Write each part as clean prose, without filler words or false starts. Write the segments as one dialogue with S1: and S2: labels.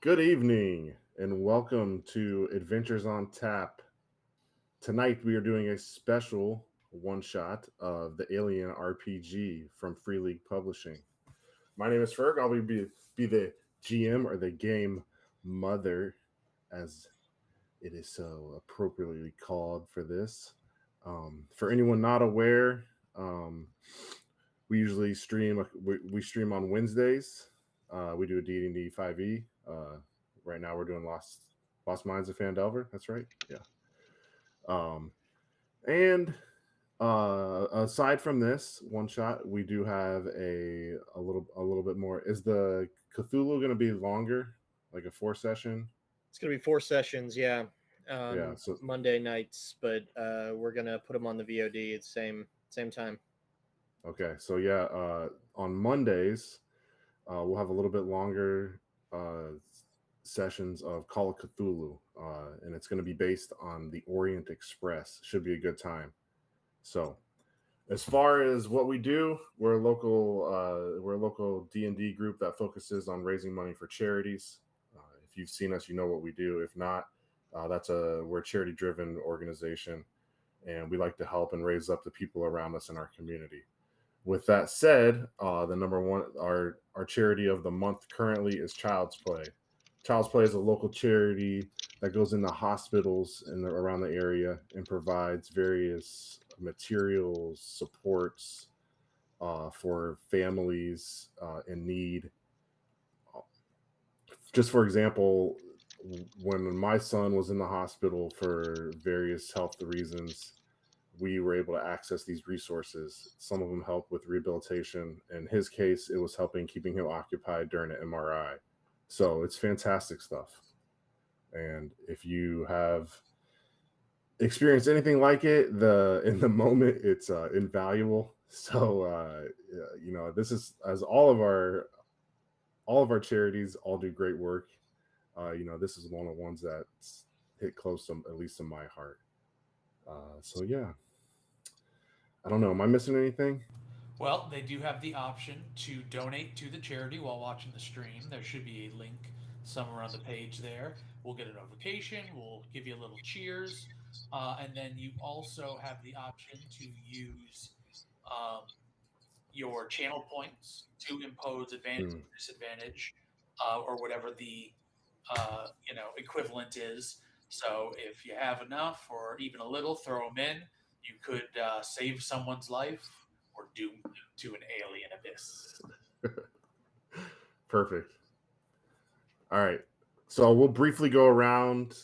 S1: Good evening and welcome to Adventures on Tap. Tonight we are doing a special one shot of the Alien RPG from Free League Publishing. My name is Ferg. I'll be the GM or the game mother, as it is so appropriately called for this. For anyone not aware, um, we usually we stream on Wednesdays. We do a D&D 5e. Right now we're doing Lost Mines of Fandelver. That's right. Yeah. Um, and aside from this one shot, we do have a little bit more. Is the Cthulhu going to be longer, like a 4 session?
S2: It's gonna be 4 sessions, yeah,
S1: Yeah.
S2: on
S1: So
S2: Monday nights, but we're gonna put them on the VOD at the same time.
S1: okay. So yeah, on Mondays we'll have a little bit longer sessions of Call of Cthulhu, and it's going to be based on the Orient Express. Should be a good time. So, as far as what we do, we're a local D&D group that focuses on raising money for charities. If you've seen us, you know what we do. If not, we're a charity driven organization, and we like to help and raise up the people around us in our community. With that said, the number one, our charity of the month currently is Child's Play. Child's Play is a local charity that goes into hospitals around the area and provides various materials, supports for families in need. Just for example, when my son was in the hospital for various health reasons, we were able to access these resources. Some of them help with rehabilitation. In his case, it was helping keeping him occupied during an MRI. So it's fantastic stuff. And if you have experienced anything like it, the in the moment, it's invaluable. So this is as all of our charities all do great work. This is one of the ones that hit close to at least to my heart. So yeah, I don't know. Am I missing anything?
S3: Well, they do have the option to donate to the charity while watching the stream. There should be a link somewhere on the page there. We'll get a notification. We'll give you a little cheers. And then you also have the option to use um, your channel points to impose advantage
S1: Mm.
S3: or disadvantage or whatever the equivalent is. So if you have enough or even a little, throw them in. You could save someone's life or doom them to an alien abyss.
S1: Perfect. All right. So we'll briefly go around,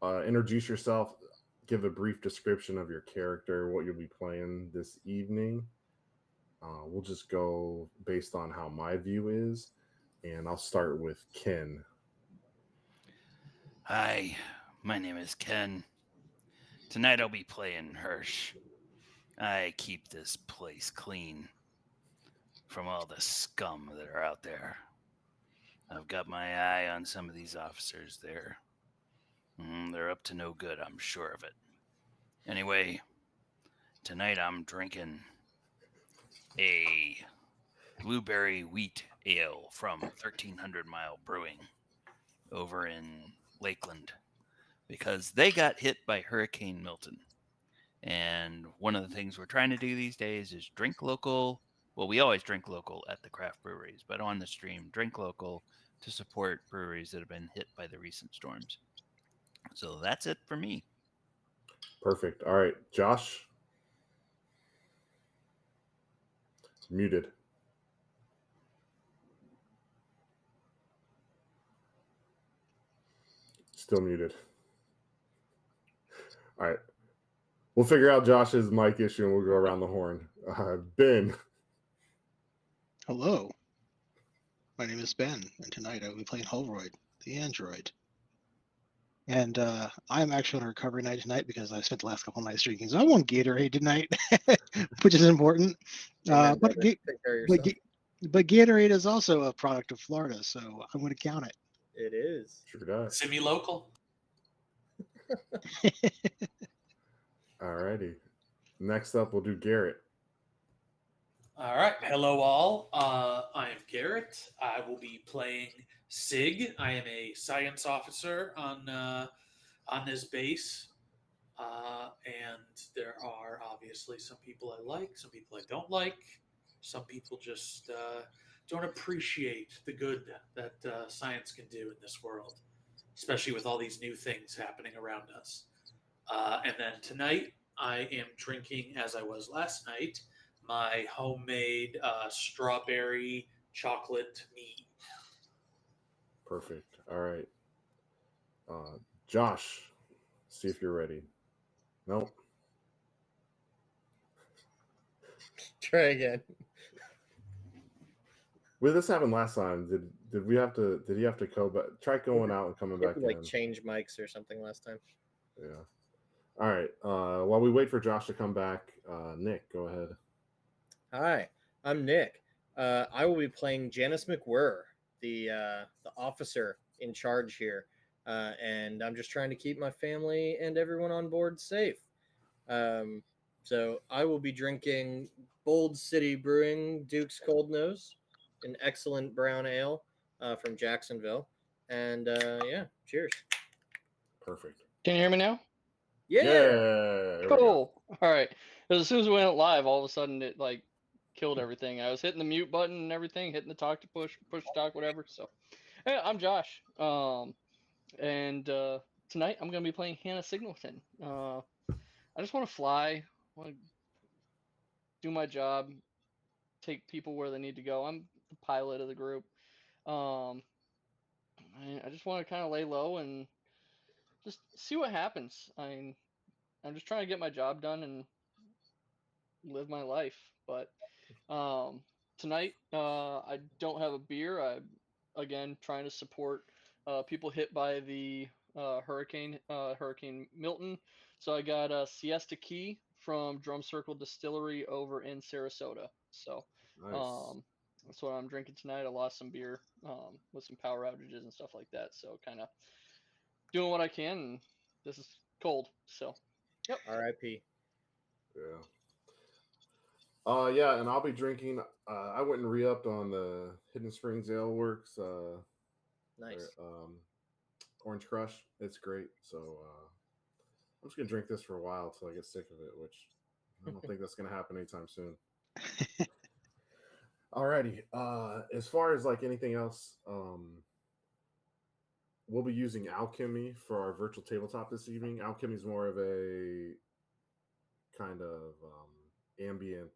S1: introduce yourself, give a brief description of your character, what you'll be playing this evening. We'll just go based on how my view is, and I'll start with Ken.
S4: Hi, my name is Ken. Tonight I'll be playing Hirsch. I keep this place clean from all the scum that are out there. I've got my eye on some of these officers there. They're up to no good, I'm sure of it. Anyway, tonight I'm drinking a blueberry wheat ale from 1300 Mile Brewing over in Lakeland because they got hit by Hurricane Milton. And one of the things we're trying to do these days is drink local. Well, we always drink local at the craft breweries, but on the stream, drink local to support breweries that have been hit by the recent storms. So that's it for me.
S1: Perfect. All right, Josh, muted. Still muted. All right. We'll figure out Josh's mic issue and we'll go around the horn. Ben.
S5: Hello, my name is Ben, and tonight I will be playing Holroyd, the android. And I'm actually on a recovery night tonight because I spent the last couple of nights drinking. So I won Gatorade tonight, which is important.
S2: Amen,
S5: But,
S2: brother. Take care of
S5: but,
S2: yourself.
S5: but Gatorade is also a product of Florida, so I'm going to count
S2: It is.
S1: Sure does.
S3: Semi local.
S5: it.
S1: All righty. Next up, we'll do Garrett.
S3: All right. Hello, all. I am Garrett. I will be playing Sig. I am a science officer on this base. And there are obviously some people I like, some people I don't like. Some people just don't appreciate the good that science can do in this world, especially with all these new things happening around us. And then tonight, I am drinking, as I was last night, my homemade strawberry chocolate mead.
S1: Perfect. All right. Josh, see if you're ready. Nope.
S2: Try again.
S1: Well, this happened last time. Did we have to? Did he have to go back? Try going out and coming
S2: We had
S1: back
S2: to, like
S1: in.
S2: change mics or something last time.
S1: Yeah. All right. While we wait for Josh to come back, Nick, go ahead.
S2: Hi, I'm Nick. I will be playing Janice McWhirr, the officer in charge here, and I'm just trying to keep my family and everyone on board safe. So I will be drinking Bold City Brewing Duke's Cold Nose, an excellent brown ale from Jacksonville, and yeah, cheers.
S1: Perfect.
S6: Can you hear me now?
S2: Yeah.
S1: There we go.
S6: Cool. All right. 'Cause as soon as we went live, all of a sudden it like killed everything. I was hitting the mute button and everything, hitting the talk to push talk, whatever. So, hey, I'm Josh. And tonight I'm gonna be playing Hannah Singleton. I just want to fly, want to do my job, take people where they need to go. I'm the pilot of the group. Um, I just want to kind of lay low and just see what happens. I'm just trying to get my job done and live my life. But tonight, I don't have a beer. I'm again trying to support people hit by the Hurricane Milton. So I got a Siesta Key from Drum Circle Distillery over in Sarasota. So
S1: Nice.
S6: that's what I'm drinking tonight. I lost some beer with some power outages and stuff like that. So kind of doing what I can. And this is cold. So yep.
S2: R.I.P.
S1: Yeah. Yeah, and I'll be drinking. I went and re-upped on the Hidden Springs Ale Works
S2: Nice.
S1: Orange Crush. It's great. So I'm just gonna drink this for a while till I get sick of it, which I don't think that's gonna happen anytime soon. Alrighty. As far as like anything else, we'll be using Alchemy for our virtual tabletop this evening. Alchemy is more of a kind of ambient.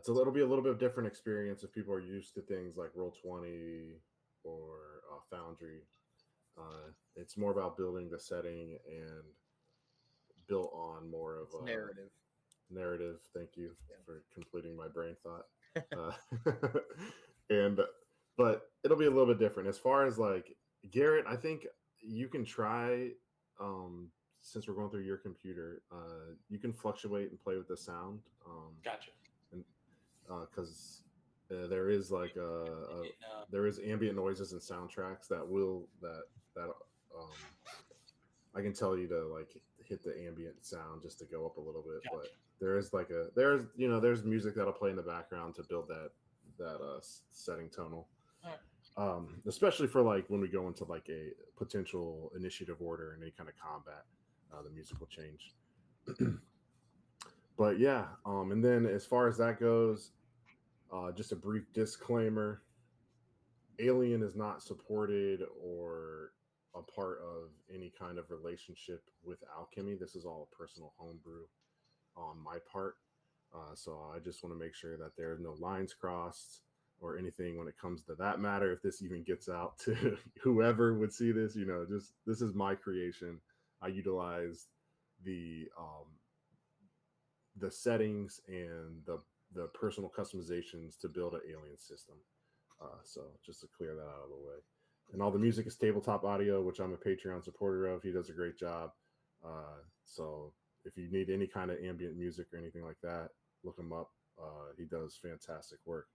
S1: It'll be a little bit different experience if people are used to things like Roll20 or Foundry. It's more about building the setting and built on more of a
S2: Narrative.
S1: Narrative. Thank you
S2: Yeah.
S1: for completing my brain thought. But it'll be a little bit different as far as like Garrett. I think you can try. Since we're going through your computer, you can fluctuate and play with the sound.
S3: Gotcha.
S1: Because there is like there is ambient noises and soundtracks that I can tell you to like hit the ambient sound just to go up a little bit.
S3: Gotcha.
S1: But there is like there's music that'll play in the background to build that setting tonal. Especially for like when we go into like a potential initiative order and any kind of combat, the music will change. But yeah, and then as far as that goes, just a brief disclaimer: Alien is not supported or a part of any kind of relationship with Alchemy. This is all a personal homebrew on my part. So I just want to make sure that there are no lines crossed or anything when it comes to that matter. If this even gets out to whoever would see this, just this is my creation. I utilize the settings and the personal customizations to build an alien system. So just to clear that out of the way. And all the music is Tabletop Audio, which I'm a Patreon supporter of. He does a great job. So if you need any kind of ambient music or anything like that, look him up. He does fantastic work.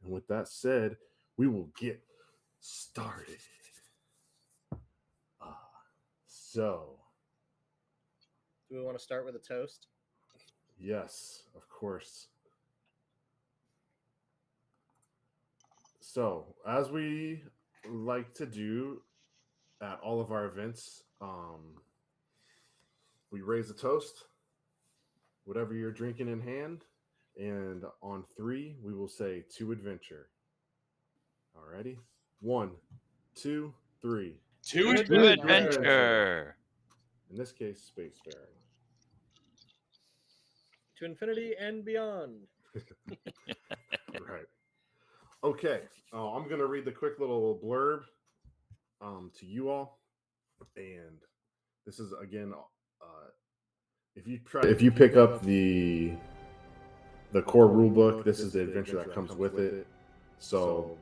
S1: And with that said, we will get started. So,
S2: Do we want to start with a toast?
S1: Yes, of course. So, as we like to do at all of our events, we raise a toast, whatever you're drinking in hand, and on three, we will say to adventure. Alrighty, 1, 2, 3.
S3: To
S2: To
S4: To
S2: adventure.
S4: adventure.
S1: In this case, spacefaring.
S2: To infinity and beyond.
S1: Right. Okay. I'm gonna read the quick little blurb to you all, and this is again, if you pick up the core rule book, this is the adventure that comes with it. So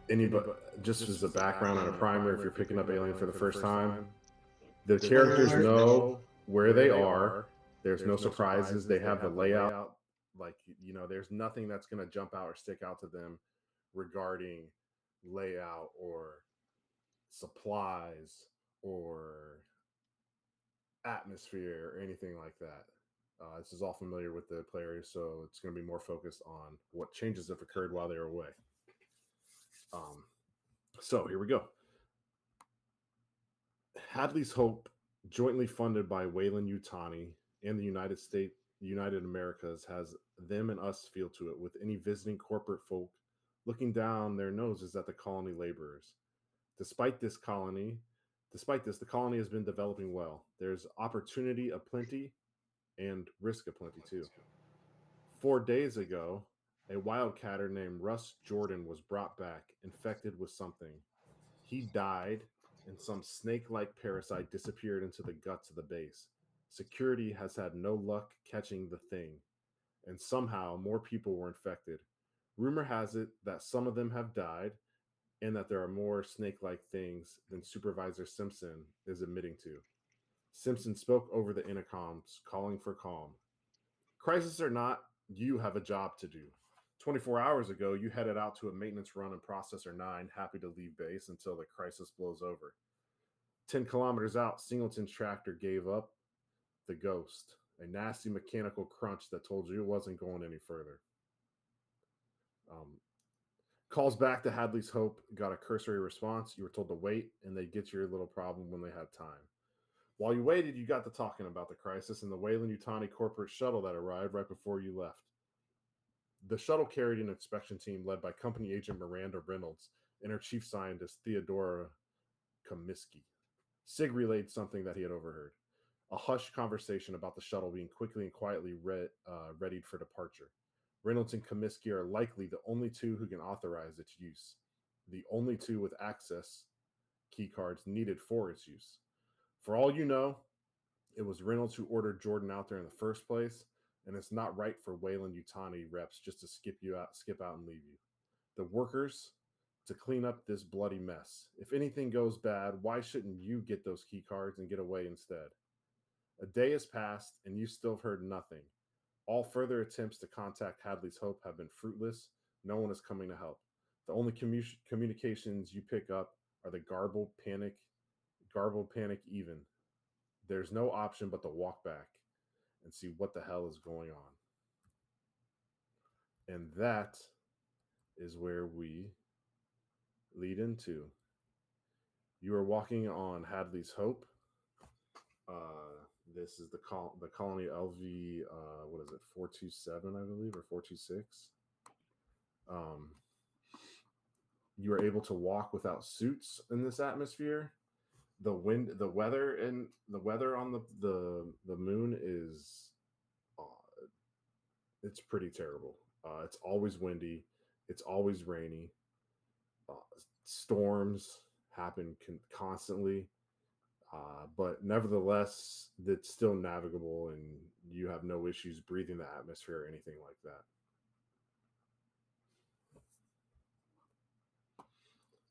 S1: anybody, just as a background and a primer, if you're picking up Alien for the first time, the characters know where they are. There's no surprises. They have the layout. Like, there's nothing that's going to jump out or stick out to them regarding layout or supplies or atmosphere or anything like that. This is all familiar with the players, so it's going to be more focused on what changes have occurred while they were away. So here we go. Hadley's Hope, jointly funded by Wayland Yutani and the United Americas, has them and us feel to it, with any visiting corporate folk looking down their noses at the colony laborers. Despite this, the colony has been developing well. There's opportunity aplenty and risk aplenty too. 4 days ago, a wildcatter named Russ Jordan was brought back, infected with something. He died, and some snake-like parasite disappeared into the guts of the base. Security has had no luck catching the thing, and somehow more people were infected. Rumor has it that some of them have died, and that there are more snake-like things than Supervisor Simpson is admitting to. Simpson spoke over the intercoms, calling for calm. Crisis or not, you have a job to do. 24 hours ago, you headed out to a maintenance run in Processor 9, happy to leave base until the crisis blows over. 10 kilometers out, Singleton's tractor gave up the ghost, a nasty mechanical crunch that told you it wasn't going any further. Calls back to Hadley's Hope got a cursory response. You were told to wait, and they'd get your little problem when they had time. While you waited, you got to talking about the crisis and the Wayland Yutani corporate shuttle that arrived right before you left. The shuttle carried an inspection team led by company agent Miranda Reynolds and her chief scientist Theodora Comiskey. Sig relayed something that he had overheard. A hushed conversation about the shuttle being quickly and quietly readied for departure. Reynolds and Comiskey are likely the only two who can authorize its use, the only two with access key cards needed for its use. For all you know, it was Reynolds who ordered Jordan out there in the first place, and it's not right for Wayland Yutani reps just to skip out and leave you. The workers to clean up this bloody mess. If anything goes bad, why shouldn't you get those key cards and get away instead? A day has passed, and you still have heard nothing. All further attempts to contact Hadley's Hope have been fruitless. No one is coming to help. The only communications you pick up are the garbled panic even. There's no option but to walk back and see what the hell is going on. And that is where we lead into. You are walking on Hadley's Hope. This is the colony LV, what is it, 427, I believe, or 426. You are able to walk without suits in this atmosphere. The weather on the moon is, it's pretty terrible. It's always windy. It's always rainy. Storms happen constantly. But nevertheless, it's still navigable, and you have no issues breathing the atmosphere or anything like that.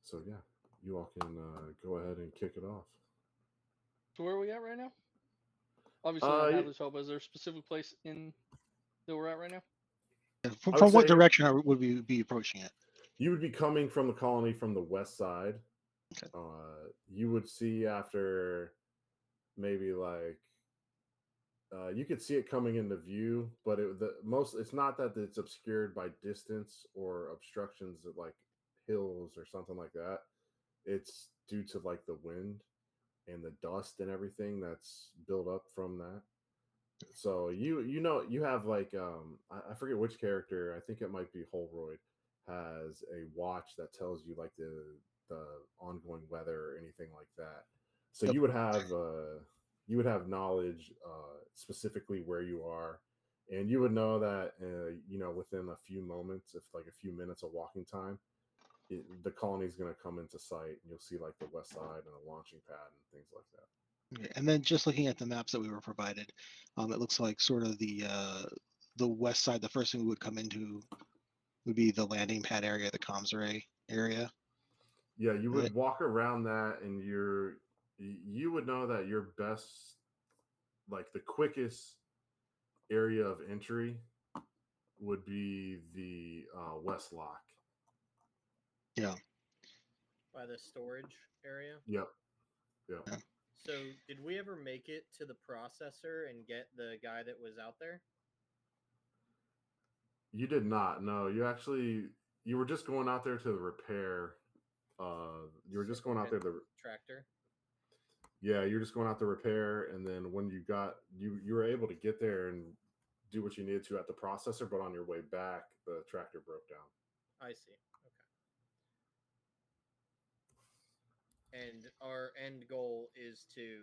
S1: So yeah, you all can go ahead and kick it off.
S6: So where are we at right now? Obviously, not Hadley's Hope. Is there a specific place in that we're at right now?
S5: From what direction would we be approaching it?
S1: You would be coming from the colony from the west side.
S5: Okay.
S1: You would see after maybe like You could see it coming into view, but it's not that it's obscured by distance or obstructions of like hills or something like that. It's due to like the wind and the dust and everything that's built up from that. So you have like I forget which character, I think it might be Holroyd, has a watch that tells you like the ongoing weather or anything like that. So
S5: Yep.
S1: you would have knowledge specifically where you are, and you would know that within a few moments, if like a few minutes of walking time, the colony is going to come into sight, and you'll see like the west side and a launching pad and things like that.
S5: Okay. And then just looking at the maps that we were provided, it looks like sort of the west side. The first thing we would come into would be the landing pad area, the comms array area.
S1: Yeah, you would
S5: Right.
S1: walk around that, and you would know that your best, like the quickest area of entry would be the west lock.
S5: Yeah.
S2: By the storage area.
S1: Yep. Yep.
S5: Yeah.
S2: So, did we ever make it to the processor and get the guy that was out there?
S1: You did not. No, you were just going out there to repair. You were just going out there to
S2: tractor.
S1: Yeah, you're just going out to repair, and then when you were able to get there and do what you needed to at the processor, but on your way back, the tractor broke down.
S2: I see. Okay. And our end goal is to,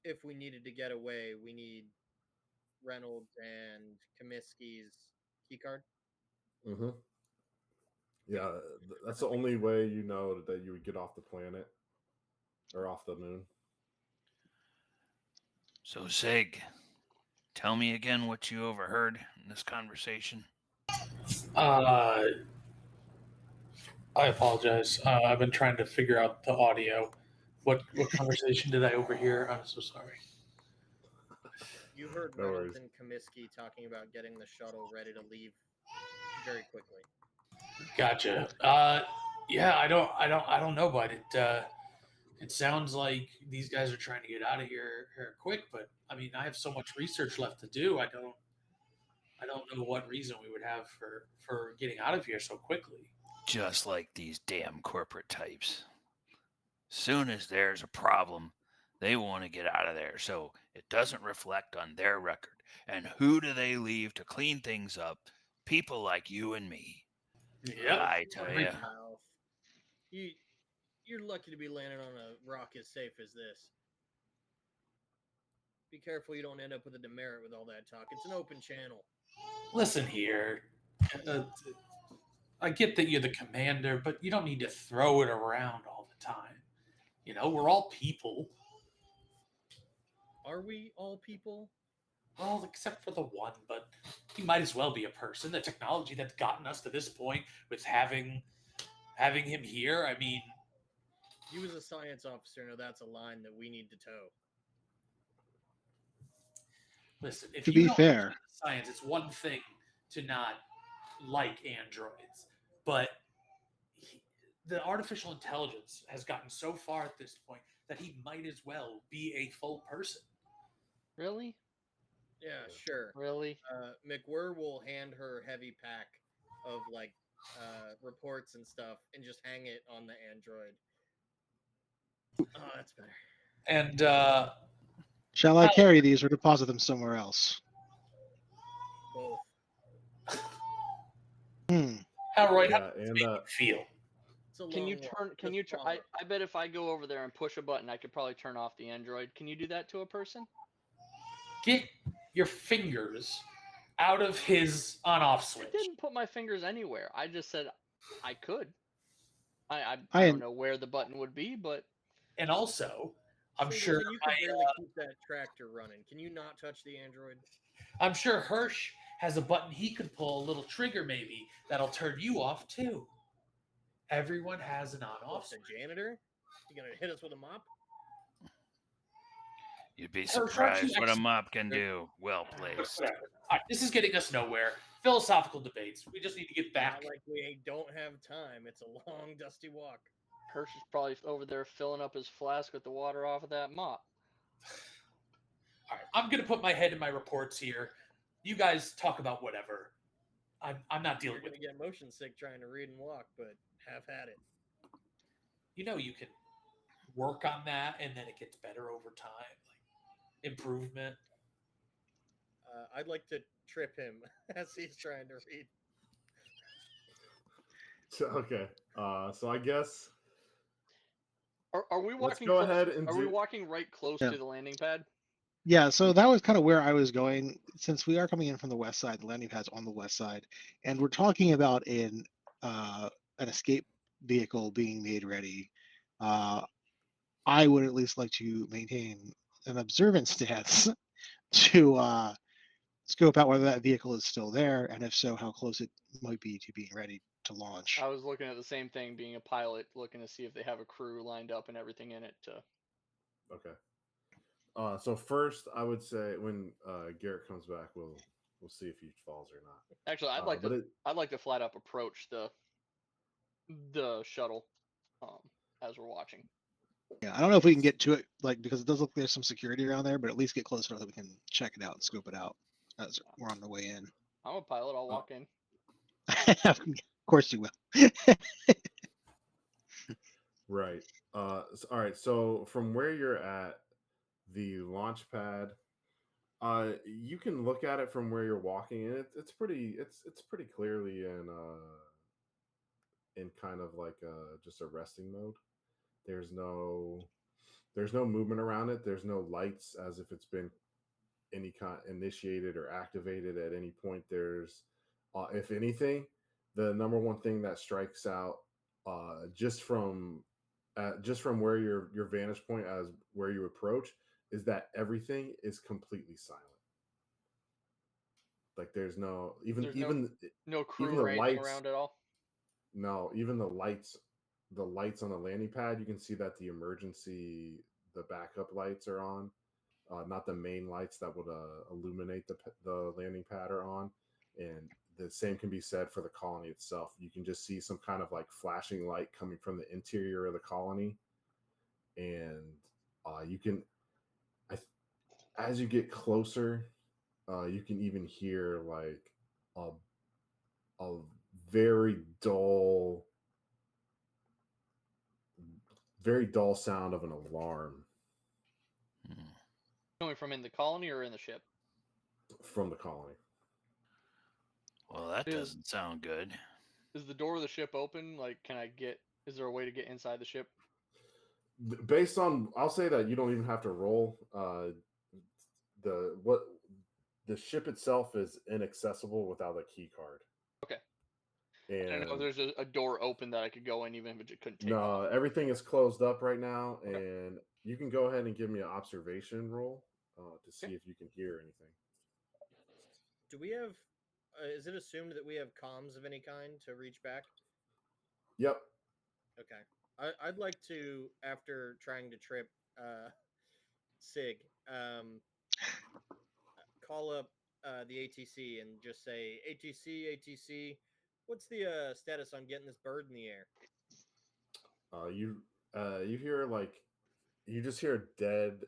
S2: if we needed to get away, we need Reynolds and Comiskey's keycard.
S1: Mm-hmm. Yeah, that's the only way you know that you would get off the planet or off the moon.
S4: So, Zig, tell me again what you overheard in this conversation.
S3: I apologize. I've been trying to figure out the audio. What conversation did I overhear? I'm so sorry.
S2: You heard
S1: No
S2: Reynolds
S1: worries.
S2: and Comiskey talking about getting the shuttle ready to leave very quickly.
S3: Gotcha. Yeah, I don't know, but it sounds like these guys are trying to get out of here quick. But I mean, I have so much research left to do. I don't know what reason we would have for getting out of here so quickly.
S4: Just like these damn corporate types. Soon as there's a problem, they want to get out of there so it doesn't reflect on their record. And who do they leave to clean things up? People like you and me.
S3: Yeah,
S4: I tell you.
S2: Ralph, you're lucky to be landing on a rock as safe as this. Be careful you don't end up with a demerit with all that talk. It's an open channel.
S3: Listen here. I get that you're the commander, but you don't need to throw it around all the time. You know, we're all people.
S2: Are we all people?
S3: Well, except for the one, but he might as well be a person. The technology that's gotten us to this point with having him here, I mean,
S2: You as a science officer know that's a line that we need to toe.
S3: listen, if
S5: To
S3: you
S5: be
S3: don't
S5: fair,
S3: understand science, it's one thing to not like androids, but the artificial intelligence has gotten so far at this point that he might as well be a full person.
S6: Really?
S2: Yeah, sure.
S6: Really?
S2: McWhirr will hand her heavy pack of like reports and stuff and just hang it on the android. Oh, that's better.
S3: And
S5: shall I carry these or deposit them somewhere else?
S2: Both.
S3: Roy,
S1: Yeah,
S3: how does it
S1: and
S3: make you feel?
S2: It's a
S6: Can you
S2: long walk.
S6: turn? Can
S2: Just
S6: you turn?
S2: follow.
S6: I bet if I go over there and push a button, I could probably turn off the android. Can you do that to a person?
S3: Get your fingers out of his on-off
S6: I
S3: switch.
S6: didn't put my fingers anywhere. I just said I could. I
S5: I
S6: don't know where the button would be, but
S3: And also, I'm
S2: Single,
S3: sure
S2: you can barely keep that tractor running. Can you not touch the android?
S3: I'm sure Hirsch has a button he could pull, a little trigger maybe, that'll turn you off too. Everyone has an on-off
S2: What's the
S3: switch.
S2: janitor? You gonna hit us with a mop?
S4: You'd be
S3: Hirsch, aren't you
S4: surprised what a
S3: actually-
S4: mop can do. Well placed.
S3: Whatever. All right, this is getting us nowhere. Philosophical debates. We just need to get back.
S2: Not like we don't have time. It's a long, dusty walk.
S6: Hirsch is probably over there filling up his flask with the water off of that mop.
S3: All right, I'm gonna put my head in my reports here. You guys talk about whatever. I'm not
S2: You're
S3: dealing with
S2: gonna get motion sick trying to read and walk, but have at it.
S3: You know, you can work on that, and then it gets better over time, like improvement.
S2: I'd like to trip him as he's trying to read.
S1: So, okay. So I guess
S6: Are we
S1: let's
S6: walking
S1: go
S6: close?
S1: ahead and
S6: Are we
S1: do.
S6: walking right close
S5: Yeah.
S6: to the landing pad?
S5: Yeah, so that was kind of where I was going. Since we are coming in from the west side, the landing pad's on the west side, and we're talking about an escape vehicle being made ready. Uh, I would at least like to maintain an observance stance to scope out whether that vehicle is still there, and if so, how close it might be to being ready to launch.
S6: I was looking at the same thing, being a pilot, looking to see if they have a crew lined up and everything in it.
S1: Okay. So first, I would say when Garrett comes back, we'll see if he falls or not.
S6: Actually, I'd like to flat up approach the shuttle as we're watching.
S5: Yeah, I don't know if we can get to it, like because it does look like there's some security around there, but at least get close enough that we can check it out and scope it out as we're on the way in.
S6: I'm a pilot. I'll walk in.
S5: Of course you will.
S1: Right. All right. So from where you're at, the launch pad, you can look at it from where you're walking, and it's pretty clearly in kind of like just a resting mode. There's no there's no movement around it. There's no lights as if it's been any kind initiated or activated at any point. There's if anything, the number one thing that strikes out just from where your vantage point as where you approach is that everything is completely silent. Like there's no
S6: There's no crew
S1: even the
S6: or anything
S1: lights.
S6: around at all.
S1: No, even the lights on the landing pad, you can see that the backup lights are on, not the main lights that would illuminate the landing pad are on, and the same can be said for the colony itself. You can just see some kind of like flashing light coming from the interior of the colony, and you can, as you get closer, you can even hear like a a very dull very dull sound of an alarm
S4: Hmm.
S6: Coming from in the colony or in the ship?
S1: from the colony.
S4: Well, that
S6: Is-
S4: doesn't sound good.
S6: Is the door of the ship open? Like, is there a way to get inside the ship?
S1: Based on, I'll say that you don't even have to roll. The ship itself is inaccessible without a key card.
S6: Okay. I don't know if
S1: And
S6: there's a door open that I could go in, even if it couldn't take
S1: no,
S6: off.
S1: everything is closed up right now,
S6: Okay.
S1: and you can go ahead and give me an observation roll to see
S6: Okay.
S1: if you can hear anything.
S2: Do we have? Is it assumed that we have comms of any kind to reach back?
S1: Yep.
S2: Okay. I'd like to, after trying to trip Sig, call up the ATC and just say, ATC, what's the status on getting this bird in the air?
S1: You hear like you just hear dead,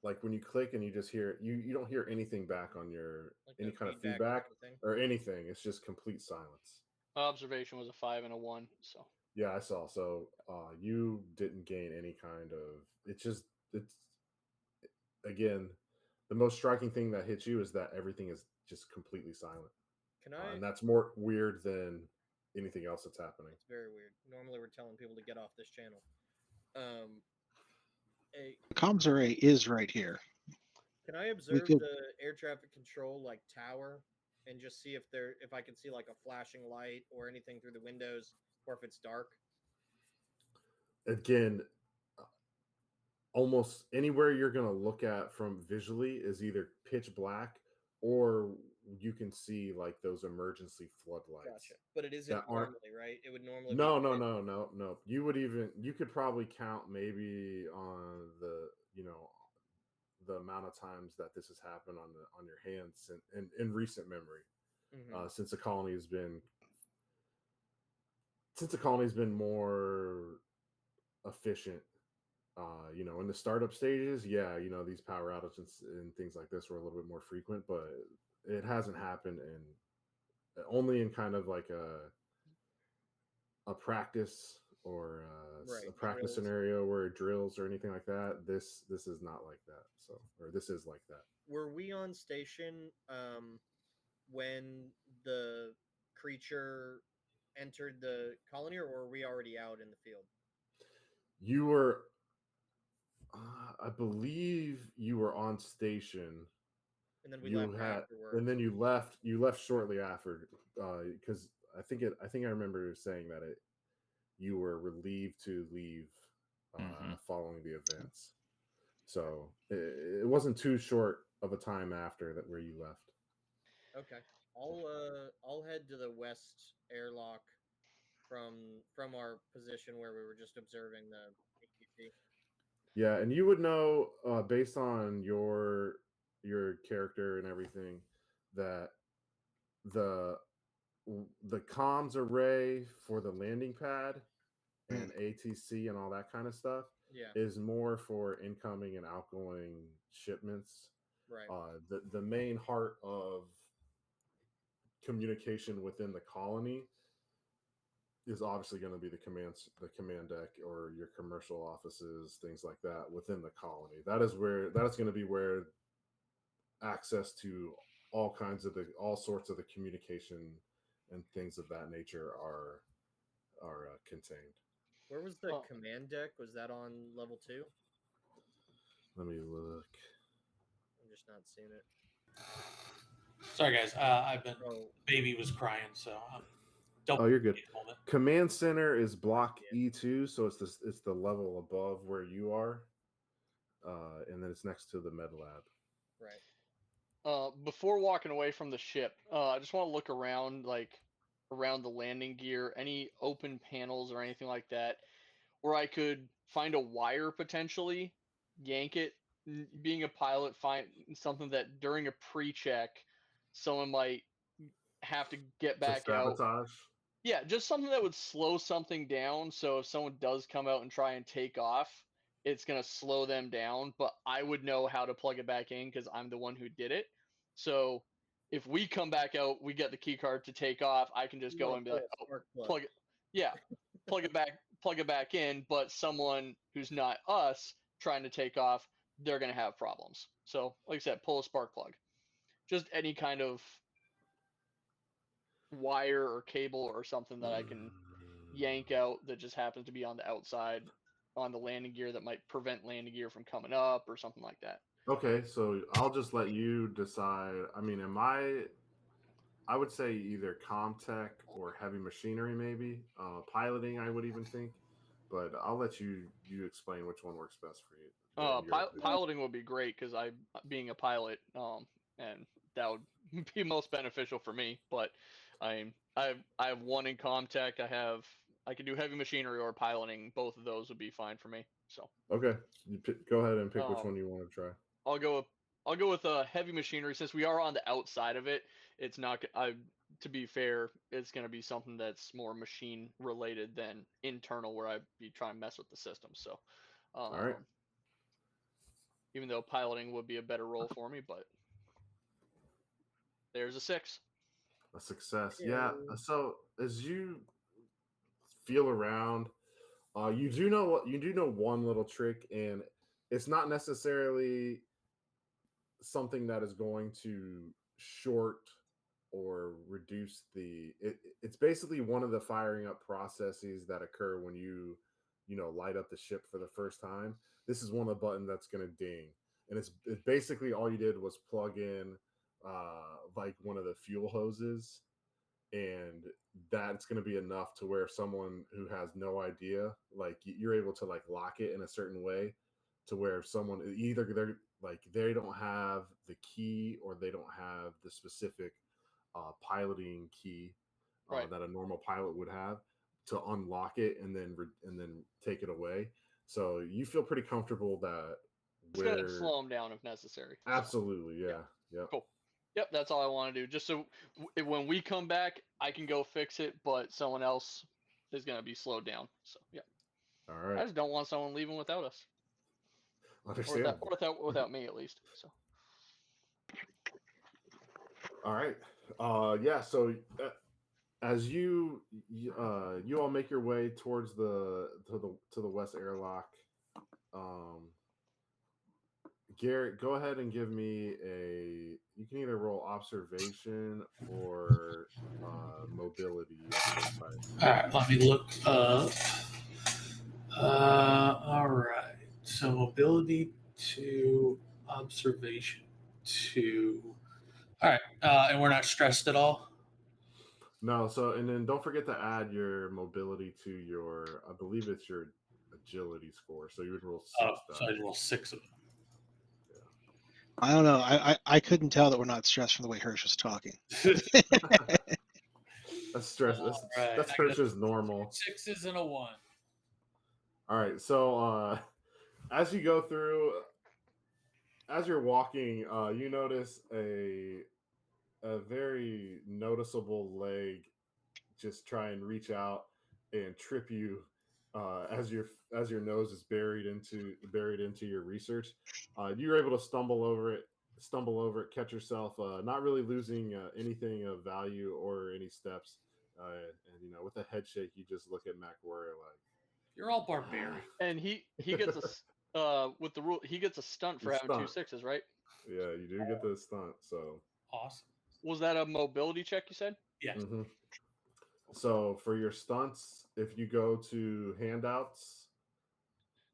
S1: like when you click and you just hear you don't hear anything back on your
S2: Like
S1: any
S2: no
S1: kind of
S2: feedback or
S1: feedback
S2: anything?
S1: or anything. It's just complete silence.
S6: My observation was a 5 and a 1, so
S1: Yeah, I saw. So you didn't gain any kind of. It's again, the most striking thing that hits you is that everything is just completely silent,
S2: Can I?
S1: and that's more weird than anything else that's happening.
S2: It's very weird. Normally, we're telling people to get off this channel. A,
S5: The comms array is right here.
S2: can I observe
S5: could-
S2: the air traffic control like tower and just see if I can see like a flashing light or anything through the windows, or if it's dark?
S1: Again, almost anywhere you're going to look at from visually is either pitch black or you can see like those emergency floodlights.
S2: Gotcha. But it isn't
S1: that aren't-
S2: normally, right? It would normally
S1: No,
S2: be
S1: no,
S2: pitch-
S1: no. You could probably count maybe on the amount of times that this has happened on your hands in recent memory,
S2: Mhm.
S1: since the colony has been more efficient In the startup stages, yeah, these power outages and things like this were a little bit more frequent, but it hasn't happened in only in kind of like a practice or a
S2: Right,
S1: practice
S2: drills.
S1: scenario where it drills or anything like that. This is not like that. So, or this is like that.
S2: Were we on station when the creature entered the colony, or were we already out in the field?
S1: You were, I believe, you were on station.
S2: And then we
S1: You
S2: left
S1: had,
S2: afterward.
S1: and then you left. You left shortly after, because I think I remember saying that you were relieved to leave following the events. So it wasn't too short of a time after that where you left.
S2: Okay. I'll head to the west airlock from our position where we were just observing the ATC.
S1: Yeah, and you would know based on your character and everything that the comms array for the landing pad and ATC and all that kind of stuff
S2: Yeah.
S1: is more for incoming and outgoing shipments.
S2: Right.
S1: The main heart of communication within the colony is obviously going to be the command deck or your commercial offices, things like that within the colony. That's going to be where access to all sorts of the communication and things of that nature are contained.
S2: Where was the command deck? Was that on level 2?
S1: Let me look.
S2: I'm just not seeing it.
S3: Sorry, guys. Baby was crying, so
S1: you're good. Command center is block E2, so it's the level above where you are, and then it's next to the med lab.
S2: Right.
S6: Before walking away from the ship, I just want to look around, around the landing gear, any open panels or anything like that, where I could find a wire potentially, yank it. Being a pilot, find something that during a pre-check, someone might have to get back out.
S1: Sabotage?
S6: Yeah, just something that would slow something down. So if someone does come out and try and take off, it's going to slow them down. But I would know how to plug it back in because I'm the one who did it. So if we come back out, we get the key card to take off. I can just go and be like, plug it. Yeah, plug it back in. But someone who's not us trying to take off, they're going to have problems. So like I said, pull a spark plug. Just any kind of wire or cable or something that I can yank out that just happens to be on the outside on the landing gear that might prevent landing gear from coming up or something like that.
S1: Okay, so I'll just let you decide. I mean, I would say either Comtech or heavy machinery, maybe piloting. I would even think, but I'll let you explain which one works best for you.
S6: Piloting would be great because I, being a pilot, and that would be most beneficial for me. But I have one in Comtech. I can do heavy machinery or piloting. Both of those would be fine for me. So
S1: okay, go ahead and pick which one you want to try.
S6: I'll go with heavy machinery since we are on the outside of it. It's not. To be fair, it's going to be something that's more machine related than internal, where I'd be trying to mess with the system. So,
S1: all right.
S6: Even though piloting would be a better role for me, but there's a 6.
S1: A success, yeah. So as you feel around, you do know one little trick, and it's not necessarily something that is going to short or reduce it's basically one of the firing up processes that occur when you light up the ship for the first time. This is one of the buttons that's going to ding, and it's basically all you did was plug in like one of the fuel hoses, and that's going to be enough to where someone who has no idea, like you're able to like lock it in a certain way to where someone either they don't have the key or they don't have the specific piloting key that a normal pilot would have to unlock it and then take it away. So you feel pretty comfortable that
S6: it's going to slow them down if necessary.
S1: Absolutely, yeah.
S6: Cool. Yep, that's all I want to do. Just so when we come back, I can go fix it, but someone else is going to be slowed down. So yeah.
S1: All right.
S6: I just don't want someone leaving without us.
S1: Understandable.
S6: without me at least. So
S1: All right. Yeah. So as you all make your way towards the west airlock, Garrett, go ahead and give me a. You can either roll observation or mobility. You have to decide.
S3: All right, let me look up. All right. So mobility to observation to. All right, and we're not stressed at all.
S1: No. So and then don't forget to add your mobility to your. I believe it's your agility score. So you would roll 6
S3: Oh, so I
S1: dice.
S3: roll 6 of them.
S5: I don't know. I couldn't tell that we're not stressed from the way Hirsch was talking.
S1: That's stress. That's
S3: All right,
S1: that's
S3: I got
S1: just normal.
S3: 6s and a 1.
S1: All right. So as you go through, as you're walking, you notice a very noticeable leg just try and reach out and trip you as your nose is buried into your research. You're able to stumble over it, catch yourself, not really losing anything of value or any steps. And with a head shake, you just look at MacWarrior like,
S3: You're all barbarian.
S6: and he gets with the rule he gets a stunt for
S1: You're
S6: having two
S1: stunned.
S6: 6s, right?
S1: yeah, you do get the stunt. So,
S3: Awesome.
S6: Was that a mobility check you said?
S3: Yeah.
S1: mhm. So for your stunts, if you go to handouts,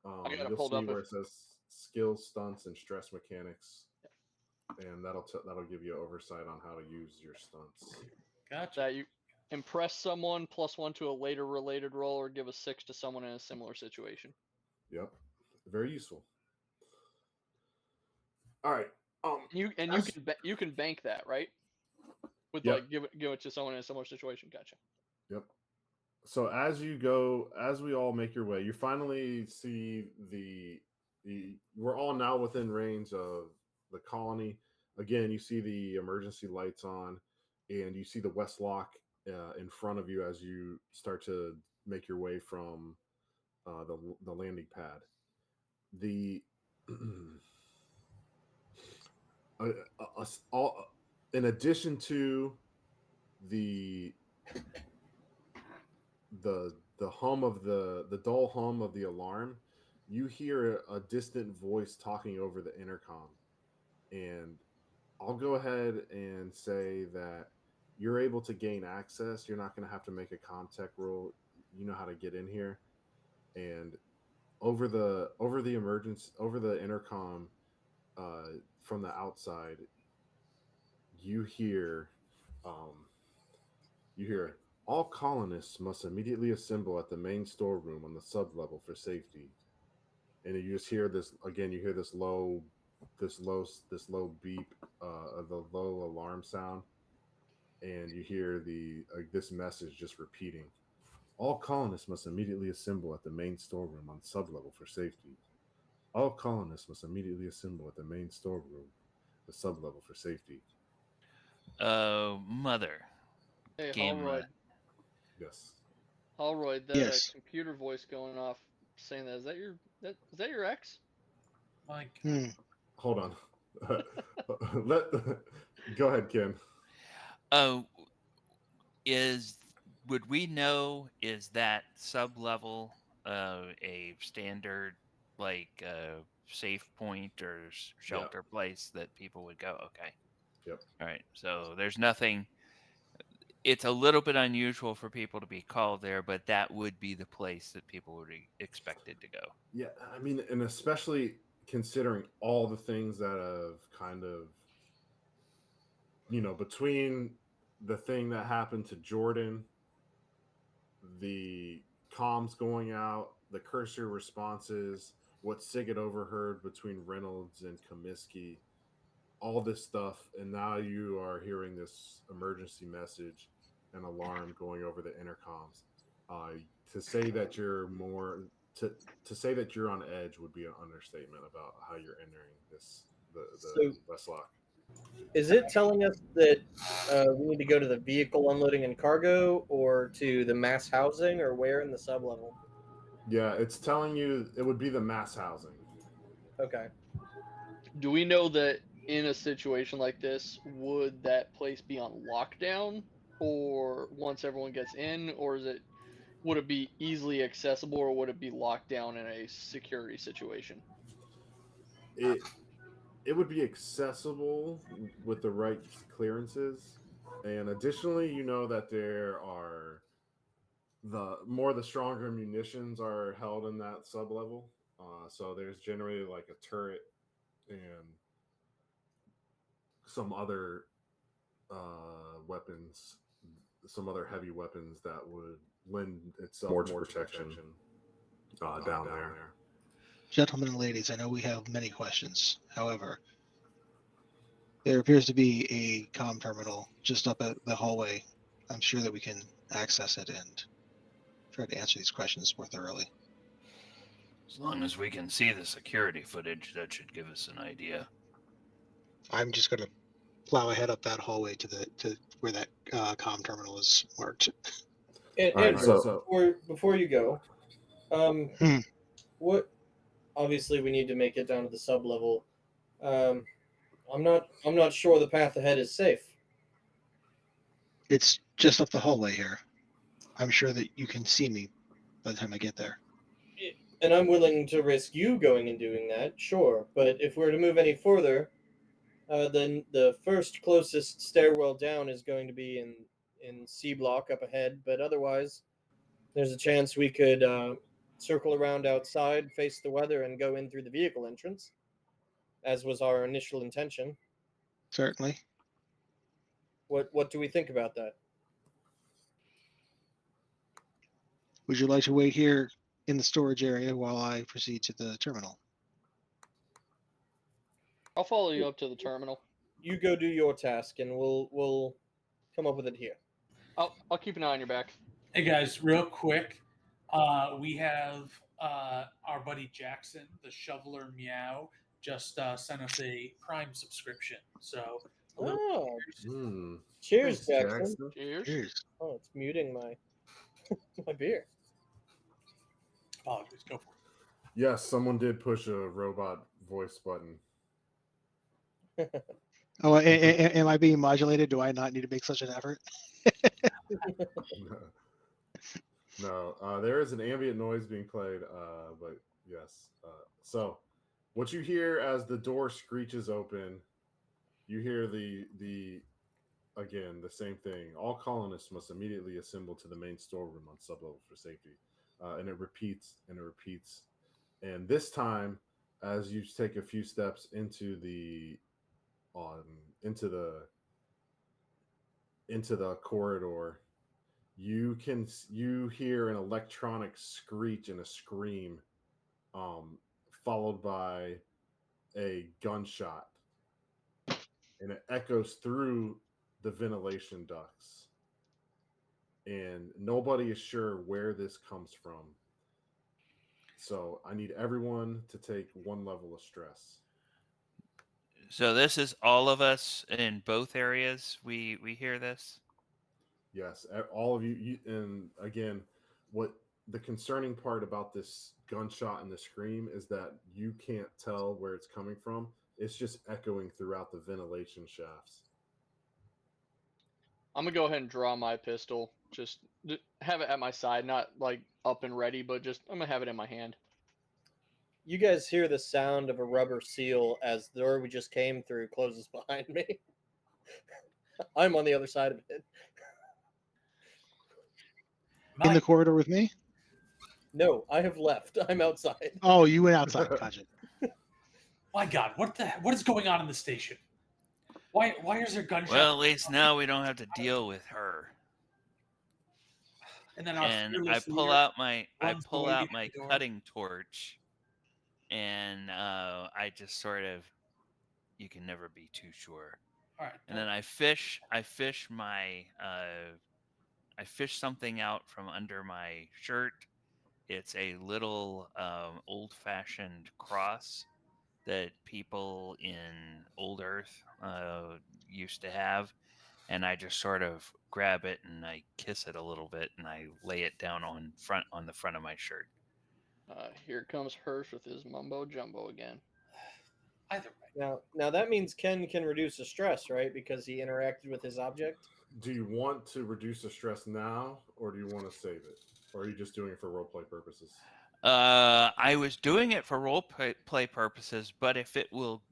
S6: I got it
S1: you'll
S6: pulled
S1: see
S6: up.
S1: where it says skills, stunts, and stress mechanics, and that'll give you oversight on how to use your stunts.
S3: Gotcha.
S6: That you impress someone +1 to a later related roll or give a 6 to someone in a similar situation.
S1: Yep, very useful. All right.
S6: You can bank that, right? With
S1: Yep.
S6: like give it to someone in a similar situation. Gotcha.
S1: Yep. So as we all make your way, you finally see the we're all now within range of the colony. Again, you see the emergency lights on, and you see the West Lock in front of you as you start to make your way from the landing pad. The all in addition to the hum of the dull hum of the alarm, you hear a distant voice talking over the intercom. And I'll go ahead and say that you're able to gain access. You're not going to have to make a contact roll. You know how to get in here. And over the intercom, from the outside, you hear all colonists must immediately assemble at the main storeroom on the sublevel for safety. And you just hear this again. You hear this low beep of the low alarm sound, and you hear this message just repeating. All colonists must immediately assemble at the main storeroom on sublevel for safety. All colonists must immediately assemble at the main storeroom, the sublevel for safety.
S4: Mother.
S6: Hey,
S4: Game
S6: Holroyd.
S4: run.
S1: Yes.
S6: Holroyd, the
S5: Yes.
S6: computer voice going off saying that is that your ex?
S3: Like,
S1: Hold on. Go ahead, Ken.
S4: Oh, would we know, is that sub-level a standard like safe point or shelter place that people would go? Okay.
S1: Yep.
S4: All right. So there's nothing. It's a little bit unusual for people to be called there, but that would be the place that people would be expected to go.
S1: Yeah, I mean, and especially considering all the things that have kind of, between the thing that happened to Jordan, the comms going out, the cursor responses, what Siget overheard between Reynolds and Comiskey, all this stuff, and now you are hearing this emergency message and alarm going over the intercoms. To say that you're to say that you're on edge would be an understatement about how you're entering the West Lock.
S2: Is it telling us that we need to go to the vehicle unloading and cargo, or to the mass housing, or where in the sublevel?
S1: Yeah, it's telling you it would be the mass housing.
S2: Okay.
S6: Do we know that in a situation like this, would that place be on lockdown, or once everyone gets in, or would it be easily accessible, or would it be locked down in a security situation?
S1: It would be accessible with the right clearances, and additionally, you know that there are the stronger munitions are held in that sub level. So there's generally like a turret and some other weapons, some other heavy weapons that would lend itself more to protection down there.
S5: Gentlemen and ladies, I know we have many questions. However, there appears to be a comm terminal just up at the hallway. I'm sure that we can access it and try to answer these questions more thoroughly.
S4: As long as we can see the security footage, that should give us an idea.
S5: I'm just going to plow ahead up that hallway to where that comm terminal is marked.
S2: And,
S1: All right,
S2: Andrew,
S1: so
S2: before you go,
S5: Hmm.
S2: what? Obviously, we need to make it down to the sub level. I'm not sure the path ahead is safe.
S5: It's just up the hallway here. I'm sure that you can see me by the time I get there.
S2: And I'm willing to risk you going and doing that, sure. But if we're to move any further, then the first closest stairwell down is going to be in C block up ahead. But otherwise, there's a chance we could circle around outside, face the weather, and go in through the vehicle entrance, as was our initial intention.
S5: Certainly.
S2: What do we think about that?
S5: Would you like to wait here in the storage area while I proceed to the terminal?
S6: I'll follow you up to the terminal.
S2: You go do your task, and we'll come up with it here.
S6: I'll keep an eye on your back.
S3: Hey guys, real quick, we have our buddy Jackson, the Shoveler Meow, just sent us a Prime subscription. So, a little
S2: Oh,
S3: cheers.
S2: cheers,
S1: thanks,
S2: Jackson.
S6: Cheers.
S5: Cheers.
S2: Oh, it's muting my my beer.
S3: Apologies, go for it.
S1: Yes, someone did push a robot voice button.
S5: Oh, am I being modulated? Do I not need to make such an effort?
S1: No, there is an ambient noise being played, but yes. So, what you hear as the door screeches open, you hear the again the same thing. All colonists must immediately assemble to the main storeroom on sublevel for safety, and it repeats and it repeats. And this time, as you take a few steps into the into the corridor, you hear an electronic screech and a scream, followed by a gunshot, and it echoes through the ventilation ducts, and nobody is sure where this comes from. So I need everyone to take one level of stress.
S4: So this is all of us in both areas. We hear this.
S1: Yes, all of you. And again, what the concerning part about this gunshot and the scream is that you can't tell where it's coming from. It's just echoing throughout the ventilation shafts.
S6: I'm gonna go ahead and draw my pistol. Just have it at my side, not like up and ready, but just I'm gonna have it in my hand.
S2: You guys hear the sound of a rubber seal as the door we just came through closes behind me. I'm on the other side of it.
S5: In the corridor with me?
S2: No, I have left. I'm outside.
S5: Oh, you went outside. Gotcha.
S3: My God, what is going on in the station? Why is there gunshot?
S4: Well, at least now we don't have to deal with her.
S3: And then our
S4: And I
S3: fearless
S4: pull
S3: leader
S4: out my
S3: runs away behind the door.
S4: cutting torch, and I just sort of, you can never be too sure.
S3: All right.
S4: And then I fish something out from under my shirt. It's a little old-fashioned cross that people in Old Earth used to have, and I just sort of grab it and I kiss it a little bit and I lay it down on the front of my shirt.
S6: Here comes Hirsch with his mumbo jumbo again.
S3: Either way.
S2: Now that means Ken can reduce the stress, right? Because he interacted with his object.
S1: Do you want to reduce the stress now, or do you want to save it, or are you just doing it for roleplay purposes?
S4: I was doing it for play purposes, but if it will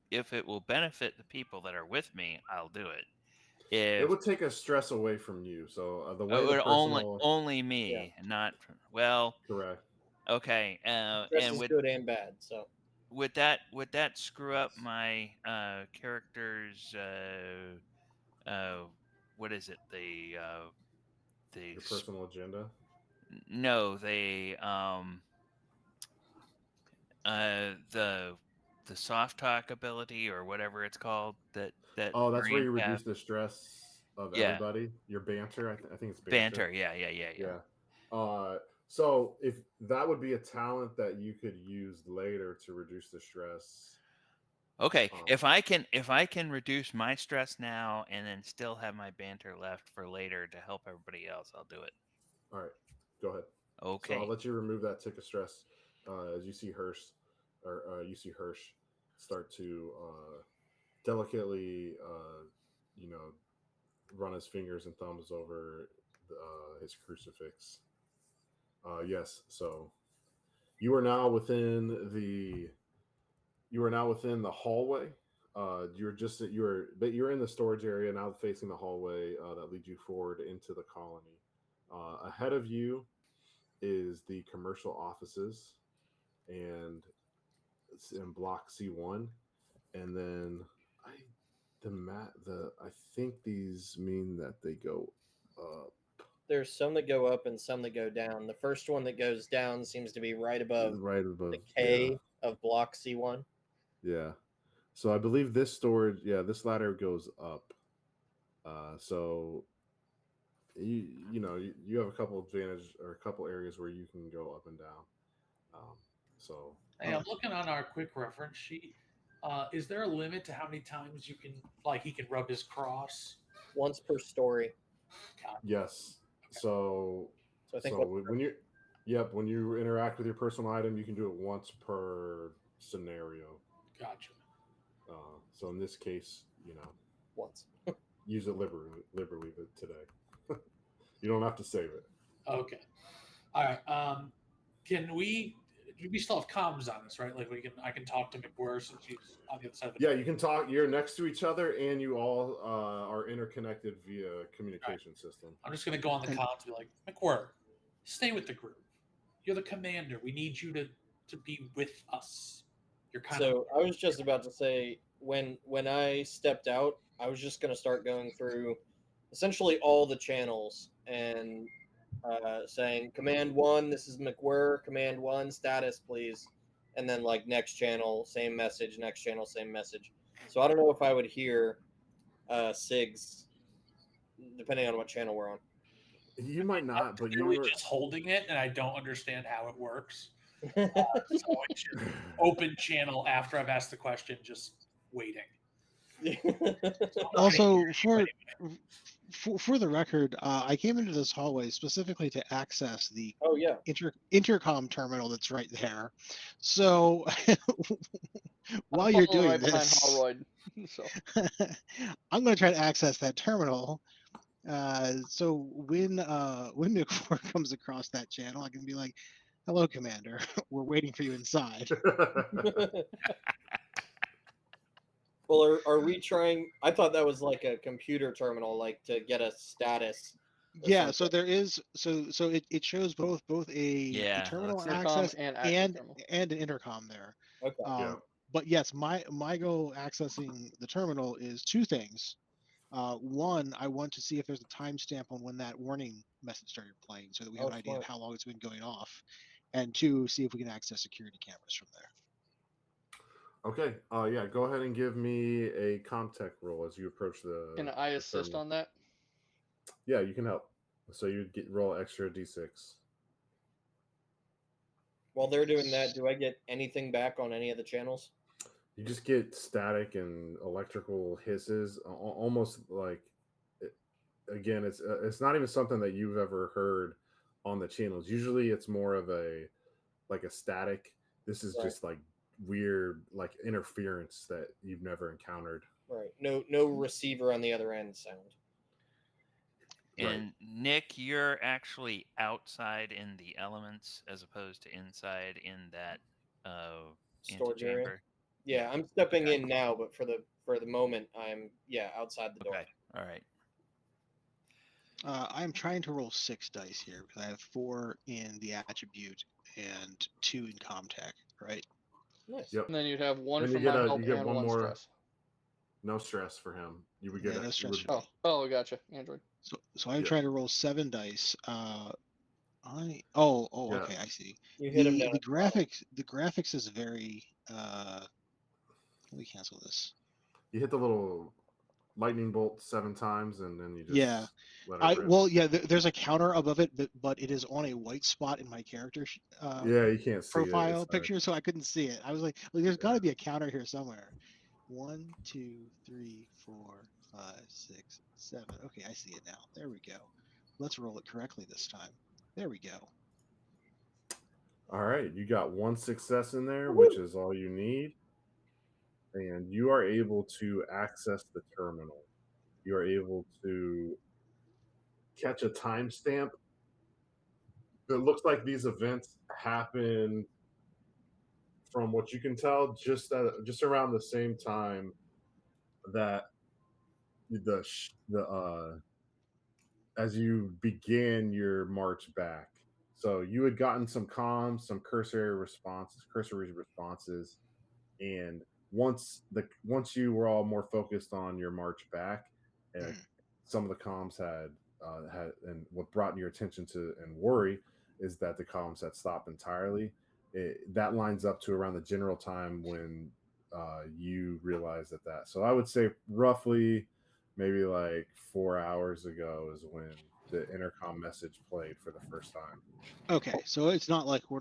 S4: benefit the people that are with me, I'll do it.
S1: It
S4: If
S1: would take a stress away from you. So the way
S4: it
S1: the
S4: would
S1: personal
S4: only me, not well.
S1: correct.
S4: Okay,
S2: Stress
S4: and
S2: is good and bad. So
S4: would that screw up my character's what is it, the
S1: Your personal agenda.
S4: no, the soft talk ability or whatever it's called that
S1: Oh, that's where
S4: Marines
S1: you
S4: have.
S1: reduce the stress of
S4: Yeah,
S1: everybody. Your banter. I think it's
S4: banter. Yeah.
S1: Yeah. So if that would be a talent that you could use later to reduce the stress.
S4: Okay,
S1: Um,
S4: if I can reduce my stress now and then still have my banter left for later to help everybody else, I'll do it.
S1: all right, go ahead. So
S4: Okay.
S1: I'll let you remove that tick of stress as you see Hirsch start to delicately, run his fingers and thumbs over his crucifix. Yes, so you are now within the hallway. You're in the storage area now, facing the hallway that leads you forward into the colony. Ahead of you is the commercial offices, and it's in block C1, and then I I think these mean that they go up.
S2: there's some that go up and some that go down. The first one that goes down seems to be right above
S1: Right above.
S2: the K of block C1.
S1: Yeah. So I believe this storage, this ladder goes up. So you have a couple advantage or a couple areas where you can go up and down. So
S3: Hey, I'm looking on our quick reference sheet. Is there a limit to how many times you can, like, he can rub his cross?
S2: Once per story.
S1: yes. So
S2: So I think
S1: when you interact with your personal item, you can do it once per scenario.
S3: Gotcha.
S1: So in this case,
S2: once.
S1: use it liberally today. You don't have to save it.
S3: Okay. All right. Can we still have comms on us, right? Like I can talk to McWhirr since she's on the other side of the
S1: Yeah, you can talk. You're next to each other, and you all are interconnected via communication system.
S3: I'm just gonna go on the comms and be like, McWhirr, stay with the group. You're the commander. We need you to be with us. You're kind of.
S2: So I was just about to say when I stepped out, I was just going to start going through essentially all the channels and saying command 1, this is McWhirr, command 1, status please, and then like next channel same message, next channel same message. So I don't know if I would hear SIGs depending on what channel we're on.
S1: You might not, but
S3: you're just holding it, and I don't understand how it works. So it should open channel after I've asked the question, just waiting.
S5: Also, for the record, I came into this hallway specifically to access the intercom terminal that's right there. So while you're doing
S6: right
S5: this,
S6: behind Holroyd, so.
S5: I'm going to try to access that terminal. So when McWhirr comes across that channel, I can be like, "Hello, Commander. We're waiting for you inside."
S2: Well, are we trying? I thought that was like a computer terminal, like to get a status.
S5: Yeah, so there is so it shows both a terminal access and an intercom there.
S2: Okay.
S5: But yes, my goal accessing the terminal is two things. One, I want to see if there's a timestamp on when that warning message started playing, so that we have an idea of how long it's been going off. And two, see if we can access security cameras from there.
S1: Okay. Yeah. Go ahead and give me a ComTech roll as you approach the.
S6: Can I assist on that?
S1: Yeah, you can help. So you roll extra d6.
S2: While they're doing that, do I get anything back on any of the channels?
S1: You just get static and electrical hisses, almost like. Again, it's not even something that you've ever heard on the channels. Usually, it's more of a static. This is just like weird like interference that you've never encountered.
S2: Right. No receiver on the other end sound.
S1: Right.
S4: And Nick, you're actually outside in the elements as opposed to inside in that
S2: Storage area.
S4: antechamber.
S2: Yeah, I'm stepping in now, but for the moment, I'm outside the door.
S4: Okay. All right.
S5: I'm trying to roll 6 dice here because I have 4 in the attribute and 2 in Comtech, right?
S2: Nice.
S1: Yep.
S6: And then you'd have one
S1: And you
S6: for
S1: get
S6: my
S1: a-
S6: help
S1: you get
S6: and
S1: one
S6: one
S1: more-
S6: stress.
S1: No stress for him. You would
S5: Yeah,
S1: get
S5: no
S1: you
S5: stress
S1: would-
S5: for me.
S6: Oh, gotcha. Android.
S5: So I'm
S1: Yeah.
S5: trying to roll 7 dice.
S1: Yeah.
S5: Okay, I see.
S2: You hit him
S5: The
S2: down.
S5: the
S2: at the bottom.
S5: graphics is very let me cancel this.
S1: You hit the little lightning bolt 7 times, and then you just
S5: Yeah.
S1: let it rip.
S5: There's a counter above it, but it is on a white spot in my character
S1: Yeah, you can't see
S5: profile
S1: it.
S5: picture, so I couldn't see it. I was like, there's got
S1: Yeah.
S5: to be a counter here somewhere. 1, 2, 3, 4, 5, 6, 7. Okay, I see it now. There we go. Let's roll it correctly this time. There we go.
S1: All right, you got 1 success in there, which is all you need, and you are able to access the terminal. You are able to catch a timestamp. It looks like these events happen, from what you can tell, just around the same time that as you begin your march back. So you had gotten some comms, some cursory responses, and once you were all more focused on your march back,
S5: Mhm.
S1: some of the comms had, and what brought your attention to and worry is that the comms had stopped entirely. That lines up to around the general time when you realize that. So I would say roughly maybe like 4 hours ago is when the intercom message played for the first time.
S5: Okay, so it's not like we're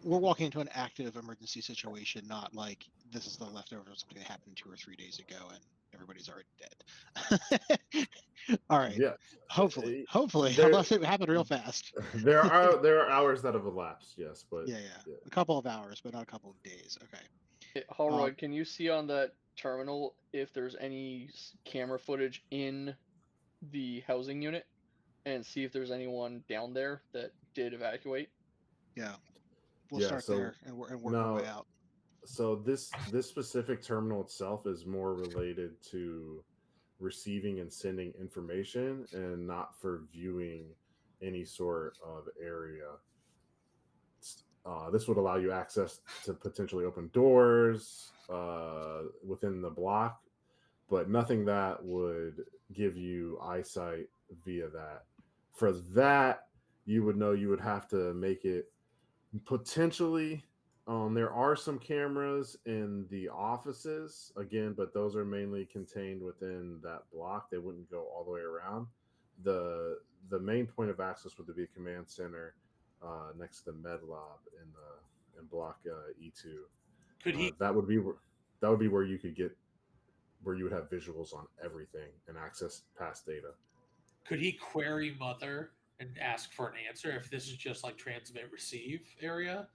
S5: walking into an active emergency situation, not like this is the leftover of something that happened 2 or 3 days ago and everybody's already dead. All right.
S1: Yeah,
S5: Hopefully.
S1: there-
S5: Unless it happened real fast.
S1: there are hours that have elapsed, yes, but
S5: Yeah. A couple of hours, but not a couple of days. Okay.
S6: Hey, Holroyd, can you see on that terminal if there's any camera footage in the housing unit and see if there's anyone down there that did evacuate?
S5: Yeah. We'll
S1: Yeah,
S5: start
S1: so
S5: there and work our way out.
S1: So this specific terminal itself is more related to receiving and sending information, and not for viewing any sort of area. This would allow you access to potentially open doors within the block, but nothing that would give you eyesight via that. For that, you would know you would have to make it potentially. There are some cameras in the offices again, but those are mainly contained within that block. They wouldn't go all the way around. The main point of access would be a command center next to the med lab in block E2.
S3: Could he
S1: That would be where you could get where you would have visuals on everything and access past data.
S3: could he query Mother and ask for an answer if this is just like transmit receive area?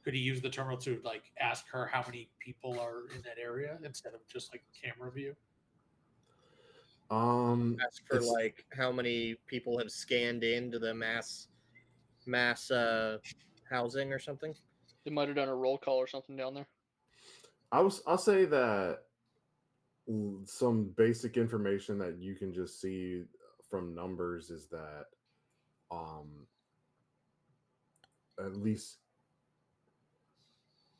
S3: Could he use the terminal to like ask her how many people are in that area instead of just like camera view?
S2: Ask for
S1: It's-
S2: like how many people have scanned into the mass housing or something.
S6: They might have done a roll call or something down there.
S1: I'll say that some basic information that you can just see from numbers is that at least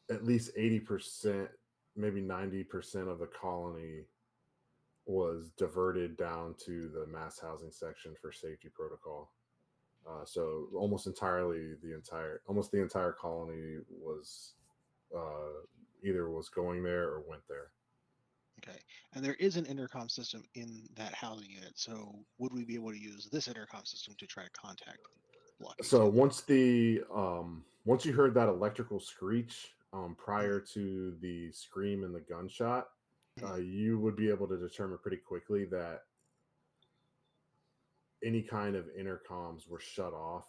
S1: 80%, maybe 90% of the colony was diverted down to the mass housing section for safety protocol. So almost the entire colony was either was going there or went there.
S5: Okay. And there is an intercom system in that housing unit. So would we be able to use this intercom system to try to contact Block
S1: So
S5: E2?
S1: once you heard that electrical screech prior to the scream and the gunshot, you would be able to determine pretty quickly that any kind of intercoms were shut off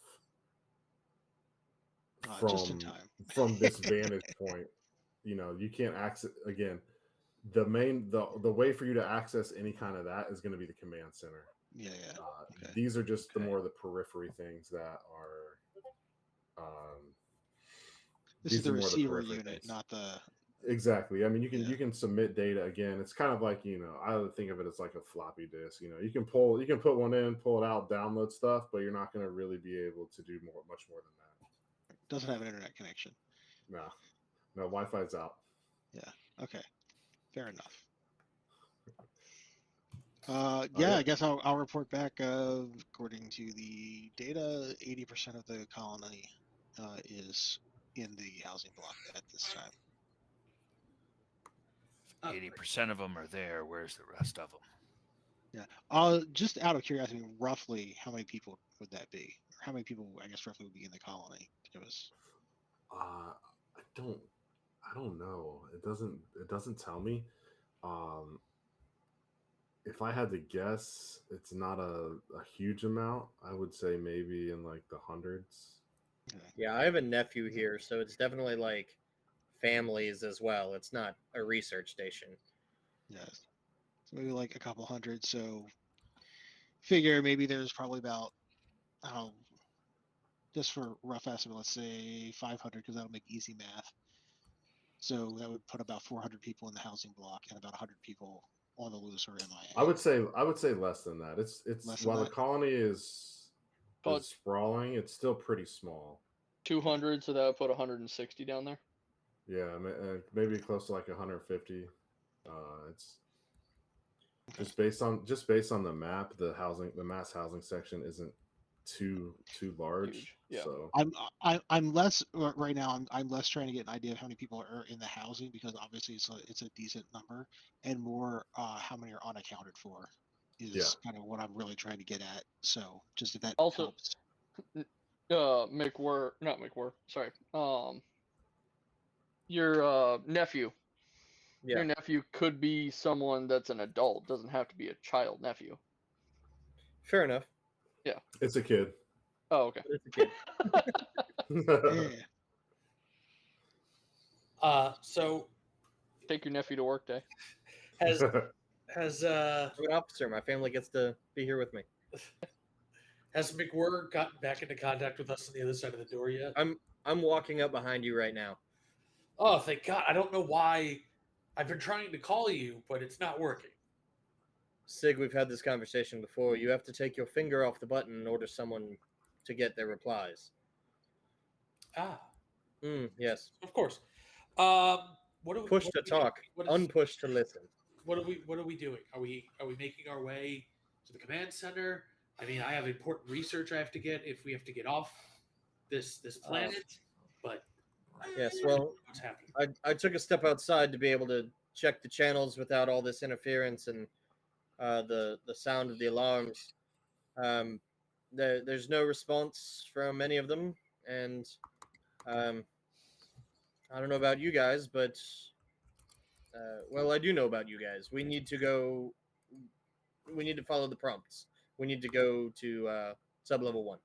S5: Just in
S1: from
S5: time.
S1: from this vantage point. You know, you can't access again. The way for you to access any kind of that is going to be the command center.
S5: Yeah. Okay.
S1: These are just the
S4: Okay.
S1: more the periphery things that are.
S5: This
S1: These
S5: is the
S1: are more the
S5: receiver
S1: periphery
S5: unit,
S1: things.
S5: not the.
S1: Exactly. I mean,
S5: Yeah.
S1: you can submit data again. It's kind of like, you know, I would think of it as like a floppy disk. You know, you can put one in, pull it out, download stuff, but you're not going to really be able to do much more than that.
S5: Doesn't have an internet connection.
S1: No, Wi-Fi's out.
S5: Okay. Fair enough.
S1: Oh,
S5: I guess I'll report back. According to the data, 80% of the colony is in the housing block at this time.
S4: 80% of them are there. Where's the rest of them?
S5: Just out of curiosity, roughly how many people would that be? Or how many people, I guess, roughly would be in the colony? Give us.
S1: I don't know. It doesn't tell me. If I had to guess, it's not a huge amount. I would say maybe in like the hundreds.
S2: Yeah, I have a nephew here, so it's definitely like families as well. It's not a research station.
S5: Yes. So maybe like a couple hundred. So figure maybe there's probably about, I don't know, just for rough estimate, let's say 500, because that'll make easy math. So that would put about 400 people in the housing block and about 100 people on the loose or MIA.
S1: I would say less than that. It's
S5: Less than
S1: while the
S5: that?
S1: colony is
S6: About
S1: sprawling, it's still pretty small.
S6: 200, so that would put 160 down there.
S1: Yeah, maybe close to like 150. It's just based on the map. The mass housing section isn't too large.
S6: Huge, yeah.
S1: So
S5: I'm less right now. I'm less trying to get an idea of how many people are in the housing, because obviously it's a decent number, and more how many are unaccounted for is kind of what I'm really trying to get at. So just if that
S6: Also,
S5: helps.
S6: Not McWhir, sorry. Your nephew.
S2: Yeah,
S6: Your nephew could be someone that's an adult. Doesn't have to be a child nephew.
S2: fair enough.
S1: it's a kid.
S6: Oh, okay.
S2: But it's a kid.
S5: Yeah.
S3: So
S6: Take your nephew to work day.
S3: has
S2: I'm an officer. My family gets to be here with me.
S3: has McWhir gotten back into contact with us on the other side of the door yet?
S2: I'm walking up behind you right now.
S3: Oh, thank God! I don't know why. I've been trying to call you, but it's not working.
S2: Sig, we've had this conversation before. You have to take your finger off the button in order someone to get their replies.
S3: Ah,
S2: Yes.
S3: of course. What do we
S2: Push
S3: what
S2: to
S3: do we-
S2: talk,
S3: what is-
S2: unpush to listen.
S3: What are we doing? Are we making our way to the command center? I mean, I have important research I have to get if we have to get off this planet. But
S2: Yes, well,
S3: what's happening?
S2: I took a step outside to be able to check the channels without all this interference and the sound of the alarms. There's no response from any of them, and I don't know about you guys, but well, I do know about you guys. We need to go. We need to follow the prompts. We need to go to sub-level 1.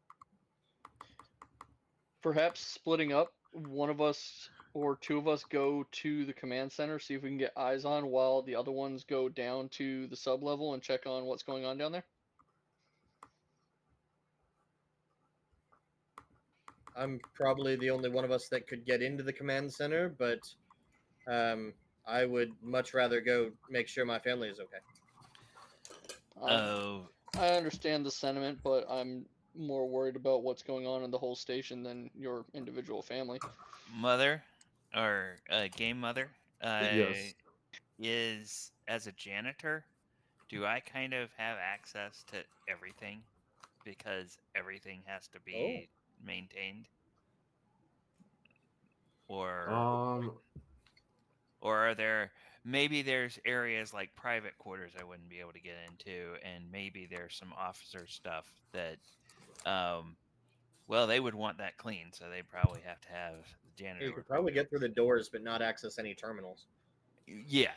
S6: Perhaps splitting up, one of us or two of us go to the command center, see if we can get eyes on, while the other ones go down to the sub level and check on what's going on down there.
S2: I'm probably the only one of us that could get into the command center, but I would much rather go make sure my family is okay.
S4: Oh,
S6: I understand the sentiment, but I'm more worried about what's going on in the whole station than your individual family.
S4: mother or game mother
S1: Yes.
S4: is as a janitor. Do I kind of have access to everything because everything has to be maintained? Or are there maybe there's areas like private quarters I wouldn't be able to get into, and maybe there's some officer stuff that well, they would want that clean, so they probably have to have the janitor.
S2: You could probably get through the doors, but not access any terminals.
S4: Yeah.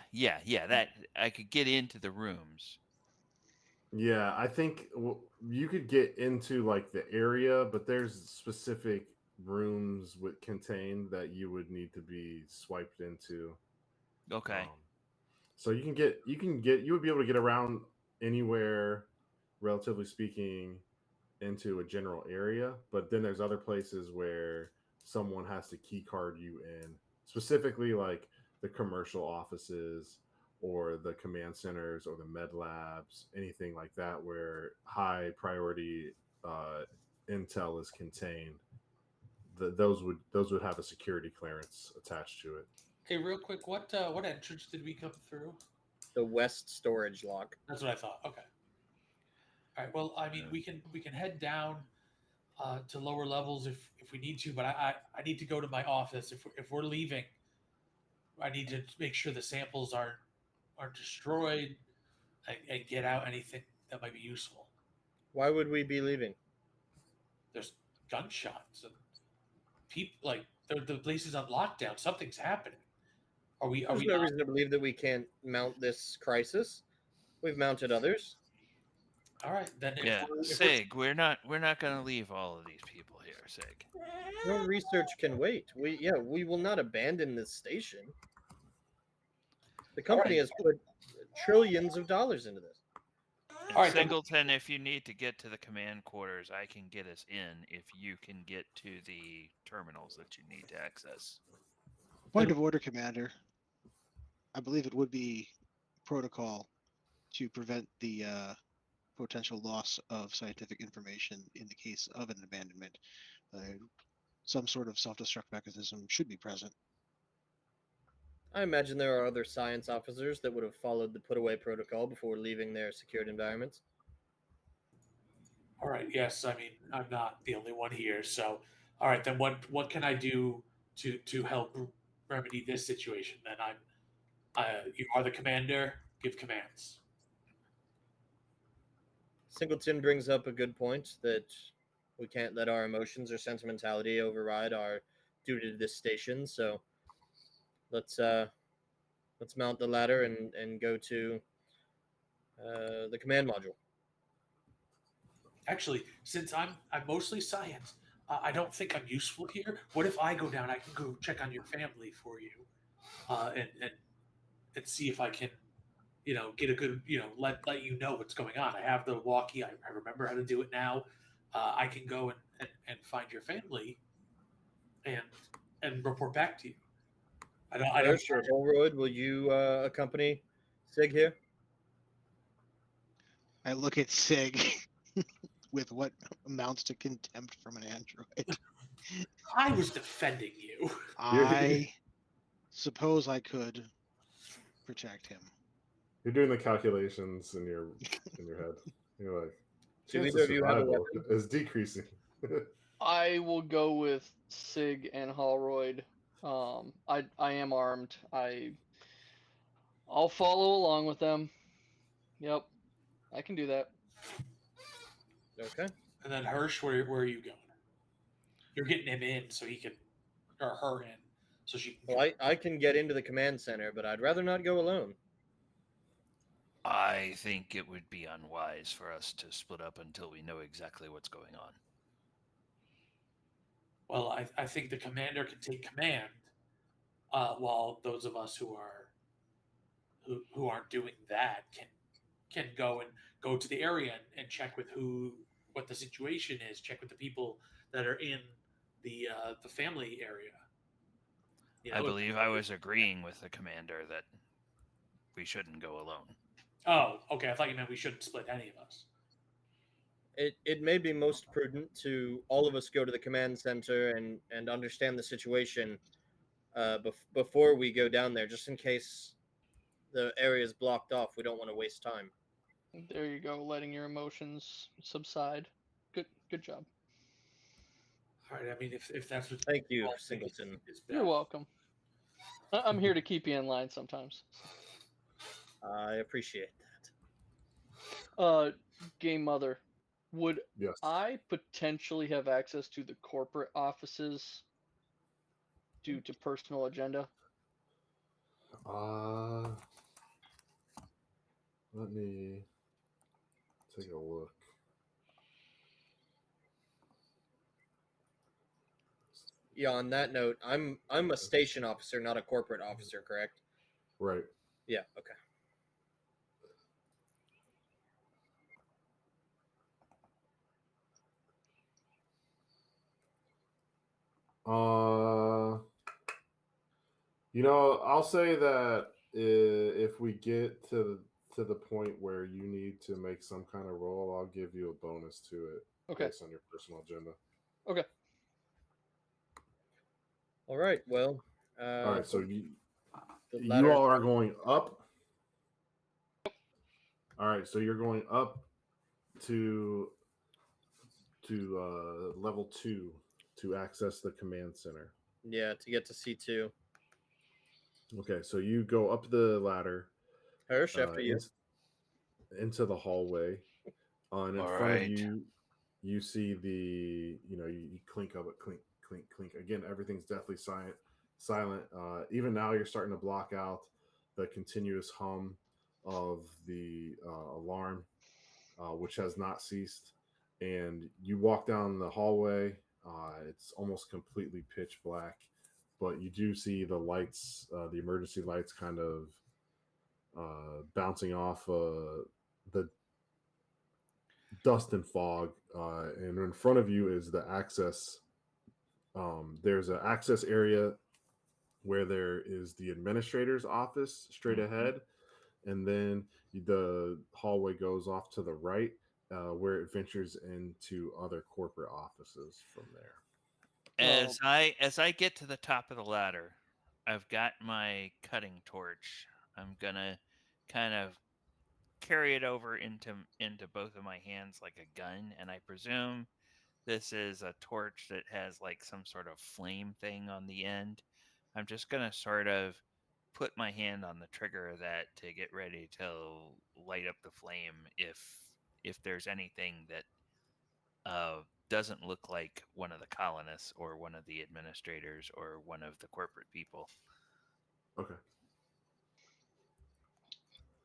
S4: That I could get into the rooms.
S1: Yeah, I think you could get into like the area, but there's specific rooms would contain that you would need to be swiped into.
S4: Okay.
S1: So you would be able to get around anywhere, relatively speaking, into a general area. But then there's other places where someone has to key card you in, specifically like the commercial offices or the command centers or the med labs, anything like that, where high priority intel is contained. Those would have a security clearance attached to it.
S3: Hey, real quick, what entrance did we come through?
S2: The west storage lock.
S3: That's what I thought. Okay. All right. Well, I mean, we can head down to lower levels if we need to, but I need to go to my office. If we're leaving, I need to make sure the samples aren't destroyed and get out anything that might be useful.
S2: Why would we be leaving?
S3: There's gunshots and people like the place is on lockdown. Something's happening. Are we
S2: There's no reason to believe that we can't mount this crisis. We've mounted others.
S3: All right, then.
S4: Yeah, Sig, we're not going to leave all of these people here, Sig.
S2: No research can wait. We will not abandon this station. The company has put trillions of dollars into this.
S3: All right,
S4: Singleton, if you need to get to the command quarters, I can get us in if you can get to the terminals that you need to access.
S5: Point of order, Commander. I believe it would be protocol to prevent the potential loss of scientific information in the case of an abandonment. Some sort of self-destruct mechanism should be present.
S2: I imagine there are other science officers that would have followed the put-away protocol before leaving their secured environments.
S3: All right. Yes. I mean, I'm not the only one here. So, all right. Then what can I do to help remedy this situation? Then you are the commander. Give commands.
S2: Singleton brings up a good point that we can't let our emotions or sentimentality override our duty to this station. So let's mount the ladder and go to the command module.
S3: Actually, since I'm mostly science, I don't think I'm useful here. What if I go down? I can go check on your family for you, and see if I can, get a good, let you know what's going on. I have the walkie. I remember how to do it now. I can go and find your family, and report back to you. I don't.
S2: Sure. Holroyd, will you accompany Sig here?
S5: I look at Sig with what amounts to contempt from an android.
S3: I was defending you.
S5: I suppose I could protect him.
S1: You're doing the calculations in your head. You're like,
S2: Do
S1: chance
S2: either
S1: of
S2: of you have a
S1: survival
S2: weapon?
S1: is decreasing.
S6: I will go with Sig and Holroyd. I am armed. I'll follow along with them. Yep, I can do that.
S2: Okay.
S3: And then Hirsch, where are you going? You're getting him in so he can, or her in, so she can.
S2: Well, I can get into the command center, but I'd rather not go alone.
S4: I think it would be unwise for us to split up until we know exactly what's going on.
S3: Well, I think the commander can take command, while those of us who aren't doing that can go to the area and check with what the situation is. Check with the people that are in the family area.
S4: I believe I was agreeing with the commander that we shouldn't go alone.
S3: Oh, okay. I thought you meant we shouldn't split any of us.
S2: It may be most prudent to all of us go to the command center and understand the situation before we go down there, just in case the area is blocked off. We don't want to waste time.
S6: There you go, letting your emotions subside. Good job.
S3: All right. I mean, if that's what.
S2: Thank you,
S3: I think
S2: Singleton.
S3: it's
S6: You're
S3: best.
S6: welcome. I'm here to keep you in line sometimes.
S2: I appreciate that.
S6: Game Mother, would
S1: Yes.
S6: I potentially have access to the corporate offices due to personal agenda?
S1: Let me take a look.
S2: yeah, on that note, I'm a station officer, not a corporate officer, correct?
S1: Right.
S2: Yeah. Okay.
S1: I'll say that if we get to the point where you need to make some kind of roll, I'll give you a bonus to it
S6: Okay.
S1: based on your personal agenda.
S6: Okay.
S2: All right. Well,
S1: All right, so
S2: the
S1: you
S2: ladder-
S1: all are going up. All right, so you're going up to level 2 to access the command center.
S2: Yeah, to get to C2.
S1: Okay, so you go up the ladder
S2: Hirsch, after you.
S1: into the hallway, and in
S4: All
S1: front of
S4: right.
S1: you see the you clink of it, clink, clink, clink. Again, everything's deathly silent. Even now, you're starting to block out the continuous hum of the alarm, which has not ceased. And you walk down the hallway. It's almost completely pitch black, but you do see the lights, the emergency lights, kind of bouncing off the dust and fog. And in front of you is the access. There's an access area where there is the administrator's office straight ahead, and then the hallway goes off to the right, where it ventures into other corporate offices from there.
S4: As I get to the top of the ladder, I've got my cutting torch. I'm gonna kind of carry it over into both of my hands like a gun, and I presume this is a torch that has like some sort of flame thing on the end. I'm just gonna sort of put my hand on the trigger of that to get ready to light up the flame if there's anything that doesn't look like one of the colonists or one of the administrators or one of the corporate people.
S1: Okay.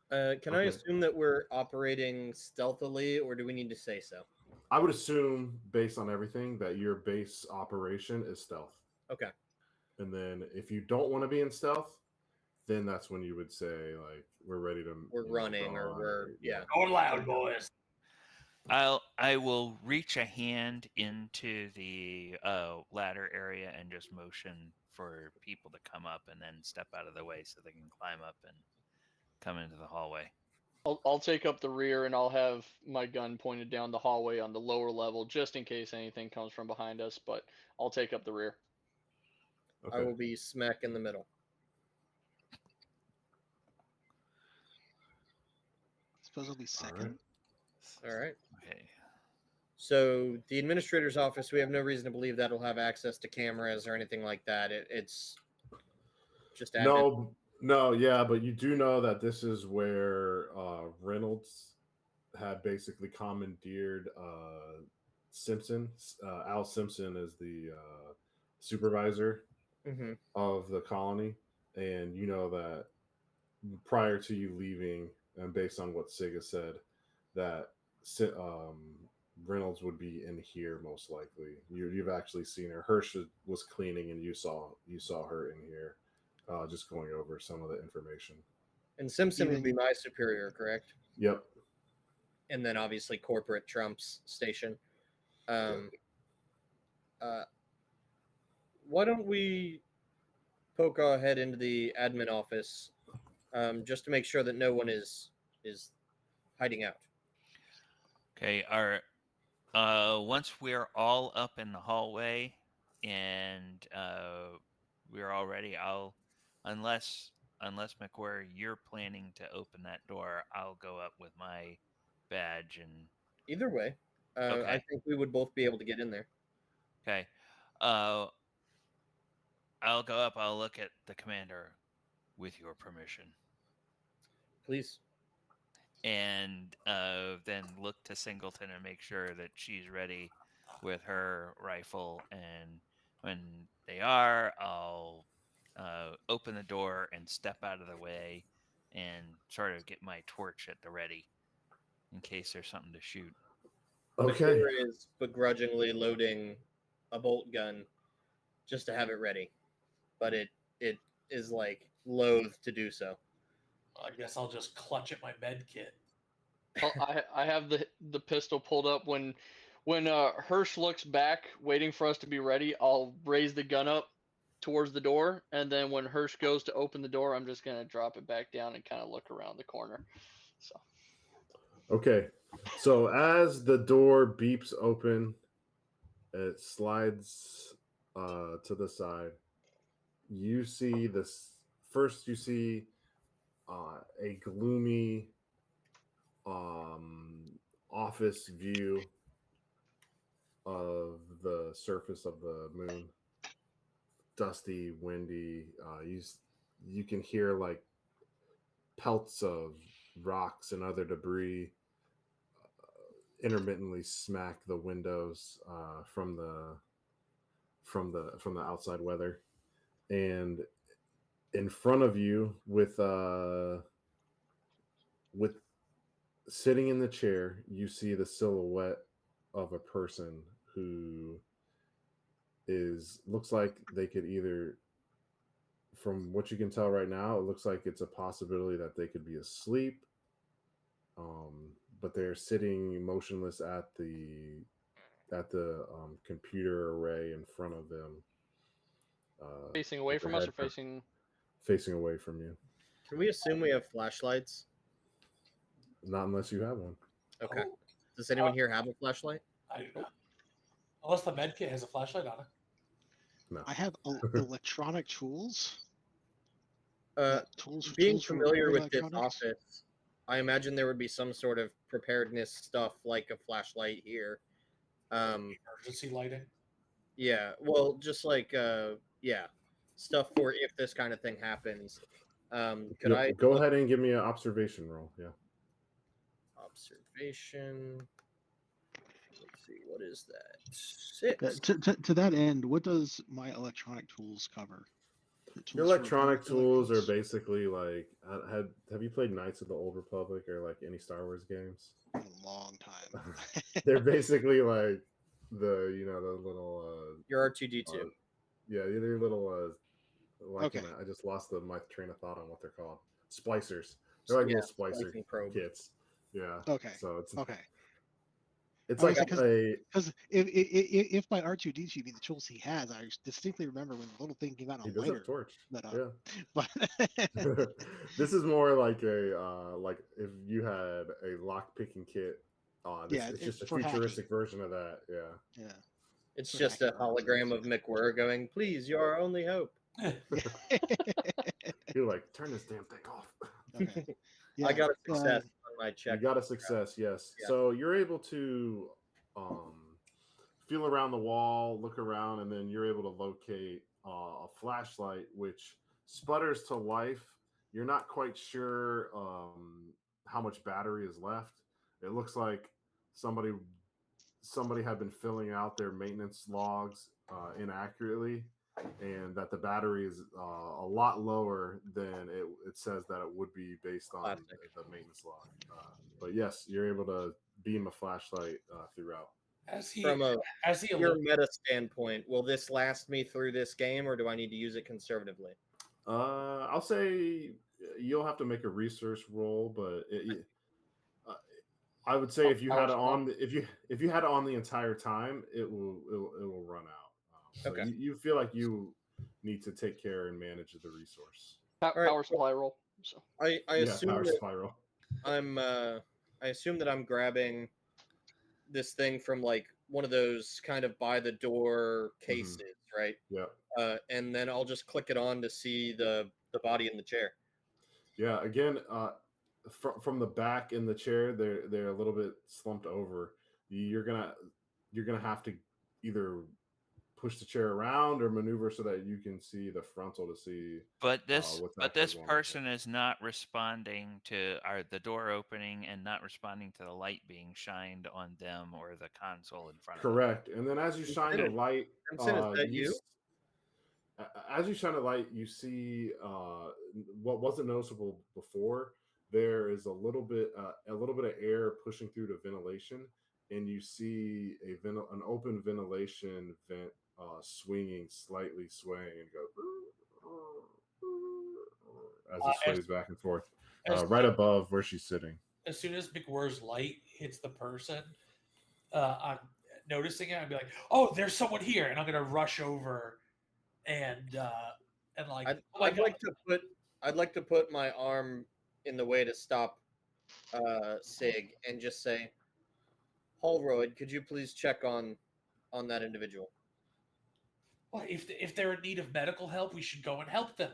S2: Can I
S1: Okay.
S2: assume that we're operating stealthily, or do we need to say so?
S1: I would assume, based on everything, that your base operation is stealth.
S2: Okay.
S1: And then if you don't want to be in stealth, then that's when you would say, like, we're ready to
S2: We're running, or
S1: run,
S2: we're yeah.
S3: Going loud, boys.
S4: I will reach a hand into the ladder area and just motion for people to come up and then step out of the way so they can climb up and come into the hallway.
S6: I'll take up the rear and I'll have my gun pointed down the hallway on the lower level just in case anything comes from behind us, but I'll take up the rear.
S1: Okay.
S2: I will be smack in the middle.
S5: Suppose I'll be second.
S2: All right.
S4: Okay.
S2: So the administrator's office, we have no reason to believe that'll have access to cameras or anything like that. It's just admin.
S1: No, yeah, but you do know that this is where Reynolds had basically commandeered Simpson. Al Simpson is the supervisor
S2: Mm-hmm.
S1: of the colony, and you know that prior to you leaving, and based on what Siga said, that Reynolds would be in here most likely. You've actually seen her. Hirsch was cleaning, and you saw her in here, just going over some of the information.
S2: And Simpson would be my superior, correct?
S1: Yep.
S2: And then obviously corporate Trump's station. Why don't we poke our head into the admin office, just to make sure that no one is hiding out.
S4: Okay. Once we're all up in the hallway and we're all ready, unless McWhirr, you're planning to open that door, I'll go up with my badge and.
S2: Either way,
S4: Okay.
S2: I think we would both be able to get in there.
S4: Okay. I'll go up. I'll look at the commander with your permission.
S2: Please.
S4: And then look to Singleton and make sure that she's ready with her rifle. And when they are, I'll open the door and step out of the way and sort of get my torch at the ready in case there's something to shoot.
S1: Okay.
S2: McWhirr is begrudgingly loading a bolt gun just to have it ready, but it is like loath to do so.
S3: I guess I'll just clutch at my med kit.
S6: I have the pistol pulled up. When Hirsch looks back, waiting for us to be ready, I'll raise the gun up towards the door, and then when Hirsch goes to open the door, I'm just gonna drop it back down and kind of look around the corner. So
S1: Okay. So as the door beeps open, it slides to the side. You see this first. You see a gloomy office view of the surface of the moon. Dusty, windy. You can hear like pelts of rocks and other debris intermittently smack the windows from the outside weather, and in front of you with sitting in the chair, you see the silhouette of a person who looks like they could either, from what you can tell right now, it looks like it's a possibility that they could be asleep, but they're sitting motionless at the computer array in front of them,
S6: facing away
S1: with their
S6: from us
S1: head
S6: or
S1: facing away from you.
S2: Can we assume we have flashlights?
S1: Not unless you have one.
S2: Okay.
S3: Oh,
S2: Does anyone here have a flashlight?
S3: I do not. Unless the med kit has a flashlight on it.
S1: No.
S5: I have electronic tools. Tools.
S2: Being
S5: tools for
S2: familiar with this
S5: electronics.
S2: office, I imagine there would be some sort of preparedness stuff like a flashlight here.
S3: Emergency lighting.
S2: Yeah, well, just like stuff for if this kind of thing happens. Could I
S1: Go ahead and give me an observation roll? Yeah.
S2: observation? Let's see, what is that? 6.
S5: To that end, what does my electronic tools cover?
S1: Your electronic tools are basically like, have you played Knights of the Old Republic or like any Star Wars games?
S5: a long time.
S1: They're basically like the little
S2: Your R2D2.
S1: yeah, they're little like
S5: Okay.
S1: I just lost my train of thought on what they're called. Splicers. They're like
S2: Yeah,
S1: little splicer
S2: splicing probe.
S1: kits. Yeah.
S5: Okay.
S1: So it's
S5: Okay.
S1: it's
S5: I
S1: like
S5: was like,
S1: a
S5: Because if by R2D2 be the tools he has, I distinctly remember when the little thing came out
S1: he
S5: on
S1: does have
S5: lighter.
S1: a torch.
S5: But
S1: Yeah.
S5: but
S1: This is more like a like if you had a lock picking kit.
S5: Yeah,
S1: it's just a
S5: for hacking.
S1: futuristic version of that. Yeah.
S5: yeah.
S2: It's
S5: For
S2: just a
S5: hacking around
S2: hologram
S5: stuff.
S2: of McWhirr going, "Please, you're our only hope."
S1: You're like, turn this damn thing off.
S5: Okay.
S2: I
S5: Yeah,
S2: got a success on my
S1: You
S2: check.
S1: got a success, yes.
S2: Yeah.
S1: So you're able to feel around the wall, look around, and then you're able to locate a flashlight which sputters to life. You're not quite sure how much battery is left. It looks like somebody had been filling out their maintenance logs inaccurately, and that the battery is a lot lower than it says that it would be based on
S2: Classic.
S1: the maintenance log. But yes, you're able to beam a flashlight throughout.
S3: As he
S2: From a
S3: as he
S2: pure
S3: alert-
S2: meta standpoint, will this last me through this game, or do I need to use it conservatively?
S1: I'll say you'll have to make a research roll, but I would say if you had it on if you had it on the entire time, it will run out. So
S2: Okay.
S1: you feel like you need to take care and manage the resource.
S2: right,
S6: power supply roll. So
S2: I assume
S1: power
S2: that
S1: spiral.
S2: I assume that I'm grabbing this thing from like one of those kind of by the door cases, right?
S1: Yep.
S2: And then I'll just click it on to see the body in the chair.
S1: Yeah. Again, from the back in the chair, they're a little bit slumped over. You're gonna have to either push the chair around or maneuver so that you can see the frontal to see.
S4: But this
S1: what's
S4: but
S1: actually
S4: this
S1: going on.
S4: person is not responding to the door opening and not responding to the light being shined on them or the console in front of them.
S1: Correct. And then as you shine the light,
S2: Crimson, is that you?
S1: as you shine a light, you see what wasn't noticeable before. There is a little bit of air pushing through the ventilation, and you see an open ventilation vent swinging, slightly swaying, and go as it sways back and forth,
S3: as,
S1: right above where she's sitting.
S3: as soon as McWhirr's light hits the person, I'm noticing it. I'd be like, "Oh, there's someone here," and I'm gonna rush over and like, "Oh my
S2: I'd
S3: God."
S2: like to put my arm in the way to stop Sig and just say, Holroyd, could you please check on that individual?
S3: Well, if they're in need of medical help, we should go and help them.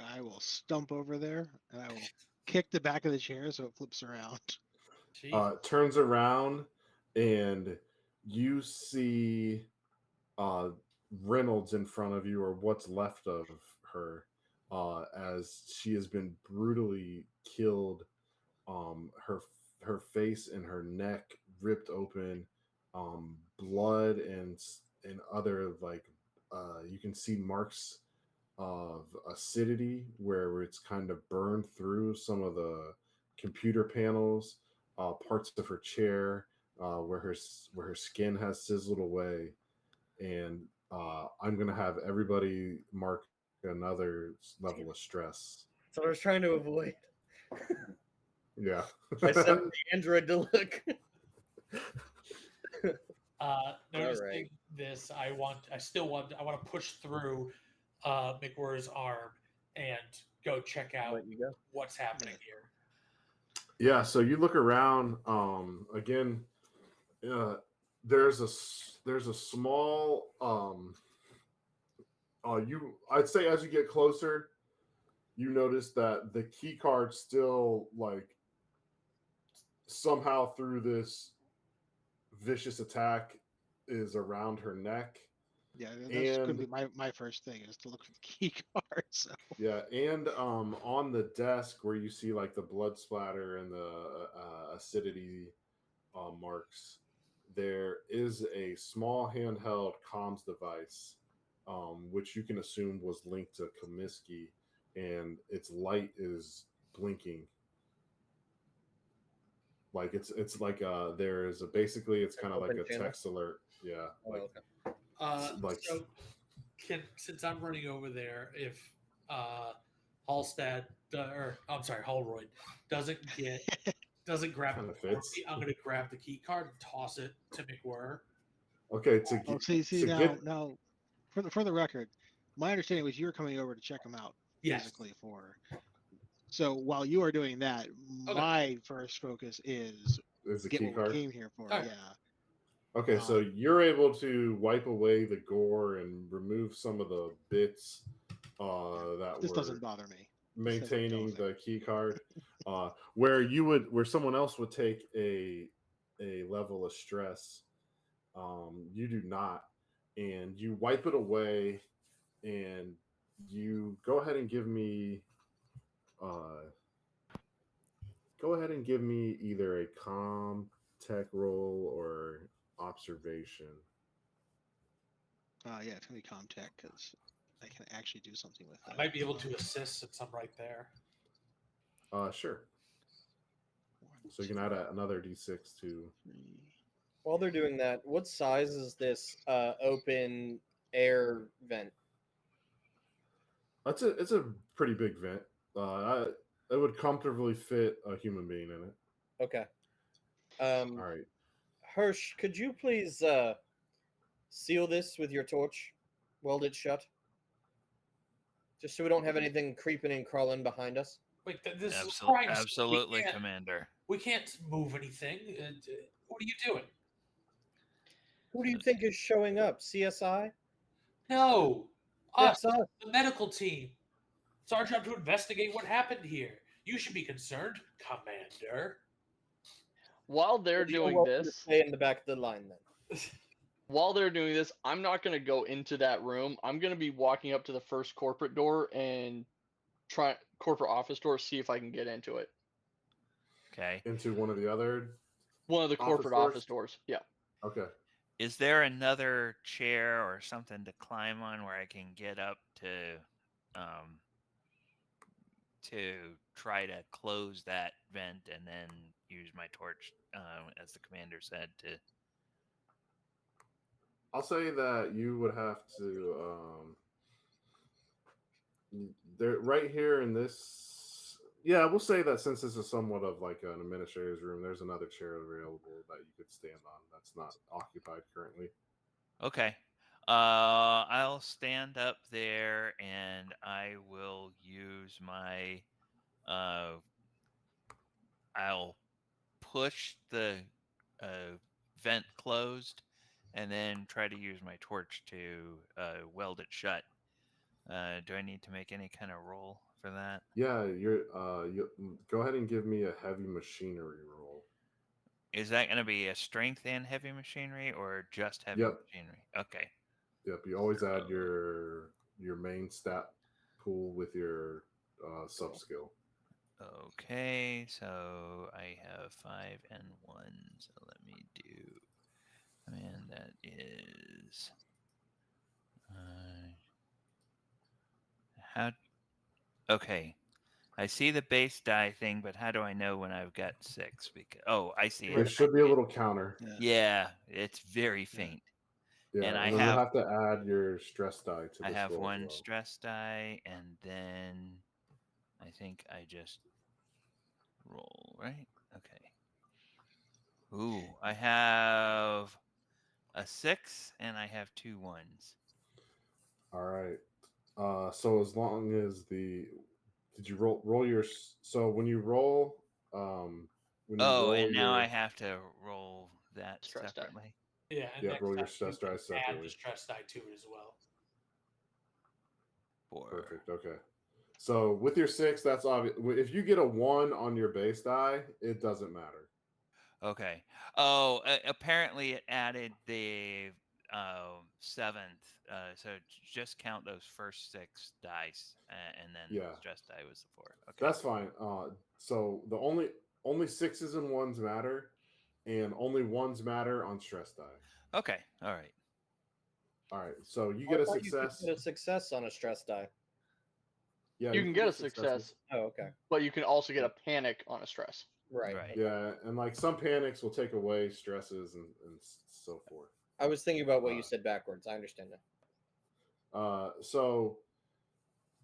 S5: I will stump over there and I will kick the back of the chair so it flips around.
S1: Turns around and you see Reynolds in front of you, or what's left of her, as she has been brutally killed. Her face and her neck ripped open, blood and other like you can see marks of acidity where it's kind of burned through some of the computer panels, parts of her chair, where her skin has sizzled away. And I'm gonna have everybody mark another level of stress.
S2: That's what I was trying to avoid.
S1: Yeah.
S2: I sent the android to look.
S3: Noticing this, I want to push through McWhirr's arm and go check out
S2: Let you go.
S3: what's happening here.
S1: Yeah, so you look around again. There's a small I'd say as you get closer, you notice that the key card still, like, somehow through this vicious attack, is around her neck.
S5: Yeah, that's going to be my first thing is to look for the key card. So.
S1: Yeah, and on the desk where you see like the blood splatter and the acidity marks, there is a small handheld comms device, which you can assume was linked to Comiskey, and its light is blinking. Like it's like there is a basically it's kind of like a
S2: channel?
S1: text alert. Yeah.
S2: Oh,
S1: like,
S2: okay.
S3: So, since I'm running over there, if Holroyd doesn't grab
S1: Kinda
S3: it,
S1: fits.
S3: I'm going to grab the key card and toss it to McWhirr.
S1: Okay,
S5: Now, for the record, my understanding was you were coming over to check them out physically for. So while you are doing that, my first focus is
S1: the
S5: get
S1: key
S5: what
S1: card.
S5: we came here for.
S3: All right.
S5: Yeah.
S1: Okay, so you're able to wipe away the gore and remove some of the bits that
S5: This
S1: were
S5: doesn't bother me.
S1: maintaining the key card. Where someone else would take a level of stress, you do not, and you wipe it away, and you go ahead and give me either a comm tech roll or observation.
S5: Yeah, it's gonna be Comtech because I can actually do something with that.
S3: I might be able to assist since I'm right there.
S1: Sure. So you can add another d6 to.
S2: While they're doing that, what size is this open air vent?
S1: It's a pretty big vent. It would comfortably fit a human being in it.
S2: Okay.
S1: All right.
S2: Hirsch, could you please seal this with your torch? Weld it shut? Just so we don't have anything creeping and crawling behind us.
S3: Wait, this is a crime scene.
S4: Absolutely, Commander.
S3: We can't move anything. What are you doing?
S2: Who do you think is showing up? CSI?
S3: No, us,
S2: That's us.
S3: the medical team. It's our job to investigate what happened here. You should be concerned, Commander.
S6: While they're
S2: You're
S6: doing
S2: welcome to
S6: this,
S2: stay in the back of the line then.
S6: while they're doing this, I'm not going to go into that room. I'm going to be walking up to the first corporate door and try corporate office door, see if I can get into it.
S4: Okay.
S1: Into one of the other.
S6: One of the corporate office doors. Yeah.
S1: Okay.
S4: Is there another chair or something to climb on where I can get up to try to close that vent and then use my torch, as the commander said, to
S1: I'll say that you would have to there right here in this. Yeah, we'll say that since this is somewhat of like an administrator's room, there's another chair available that you could stand on that's not occupied currently.
S4: Okay. I'll stand up there and I will use my. I'll push the vent closed, and then try to use my torch to weld it shut. Do I need to make any kind of roll for that?
S1: Yeah, you go ahead and give me a heavy machinery roll.
S4: Is that going to be a strength and heavy machinery, or just heavy
S1: Yep.
S4: machinery? Okay.
S1: Yep, you always add
S4: So-
S1: your main stat pool with your sub skill.
S4: Okay, so I have 5 and 1. So let me do. And that is. How? Okay. I see the base die thing, but how do I know when I've got 6? Because I see
S1: There
S4: it.
S1: should be a little counter.
S4: Yeah, it's very faint.
S1: Yeah,
S4: And I
S1: then you'll
S4: have-
S1: have to add your stress die to
S4: I
S1: this
S4: have
S1: roll as
S4: 1
S1: well.
S4: stress die, and then I think I just roll, right? Okay. Ooh, I have a 6 and I have 2 1s.
S1: All right. So as long as did you roll your so when you roll when you roll
S4: And now
S1: your,
S4: I have to roll that
S6: Stress die.
S4: separately.
S3: Yeah, and
S1: Yeah,
S3: next
S1: roll your
S3: time you
S1: stress
S3: can
S1: die
S3: add
S1: separately.
S3: the stress die to it as well.
S1: Perfect. Okay. So with your 6, that's obvious. If you get a 1 on your base die, it doesn't matter.
S4: Okay. Apparently it added the 7th. So just count those first 6 dice, and then
S1: Yeah.
S4: stress die was the 4. Okay.
S1: That's fine. So the only 6s and 1s matter, and only 1s matter on stress die.
S4: Okay. All right.
S1: All right. So you
S2: I
S1: get a
S2: thought you could
S1: success.
S2: get a success on a stress die.
S1: Yeah,
S6: You can get a
S1: successes.
S6: success,
S2: Oh, okay.
S6: but you can also get a panic on a stress.
S2: Right.
S4: Right.
S1: Yeah, and like some panics will take away stresses and so forth.
S2: I was thinking about what you said backwards. I understand now.
S1: So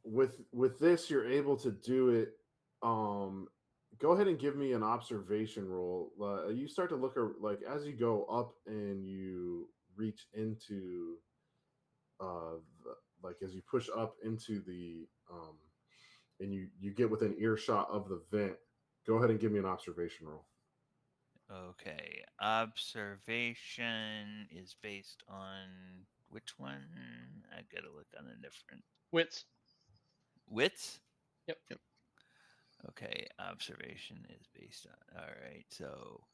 S1: with this, you're able to do it. Go ahead and give me an observation roll. You start to look like as you go up and you reach into, like as you push up into the, and you get within earshot of the vent. Go ahead and give me an observation roll.
S4: Okay. Observation is based on which one? I gotta look on a different
S6: Wits.
S4: wits.
S6: Yep.
S4: Okay. Observation is based on. All right. So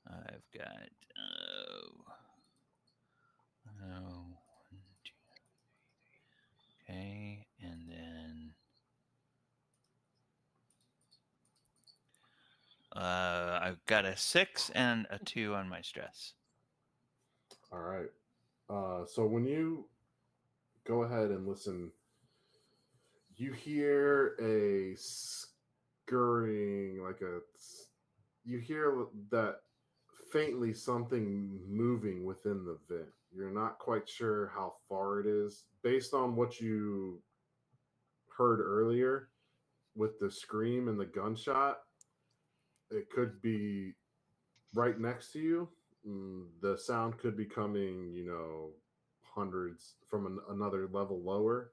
S4: I've got. One, two. Okay, and then. I've got a 6 and a 2 on my stress.
S1: All right. So when you go ahead and listen, you hear a scurrying, you hear that faintly something moving within the vent. You're not quite sure how far it is. Based on what you heard earlier with the scream and the gunshot, it could be right next to you. The sound could be coming, hundreds from another level lower.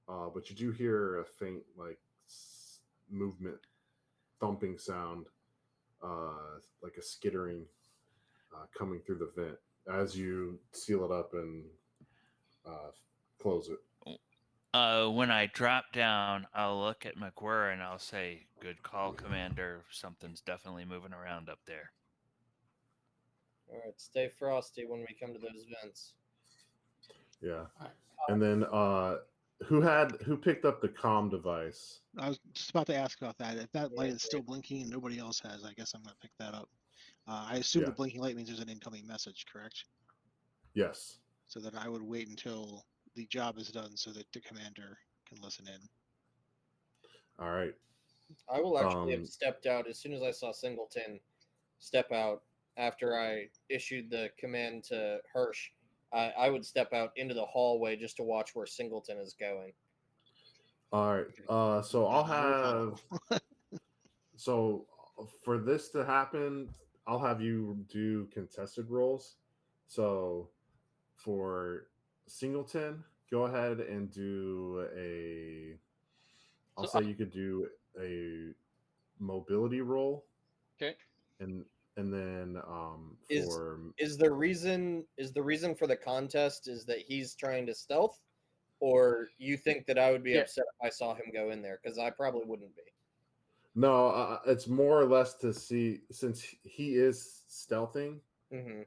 S1: But you do hear a faint, movement, thumping sound, like a skittering coming through the vent as you seal it up and close it.
S4: When I drop down, I'll look at McWhirr and I'll say, "Good call, Commander. Something's definitely moving around up there."
S2: All right. Stay frosty when we come to those vents.
S1: Yeah.
S3: Alright.
S1: And then who picked up the comm device?
S5: I was just about to ask about that. If that light
S2: Yeah,
S5: is still blinking and nobody else has, I guess I'm going to pick that up. I assume
S1: Yeah.
S5: the blinking light means there's an incoming message, correct?
S1: Yes.
S5: So then I would wait until the job is done so that the commander can listen in.
S1: All right.
S2: I will actually
S1: Um,
S2: have stepped out as soon as I saw Singleton step out after I issued the command to Hirsch. I would step out into the hallway just to watch where Singleton is going.
S1: All right. So I'll have. So for this to happen, I'll have you do contested rolls. So for Singleton, go ahead and do a. I'll
S6: So
S1: say you could do a mobility roll,
S6: Okay.
S1: and then
S2: Is
S1: for
S2: is the reason for the contest is that he's trying to stealth, or you think that I would be
S6: Yeah.
S2: upset if I saw him go in there? Because I probably wouldn't be.
S1: no, it's more or less to see since he is stealthing.
S2: Hmm.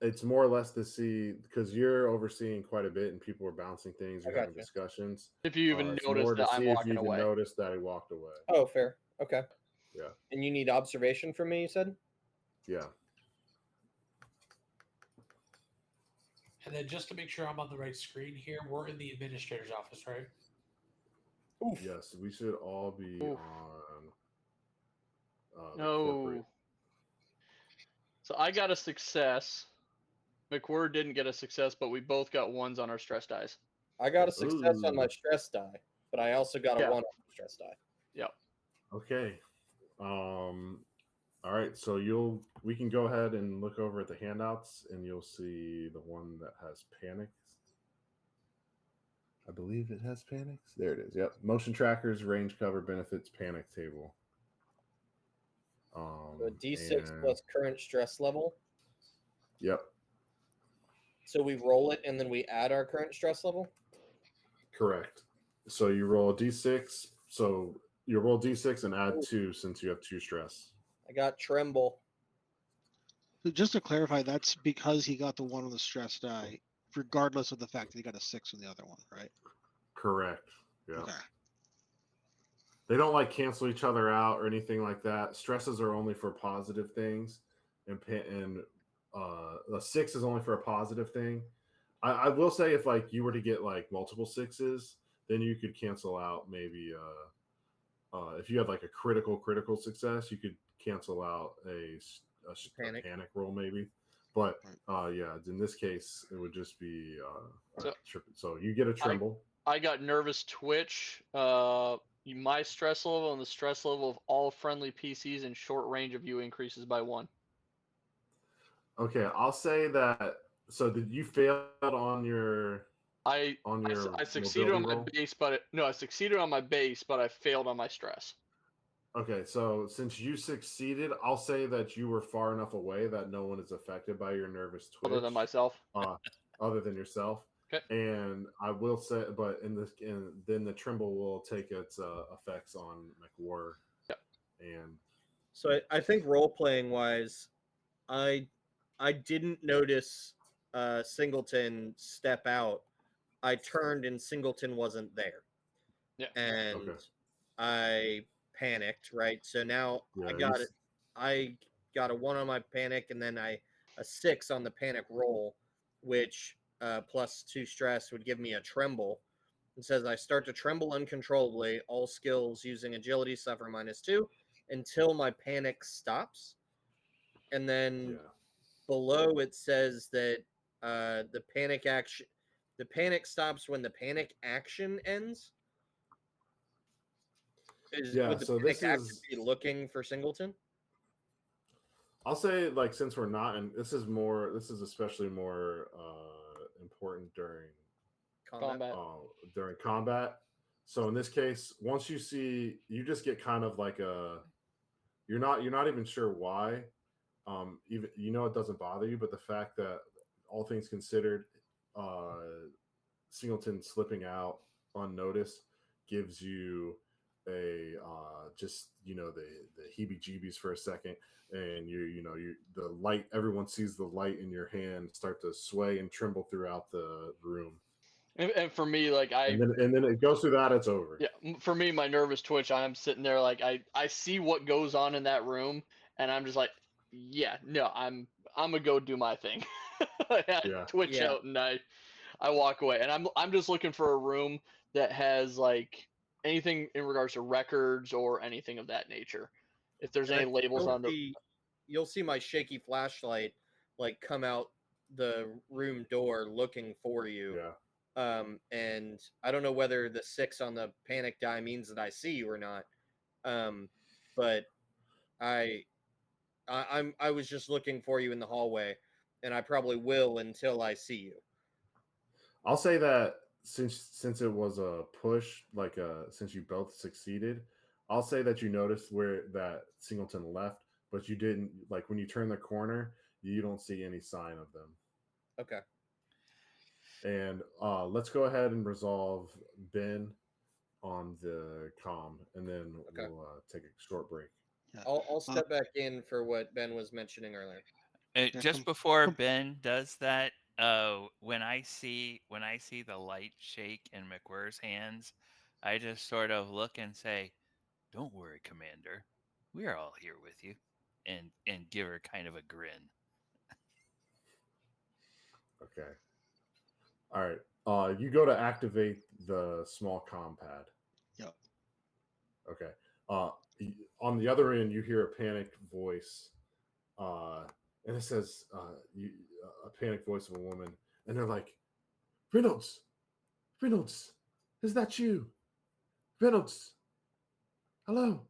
S1: It's more or less to see because you're overseeing quite a bit and people are bouncing things,
S2: I
S1: you're having
S2: gotcha.
S1: discussions.
S6: If you even
S1: It's
S6: notice
S1: more to
S6: that I'm
S1: see if you
S6: walking
S1: even
S6: away.
S1: noticed that he walked away.
S2: Oh, fair. Okay.
S1: Yeah.
S2: And you need observation from me, you said?
S1: Yeah.
S3: And then just to make sure I'm on the right screen here, we're in the administrator's office, right?
S2: Oof.
S1: Yes, we should all be
S6: Oof.
S1: on the
S6: No.
S1: corporate.
S6: So I got a success. McWhirr didn't get a success, but we both got ones on our stress dice.
S2: I got a success on my
S1: Ooh.
S2: stress die, but I also got a
S6: Yeah.
S2: 1 on the stress die.
S6: Yep.
S1: Okay. All right, so we can go ahead and look over at the handouts and you'll see the one that has panics. I believe it has panics. There it is. Yep. Motion trackers, range cover, benefits, panic table.
S2: So a D6
S1: and-
S2: plus current stress level.
S1: Yep.
S2: So we roll it and then we add our current stress level?
S1: Correct. So you roll a d6. So you roll d6 and add 2 since you have 2 stress.
S2: I got tremble.
S5: So just to clarify, that's because he got the 1 on the stress die, regardless of the fact that he got a 6 on the other one, right?
S1: Correct. Yeah.
S5: Okay.
S1: They don't like cancel each other out or anything like that. Stresses are only for positive things, and the 6 is only for a positive thing. I will say if like you were to get like multiple 6s, then you could cancel out maybe if you had like a critical success, you could cancel out a panic roll maybe. But yeah, in this case, it would just be so you get a tremble.
S6: I got nervous twitch. My stress level and the stress level of all friendly PCs in short range of you increases by 1.
S1: Okay, I'll say that. So did you fail on your?
S6: I succeeded on my
S1: roll?
S6: base, but I succeeded on my base, but I failed on my stress.
S1: Okay, so since you succeeded, I'll say that you were far enough away that no one is affected by your nervous twitch,
S6: Other than myself.
S1: Other than yourself.
S6: Okay.
S1: And I will say, but then the tremble will take its effects on McWhirr.
S6: Yep.
S1: And
S2: So I think role playing wise, I didn't notice Singleton step out. I turned and Singleton wasn't there.
S6: Yeah.
S2: And
S1: Okay.
S2: I panicked, right? So now I got a 1 on my panic and then a 6 on the panic roll, which plus 2 stress would give me a tremble. It says I start to tremble uncontrollably. All skills using agility suffer -2 until my panic stops. And then below it says that the panic stops when the panic action ends. Would the
S1: so
S2: panic
S1: this
S2: action
S1: is
S2: be looking for Singleton?
S1: I'll say like since we're not, and this is especially more important during
S6: Combat.
S1: during combat. So in this case, once you see, you just get kind of like you're not even sure why. Even it doesn't bother you, but the fact that all things considered, Singleton slipping out unnoticed gives you a just the heebie-jeebies for a second, and the light. Everyone sees the light in your hand start to sway and tremble throughout the room.
S6: And for me, like
S1: and then it goes through that, it's over.
S6: Yeah, for me, my nervous twitch, I'm sitting there like I see what goes on in that room, and I'm just like, yeah, no, I'm gonna go do my thing. Twitch out, and I walk away, and I'm just looking for a room that has like anything in regards to records or anything of that nature. If there's any labels on
S2: you'll see my shaky flashlight like come out the room door looking for you.
S1: Yeah.
S2: And I don't know whether the 6 on the panic die means that I see you or not. But I was just looking for you in the hallway, and I probably will until I see you.
S1: I'll say that since it was a push, like since you both succeeded, I'll say that you noticed where that Singleton left, but you didn't, like when you turn the corner, you don't see any sign of them.
S2: Okay.
S1: And let's go ahead and resolve Ben on the comm, and then
S2: Okay.
S1: we'll take a short break.
S5: Yeah.
S2: I'll step back in for what Ben was mentioning earlier.
S4: Just before Ben does that, when I see the light shake in McWhirr's hands, I just sort of look and say, "Don't worry, Commander. We are all here with you," and give her kind of a grin.
S1: Okay. All right. You go to activate the small comm pad.
S5: Yep.
S1: Okay. On the other end, you hear a panicked voice, and it says, a panicked voice of a woman, and they're like, Reynolds, is that you? Reynolds, hello.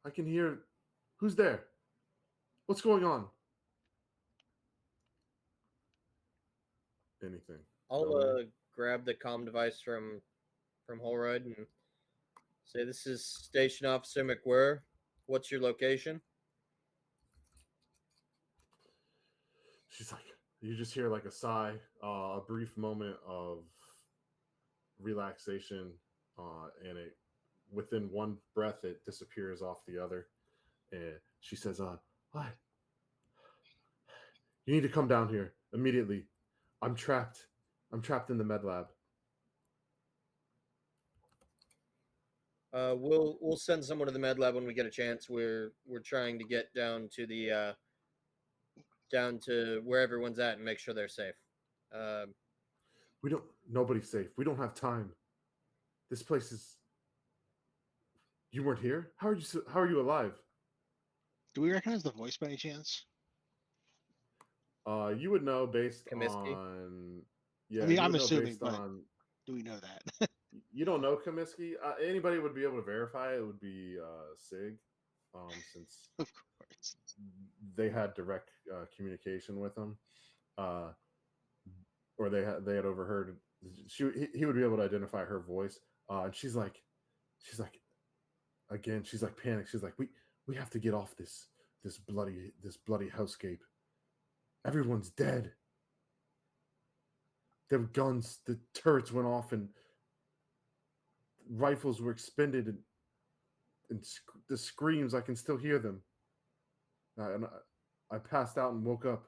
S1: I can hear, who's there? What's going on? Anything.
S2: I'll
S1: Nobody?
S2: grab the comm device from Holroyd and say, "This is Station Officer McWhirr. What's your location?"
S1: She's like, you just hear like a sigh, a brief moment of relaxation, and within one breath it disappears off the other, and she says, "What? You need to come down here immediately. I'm trapped in the med lab."
S2: We'll send someone to the med lab when we get a chance. We're trying to get down to the down to where everyone's at and make sure they're safe.
S1: Nobody's safe. We don't have time. This place is. You weren't here? How are you alive?
S5: Do we recognize the voice by any chance?
S1: You would know based
S2: Comiskey?
S1: on. Yeah,
S5: I mean,
S1: you
S5: I'm
S1: would know
S5: assuming,
S1: based
S5: but
S1: on.
S5: do we know that?
S1: You don't know Comiskey. Anybody would be able to verify. It would be Sig, since
S5: Of course.
S1: they had direct communication with him, or they had overheard. He would be able to identify her voice, and she's like, again, she's like panicked. She's like, we have to get off this bloody hellscape. Everyone's dead. There were guns. The turrets went off, and rifles were expended, and the screams, I can still hear them. And I passed out and woke up.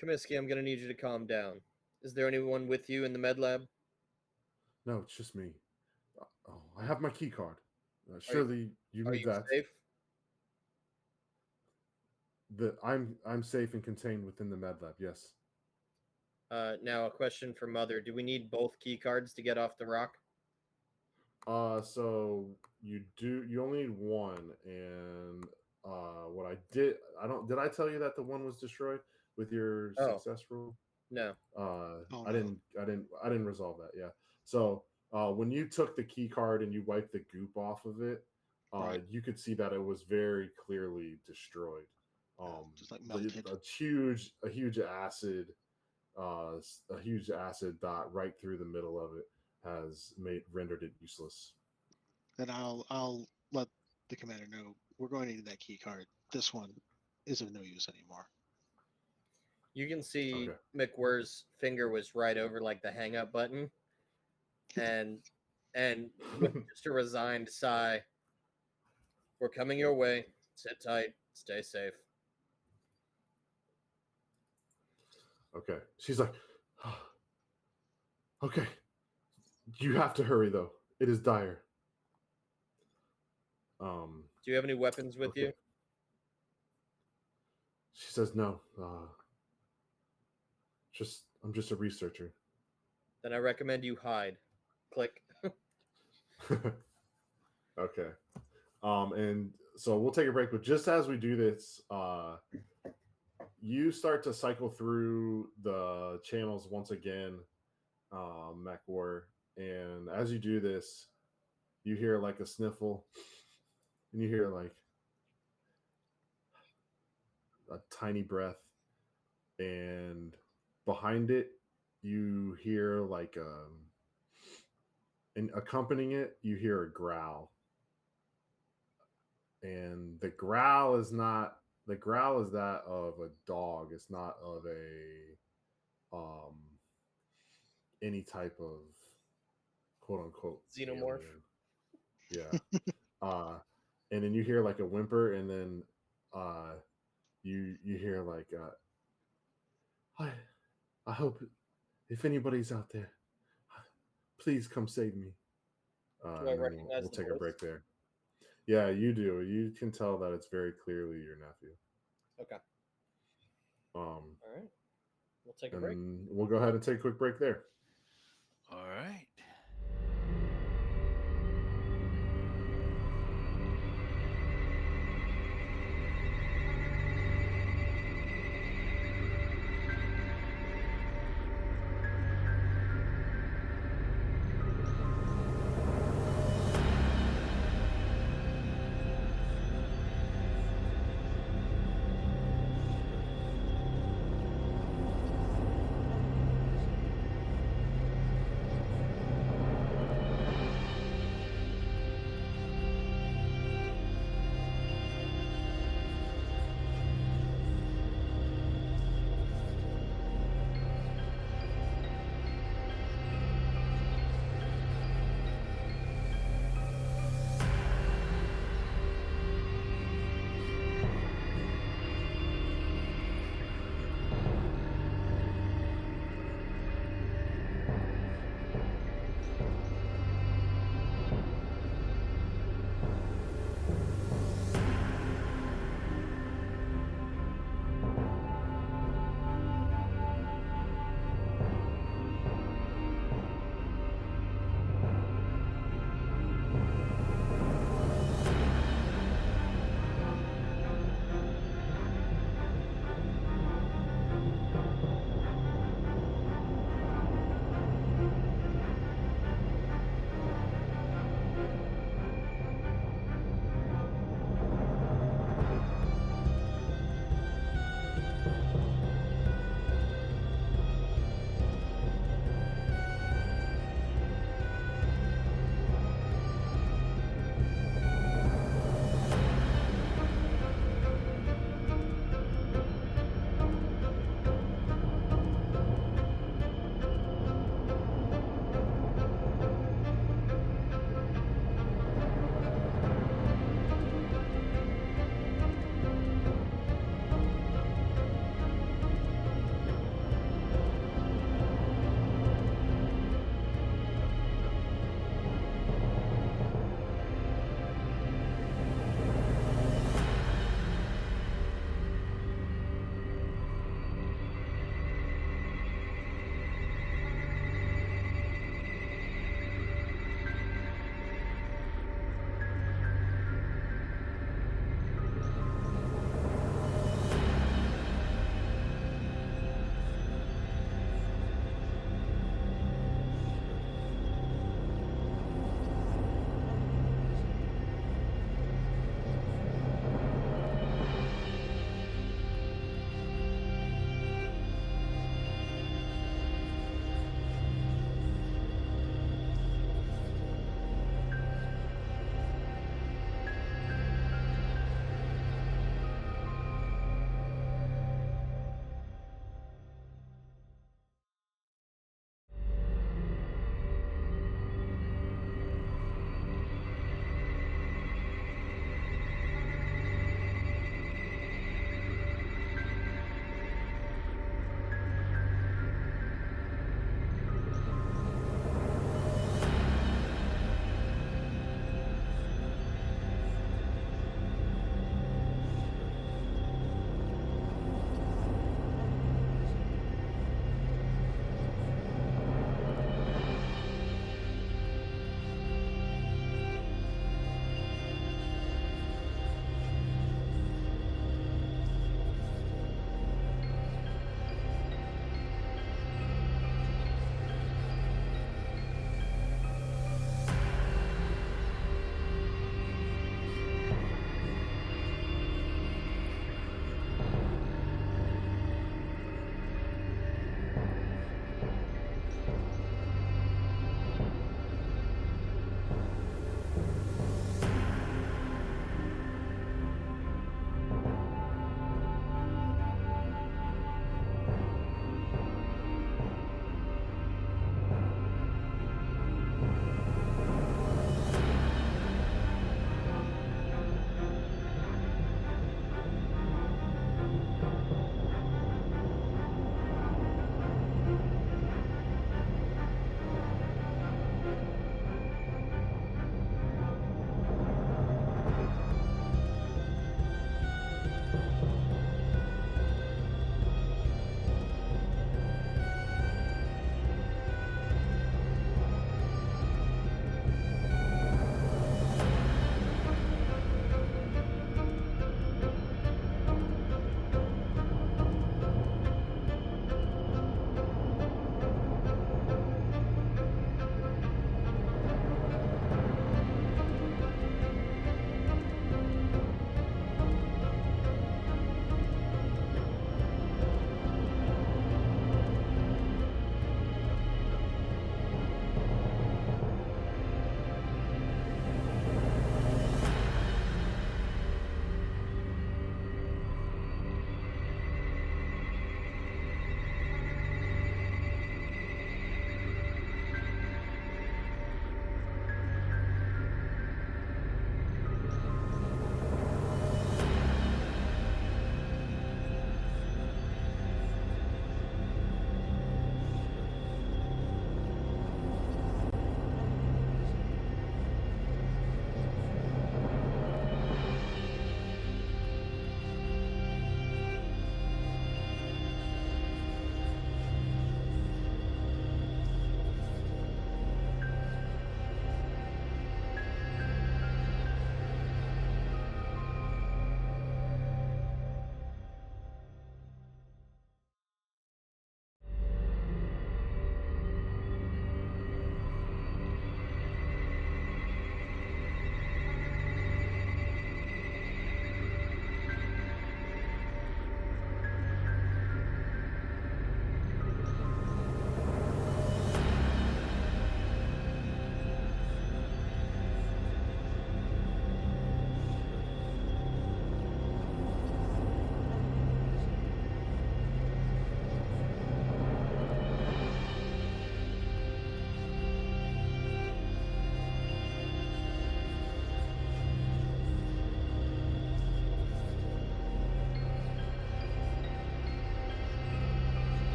S2: Comiskey, I'm gonna need you to calm down. Is there anyone with you in the med lab?
S1: No, it's just me. Oh, I have my key card. Surely you
S2: Are
S1: need
S2: you
S1: that.
S2: safe?
S1: I'm safe and contained within the med lab. Yes.
S2: Now a question for Mother. Do we need both key cards to get off the rock?
S1: So you only need one, and what I did, did I tell you that the one was destroyed with your success rule?
S2: No.
S1: I didn't resolve that. Yeah. So when you took the key card and you wiped the goop off of it,
S5: Right.
S1: you could see that it was very clearly destroyed.
S5: Just like melted.
S1: A huge acid, a huge acid dot right through the middle of it has rendered it useless.
S5: Then I'll let the commander know we're going to need that key card. This one is of no use anymore.
S2: You can see
S1: Okay.
S2: McWhirr's finger was right over like the hang up button. And with just a resigned sigh, "We're coming your way. Sit tight. Stay safe."
S1: Okay. She's like, okay. You have to hurry though. It is dire.
S2: Do you have any weapons with
S1: okay.
S2: you?
S1: She says no. I'm just a researcher.
S2: Then I recommend you hide. Click.
S1: Okay. And so we'll take a break, but just as we do this, you start to cycle through the channels once again, MechWar, and as you do this, you hear like a sniffle, and you hear like a tiny breath, and behind it, you hear like and accompanying it, you hear a growl, and the growl is that of a dog. It's not of any type of quote unquote
S2: Xenomorph.
S1: alien. Yeah. And then you hear like a whimper, and then you hear like I hope if anybody's out there, please come save me.
S2: Do I
S1: And then
S2: recognize
S1: we'll
S2: the
S1: take a
S2: voice?
S1: break there. Yeah, you do. You can tell that it's very clearly your nephew.
S2: Okay.
S1: Um,
S2: All right. We'll take a break.
S1: and we'll go ahead and take a quick break there.
S4: All right.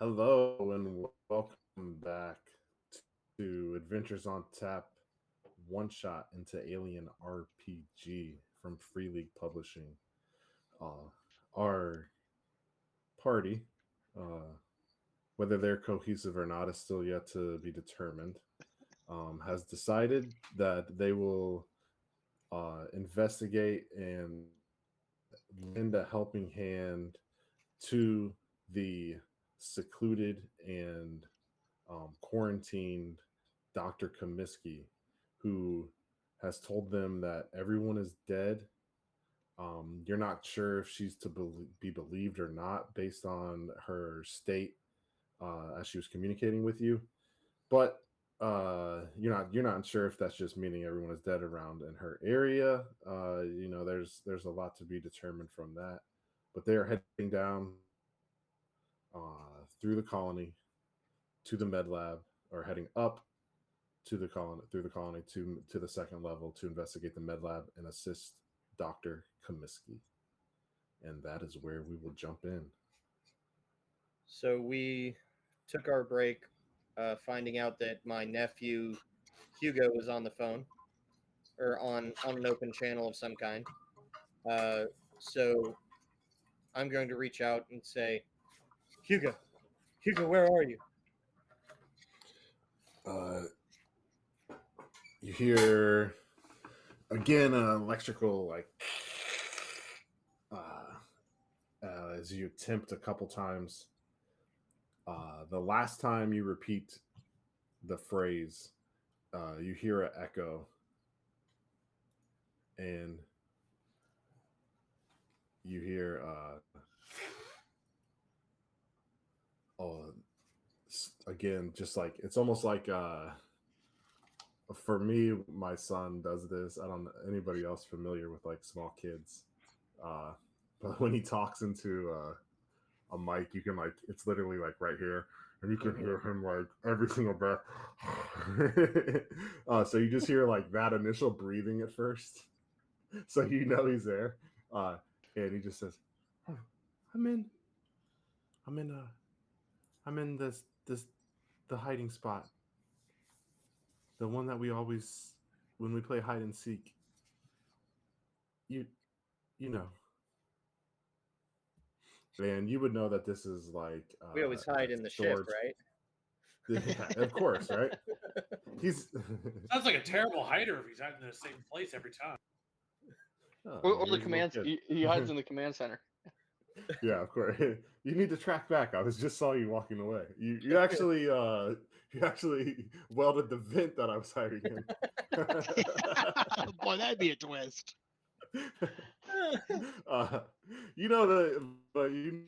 S1: Hello and welcome back to Adventures on Tap, one shot into Alien RPG from Free League Publishing. Our party, uh, whether they're cohesive or not, is still yet to be determined. Has decided that they will investigate and lend a helping hand to the secluded and quarantined Dr. Comiskey, who has told them that everyone is dead. You're not sure if she's to be believed or not based on her state as she was communicating with you, but you're not sure if that's just meaning everyone is dead around in her area. There's a lot to be determined from that, but they are heading down through the colony to the med lab, or heading up to the colony through the colony to the second level to investigate the med lab and assist Dr. Comiskey. And that is where we will jump in.
S2: So we took our break, finding out that my nephew Hugo was on the phone or on an open channel of some kind. So I'm going to reach out and say, Hugo, where are you?
S1: You hear again electrical as you attempt a couple times. The last time you repeat the phrase, you hear an echo, and you hear again, just like it's almost like for me, my son does this. I don't know anybody else familiar with like small kids, but when he talks into a mic, you can like it's literally like right here, and you can hear him like every single breath. So you just hear like that initial breathing at first, so you know he's there, and he just says, oh, I'm in this the hiding spot. The one that we always, when we play hide and seek, you know. And you would know that this is like
S2: We always hide in the shift, right?
S1: Yeah, of course, right? He's
S3: Sounds like a terrible hider if he's hiding in the same place every time.
S6: Or the command. He hides in the command center.
S1: Yeah, of course. You need to track back. I was just saw you walking away. You actually welded the vent that I was hiding in.
S5: Boy, that'd be a twist.
S1: But in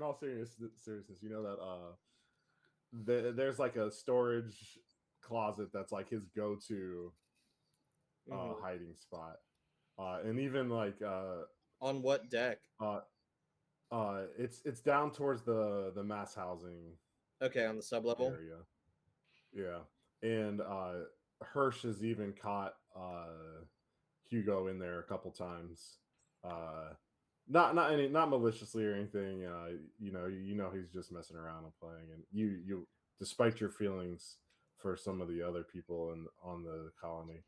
S1: all seriousness, you know that there's like a storage closet that's like his go-to hiding spot, and even like
S2: on what deck?
S1: It's down towards the mass housing.
S2: Okay, on the sublevel
S1: area. Yeah, and Hirsch has even caught Hugo in there a couple times. Not maliciously or anything. You know he's just messing around and playing, and you despite your feelings for some of the other people on the colony.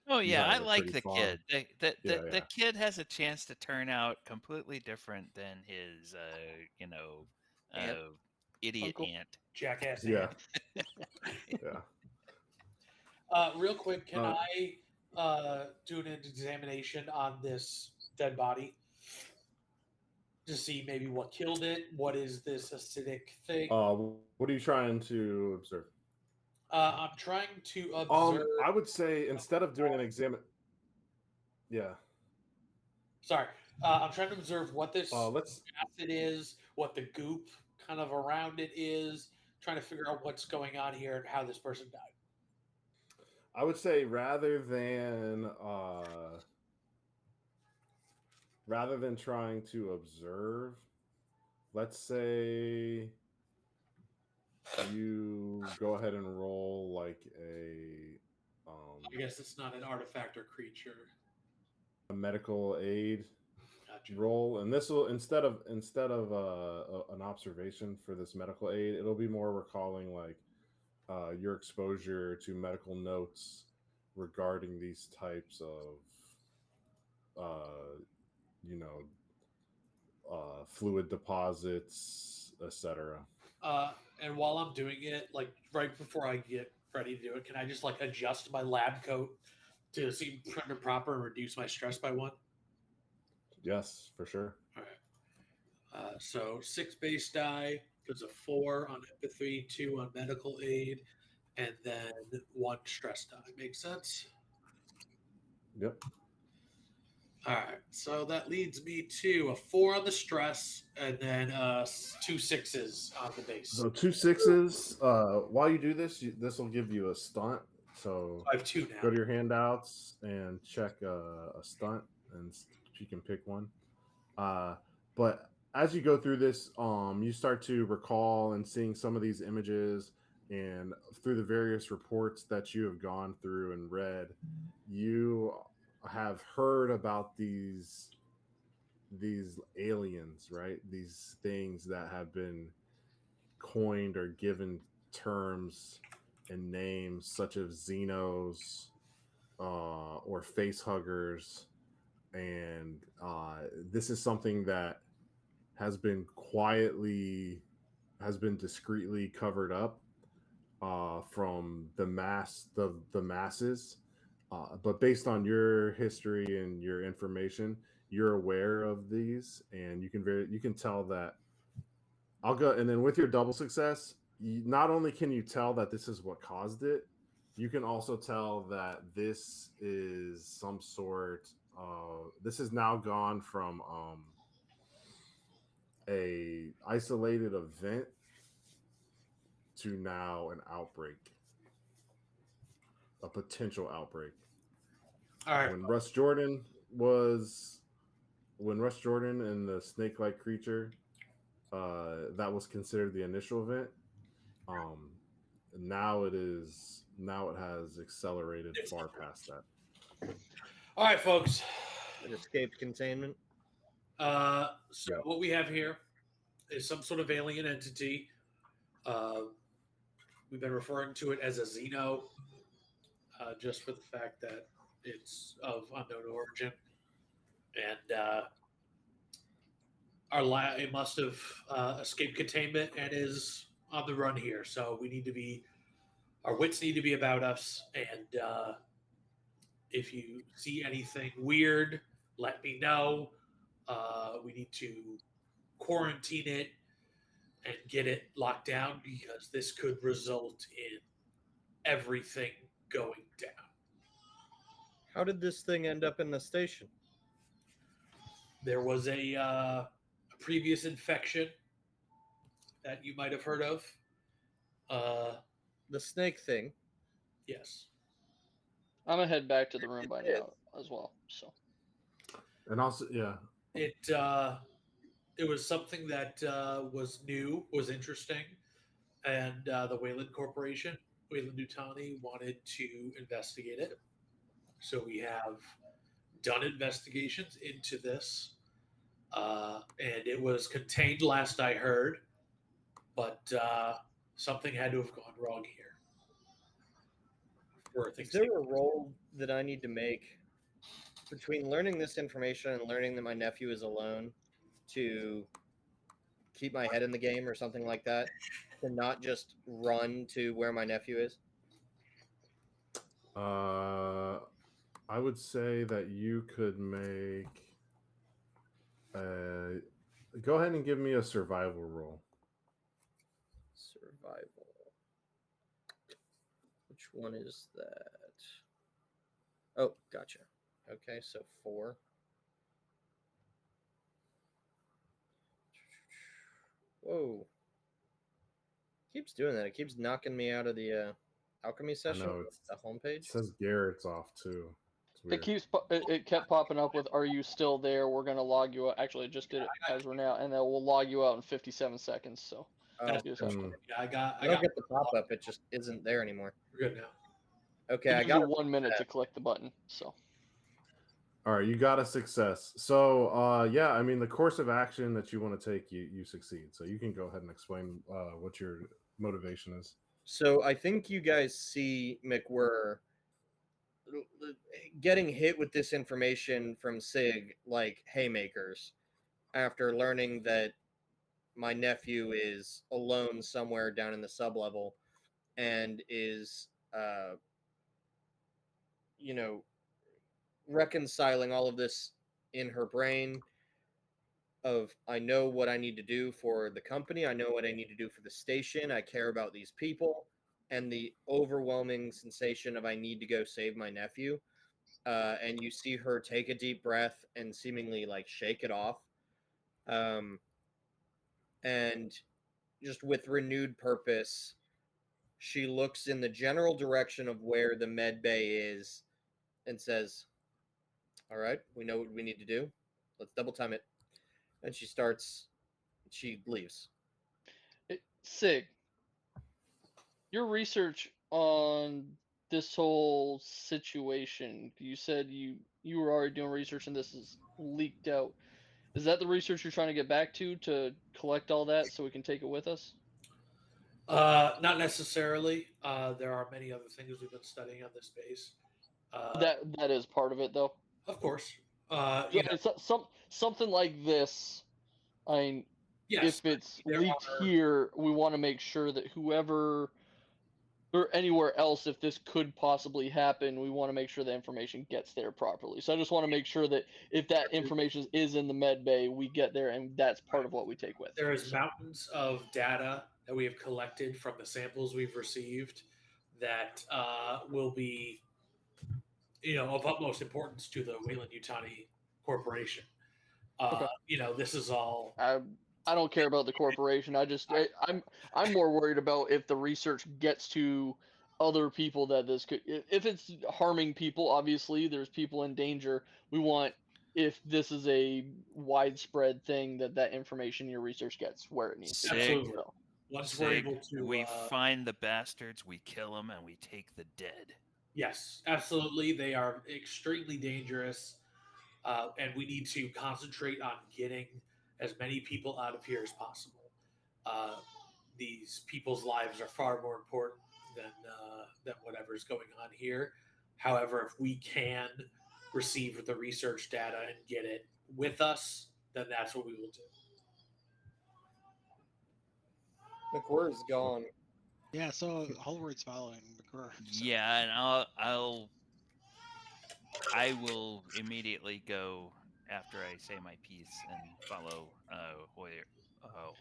S4: Oh yeah, I
S1: have a
S4: like
S1: pretty
S4: the
S1: fond-
S4: kid. The
S1: Yeah.
S4: kid has a chance to turn out completely different than his
S2: Aunt?
S4: idiot
S6: Uncle.
S4: aunt.
S3: Jackass.
S1: Yeah. Yeah.
S3: Real quick, can I do an examination on this dead body to see maybe what killed it? What is this acidic thing?
S1: What are you trying to observe?
S3: I'm trying to observe.
S1: I would say instead of doing an exam, yeah.
S3: Sorry, I'm trying to observe what this
S1: Let's.
S3: acid is, what the goop kind of around it is. Trying to figure out what's going on here and how this person died.
S1: I would say rather than trying to observe, let's say you go ahead and roll like a
S3: I guess it's not an artifact or creature.
S1: medical aid.
S3: Gotcha.
S1: roll, and this will instead of an observation for this medical aid, it'll be more recalling like your exposure to medical notes regarding these types of you know fluid deposits, etc.
S3: And while I'm doing it, like right before I get ready to do it, can I just like adjust my lab coat to seem prim and proper and reduce my stress by 1?
S1: Yes, for sure.
S3: All right. So 6 base die. There's a 4 on empathy, 2 on medical aid, and then 1 stress die. Make sense?
S1: Yep.
S3: All right. So that leads me to a 4 on the stress, and then 2 6s on the base.
S1: So 2 6s. While you do this, this will give you a stunt. So
S3: I have 2 now.
S1: go to your handouts and check a stunt, and you can pick one. But as you go through this, you start to recall and seeing some of these images, and through the various reports that you have gone through and read, you have heard about these aliens, right? These things that have been coined or given terms and names such as Xenos or face huggers, and this is something that has been discreetly covered up from the masses. But based on your history and your information, you're aware of these, and you can tell that. I'll go, and then with your double success, not only can you tell that this is what caused it, you can also tell that this is some sort. This has now gone from a isolated event to now an outbreak, a potential outbreak.
S3: All right.
S1: When Russ Jordan and the snake-like creature, that was considered the initial event. Now it has accelerated far past that.
S3: All right, folks.
S2: It escaped containment.
S3: So what we have here is some sort of alien entity. We've been referring to it as a Xeno, just for the fact that it's of unknown origin, and it must have escaped containment and is on the run here. So our wits need to be about us, and if you see anything weird, let me know. We need to quarantine it and get it locked down, because this could result in everything going down.
S2: How did this thing end up in the station?
S3: There was a previous infection that you might have heard of.
S2: The snake thing.
S3: Yes.
S6: I'm gonna head back to the room by now as well. So.
S1: And also, yeah,
S3: it was something that was new, was interesting, and the Wayland Corporation, Wayland-Yutani, wanted to investigate it. So we have done investigations into this, and it was contained last I heard, but something had to have gone wrong here.
S2: Is there a role that I need to make between learning this information and learning that my nephew is alone to keep my head in the game or something like that, to not just run to where my nephew is?
S1: I would say that you could make. Go ahead and give me a survival roll.
S2: Survival. Which one is that? Oh, gotcha. Okay, so 4. Whoa. Keeps doing that. It keeps knocking me out of the alchemy session.
S1: know,
S2: The homepage.
S1: It says Garrett's off too.
S6: It kept popping up with "Are you still there? We're gonna log you out." Actually, it just did it as we're now, and then we'll log you out in 57 seconds. So.
S2: Oh,
S6: you just have to-
S3: Yeah, I got
S2: don't get the pop up. It just isn't there anymore.
S3: We're good now.
S2: Okay, I
S6: Give
S2: got
S6: you 1 minute to click the button. So.
S1: All right, you got a success. So, yeah, I mean, the course of action that you want to take, you succeed. So you can go ahead and explain what your motivation is.
S2: So I think you guys see McWhirr getting hit with this information from Sig like haymakers after learning that my nephew is alone somewhere down in the sublevel and is you know, reconciling all of this in her brain of I know what I need to do for the company, I know what I need to do for the station, I care about these people, and the overwhelming sensation of I need to go save my nephew. And you see her take a deep breath and seemingly like shake it off. Um, and just with renewed purpose, she looks in the general direction of where the med bay is and says, all right, we know what we need to do. Let's double time it. And she leaves.
S6: Sig, your research on this whole situation, you said you were already doing research and this is leaked out. Is that the research you're trying to get back to collect all that so we can take it with us?
S3: Not necessarily. There are many other things we've been studying on this base.
S6: That is part of it, though.
S3: Of course.
S6: Something like this. I mean,
S3: Yes.
S6: if it's
S3: there
S6: leaked
S3: are-
S6: here, we want to make sure that whoever or anywhere else, if this could possibly happen, we want to make sure the information gets there properly. So I just want to make sure that if that information is in the med bay, we get there, and that's part of what we take with.
S3: There is mountains of data that we have collected from the samples we've received that will be, of utmost importance to the Wayland-Yutani Corporation.
S6: Okay.
S3: This is all.
S6: I don't care about the corporation. I'm more worried about if the research gets to other people that this could. If it's harming people, obviously there's people in danger. We want, if this is a widespread thing, that information in your research gets where it needs to go.
S3: Absolutely.
S6: So,
S3: Once we're able to,
S4: we find the bastards, we kill them, and we take the dead.
S3: Yes, absolutely. They are extremely dangerous, and we need to concentrate on getting as many people out of here as possible. These people's lives are far more important than whatever's going on here. However, if we can receive the research data and get it with us, then that's what we will do.
S2: McWhirr is gone.
S5: Yeah, so Holroyd's following McGurr. So.
S4: Yeah, and I will immediately go after I say my piece and follow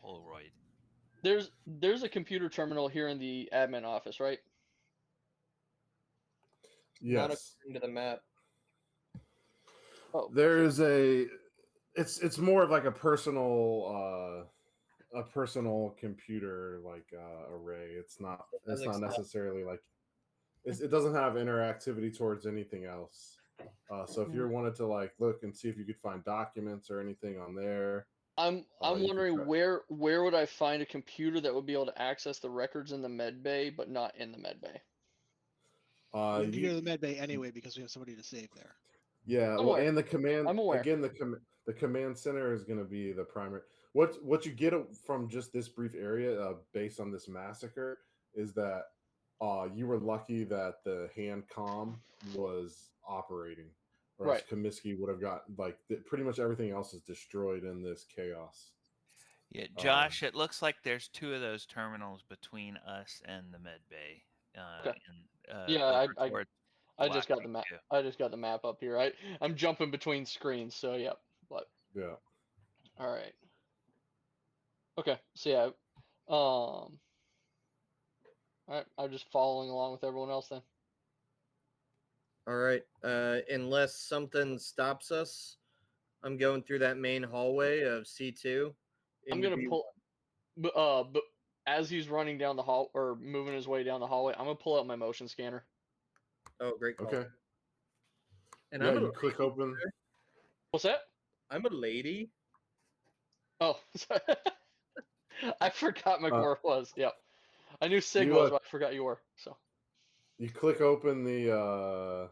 S4: Holroyd.
S6: There's a computer terminal here in the admin office, right?
S2: Not
S1: Yes,
S2: according to the map.
S6: Oh,
S1: there's it's more of like a personal computer like array. It's not necessarily like it doesn't have interactivity towards anything else. So if you wanted to like look and see if you could find documents or anything on there,
S6: I'm
S1: you could
S6: wondering
S1: try.
S6: where would I find a computer that would be able to access the records in the med bay, but not in the med bay?
S5: We can go to the med bay anyway because we have somebody to save there.
S1: Yeah,
S6: I'm
S1: well,
S6: aware.
S1: and the command
S6: I'm aware.
S1: again, the command center is going to be the primary. What you get from just this brief area, based on this massacre, is that you were lucky that the hand comm was operating, or else
S6: Right.
S1: Comiskey would have got pretty much everything else is destroyed in this chaos.
S4: Yeah, Josh, it looks like there's 2 of those terminals between us and the med bay.
S6: Okay.
S4: Yeah,
S6: I just got the map. I just got the map up here. I'm jumping between screens, so yeah. But
S1: Yeah.
S6: all right. Okay, so yeah. All right, I'm just following along with everyone else then.
S2: All right. Unless something stops us, I'm going through that main hallway of C2.
S6: I'm gonna pull. But as he's running down the hall or moving his way down the hallway, I'm gonna pull out my motion scanner.
S2: Oh, great call.
S1: Okay.
S2: And
S1: Yeah,
S2: I'm a
S1: you click
S2: lady.
S1: open.
S6: What's that?
S2: I'm a lady.
S6: Oh, sorry. I forgot McWhirr was. Yep. I knew Sig
S1: you,
S6: was, but I forgot you were. So
S1: You click open the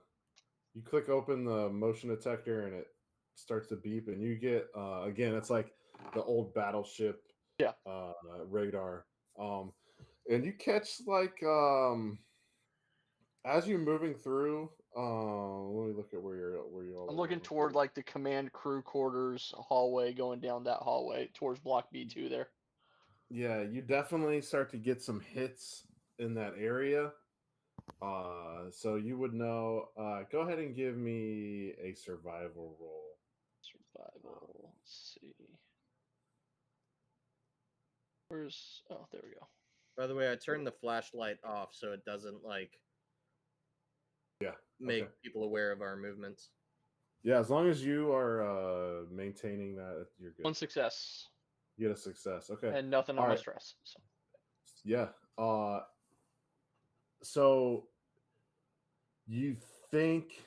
S1: you click open the motion detector and it starts to beep, and you get again, it's like the old battleship
S6: Yeah.
S1: radar. And you catch like as you're moving through. Let me look at where you all.
S6: I'm
S1: are
S6: looking
S1: going
S6: toward
S1: through.
S6: like the command crew quarters hallway, going down that hallway towards block B2 there.
S1: Yeah, you definitely start to get some hits in that area. So you would know. Go ahead and give me a survival roll.
S6: Survival. Let's see. Where's? Oh, there we go.
S2: By the way, I turned the flashlight off so it doesn't like
S1: Yeah.
S2: make
S1: Okay.
S2: people aware of our movements.
S1: Yeah, as long as you are maintaining that, you're good.
S6: 1 success
S1: You get a success. Okay.
S6: and nothing on
S1: All
S6: my
S1: right.
S6: stress. So.
S1: Yeah. So you think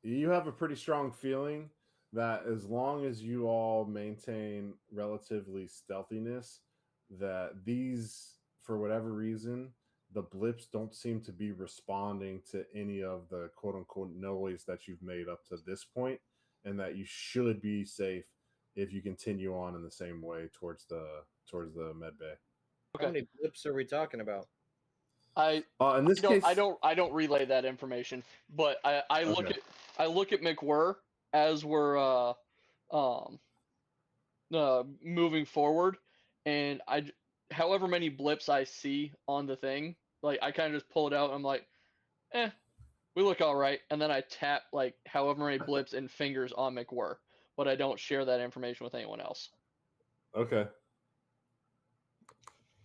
S1: you have a pretty strong feeling that as long as you all maintain relatively stealthiness, that these, for whatever reason, the blips don't seem to be responding to any of the quote unquote noise that you've made up to this point, and that you should be safe if you continue on in the same way towards the med bay.
S2: How many blips are we talking about?
S1: In this case,
S6: I don't relay that information, but I look
S1: Okay.
S6: at McWhirr as we're moving forward, and however many blips I see on the thing, like I kind of just pull it out. And I'm like, we look all right, and then I tap like however many blips and fingers on McWhirr, but I don't share that information with anyone else.
S1: Okay.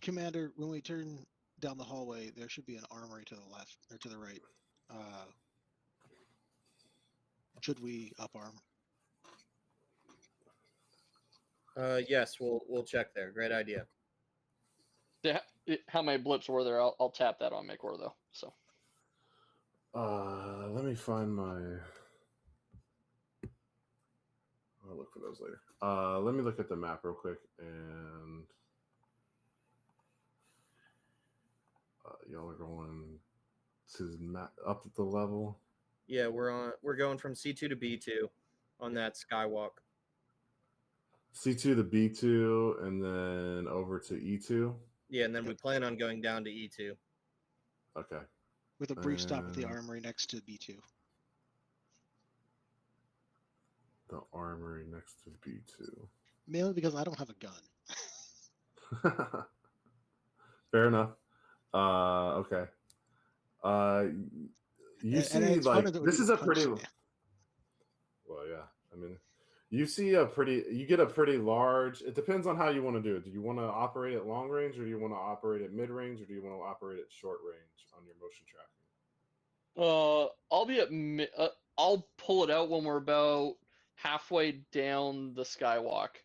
S5: Commander, when we turn down the hallway, there should be an armory to the left or to the right. Should we up arm?
S2: Yes, we'll check there. Great idea.
S6: How many blips were there? I'll tap that on McWhirr though. So.
S1: Let me find my. I'll look for those later. Let me look at the map real quick, and y'all are going to up the level.
S2: Yeah, we're going from C2 to B2 on that skywalk.
S1: C2 to B2, and then over to E2.
S2: Yeah, and then we plan on going down to E2.
S1: Okay.
S5: With a brief stop at the armory next to B2.
S1: The armory next to B2.
S5: Mainly because I don't have a gun.
S1: Fair enough. Okay. You see, like, this is a pretty. Well, yeah. I mean, you get a pretty large. It depends on how you want to do it. Do you want to operate at long range, or do you want to operate at mid range, or do you want to operate at short range on your motion tracking?
S6: I'll be at. I'll pull it out when we're about halfway down the skywalk.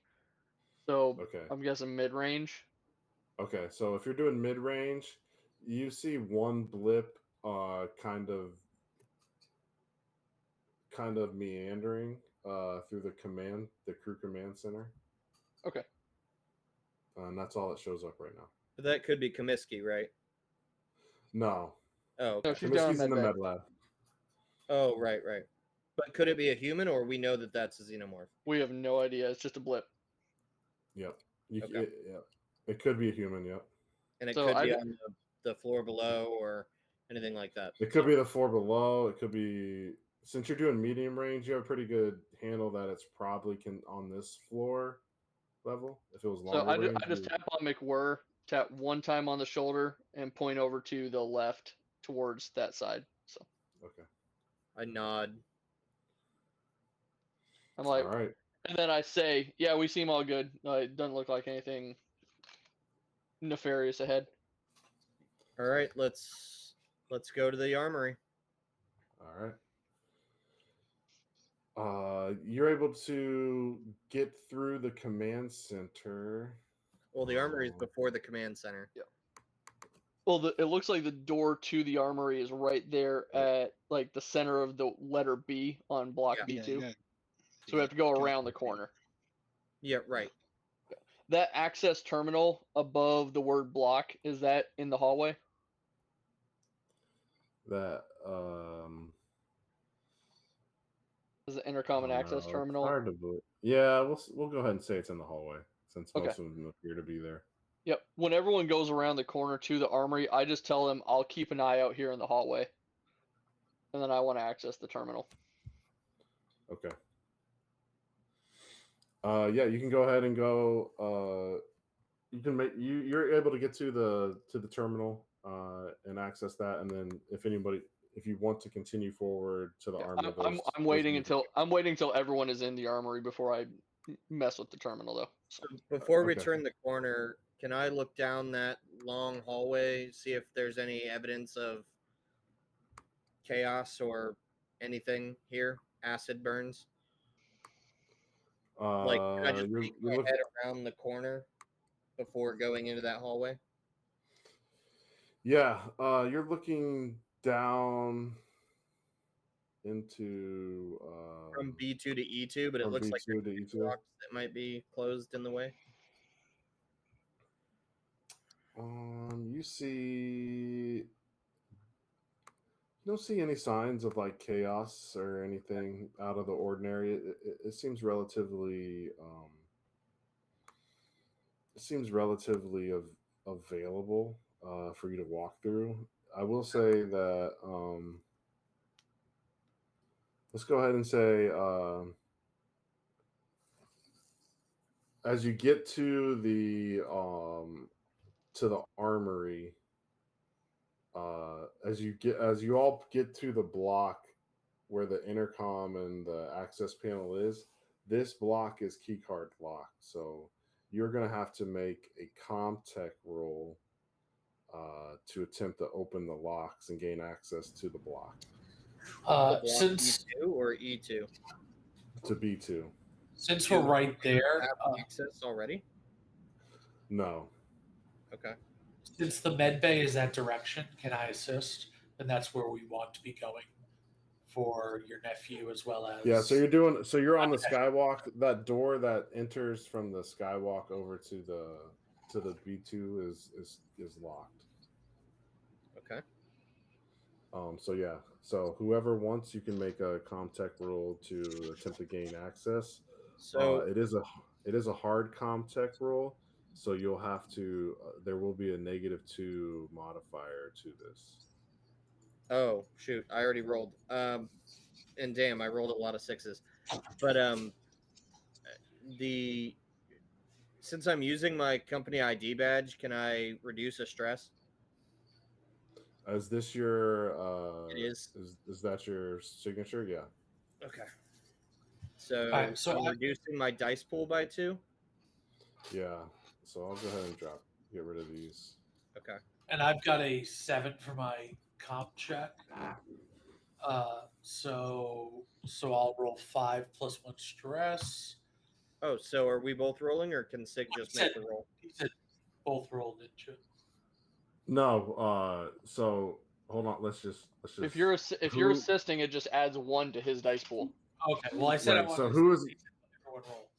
S6: So
S1: Okay.
S6: I'm guessing mid range.
S1: Okay, so if you're doing mid range, you see one blip, kind of meandering through the crew command center.
S6: Okay.
S1: And that's all that shows up right now.
S2: But that could be Comiskey, right?
S1: No.
S2: Oh,
S6: No, she's down
S1: Comiskey's in the med lab.
S2: Oh, right. But could it be a human, or we know that that's a xenomorph?
S6: We have no idea. It's just a blip.
S1: Yep.
S2: Okay.
S1: It could be a human. Yep.
S2: And it could be on the floor below or anything like that.
S1: It could be the floor below. It could be, since you're doing medium range, you have a pretty good handle that it's probably on this floor level. If it was longer range,
S6: I just tap on McWhirr, tap one time on the shoulder, and point over to the left towards that side. So.
S1: Okay.
S2: I nod.
S6: I'm like,
S1: all right.
S6: And then I say, yeah, we seem all good. It doesn't look like anything nefarious ahead.
S2: All right, let's go to the armory.
S1: All right. You're able to get through the command center.
S2: Well, the armory is before the command center.
S6: Yeah. Well, it looks like the door to the armory is right there at like the center of the letter B on block B2.
S5: Yeah.
S6: So we have to go around the corner.
S2: Yeah, right.
S6: That access terminal above the word block, is that in the hallway?
S1: that
S6: Is the
S1: I
S6: intercom and
S1: don't
S6: access
S1: know. It's
S6: terminal?
S1: hard to believe. Yeah, we'll go ahead and say it's in the hallway since
S6: Okay.
S1: most of them appear to be there.
S6: Yep. When everyone goes around the corner to the armory, I just tell them I'll keep an eye out here in the hallway, and then I want to access the terminal.
S1: Okay. Yeah, you can go ahead and go. You can make you're able to get to the terminal and access that, and then if you want to continue forward to the
S6: Yeah,
S1: armory,
S6: I'm
S1: those
S6: waiting
S1: need to
S6: until everyone is in the armory before I mess with the terminal, though. So,
S2: So before we
S1: Okay.
S2: turn the corner, can I look down that long hallway, see if there's any evidence of chaos or anything here? Acid burns? Like, can I just
S1: you're
S2: peek
S1: you're
S2: my
S1: look,
S2: head around the corner before going into that hallway?
S1: yeah, you're looking down into
S2: From B2 to E2, but it
S1: from
S2: looks like
S1: B2 to
S2: there's
S1: E2.
S2: blocks that might be closed in the way.
S1: You don't see any signs of like chaos or anything out of the ordinary. It seems relatively available for you to walk through. I will say that let's go ahead and say as you get to the armory, as you all get to the block where the intercom and the access panel is, this block is keycard locked. So you're going to have to make a CommTech roll to attempt to open the locks and gain access to the block.
S2: The block
S3: Since
S2: E2 or E2?
S1: To B2.
S3: we're
S2: Do
S3: right
S2: we
S3: there,
S2: have access already?
S1: No.
S2: Okay.
S3: since the med bay is that direction, can I assist? And that's where we want to be going for your nephew as well as.
S1: Yeah, so you're on the skywalk. That door that enters from the skywalk over to the B2 is locked.
S2: Okay.
S1: So yeah, so whoever wants, you can make a CommTech roll to attempt to gain access.
S2: So
S1: It is a hard CommTech roll, so you'll have to. There will be a -2 modifier to this.
S2: oh shoot, I already rolled. And damn, I rolled a lot of sixes. But the since I'm using my company ID badge, can I reduce a stress?
S1: Is this your?
S2: It is.
S1: Is that your signature? Yeah.
S2: Okay. So,
S3: Alright, so
S2: I'm reducing my dice pool by 2.
S1: Yeah. So I'll go ahead and get rid of these.
S2: Okay.
S3: And I've got a 7 for my comp check. So I'll roll 5 plus 1 stress.
S2: Oh, so are we both rolling, or can Sig just make the roll?
S3: He said both rolled into.
S1: No. So hold on. Let's just.
S6: if you're assisting, it just adds 1 to his dice pool.
S3: Okay. Well, I said I
S1: Right,
S3: wanted
S1: so
S3: to
S1: who is-
S3: everyone roll.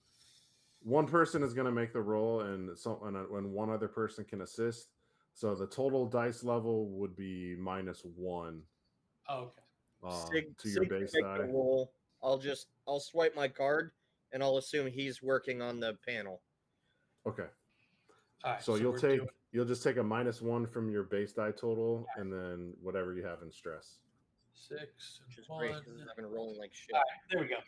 S1: One person is going to make the roll, and when one other person can assist. So the total dice level would be -1
S3: Oh, okay.
S1: to your
S2: Sig can
S1: base
S2: make
S1: die.
S2: the roll. I'll swipe my card, and I'll assume he's working on the panel.
S1: Okay.
S3: All right.
S1: So
S3: we're doing-
S1: you'll just take a -1 from your base die total, and then whatever you have in stress.
S3: 6 and
S2: Which is great
S3: 1.
S2: because I've been rolling like shit.
S3: All right, there we go.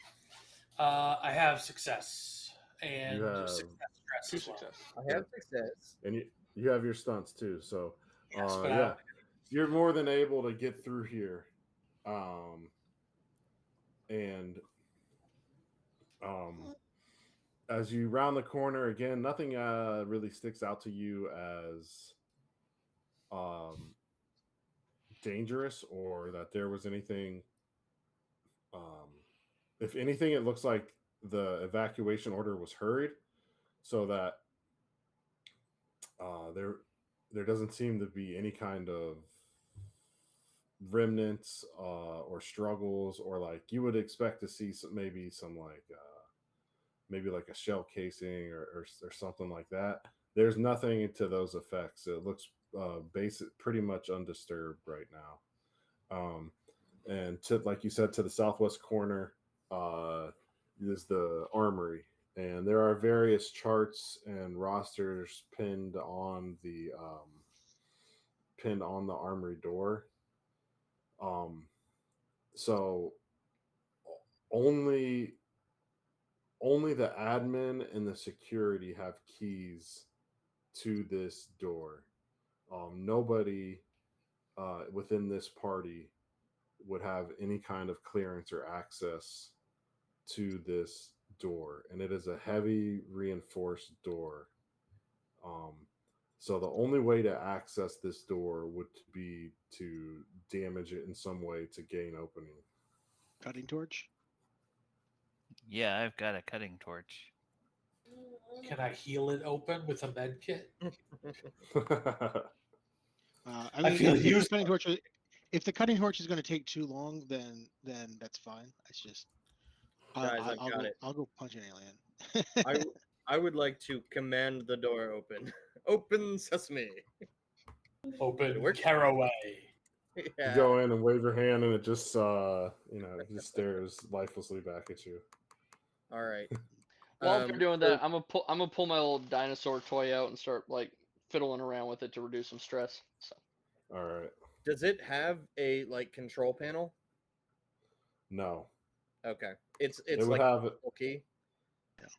S3: I have success and
S1: You have
S3: success stress
S6: 2
S3: as well.
S6: success.
S2: I have success.
S1: And you have your stunts too. So
S3: Yes, but
S1: yeah, you're more than able to get through here, and as you round the corner again, nothing really sticks out to you as dangerous or that there was anything. If anything, it looks like the evacuation order was hurried, so that there doesn't seem to be any kind of remnants or struggles, or like you would expect to see maybe like a shell casing or something like that. There's nothing to those effects. It looks pretty much undisturbed right now. And to, like you said, to the southwest corner is the armory, and there are various charts and rosters pinned on the armory door. So only the admin and the security have keys to this door. Nobody within this party would have any kind of clearance or access to this door, and it is a heavy reinforced door. So the only way to access this door would be to damage it in some way to gain opening.
S5: Cutting torch.
S4: Yeah, I've got a cutting torch.
S3: Can I heal it open with a med kit?
S5: I mean,
S3: feel
S5: if the
S3: used-
S5: cutting torch, if the cutting torch is going to take too long, then that's fine. It's just,
S2: Guys, I've
S5: I'll
S2: got
S5: go,
S2: it.
S5: I'll go punch an alien.
S2: I would like to command the door open. Open sesame.
S3: Open
S2: works.
S3: caraway.
S1: You
S2: Yeah.
S1: go in and wave your hand, and it just it just stares lifelessly back at you.
S2: All right.
S6: While they're doing
S2: so-
S6: that, I'm gonna pull my little dinosaur toy out and start like fiddling around with it to reduce some stress. So
S1: All right.
S2: Does it have a like control panel?
S1: No,
S2: Okay. It's
S1: it would
S2: like
S1: have
S2: a full key.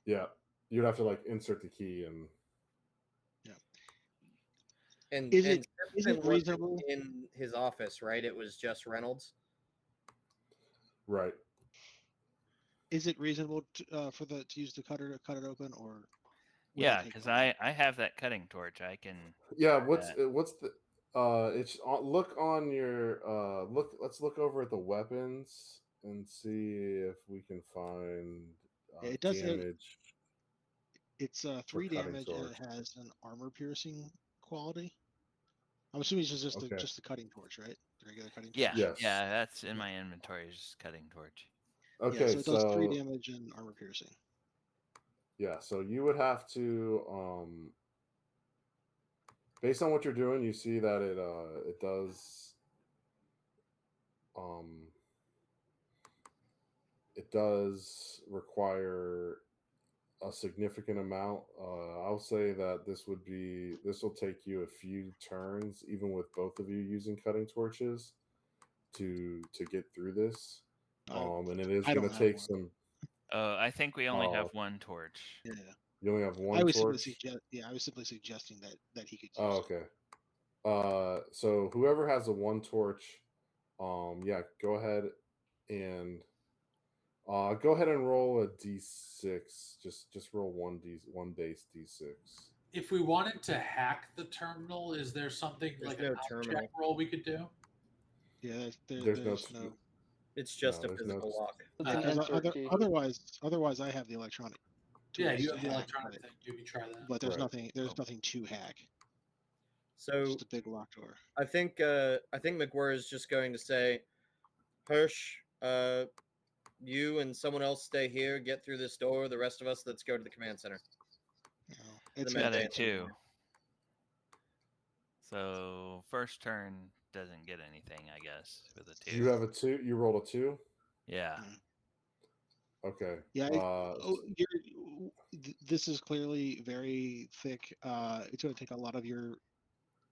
S1: yeah. You'd have to like insert the key and
S2: And
S5: Is
S2: and
S5: it- is
S2: Simpson
S5: it
S2: wasn't
S5: reasonable-
S2: in his office, right? It was just Reynolds.
S1: right.
S5: Is it reasonable for to use the cutter to cut it open, or? would that
S4: Yeah,
S5: take
S4: because
S5: longer?
S4: I have that cutting torch. I can.
S1: Yeah. What's
S4: that.
S1: what's the it's look on your let's look over at the weapons and see if we can find
S5: Yeah, it does have-
S1: damage.
S5: It's 3
S1: cutting
S5: damage and
S1: torch.
S5: it has an armor piercing quality. I'm assuming it's just
S1: Okay.
S5: just the cutting torch, right? The regular cutting torch.
S4: Yeah,
S1: Yes.
S4: yeah, that's in my inventory. Is just cutting torch.
S1: Okay,
S5: Yeah, so it does 3
S1: so
S5: damage and armor piercing.
S1: yeah, so you would have to based on what you're doing, you see that it does require a significant amount. I'll say that this will take you a few turns, even with both of you using cutting torches, to get through this. And it is
S5: I
S1: going
S5: don't
S1: to take
S5: have
S1: some.
S4: I think we only have
S1: Oh.
S4: one torch.
S5: Yeah.
S1: You only have one
S5: I was simply
S1: torch.
S5: I was simply suggesting that he could use.
S1: Oh,
S5: it.
S1: okay. So whoever has a one torch, yeah, go ahead and roll a d6. Just roll one base d6.
S3: If we wanted to hack the terminal, is there something
S2: There's
S3: like
S2: no
S3: an
S2: terminal.
S3: check roll we could do?
S5: Yeah,
S1: There's no
S5: no.
S2: It's just
S1: No,
S2: a
S1: there's no-
S2: physical lock.
S6: It's
S5: And
S6: an insert key.
S5: otherwise, I have the electronic.
S3: Yeah,
S5: tools
S3: you
S5: to
S3: have the
S5: hack,
S3: electronic thing. Maybe try that.
S5: but there's
S1: Right.
S5: nothing. There's nothing to hack.
S2: So
S5: Just a big locked door.
S2: I think McWhirr is just going to say, Hirsch, you and someone else stay here, get through this door. The rest of us, let's go to the command center.
S5: You know, it's
S2: The
S5: not
S4: Got
S2: med
S4: it
S2: base.
S4: too. So first turn doesn't get anything, I guess, with a 2.
S1: You have a 2. You rolled a 2.
S4: Yeah.
S1: Okay.
S5: Yeah, this is clearly very thick. It's going to take a lot of your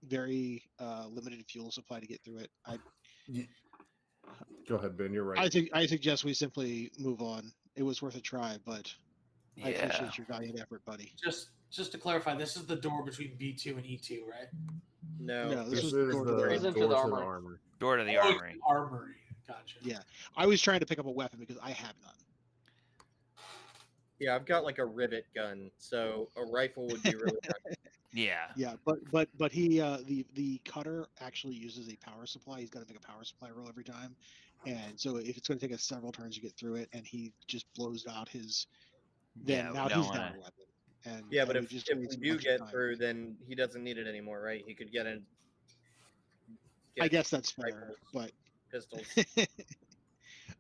S5: very limited fuel supply to get through it.
S1: Go ahead, Ben. You're right.
S5: I suggest we simply move on. It was worth a try, but I
S4: Yeah.
S5: appreciate your valiant effort, buddy.
S3: Just to clarify, this is the door between B2 and E2, right?
S2: No,
S5: No,
S1: This
S5: was
S1: is
S5: door to
S1: the
S5: the
S6: He's
S1: door
S6: into
S1: to
S6: the
S1: the
S6: armory.
S1: armory.
S4: Door to the
S3: Oh,
S4: armory.
S3: Armory. Gotcha.
S5: Yeah. I was trying to pick up a weapon because I have none.
S2: yeah, I've got like a rivet gun, so a rifle would be really nice.
S4: Yeah.
S5: Yeah, but he the cutter actually uses a power supply. He's got to make a power supply roll every time, and so if it's going to take us several turns to get through it, and he just blows out his, then
S4: Yeah, we
S5: now
S4: don't
S5: he's down
S4: wanna-
S5: a weapon. And
S2: Yeah, but
S5: and
S2: if
S5: just
S2: we
S5: wasted a
S2: do
S5: bunch of
S2: get
S5: time.
S2: through, then he doesn't need it anymore, right? He could get in.
S5: I
S2: get
S5: guess that's fair,
S2: rifles. Pistols.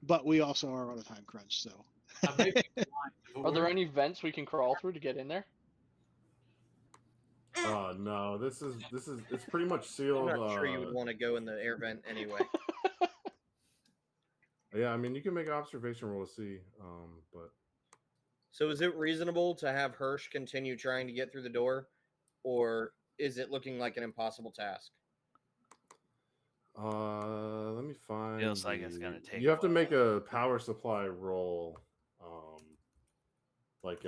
S5: but we also are on a time crunch, so
S3: I may be blind, but
S6: Are there
S3: we're-
S6: any vents we can crawl through to get in there?
S1: No, this is it's pretty much
S2: I'm
S1: sealed.
S2: not sure you would want to go in the air vent anyway.
S1: Yeah, I mean, you can make an observation roll to see, but
S2: So is it reasonable to have Hirsch continue trying to get through the door, or is it looking like an impossible task?
S1: let me find.
S4: Feels like it's gonna take
S1: You
S4: a
S1: have to make a power supply roll, like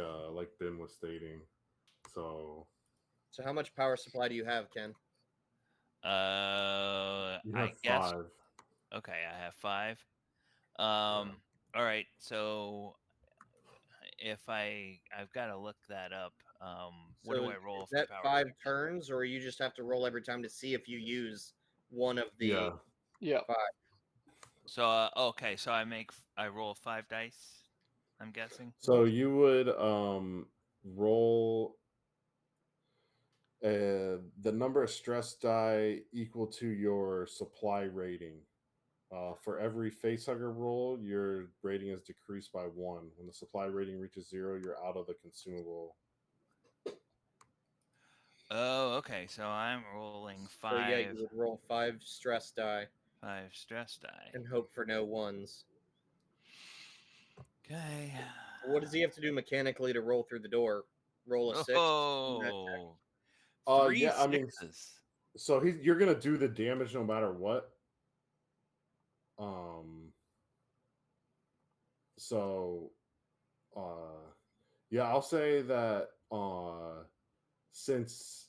S1: Ben was stating. So
S2: So how much power supply do you have, Ken?
S1: you
S4: I
S1: have
S4: guess.
S1: 5.
S4: Okay, I have 5. All right. So if I've got to look that up. What do
S2: So
S4: I roll
S2: is
S4: for
S2: that
S4: power?
S2: 5 turns, or you just have to roll every time to see if you use one of the
S1: Yeah.
S6: Yeah.
S2: 5?
S4: So okay, so I roll 5 dice. I'm guessing.
S1: So you would roll the number of stress die equal to your supply rating. For every facehugger roll, your rating is decreased by 1. When the supply rating reaches 0, you're out of the consumable.
S4: Oh, okay. So I'm rolling
S2: So yeah,
S4: 5
S2: you would roll 5 stress die
S4: 5 stress die.
S2: and hope for no ones.
S4: Okay.
S2: What does he have to do mechanically to roll through the door? Roll a 6?
S4: Oh. Three
S1: Yeah, I mean,
S4: sixes.
S1: so you're gonna do the damage no matter what. So yeah, I'll say that since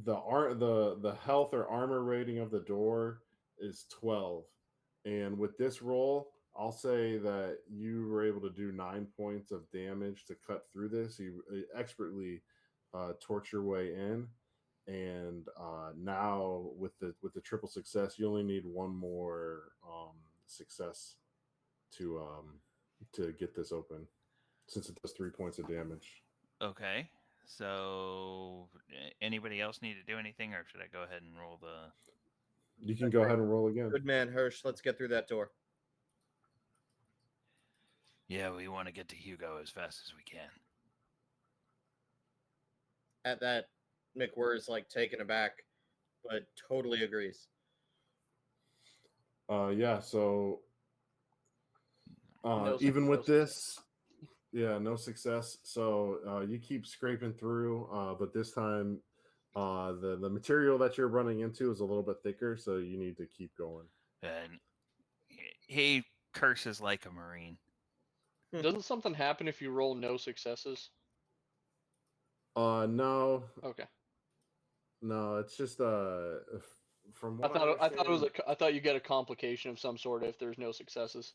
S1: the health or armor rating of the door is 12, and with this roll, I'll say that you were able to do 9 points of damage to cut through this. You expertly torch your way in, and now with the triple success, you only need one more success to get this open, since it does 3 points of damage.
S4: Okay. So anybody else need to do anything, or should I go ahead and roll the?
S1: You can go ahead and roll again.
S2: Good man, Hirsch. Let's get through that door.
S4: Yeah, we want to get to Hugo as fast as we can.
S2: At that, McWhirr is like taken aback, but totally agrees.
S1: Yeah, so
S6: No
S1: even with
S6: success.
S1: this, yeah, no success. So you keep scraping through, but this time the material that you're running into is a little bit thicker, so you need to keep going.
S4: And he curses like a Marine.
S6: Doesn't something happen if you roll no successes?
S1: No,
S6: Okay.
S1: no, it's just from
S6: I
S1: what
S6: thought it was
S1: understand,
S6: I thought you get a complication of some sort if there's no successes.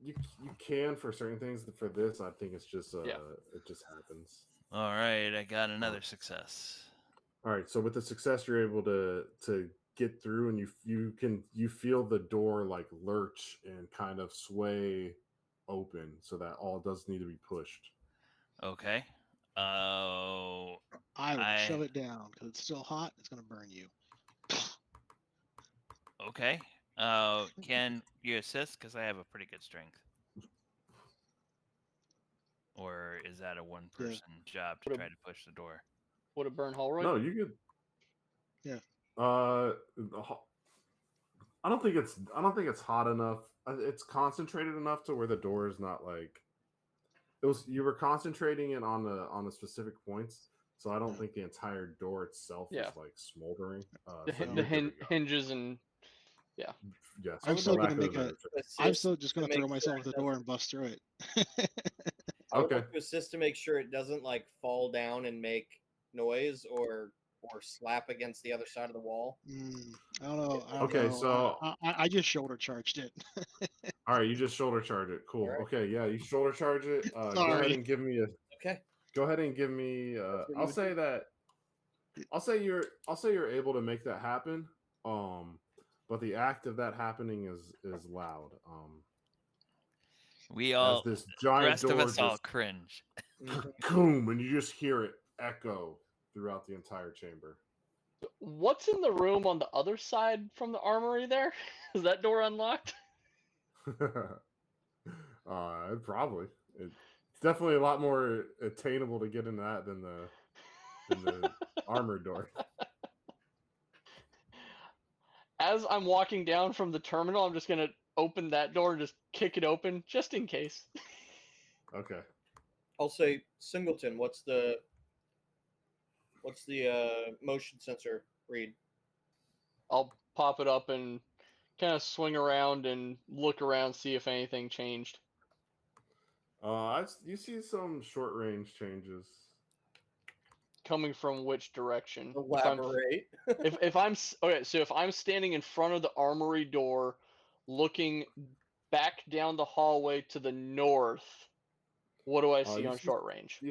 S1: you can for certain things. For this, I think it's just
S6: Yeah.
S1: it just happens.
S4: All right, I got another success.
S1: All right, so with the success, you're able to get through, and you feel the door like lurch and kind of sway open, so that all does need to be pushed.
S4: Okay. Oh,
S5: I would
S4: I-
S5: shove it down because it's still hot. It's going to burn you.
S4: okay. Can you assist? Because I have a pretty good strength. Or is that a one-person job to
S6: Would've-
S4: try to push the door?
S6: Would it burn Holroyd?
S1: No, you could.
S5: Yeah.
S1: I don't think it's hot enough. It's concentrated enough to where the door is not like it was. You were concentrating it on the specific points, so I don't think the entire door itself
S6: Yeah.
S1: is like smoldering.
S6: The,
S1: So
S6: the
S1: you're good to go.
S6: hinges and
S1: Yes,
S5: I'm
S1: for
S5: still
S1: lack
S5: gonna
S1: of
S5: make a-
S1: better-
S5: I'm still just going to
S2: make
S5: throw myself
S2: sure
S5: at the
S2: it
S5: door
S2: doesn't-
S5: and bust through it.
S2: I would
S1: Okay.
S2: like to assist to make sure it doesn't like fall down and make noise or slap against the other side of the wall.
S5: I don't know. I don't
S1: Okay,
S5: know.
S1: so-
S5: I just shoulder charged it.
S1: All right, you just shoulder charge it. Cool.
S2: All right.
S1: Okay, yeah, you shoulder charge it. Go ahead
S5: Sorry.
S1: and give me a.
S2: Okay.
S1: Go ahead and give me.
S2: That's what you
S1: I'll
S2: would
S1: say
S2: do.
S1: that. I'll say you're able to make that happen. But the act of that happening is loud.
S4: We
S1: As
S4: all,
S1: this
S4: the
S1: giant
S4: rest
S1: door
S4: of us all
S1: just
S4: cringe.
S1: boom, and you just hear it echo throughout the entire chamber.
S6: what's in the room on the other side from the armory there? Is that door unlocked?
S1: Probably. It's definitely a lot more attainable to get into that than the armored door.
S6: As I'm walking down from the terminal, I'm just gonna open that door and just kick it open just in case.
S1: Okay.
S2: I'll say Singleton. What's the motion sensor read?
S6: I'll pop it up and kind of swing around and look around, see if anything changed.
S1: You see some short range changes.
S6: Coming from which direction?
S2: Elaborate.
S6: So if I'm standing in front of the armory door, looking back down the hallway to the north, what do I see
S1: you
S6: on short range?
S1: You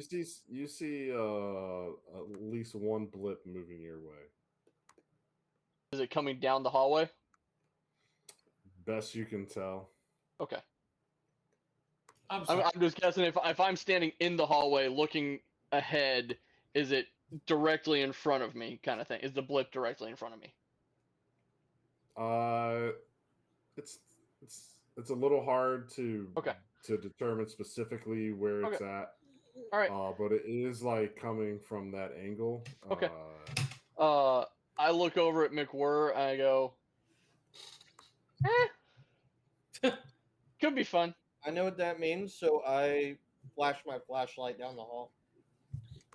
S1: see at least one blip moving your way.
S6: Is it coming down the hallway?
S1: Best you can tell.
S6: Okay.
S3: I'm sorry.
S6: I'm just guessing if I'm standing in the hallway looking ahead, is it directly in front of me, kind of thing? Is the blip directly in front of me?
S1: It's a little hard to
S6: Okay.
S1: to determine specifically where it's at.
S6: All right.
S1: But it is like coming from that angle.
S6: Okay. I look over at McWhirr and I go, could be fun.
S2: I know what that means, so I flash my flashlight down the hall.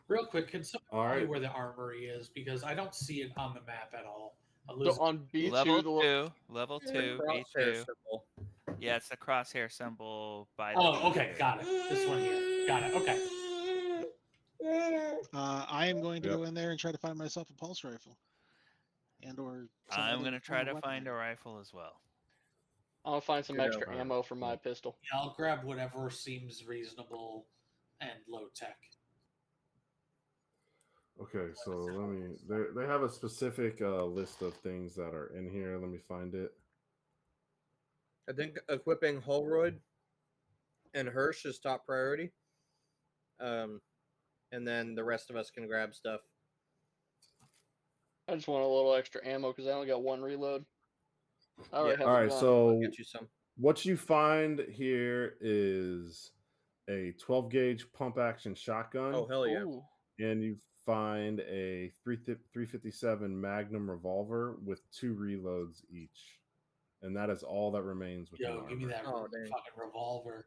S3: Real quick, can someone
S1: All
S3: tell me
S1: right.
S3: where the armory is? Because I don't see it on the map at all.
S6: So on B2,
S4: Level 2,
S2: Crosshair
S4: B2.
S2: symbol.
S4: Yeah, it's the crosshair symbol by the
S3: Oh, okay, got it. This one here. Got it. Okay.
S5: I am going to
S1: Yep.
S5: go in there and try to find myself a pulse rifle, or some
S4: I'm
S5: other
S4: going to try
S5: form of
S4: to find a
S5: weaponry.
S4: rifle as well.
S6: I'll find some
S2: Good
S6: extra
S1: idea.
S6: ammo for my pistol.
S3: Yeah, I'll grab whatever seems reasonable and low tech.
S1: Okay, so let me. They have a specific list of things that are in here. Let me find it.
S2: I think equipping Holroyd and Hirsch is top priority. And then the rest of us can grab stuff.
S6: I just want a little extra ammo because I only got one reload. I already have
S1: All
S6: a
S1: right,
S6: gun.
S1: so
S2: I'll get you some.
S1: what you find here is a 12 gauge pump action shotgun.
S2: Oh hell yeah!
S6: Ooh.
S1: And you find a 357 Magnum revolver with 2 reloads each, and that is all that remains with
S3: Yo, give me that
S2: Oh, dang.
S3: fucking revolver.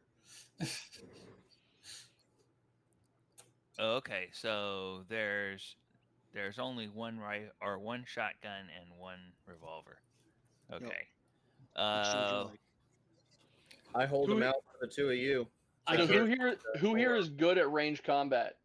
S4: Okay, so there's only one one shotgun and one revolver. Okay.
S5: Which would you like?
S2: I hold
S6: Who-
S2: them out for the two of you.
S3: I
S6: So
S3: can't-
S6: who here is good at range combat?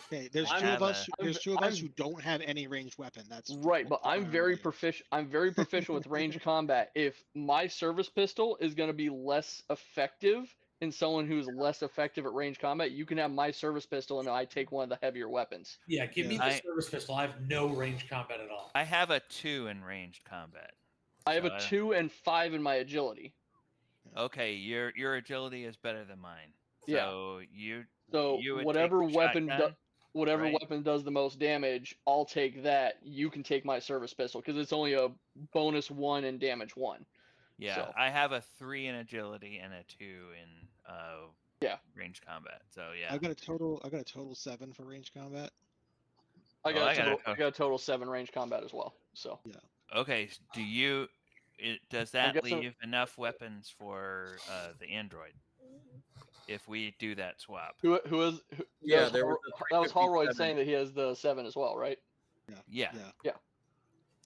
S5: Okay, there's
S6: I'm-
S5: two of us.
S6: I'm-
S5: There's two of us
S6: I'm-
S5: who don't have any ranged weapon. That's
S6: Right, but I'm very
S5: priority.
S6: proficient. I'm very proficient with range combat. If my service pistol is going to be less effective in someone who's less effective at range combat, you can have my service pistol and I take one of the heavier weapons.
S3: Yeah, give me
S5: Yeah.
S3: the service pistol. I have no range combat at all.
S4: I have a 2 in ranged combat.
S6: I have
S4: So
S6: a 2 and 5 in my agility.
S4: Okay, your agility is better than mine.
S6: Yeah.
S4: So you
S6: So
S4: would take
S6: whatever
S4: the
S6: weapon
S4: shotgun,
S6: whatever
S4: right?
S6: weapon does the most damage, I'll take that. You can take my service pistol because it's only a bonus 1 and damage 1.
S4: Yeah,
S6: So-
S4: I have a 3 in agility and a 2 in
S6: Yeah.
S4: range combat. So yeah.
S5: I got a total 7 for range combat.
S6: I got,
S4: Oh,
S6: a
S4: I got a
S6: total, I got a total 7 range combat as well. So
S4: Okay, does that
S6: guessing-
S4: leave enough weapons for the android? If we do that swap.
S6: who
S2: Yeah,
S6: that
S2: there
S6: was,
S2: was
S6: that was Holroyd
S2: 357.
S6: saying that he has the 7 as well, right?
S4: Yeah.
S5: Yeah.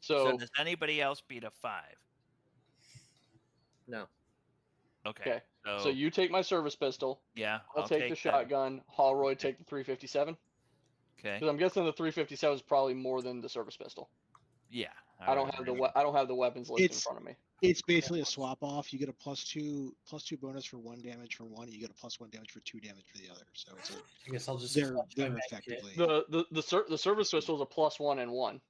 S4: So
S6: So
S4: does anybody else beat a 5?
S2: No.
S6: Okay,
S4: So,
S6: so you take my service pistol.
S4: yeah,
S6: I'll take the
S4: that.
S6: shotgun. Holroyd take the 357.
S4: Okay.
S6: Because I'm guessing the 357 is probably more than the service pistol.
S4: Yeah.
S6: I don't
S4: would
S6: have
S4: agree.
S6: I don't have the weapons list in
S5: It's-
S6: front of me.
S5: It's basically a swap off. You get a +2 bonus for 1 damage for one. You get a +1 damage for 2 damage for the other. So it's
S3: I guess I'll just.
S5: they're
S3: clutch my
S5: they're
S3: med kit.
S5: effectively
S6: The service pistol is a +1 and 1.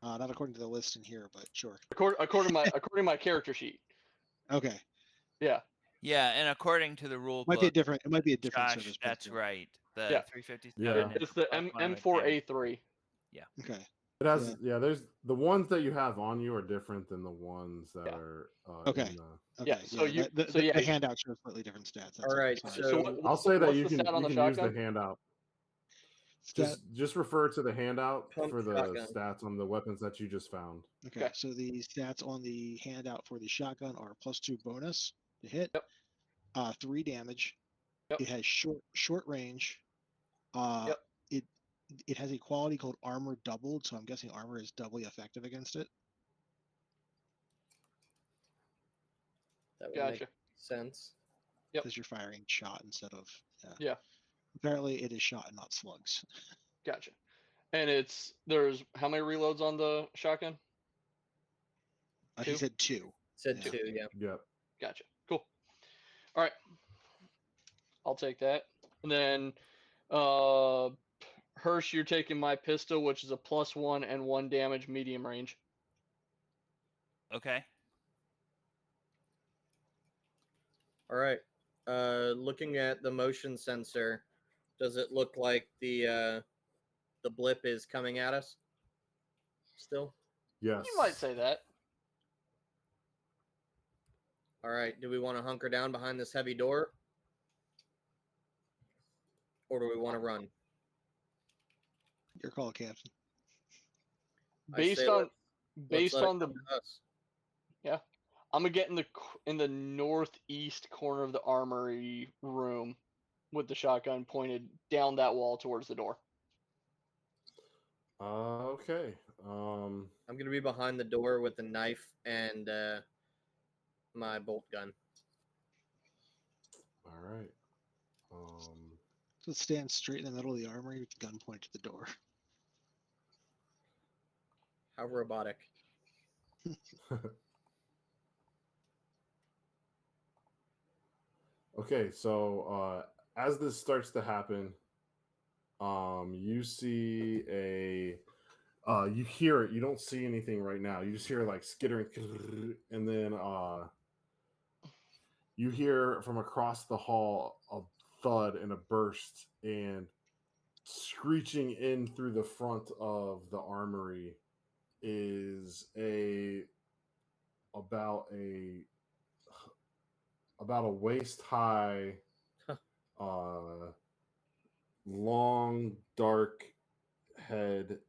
S5: not according to the list in here, but sure.
S6: According to my character sheet.
S5: Okay,
S6: Yeah.
S4: Yeah, and according to the rule
S5: might be a
S4: book,
S5: different. It might be a different
S4: Josh,
S5: service.
S4: that's
S5: pistol.
S4: right. The
S6: Yeah.
S4: 357
S1: Yeah.
S4: is
S6: It's the
S4: +1 with damage.
S6: M4A3.
S5: Okay.
S1: It has, there's the ones that you have on you are different than the ones that
S6: Yeah.
S1: are.
S5: Okay.
S1: in the-
S6: Yeah, so you-
S5: the,
S6: so
S5: the,
S6: yeah.
S5: the handout shows slightly different stats. That's
S2: All right,
S5: Sorry.
S2: so
S6: what-
S1: I'll say that
S6: what's
S1: you
S6: the
S1: can
S6: stat on the
S1: use the
S6: shotgun?
S1: handout. Just refer to the handout
S2: Pump
S1: for the
S2: shotgun.
S1: stats on the weapons that you just found.
S5: Okay,
S6: Okay.
S5: so the stats on the handout for the shotgun are +2 bonus to hit,
S6: Yep.
S5: 3 damage.
S6: Yep.
S5: It has short range.
S6: Yep.
S5: It has a quality called armor doubled, so I'm guessing armor is doubly effective against it.
S2: That would
S6: Gotcha.
S2: make sense.
S6: Yep.
S5: Because you're firing shot instead of
S6: Yeah.
S5: Apparently, it is shot and not slugs.
S6: Gotcha. And there's how many reloads on the shotgun?
S5: He
S6: 2?
S5: said 2.
S2: Said
S5: Yeah.
S2: 2, yeah.
S1: Yep.
S6: Gotcha. Cool. All right. I'll take that. And then Hirsch, you're taking my pistol, which is a +1 and 1 damage medium range.
S4: Okay.
S2: All right. Looking at the motion sensor, does it look like the blip is coming at us? Still?
S1: Yes.
S6: You might say that.
S2: All right. Do we want to hunker down behind this heavy door? Or do we want to run?
S5: Your call, Captain.
S6: Based
S2: say
S6: on
S2: let's
S6: based
S2: let it
S6: on the
S2: come to us.
S6: I'm gonna get in the northeast corner of the armory room with the shotgun pointed down that wall towards the door.
S1: Okay.
S2: I'm gonna be behind the door with the knife and my bolt gun.
S1: All right.
S5: So stand straight in the middle of the armory with the gun pointed to the door.
S2: How robotic.
S1: Okay, so as this starts to happen, you see you hear it. You don't see anything right now. You just hear like skittering, and then you hear from across the hall a thud and a burst, and screeching in through the front of the armory is about a waist high, long, dark head.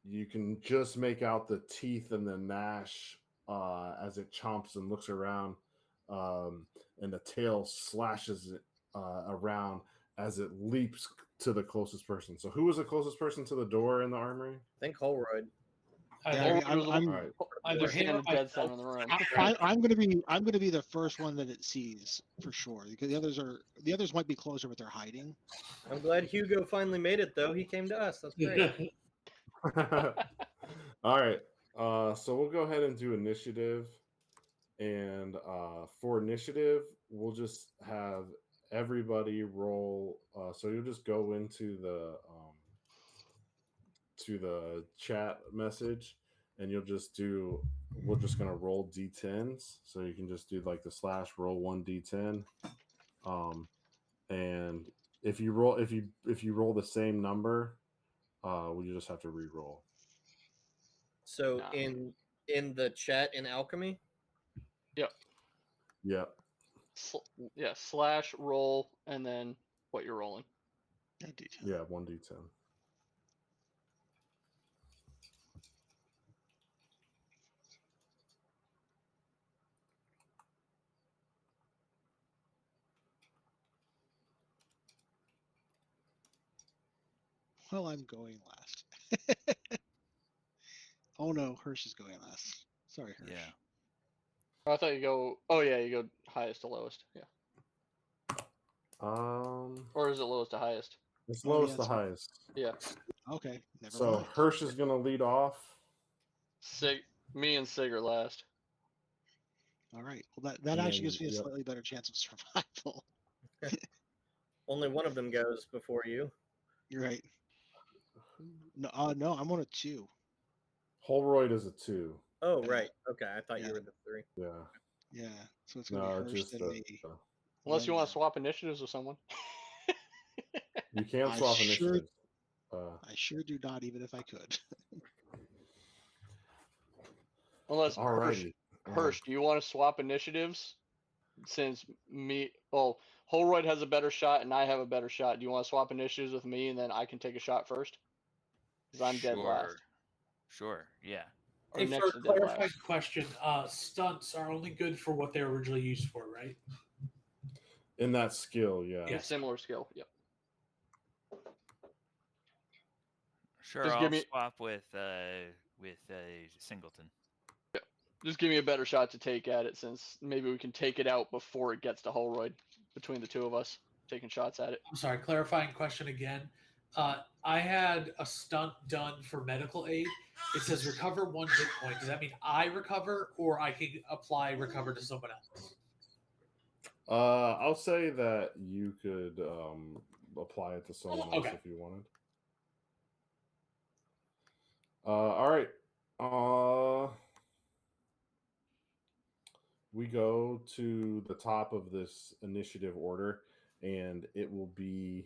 S1: You can just make out the teeth and the gnash as it chomps and looks around, and the tail slashes it around as it leaps to the closest person. So, who was the closest person to the door in the armory?
S2: I think Holroyd.
S6: Holroyd was
S1: All right.
S3: Either
S6: was
S3: him
S6: standing
S3: or
S6: dead
S3: myself.
S6: center in the room.
S5: I'm gonna be the first one that it sees for sure, because the others might be closer, but they're hiding.
S2: I'm glad Hugo finally made it, though. He came to us. That's great.
S1: All right. So we'll go ahead and do initiative. And for initiative, we'll just have everybody roll. So you'll just go into the chat message, and you'll just do. We're just gonna roll d10s, so you can just do like the / roll 1d10. And if you roll the same number, you just have to re-roll.
S2: So
S6: Nah.
S2: in the chat in Alchemy,
S1: Yeah.
S6: Yeah, / roll and then what you're rolling.
S5: Yeah, D10.
S1: Yeah, 1d10.
S5: Well, I'm going last. Oh no, Hirsch is going last. Sorry, Hirsch.
S4: Yeah.
S6: Oh, I thought you go. Oh yeah, you go highest to lowest. Yeah. Or is it lowest to highest?
S1: It's
S5: Oh,
S1: lowest
S5: yeah,
S1: to
S5: sorry.
S1: highest.
S6: Yeah.
S5: Okay, never
S1: So
S5: mind.
S1: Hirsch is gonna lead off.
S6: Me and Sig are last.
S5: All right. Well, that
S1: And
S5: actually
S1: then,
S5: gives me a
S1: yep.
S5: slightly better chance of survival.
S2: only one of them goes before you.
S5: You're right. No, no, I'm on a 2.
S1: Holroyd is a 2.
S2: Oh,
S5: Yeah.
S2: right. Okay, I thought
S5: Yeah.
S2: you were the 3.
S1: Yeah.
S5: Yeah, so it's gonna
S1: No,
S5: be
S1: it's
S5: Hirsch
S1: just
S5: then me.
S6: Unless you want
S5: Then,
S6: to swap initiatives with someone.
S1: you can't
S5: I
S1: swap
S5: sure-
S1: initiatives.
S5: I sure do not, even if I could.
S6: Unless
S1: Alrighty.
S6: Hirsch, do you want to swap initiatives? Since me, well, Holroyd has a better shot and I have a better shot. Do you want to swap initiatives with me and then I can take a shot first? Because I'm dead last.
S4: Sure. Yeah.
S6: Or
S3: Hey,
S6: next
S3: for a
S6: to dead
S3: clarifying
S6: last.
S3: question, stunts are only good for what they're originally used for, right?
S1: In that skill, yeah.
S3: Yeah.
S6: Similar skill. Yep.
S4: Sure.
S6: Just
S4: I'll
S6: give me-
S4: swap with Singleton.
S6: Just give me a better shot to take at it, since maybe we can take it out before it gets to Holroyd, between the two of us taking shots at it.
S3: I'm sorry, clarifying question again. I had a stunt done for medical aid. It says recover 1 hit point. Does that mean I recover, or I can apply recover to someone else?
S1: I'll say that you could apply it to someone else
S3: Okay.
S1: if you wanted. All right. We go to the top of this initiative order, and it will be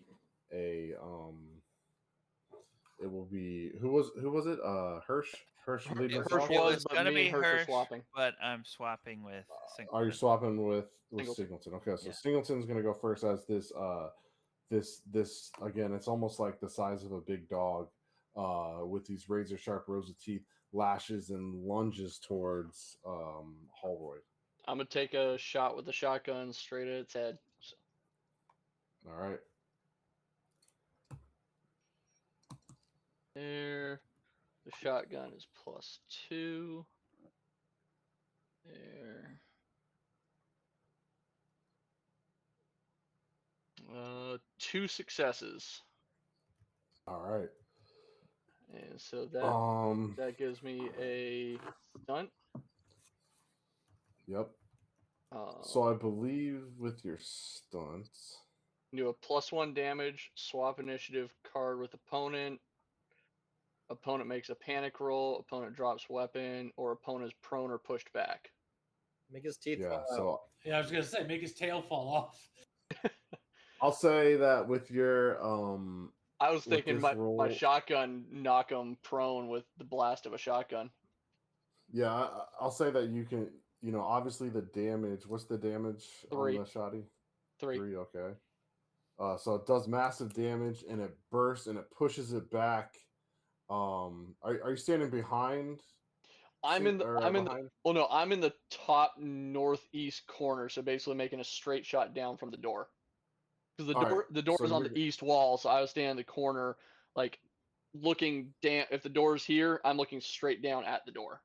S1: a it will be who was it? Hirsch leading us
S6: Hirsch
S1: off?
S6: was, but
S4: gonna
S6: me
S4: be
S6: and Hirsch are
S4: Hirsch,
S6: swapping.
S4: but I'm swapping with Singleton.
S1: Are you swapping with
S6: Singleton.
S1: Singleton? Okay, so
S4: Yeah.
S1: Singleton's gonna go first as this this again, it's almost like the size of a big dog, with these razor sharp rows of teeth, lashes and lunges towards Holroyd.
S6: I'm gonna take a shot with the shotgun straight at its head. So,
S1: All right.
S6: there. The shotgun is +2. There. 2 successes.
S1: All right.
S6: And so that that gives me a stunt.
S1: Yep.
S6: Um,
S1: So I believe with your stunts.
S6: do a +1 damage, swap initiative card with opponent. Opponent makes a panic roll, opponent drops weapon, or opponent is prone or pushed back.
S2: Make his teeth
S1: Yeah,
S2: fall out.
S1: so
S3: Yeah, I was gonna say make his tail fall off.
S1: I'll say that with your
S6: I was
S1: with
S6: thinking
S1: this
S6: my
S1: roll,
S6: shotgun knock him prone with the blast of a shotgun.
S1: yeah, I'll say that you can, obviously the damage. What's the damage
S6: 3.
S1: on the shotty?
S6: 3.
S1: 3, okay. So it does massive damage, and it bursts, and it pushes it back. Are you standing behind?
S6: I'm in the
S1: behind?
S6: well, no, I'm in the top northeast corner, so basically making a straight shot down from the door. Because the
S1: All
S6: door
S1: right,
S6: the door
S1: so
S6: is on
S1: you're-
S6: the east wall, so I was standing in the corner, like looking down. If the door's here, I'm looking straight down at the door.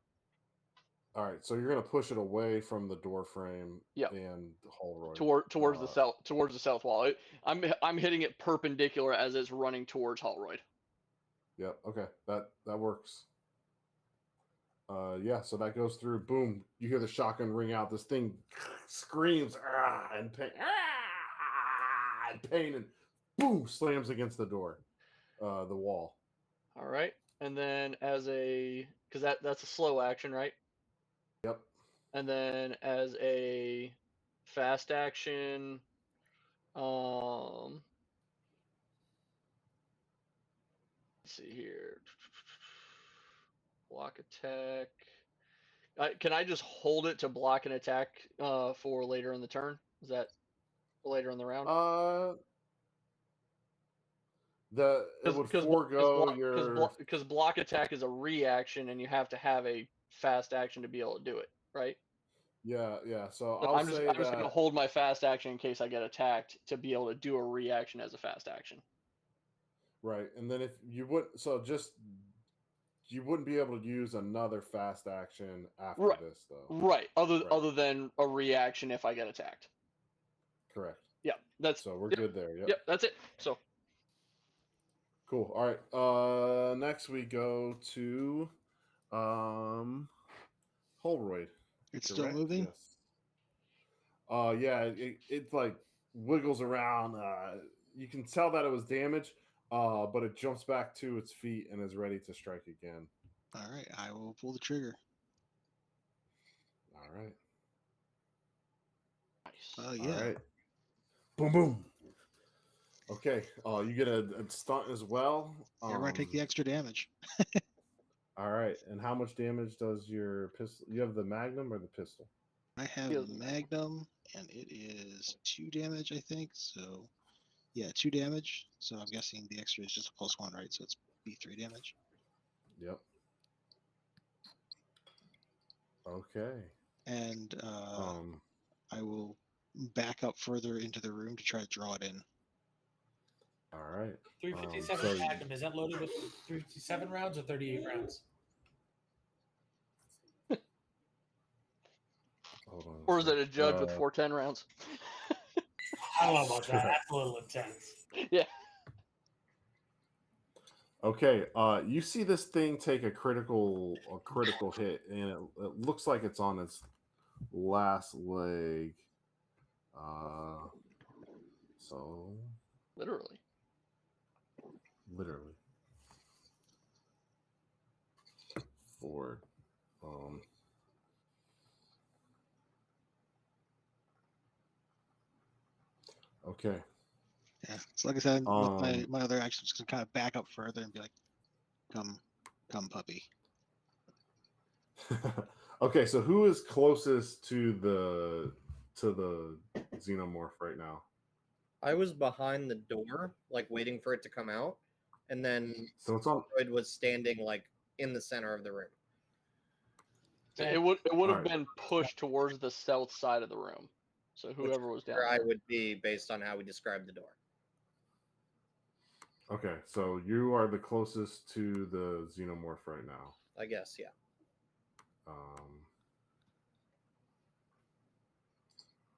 S1: All right, so you're gonna push it away from the door frame.
S6: Yep.
S1: And Holroyd
S6: Towards the south wall. I'm hitting it perpendicular as it's running towards Holroyd.
S1: Yep. Okay, that works. Yeah. So that goes through. Boom! You hear the shotgun ring out. This thing screams and pain, and boom, slams against the door, the wall.
S6: All right, and then because that's a slow action, right?
S1: Yep.
S6: And then as a fast action, let's see here. Block attack. Can I just hold it to block an attack for later in the turn? Is that later in the round?
S1: It would forego your.
S6: Because block attack is a reaction, and you have to have a fast action to be able to do it, right?
S1: Yeah. So
S6: So
S1: I'll
S6: I'm just
S1: say
S6: going to hold my fast action in case I get attacked to be able to do a reaction as a fast action.
S1: Right, and then if you would, so just you wouldn't be able to use another fast action after
S6: Right.
S1: this, though.
S6: Right. Other than a reaction if I get attacked.
S1: Correct.
S6: Yeah. That's
S1: So we're
S6: yep,
S1: good there. Yep.
S6: Yep. That's it. So
S1: Cool. All right. Next we go to Holroyd.
S5: It's still
S1: Correct?
S5: moving.
S1: Yes. Yeah. It like wiggles around. You can tell that it was damaged. But it jumps back to its feet and is ready to strike again.
S5: All right, I will pull the trigger.
S1: All right.
S6: nice.
S5: Yeah.
S1: All right. Boom, boom. Okay. You get a stunt as well.
S5: Everyone take the extra damage.
S1: All right. And how much damage does your pistol? You have the Magnum or the pistol?
S5: I have
S6: He has a Magnum.
S5: Magnum, and it is 2 damage, I think. So, yeah, 2 damage. So I'm guessing the extra is just a +1, right? So it's B3 damage.
S1: Yep. Okay.
S5: And
S1: Um.
S5: I will back up further into the room to try to draw it in.
S1: All right.
S3: 357
S1: so-
S3: Magnum. Is that loaded with 357 rounds or 38 rounds?
S1: Hold on.
S6: Or is it
S1: sec.
S6: a judge with 410 rounds?
S3: I don't know about that. That's a little intense.
S6: Yeah.
S1: Okay. You see this thing take a critical hit, and it looks like it's on its last leg. So
S6: Literally.
S1: literally forward. Okay.
S5: Yeah. So like I said, with
S1: Um,
S5: my other actions, just kind of back up further and be like, come puppy.
S1: Okay, so who is closest to the xenomorph right now?
S2: I was behind the door, like waiting for it to come out, and then
S1: So it's on.
S2: Freud was standing like in the center of the room.
S6: It would have
S1: Alright.
S6: been pushed towards the south side of the room. So whoever was down
S2: Where I
S6: there.
S2: would be based on how we described the door.
S1: Okay, so you are the closest to the xenomorph right now.
S2: I guess, yeah.
S1: All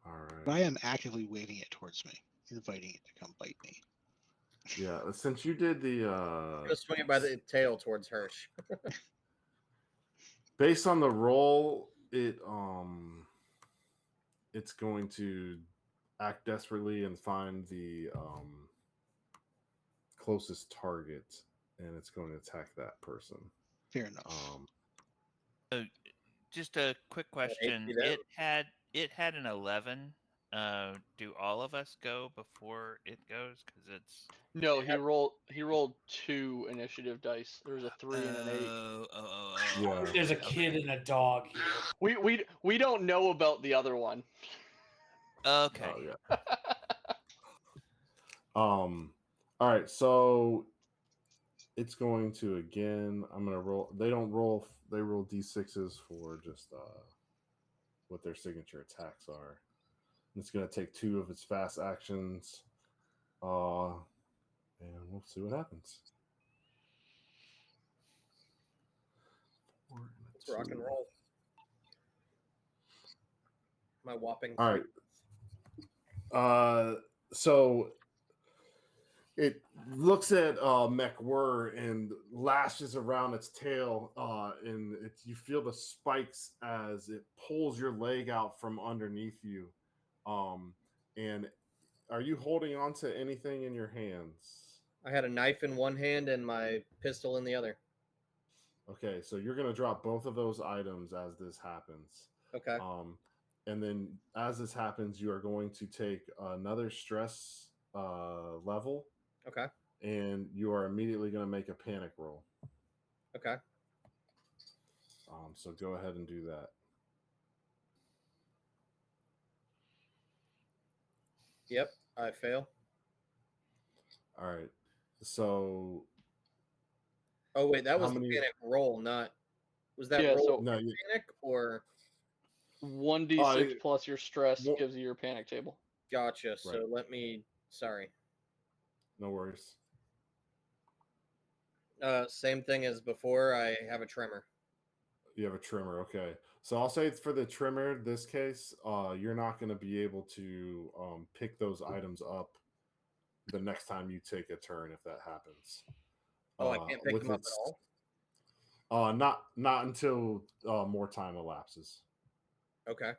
S1: right.
S5: But I am actively waving it towards me, inviting it to come bite me.
S1: Yeah, since you did the
S2: Go swing it by the tail towards Hirsch.
S1: based on the roll, it's going to act desperately and find the closest target, and it's going to attack that person.
S5: Fair enough.
S4: Just a quick question.
S2: see that.
S4: It had an 11. Do all of us go before it goes? Because it's
S6: No, he rolled 2 initiative dice. There was a 3 and an 8.
S1: Yeah.
S3: There's a kid and a dog here.
S6: We don't know about the other one.
S4: Okay.
S1: Oh yeah. All right, so it's going to again. I'm gonna roll. They don't roll. They roll d6s for just what their signature attacks are. And it's gonna take 2 of its fast actions. And we'll see what happens.
S2: Let's rock and roll. My whopping.
S1: All right. So it looks at McWhirr and lashes around its tail, and you feel the spikes as it pulls your leg out from underneath you. And are you holding on to anything in your hands?
S2: I had a knife in one hand and my pistol in the other.
S1: Okay, so you're gonna drop both of those items as this happens.
S2: Okay.
S1: And then as this happens, you are going to take another stress level.
S2: Okay.
S1: And you are immediately going to make a panic roll.
S2: Okay.
S1: So go ahead and do that.
S2: Yep, I fail.
S1: All right. So.
S2: Oh wait, that was
S1: How many-
S2: the panic roll, not. Was that
S6: Yeah,
S2: roll
S6: so-
S1: No,
S2: panic or?
S6: 1d6 plus your stress gives you your panic table.
S2: Gotcha. So
S1: Right.
S2: let me. Sorry.
S1: no worries.
S2: Same thing as before. I have a tremor.
S1: You have a trimmer. Okay. So I'll say for the trimmer, this case, you're not going to be able to pick those items up the next time you take a turn if that happens.
S2: Oh, I can't pick
S1: with
S2: them up
S1: its-
S2: at all.
S1: Not until more time elapses.
S2: Okay.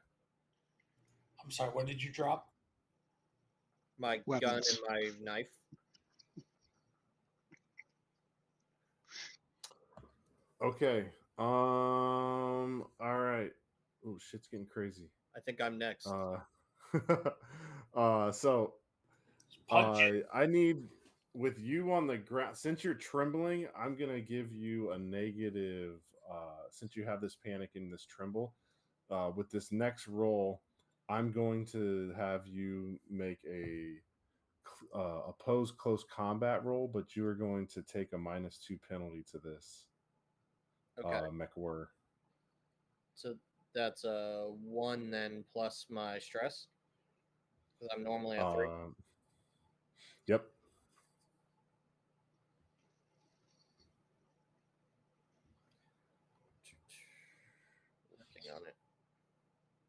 S3: I'm sorry, what did you drop?
S2: My
S5: Weapons.
S2: gun and my knife.
S1: Okay. All right. Oh, shit's getting crazy.
S2: I think I'm next.
S1: So
S3: Punch it.
S1: I need with you on the ground. Since you're trembling, I'm gonna give you a negative. Since you have this panic and this tremble, with this next roll, I'm going to have you make a opposed close combat roll, but you are going to take a -2 penalty to this,
S2: Okay.
S1: McWhirr.
S2: So that's a 1 then plus my stress. Because I'm normally a 3.
S1: Yep.
S2: Working on it.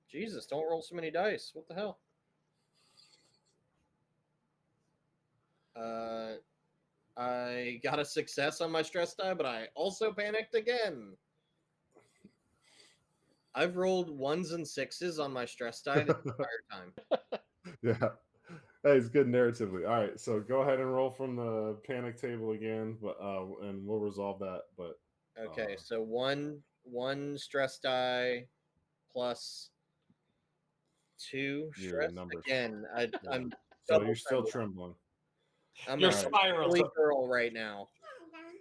S2: Jesus, don't roll so many dice. What the hell? I got a success on my stress die, but I also panicked again. I've rolled 1s and 6s on my stress die the entire time.
S1: Yeah. Hey, it's good narratively. All right, so go ahead and roll from the panic table again, but and we'll resolve that. But
S2: Okay, so one stress die plus 2
S1: your
S2: stress.
S1: numbers.
S2: Again, I'm
S1: So
S2: double
S1: you're still
S2: trembling.
S1: trembling.
S2: I'm
S3: You're
S2: a
S3: spiraling.
S2: silly girl right now.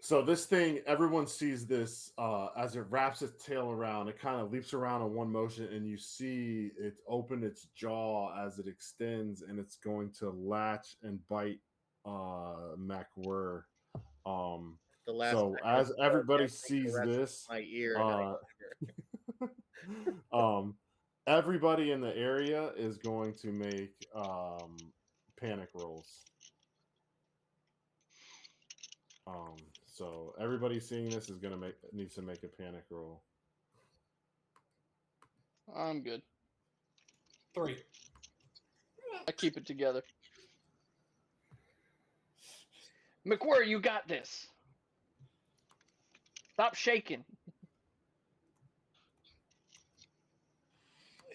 S1: So this thing, everyone sees this as it wraps its tail around. It kind of leaps around in one motion, and you see it open its jaw as it extends, and it's going to latch and bite McWhirr.
S2: The last
S1: So
S2: time I
S1: as
S2: saw
S1: everybody
S2: Jesse
S1: sees
S2: caress
S1: this,
S2: my ear, and
S1: everybody in the area is going to make panic rolls. So everybody seeing this is gonna needs to make a panic roll.
S6: I'm good.
S3: 3.
S6: I keep it together. McWhirr, you got this. Stop shaking.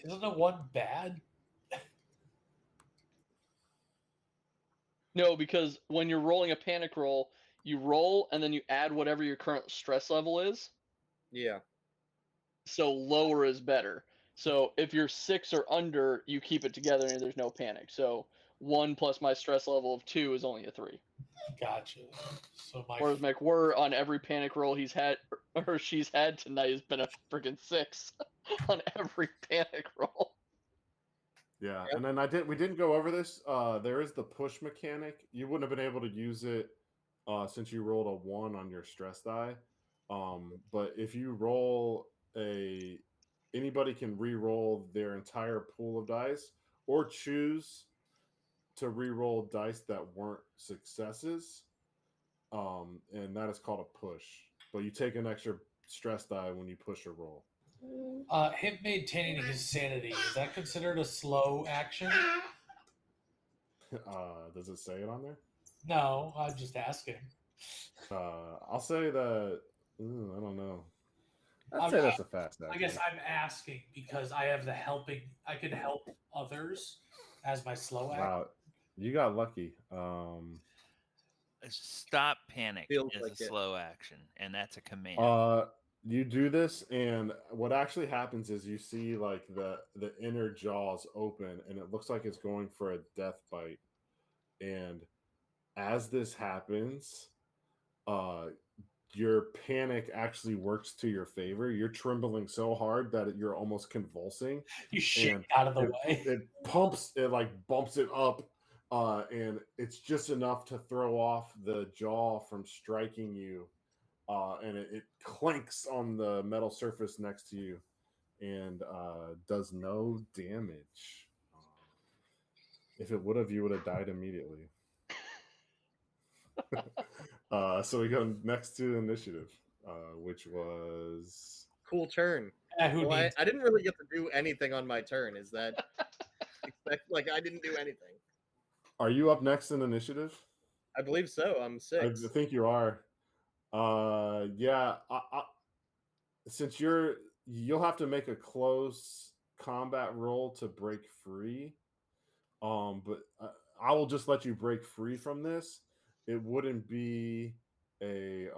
S3: Isn't the 1 bad?
S6: No, because when you're rolling a panic roll, you roll and then you add whatever your current stress level is.
S2: yeah.
S6: So lower is better. So if you're 6 or under, you keep it together and there's no panic. So 1 plus my stress level of 2 is only a 3.
S3: Gotcha. So my
S6: Whereas McWhirr, on every panic roll he's had or she's had tonight, has been a freaking 6 on every panic roll.
S1: Yeah,
S2: Yep.
S1: and then we didn't go over this. There is the push mechanic. You wouldn't have been able to use it since you rolled a 1 on your stress die. But if you roll anybody can re-roll their entire pool of dice or choose to re-roll dice that weren't successes. And that is called a push. But you take an extra stress die when you push a roll.
S3: him maintaining his sanity, is that considered a slow action?
S1: Does it say it on there?
S3: No, I'm just asking.
S1: I'll say that. I don't know. I'd
S3: I'm
S1: say
S3: not-
S1: that's a fast action.
S3: I guess I'm asking because I have the helping. I can help others as my slow action.
S1: Wow, you got lucky.
S4: Stop panic
S2: Feels
S4: is
S2: like
S4: a
S2: it.
S4: slow action, and that's a command.
S1: You do this, and what actually happens is you see like the inner jaws open, and it looks like it's going for a death bite. And as this happens, your panic actually works to your favor. You're trembling so hard that you're almost convulsing.
S3: You shit
S1: And
S3: out of the way.
S1: It bumps it up, and it's just enough to throw off the jaw from striking you. And it clanks on the metal surface next to you and does no damage. If it would have, you would have died immediately. So we go next to initiative, which was
S2: Cool turn.
S3: Yeah, who
S2: Well,
S3: needs?
S2: I didn't really get to do anything on my turn. Is that like I didn't do anything?
S1: Are you up next in initiative?
S2: I believe so. I'm
S1: I
S2: 6.
S1: think you are. Yeah. Since you'll have to make a close combat roll to break free. But I will just let you break free from this. It wouldn't be a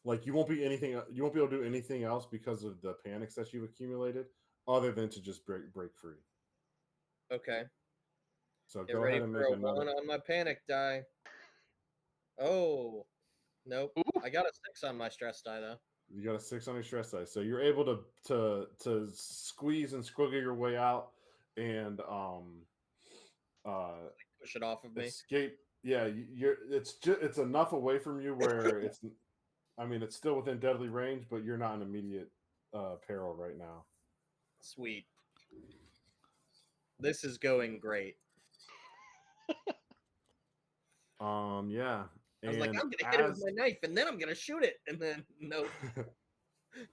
S1: like you won't be anything. You won't be able to do anything else because of the panics that you've accumulated, other than to just break free.
S2: Okay.
S1: So
S2: Get
S1: go
S2: ready
S1: ahead and
S2: for
S1: make
S2: a
S1: another.
S2: 1 on my panic die. Oh, nope.
S6: Ooh.
S2: I got a 6 on my stress die though.
S1: You got a 6 on your stress dice, so you're able to squeeze and squiggle your way out and
S2: Push it off of me.
S1: escape. Yeah, you're. It's enough away from you where it's. I mean, it's still within deadly range, but you're not in immediate peril right now.
S2: Sweet. This is going great.
S1: Yeah.
S2: I was like,
S1: And
S2: I'm gonna hit it with my knife, and then I'm gonna shoot it, and then no.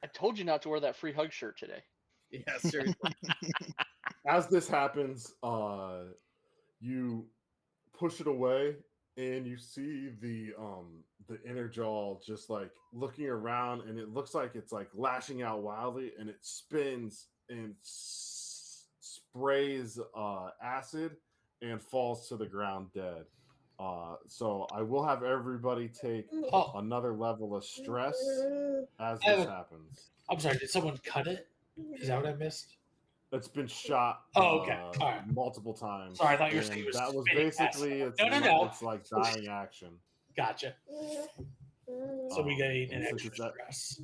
S6: I told you not to wear that free hug shirt today.
S2: Yeah, seriously.
S1: as this happens, you push it away, and you see the inner jaw just like looking around, and it looks like it's like lashing out wildly, and it spins and sprays acid and falls to the ground dead. So I will have everybody take
S3: Oh,
S1: another level of stress as
S3: I have
S1: this
S3: a-
S1: happens.
S3: I'm sorry. Did someone cut it? Is that what I missed?
S1: It's been shot
S3: Oh, okay. All right.
S1: multiple times.
S3: Sorry, I thought you were
S1: and
S3: saying it was
S1: that was
S3: spitting
S1: basically
S3: acid.
S1: it's,
S3: No.
S1: it's like dying action.
S3: Gotcha. So we gain an
S1: and since
S3: extra
S1: it's
S3: stress.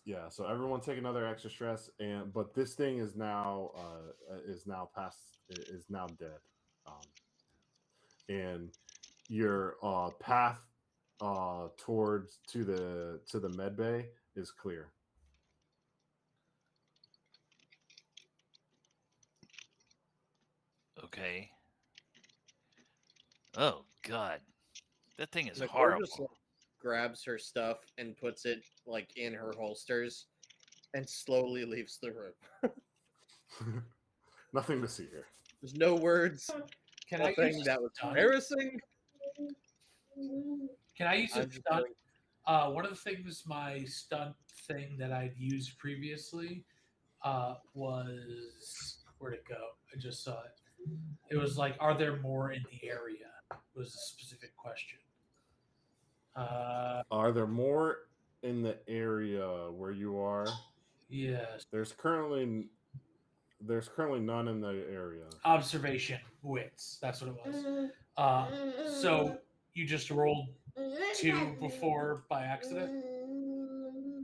S1: Yeah, so everyone take another extra stress, but this thing is now dead, and your path towards to the med bay is clear.
S4: Okay. Oh God, that thing is
S2: Nicole
S4: horrible.
S2: just like, grabs her stuff and puts it like in her holsters, and slowly leaves the room.
S1: Nothing to see here.
S2: There's no words.
S3: Can I
S2: Nothing.
S3: use
S2: That was
S3: stunt?
S2: embarrassing.
S3: Can I use a
S2: I'm just
S3: stunt?
S2: going,
S3: One of the things my stunt thing that I'd used previously was where'd it go? I just saw it. It was like, are there more in the area? Was a specific question.
S1: Are there more in the area where you are?
S3: Yes.
S1: There's currently none in the area.
S3: Observation wits. That's what it was. So you just rolled 2 before by accident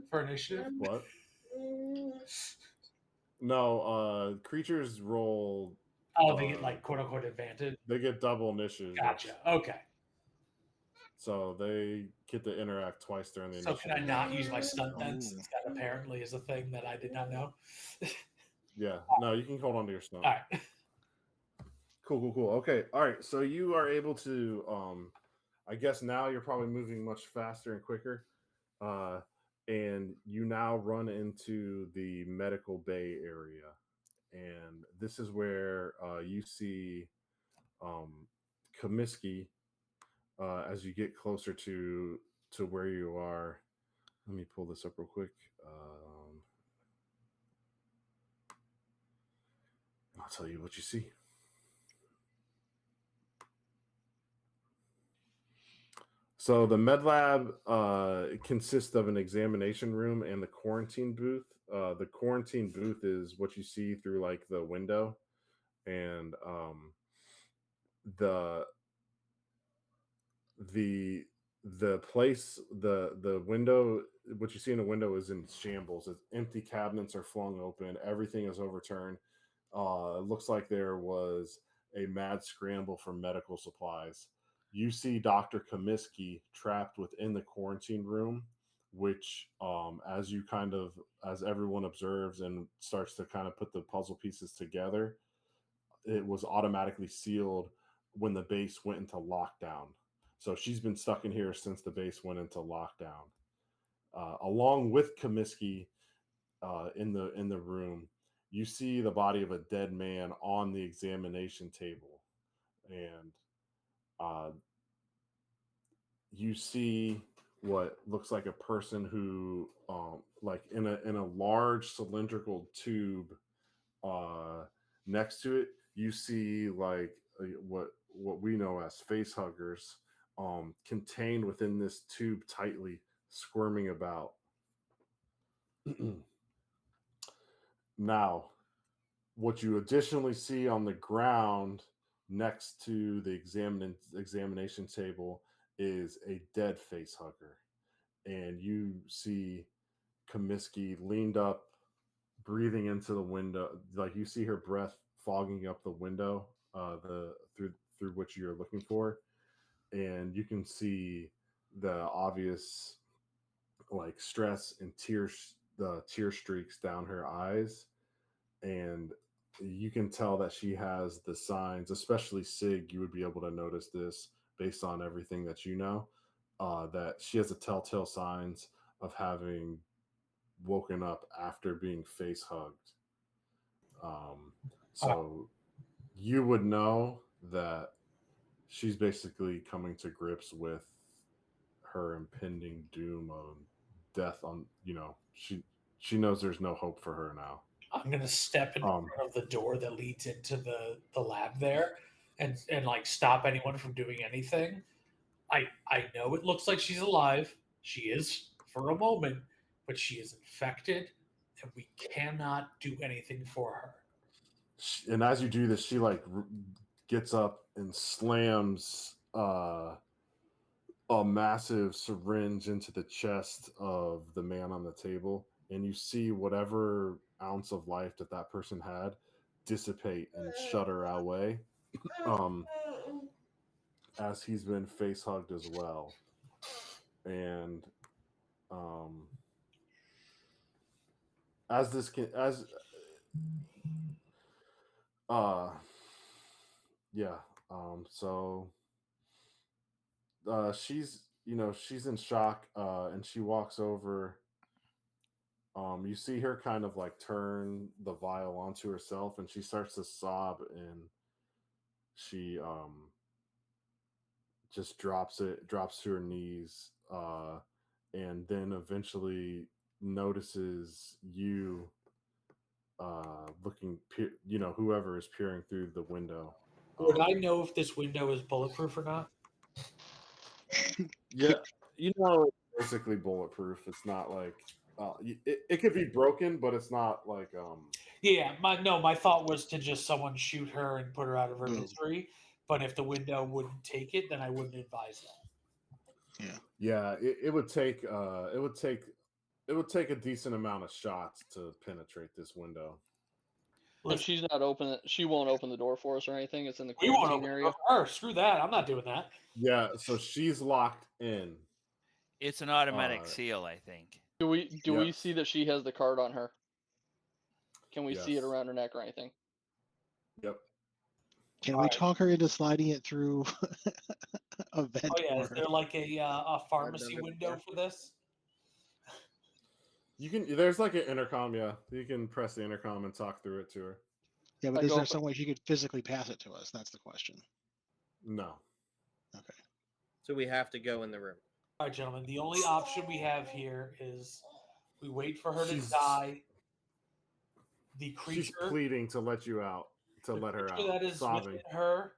S3: for initiative?
S1: What? No, creatures roll.
S3: Oh, they get like quote unquote advantage.
S1: They get double initiative.
S3: Gotcha. Okay.
S1: So they get to interact twice during the
S3: So
S1: initiative.
S3: can I not use my stunt then,
S5: Ooh.
S3: since that apparently is a thing that I did not know?
S1: Yeah. No, you can hold on to your stunt.
S3: All right.
S1: Cool. Okay. All right. So you are able to I guess now you're probably moving much faster and quicker. And you now run into the medical bay area. And this is where you see Comiskey as you get closer to where you are. Let me pull this up real quick. I'll tell you what you see. So the med lab consists of an examination room and the quarantine booth. The quarantine booth is what you see through like the window, and the place, the window, what you see in the window is in shambles. It's empty, cabinets are flung open, everything is overturned. It looks like there was a mad scramble for medical supplies. You see Dr. Comiskey trapped within the quarantine room, which as everyone observes and starts to kind of put the puzzle pieces together, it was automatically sealed when the base went into lockdown. So she's been stuck in here since the base went into lockdown. Along with Comiskey in the room, you see the body of a dead man on the examination table, and you see what looks like a person who, like in a large cylindrical tube, next to it, you see like what we know as face huggers, contained within this tube tightly, squirming about. Now, what you additionally see on the ground next to the examination table is a dead face hugger. and you see Comiskey leaned up, breathing into the window. Like you see her breath fogging up the window, the through which you're looking for, and you can see the obvious like stress and tears, the tear streaks down her eyes, and you can tell that she has the signs. Especially Sig, you would be able to notice this based on everything that you know. That she has the telltale signs of having woken up after being face hugged. So you would know that she's basically coming to grips with her impending doom of death. On she knows there's no hope for her now.
S3: I'm gonna step in
S1: Um,
S3: front of the door that leads into the lab there, and like stop anyone from doing anything. I know it looks like she's alive. She is for a moment, but she is infected, and we cannot do anything for her.
S1: and as you do this, she like gets up and slams a massive syringe into the chest of the man on the table, and you see whatever ounce of life that that person had dissipate and shudder away, um, as he's been face hugged as well. And um, as this can as uh yeah so she's she's in shock, and she walks over. You see her kind of like turn the vial onto herself, and she starts to sob, and she just drops to her knees, and then eventually notices you, looking, whoever is peering through the window.
S3: Would I know if this window is bulletproof or not?
S1: Yeah, it's basically bulletproof. It's not like it could be broken, but it's not like
S3: Yeah, my thought was to just someone shoot her and put her out of her
S5: Boom.
S3: misery. But if the window wouldn't take it, then I wouldn't advise that.
S1: Yeah, it would take a decent amount of shots to penetrate this window.
S6: But
S3: Listen,
S6: she's not open. She won't open the door for us or anything. It's in the
S3: we won't
S6: quarantine
S3: open the
S6: area.
S3: door for her. Screw that. I'm not doing that.
S1: Yeah, so she's locked in.
S4: It's an automatic seal, I think.
S6: Do we
S1: Yes.
S6: see that she has the card on her? Can we see it
S1: Yes.
S6: around her neck or anything?
S1: Yep.
S5: Can we talk her into sliding it through a vent?
S3: Oh yeah, is
S5: for
S3: there
S5: her?
S3: like a pharmacy
S2: I've done it
S3: window
S2: before.
S3: for this?
S1: You can. There's like an intercom. Yeah, you can press the intercom and talk through it to her.
S5: Yeah, but
S6: I
S5: is
S6: go
S5: there
S6: for-
S5: some way she could physically pass it to us? That's the question.
S1: No.
S5: Okay.
S2: So we have to go in the room.
S3: All right, gentlemen. The only option we have here is we wait for her to
S1: She's-
S3: die. The
S1: She's
S3: creature,
S1: pleading to let you out, to
S3: the
S1: let her
S3: creature
S1: out,
S3: that is
S1: sobbing.
S3: within her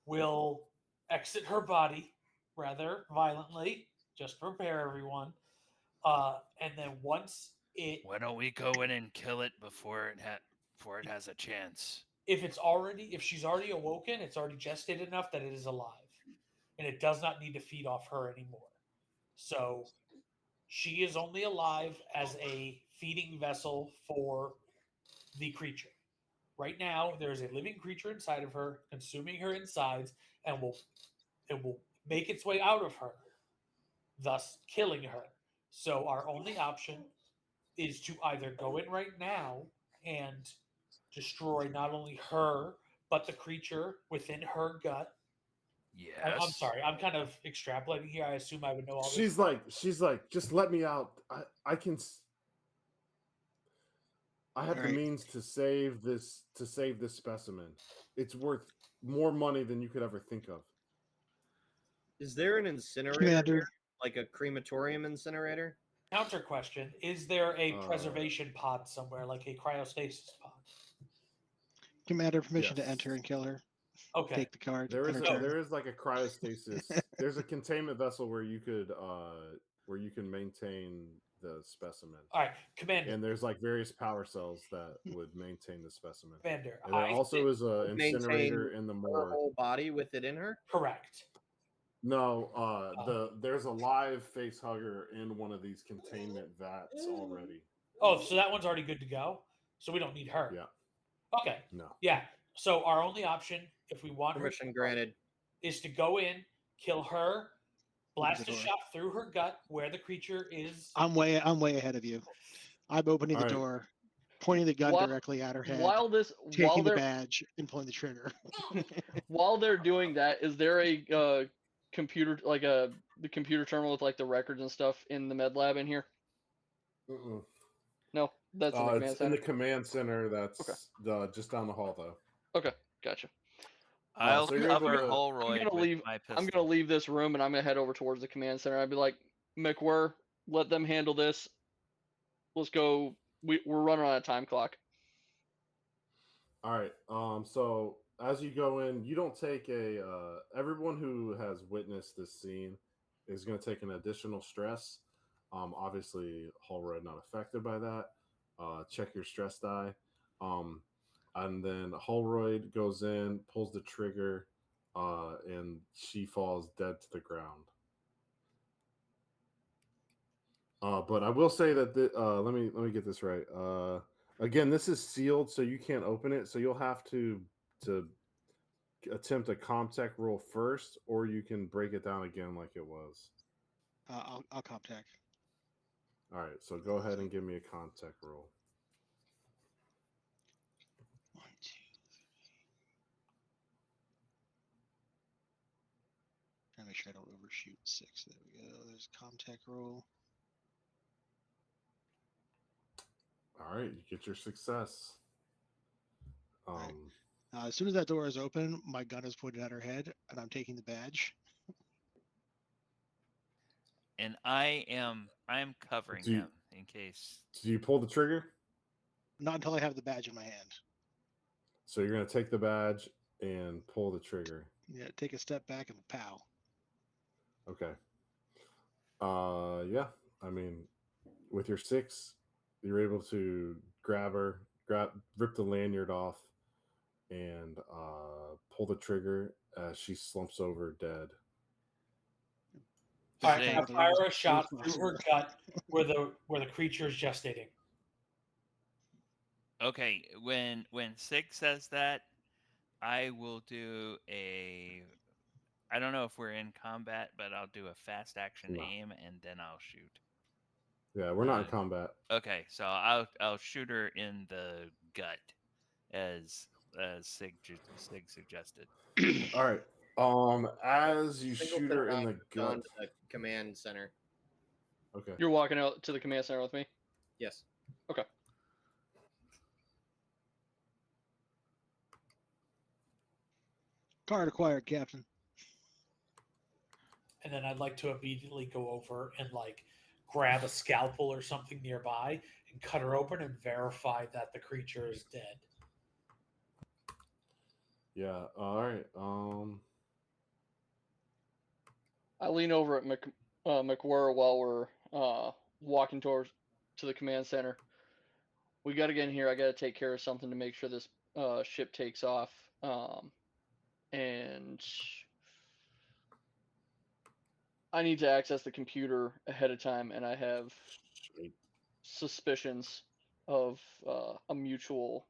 S3: will exit her body rather violently. Just to prepare everyone. And then once it,
S4: Why don't we go in and kill it before it has a chance?
S3: if she's already awoken, it's already gestated enough that it is alive, and it does not need to feed off her anymore. So she is only alive as a feeding vessel for the creature. Right now, there is a living creature inside of her, consuming her insides, and it will make its way out of her, thus killing her. So our only option is to either go in right now and destroy not only her but the creature within her gut.
S4: Yes.
S3: I'm sorry, I'm kind of extrapolating here. I assume I would know all this.
S1: She's like, just let me out. I can. I have the
S5: Alright.
S1: means to save this specimen. It's worth more money than you could ever think of.
S2: Is there an incinerator,
S5: Commander.
S2: here? Like a crematorium incinerator?
S3: Counter question: is there a
S1: Uh,
S3: preservation pod somewhere, like a cryostasis pod?
S5: Commander, permission to
S1: Yes.
S5: enter and kill her.
S3: Okay.
S5: Take the card.
S1: There is
S5: on her turn.
S1: there is like a cryostasis. There's a containment vessel where you could maintain the specimen,
S3: All right, Commander.
S1: and there's like various power cells that would maintain the specimen.
S3: Commander.
S1: And there
S3: I
S1: also
S3: think-
S1: is a
S2: Maintain
S1: incinerator in the
S2: Her
S1: morgue.
S2: whole body with it in her?
S3: correct.
S1: No, there's a live face hugger in one of these containment vats already.
S3: Oh, so that one's already good to go. So we don't need her.
S1: Yeah.
S3: Okay.
S1: No.
S3: Yeah. So our only option, if we want her
S2: Permission
S3: to
S2: granted.
S3: is to go in, kill her, blast
S5: the
S3: a
S5: door.
S3: shot through her gut where the creature is.
S5: I'm way ahead of you. I'm opening the
S1: All right.
S5: door, pointing the gun
S6: While-
S5: directly at her head,
S6: While
S5: taking the badge, and pulling the trigger.
S6: while they're doing that, is there a computer like the computer terminal with like the records and stuff in the med lab in here?
S1: Mm-mm.
S6: No, that's in the command
S1: It's in
S6: center.
S1: the command center. That's just down the hall, though.
S6: Okay, gotcha.
S4: I'll
S1: so you're able
S4: cover
S1: to-
S4: Holroyd
S6: gonna
S4: with
S6: leave-
S4: my pistol.
S6: I'm gonna leave this room and I'm gonna head over towards the command center. I'd be like, McWhirr, let them handle this. Let's go. We're running on a time clock.
S1: All right. So as you go in, you don't take a. Everyone who has witnessed this scene is going to take an additional stress. Obviously, Holroyd not affected by that. Check your stress die. And then Holroyd goes in, pulls the trigger, and she falls dead to the ground. But I will say that let me get this right. Again, this is sealed, so you can't open it. So you'll have to attempt a CompTech roll first, or you can break it down again like it was.
S5: I'll contact.
S1: All right, so go ahead and give me a CompTech roll.
S5: 1, 2, 3. Trying to make sure I don't overshoot 6. There we go. There's CompTech roll.
S1: All right, you get your success.
S5: Right. As soon as that door is open, my gun is pointed at her head, and I'm taking the badge.
S4: And I am covering
S1: Do you-
S4: him in case.
S1: Do you pull the trigger?
S5: Not until I have the badge in my hand.
S1: So you're going to take the badge and pull the trigger.
S5: Yeah, take a step back and pow.
S1: Okay. Yeah. I mean, with your 6, you're able to rip the lanyard off, and pull the trigger as she slumps over dead.
S3: All right,
S4: Say-
S3: now fire a shot through her gut where the creature is gestating.
S4: Okay, when Sig says that, I will do a. I don't know if we're in combat, but I'll do a fast action
S1: No.
S4: aim and then I'll shoot.
S1: Yeah, we're not in combat.
S4: Okay, so I'll shoot her in the gut, as Sig suggested.
S1: All right. As you
S2: Single
S1: shoot her in
S2: pin
S1: the gut.
S2: onto the command center.
S1: Okay.
S6: You're walking out to the command center with me.
S2: Yes.
S5: Card acquired, Captain.
S3: And then I'd like to immediately go over and like grab a scalpel or something nearby and cut her open and verify that the creature is dead.
S1: Yeah. All right.
S6: I lean over at McWhirr while we're walking to the command center. We got to get in here. I got to take care of something to make sure this ship takes off. And I need to access the computer ahead of time, and I have suspicions of a mutual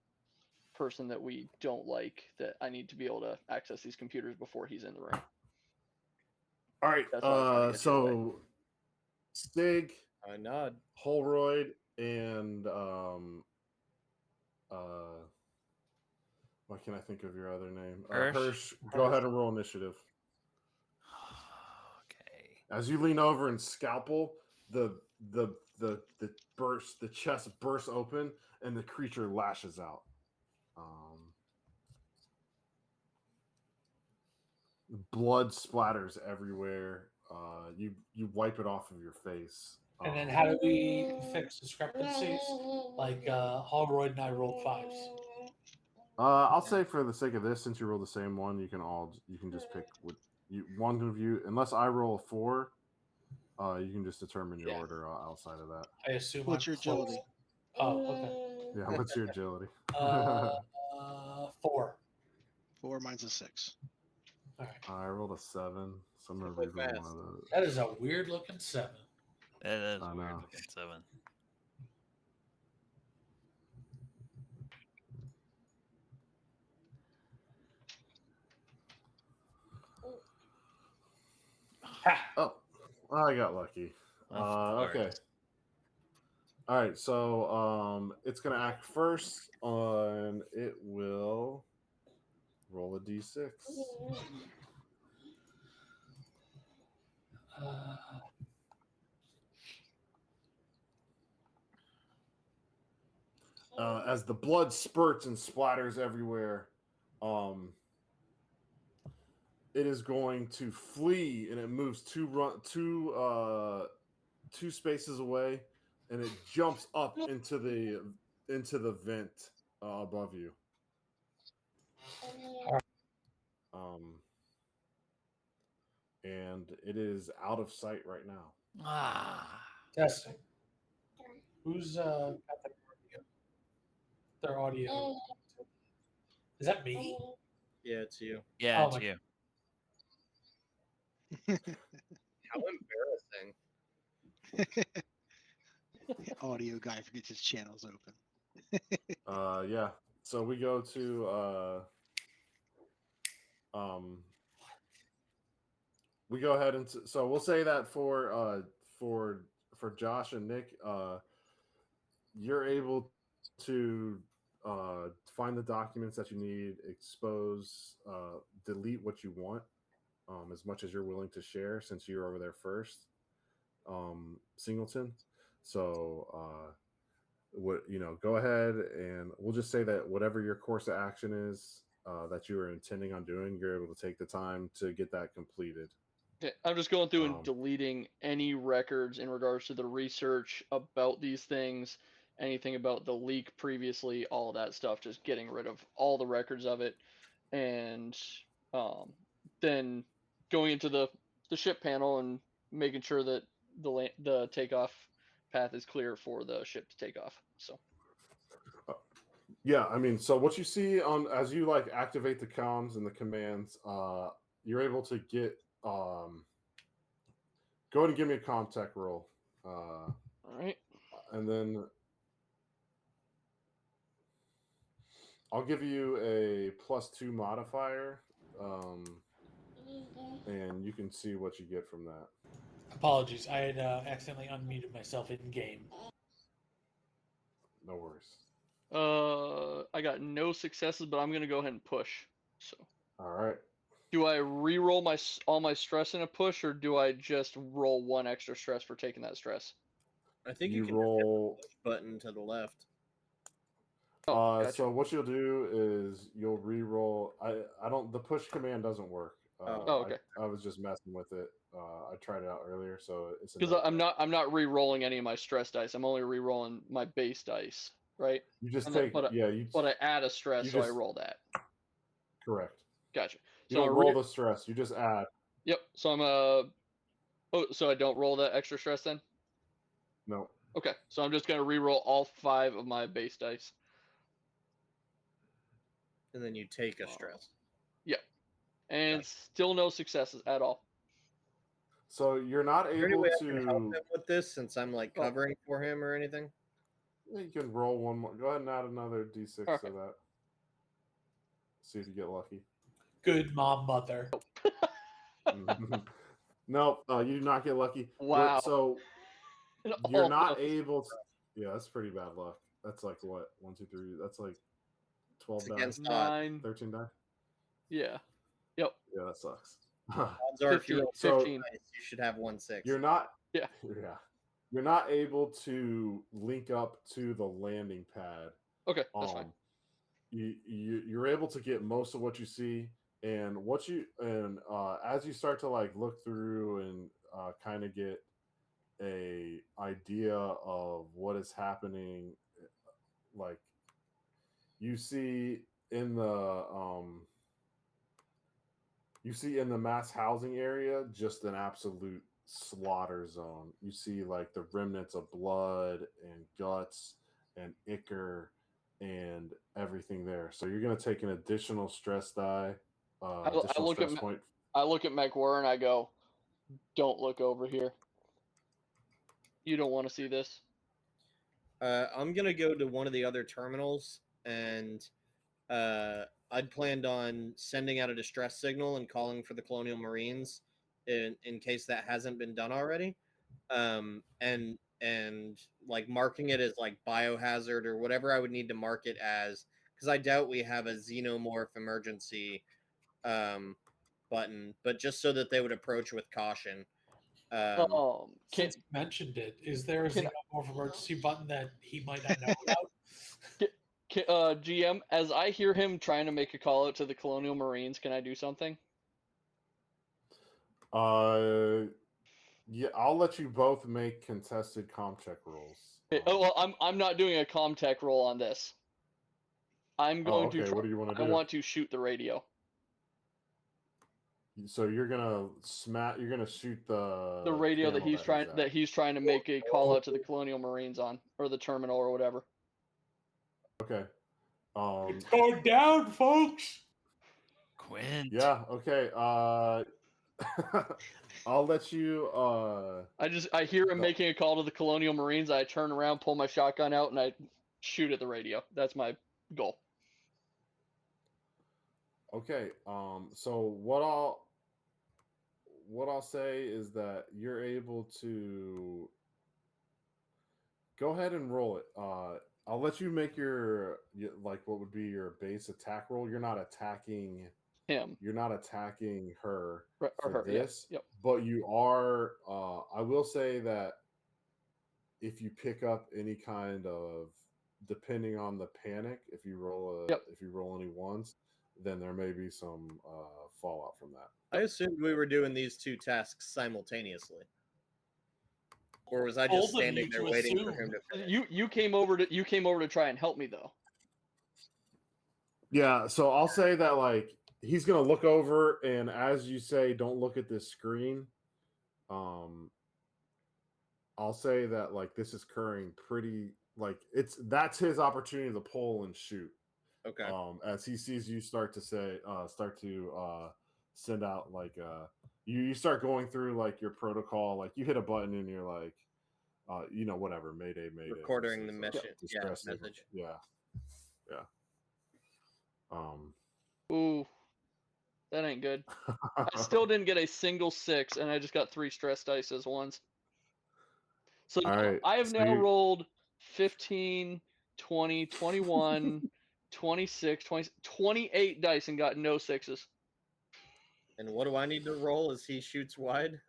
S6: person that we don't like, that I need to be able to access these computers before he's in the room.
S1: All right.
S6: That's what I'm trying to get you
S1: So Stig,
S2: I nod.
S1: Holroyd, and why can't I think of your other name?
S4: Hirsch?
S1: Hirsch. Go ahead and roll initiative.
S4: Okay.
S1: As you lean over and scalpel, the chest bursts open and the creature lashes out. Blood splatters everywhere. You wipe it off of your face.
S3: And then how do we fix discrepancies? Like Holroyd and I rolled 5s.
S1: I'll say for the sake of this, since you rolled the same one, you can just pick one of you. Unless I roll a 4, you can just determine your order outside of that.
S3: I assume.
S5: What's your
S3: close.
S5: agility?
S3: Oh, okay.
S1: Yeah, what's your agility?
S3: 4.
S5: 4, mine's a 6.
S3: All right.
S1: I rolled a 7, So I'm gonna
S2: Play
S1: reroll
S2: fast.
S1: one of those.
S3: That is a weird looking 7.
S4: That is
S1: I
S4: a weird
S1: know.
S4: looking 7.
S1: Oh, I got lucky.
S4: Of
S1: Okay.
S4: course.
S1: All right. So it's gonna act first. It will roll a d6. As the blood spurts and splatters everywhere, it is going to flee, and it moves two spaces away, and it jumps up into the vent above you. And it is out of sight right now.
S4: Ah.
S3: Testing. Who's got their audio? Is that me?
S2: Yeah, it's you.
S4: Yeah,
S3: Oh
S4: it's
S3: my-
S4: you.
S2: How embarrassing.
S5: The audio guy forgets his channels open.
S1: Yeah. So we go to we go ahead and so we'll say that for Josh and Nick, you're able to find the documents that you need, expose, delete what you want, as much as you're willing to share, since you're over there first, Singleton. So go ahead, and we'll just say that whatever your course of action is that you are intending on doing, you're able to take the time to get that completed.
S6: Okay, I'm just going through and
S1: Um,
S6: deleting any records in regards to the research about these things, anything about the leak previously, all of that stuff, just getting rid of all the records of it, and then going into the ship panel and making sure that the takeoff path is clear for the ship to take off. So
S1: Yeah, I mean, so what you see as you like activate the comms and the commands, you're able to get go ahead and give me a comm tech roll,
S6: all right.
S1: and then I'll give you a +2 modifier, and you can see what you get from that.
S3: Apologies, I had accidentally unmuted myself in game.
S1: No worries.
S6: I got no successes, but I'm gonna go ahead and push. So
S1: All right.
S6: do I re-roll all my stress in a push, or do I just roll one extra stress for taking that stress?
S2: I think
S1: You
S2: you can
S1: roll.
S2: hit the push button to the left.
S6: Oh, gotcha.
S1: So what you'll do is you'll re-roll. I don't. The push command doesn't work.
S6: Oh, okay.
S1: I was just messing with it. I tried it out earlier, so it's a
S6: Because
S1: no
S6: I'm
S1: go.
S6: not re-rolling any of my stress dice. I'm only re-rolling my base dice, right?
S1: You just
S6: And then-
S1: take.
S6: but I add a stress,
S1: you
S6: so I
S1: just-
S6: roll that.
S1: Correct.
S6: Gotcha.
S1: You
S6: So
S1: don't
S6: I
S1: roll the stress. You just add.
S6: Yep. So I'm oh, so I don't roll that extra stress then?
S1: No.
S6: Okay. So I'm just gonna re-roll all 5 of my base dice.
S2: And then you take a stress.
S6: Yep. And still no successes at all.
S1: So you're not
S2: Is there any
S1: able
S2: way I can help
S1: to.
S2: him with this since I'm like
S6: Oh.
S2: covering for him or anything?
S1: You can roll one more. Go ahead and add another d6
S6: Okay.
S1: to that. See if you get lucky.
S3: Good mom, mother.
S1: No, you do not get lucky.
S6: Wow.
S1: So
S6: And
S1: you're
S6: all
S1: not
S6: those-
S1: able to. Yeah, that's pretty bad luck. That's like what? 1, 2, 3. That's like 12
S2: It's
S1: dice,
S2: against odds.
S6: 9.
S1: 13 dice.
S6: Yeah. Yep.
S1: Yeah, that sucks.
S2: Odds are if you
S6: 15,
S2: roll
S6: 15.
S2: dice, you should have 1 6.
S1: You're not.
S6: Yeah.
S1: Yeah. You're not able to link up to the landing pad.
S6: Okay, that's fine.
S1: You're able to get most of what you see, and as you start to like look through and kind of get a idea of what is happening, like you see in the mass housing area just an absolute slaughter zone. You see like the remnants of blood and guts and ichor and everything there. So you're going to take an additional stress die,
S6: I
S1: additional
S6: look at
S1: stress point.
S6: I look at McWhirr and I go, don't look over here. You don't want to see this.
S2: I'm gonna go to one of the other terminals, and I'd planned on sending out a distress signal and calling for the Colonial Marines in case that hasn't been done already, and like marking it as like biohazard or whatever I would need to mark it as, because I doubt we have a xenomorph emergency button, but just so that they would approach with caution.
S6: Can,
S3: Since you mentioned it, is there a
S6: can-
S3: xenomorph emergency button that he might not know about?
S6: GM, as I hear him trying to make a call out to the Colonial Marines, can I do something?
S1: Yeah, I'll let you both make contested comm check rolls.
S6: Oh well, I'm not doing a comtech roll on this. I'm going
S1: okay.
S6: to.
S1: What do you want to
S6: I
S1: do?
S6: want to shoot the radio.
S1: So you're gonna You're gonna shoot the
S6: radio that
S1: panel
S6: he's trying to make a call out to the Colonial Marines on, or the terminal or whatever.
S1: Okay.
S3: It's going down, folks.
S4: Quint.
S1: Yeah. Okay. I'll let you.
S6: I hear him making a call to the Colonial Marines. I turn around, pull my shotgun out, and I shoot at the radio. That's my goal.
S1: Okay. So what I'll say is that you're able to go ahead and roll it. I'll let you make like what would be your base attack roll. You're not attacking
S6: Him.
S1: You're not attacking her
S6: Or
S1: for
S6: her.
S1: this,
S6: Yep.
S1: but you are. I will say that if you pick up any kind of, depending on the panic, if you roll any ones, then there may be some fallout from that.
S2: I assumed we were doing these two tasks simultaneously, or was I
S3: Told
S2: just
S3: them
S2: standing
S3: you
S2: there
S3: to
S2: waiting for
S3: assume.
S2: him to finish?
S6: You came over to try and help me though.
S1: Yeah, so I'll say that like he's gonna look over, and as you say, don't look at this screen. I'll say that like this is occurring pretty like that's his opportunity to pull and shoot.
S2: Okay.
S1: As he sees you start to send out like you start going through like your protocol, like you hit a button and you're like whatever, mayday,
S2: Recording the
S1: this is,
S2: message.
S1: message. Yeah.
S6: Ooh, that ain't good. I still didn't get a single 6, and I just got 3 stress dice as ones. So
S1: All right,
S6: I have
S1: so
S6: now rolled 15, 20, 21, 26, 20, 28 dice and got no 6s.
S2: And what do I need to roll as he shoots wide?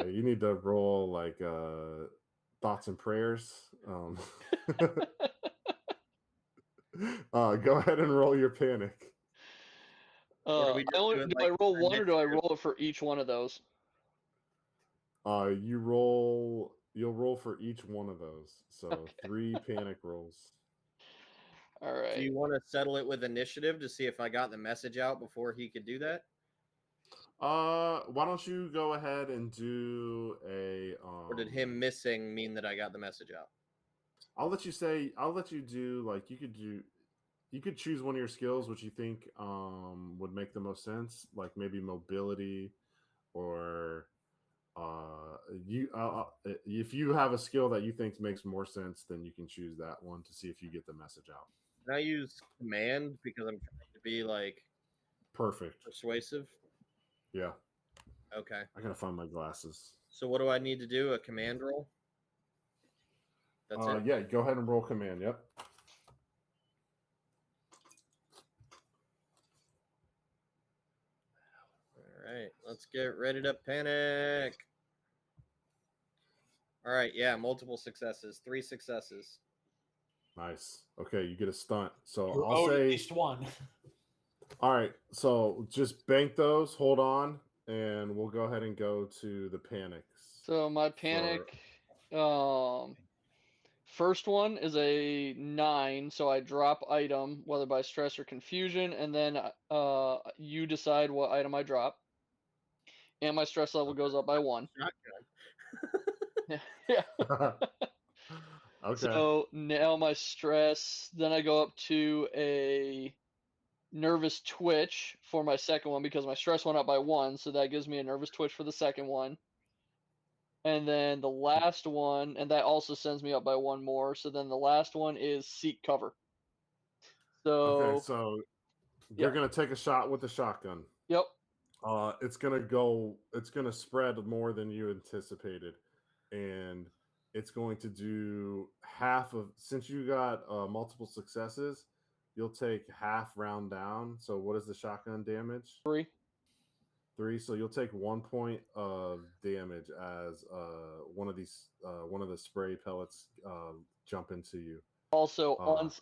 S1: You need to roll like thoughts and prayers. Go ahead and roll your panic.
S2: Or do we just do it
S6: Do
S2: like
S6: I roll one, or
S2: next
S6: do I
S2: group?
S6: roll it for each one of those?
S1: You'll roll for each one of those. So
S6: Okay.
S1: 3 panic rolls.
S6: All right.
S2: Do you want to settle it with initiative to see if I got the message out before he could do that?
S1: Why don't you go ahead and do a
S2: Or did him missing mean that I got the message out?
S1: I'll let you do like you could choose one of your skills which you think would make the most sense, like maybe mobility, or if you have a skill that you think makes more sense, then you can choose that one to see if you get the message out.
S2: Can I use command because I'm trying to be like
S1: Perfect.
S2: persuasive?
S1: Yeah.
S2: Okay.
S1: I gotta find my glasses.
S2: So what do I need to do? A command roll? That's it.
S1: Yeah, go ahead and roll command. Yep.
S2: All right, let's get ready to panic. All right, yeah, multiple successes, 3 successes.
S1: Nice. Okay, you get a stunt. So
S3: You're
S1: I'll
S3: owed at
S1: say
S3: least one.
S1: all right, so just bank those, hold on, and we'll go ahead and go to the panics.
S6: So my panic, first one is a 9, so I drop item, whether by stress or confusion, and then you decide what item I drop, and my stress level goes up by 1.
S2: Shotgun.
S6: Yeah.
S1: Okay.
S6: So now my stress, then I go up to a nervous twitch for my second one because my stress went up by 1, so that gives me a nervous twitch for the second one. And then the last one, and that also sends me up by 1 more. So then the last one is seek cover.
S1: Okay,
S6: So
S1: so
S6: Yeah.
S1: you're gonna take a shot with the shotgun.
S6: yep.
S1: It's gonna spread more than you anticipated, and it's going to do half of. Since you got multiple successes, you'll take half round down. So what is the shotgun damage?
S6: 3.
S1: 3. So you'll take 1 point of damage as one of the spray pellets jump into you.
S6: Also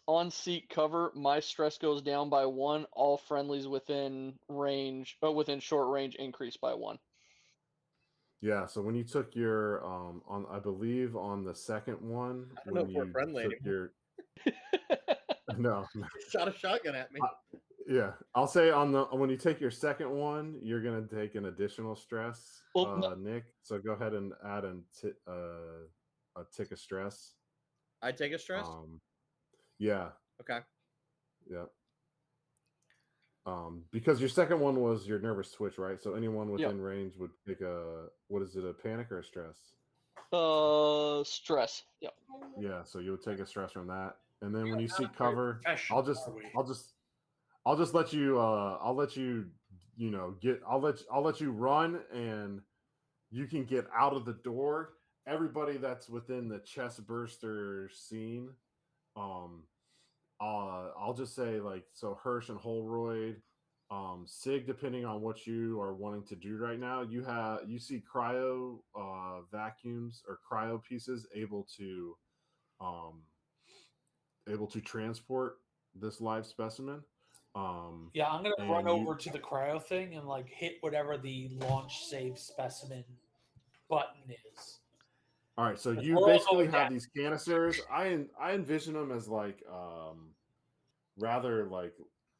S6: on seek cover, my stress goes down by 1. All friendlies within range, but within short range, increase by 1.
S1: Yeah, so when you took your I believe on the second one,
S2: I don't know
S1: when
S2: if we're
S1: you
S2: friendly
S1: took
S2: anymore.
S1: your no,
S2: Shot a shotgun at me.
S1: yeah, I'll say when you take your second one, you're gonna take an additional stress,
S6: Well, no-
S1: Nick. So go ahead and add a tick of stress.
S2: I take a stress.
S1: Yeah,
S2: Okay.
S1: yeah. Because your second one was your nervous twitch, right? So anyone within range would take a panic or a stress?
S6: Stress. Yep.
S1: Yeah, so you would take a stress from that, and then when you
S3: not
S1: seek
S3: very
S1: cover,
S3: professional,
S1: I'll just
S3: are we?
S1: let you I'll let you I'll let you run, and you can get out of the door. Everybody that's within the chest burster scene, I'll just say, like, so Hirsch and Holroyd, Sig, depending on what you are wanting to do right now, you see cryo vacuums or cryo pieces able to transport this live specimen.
S3: Yeah, I'm gonna run
S1: and
S3: over to the cryo thing and like hit whatever the launch save specimen button is.
S1: All right, so
S3: We're
S1: you
S3: all
S1: basically
S3: going
S1: have
S3: down.
S1: these canisters. I envision them as like rather like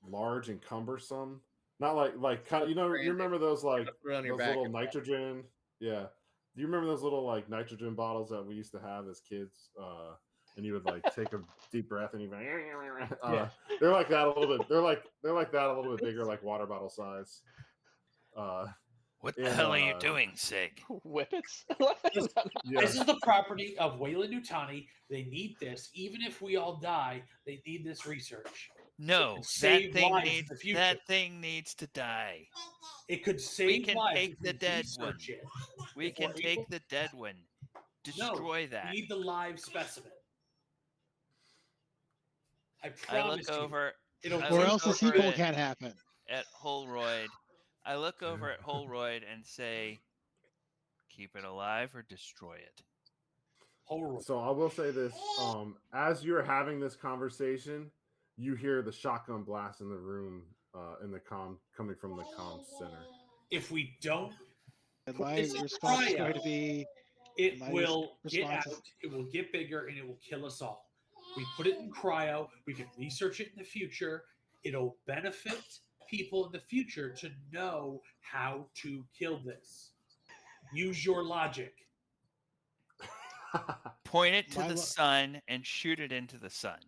S1: large and cumbersome. Not like kind of, you remember those like
S2: Put it on your
S1: those
S2: back
S1: little
S2: and-
S1: nitrogen. Yeah. Do you remember those little like nitrogen bottles that we used to have as kids? And you would like take a deep breath and you they're like that a little bit. They're like that a little bit bigger, like water bottle size.
S4: What the
S1: And,
S4: hell are you doing, Sig?
S6: Whippets.
S1: Yeah.
S3: This is the property of Wayland Utani. They need this. Even if we all die, they need this research.
S4: No,
S3: could
S4: that
S3: save
S4: thing
S3: lives in
S4: needs
S3: the future.
S4: that thing needs to die.
S3: It could save
S4: can
S3: lives
S4: take
S3: if
S4: the
S3: we
S4: dead
S3: research
S4: one.
S3: it.
S4: We
S3: If
S4: can
S3: we're
S4: take
S3: able-
S4: the dead one.
S3: No,
S4: Destroy
S3: we
S4: that.
S3: need the live specimen. I
S4: I
S3: promise
S4: look
S3: you.
S4: over
S3: It'll
S4: I
S5: Or
S4: look
S5: else the
S4: over
S5: sequel
S4: it
S5: can't happen.
S4: at Holroyd. I look over at Holroyd and say, keep it alive or destroy it.
S3: Horrible.
S1: So I will say this: as you're having this conversation, you hear the shotgun blast in the room, in the coming from the comm center.
S3: If we don't,
S5: And
S3: Put
S5: my
S3: this in
S5: response is
S3: cryo.
S5: going to be
S3: it
S5: My
S3: will get
S5: response
S3: out.
S5: is-
S3: It will get bigger, and it will kill us all. We put it in cryo. We can research it in the future. It'll benefit people in the future to know how to kill this. Use your logic.
S4: Point it to
S5: My
S4: the
S5: lo-
S4: sun and shoot it into the sun.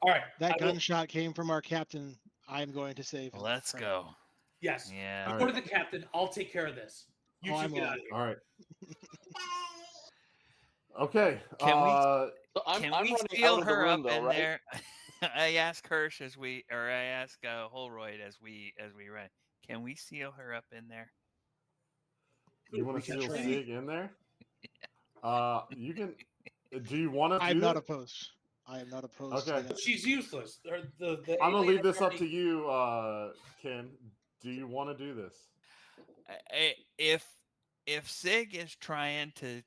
S3: All right.
S5: that
S3: I will-
S5: gunshot came from our captain. I'm going to save him.
S4: Let's go.
S3: Yes.
S4: Yeah.
S3: You go to the captain. I'll take care of this. You
S5: Oh,
S3: two
S5: I'm
S3: get
S5: on.
S3: out of here.
S1: All right. Okay.
S4: Can we-
S6: So I'm
S4: Can
S6: running
S4: we
S6: out
S4: seal
S6: of the
S4: her
S6: room,
S4: up
S6: though,
S4: in
S6: right?
S4: there? I ask Hirsch I ask Holroyd as we run. Can we seal her up in there?
S1: You want
S5: We
S1: to
S5: can
S1: seal
S5: try.
S1: Sig in there? You can. Do you want to
S5: I'm
S1: do
S5: not
S1: that?
S5: opposed. I am not opposed
S1: Okay.
S5: to that.
S3: She's useless. The
S1: I'm gonna
S3: alien
S1: leave this up
S3: already-
S1: to you, Ken. Do you want to do this?
S4: If Sig is trying to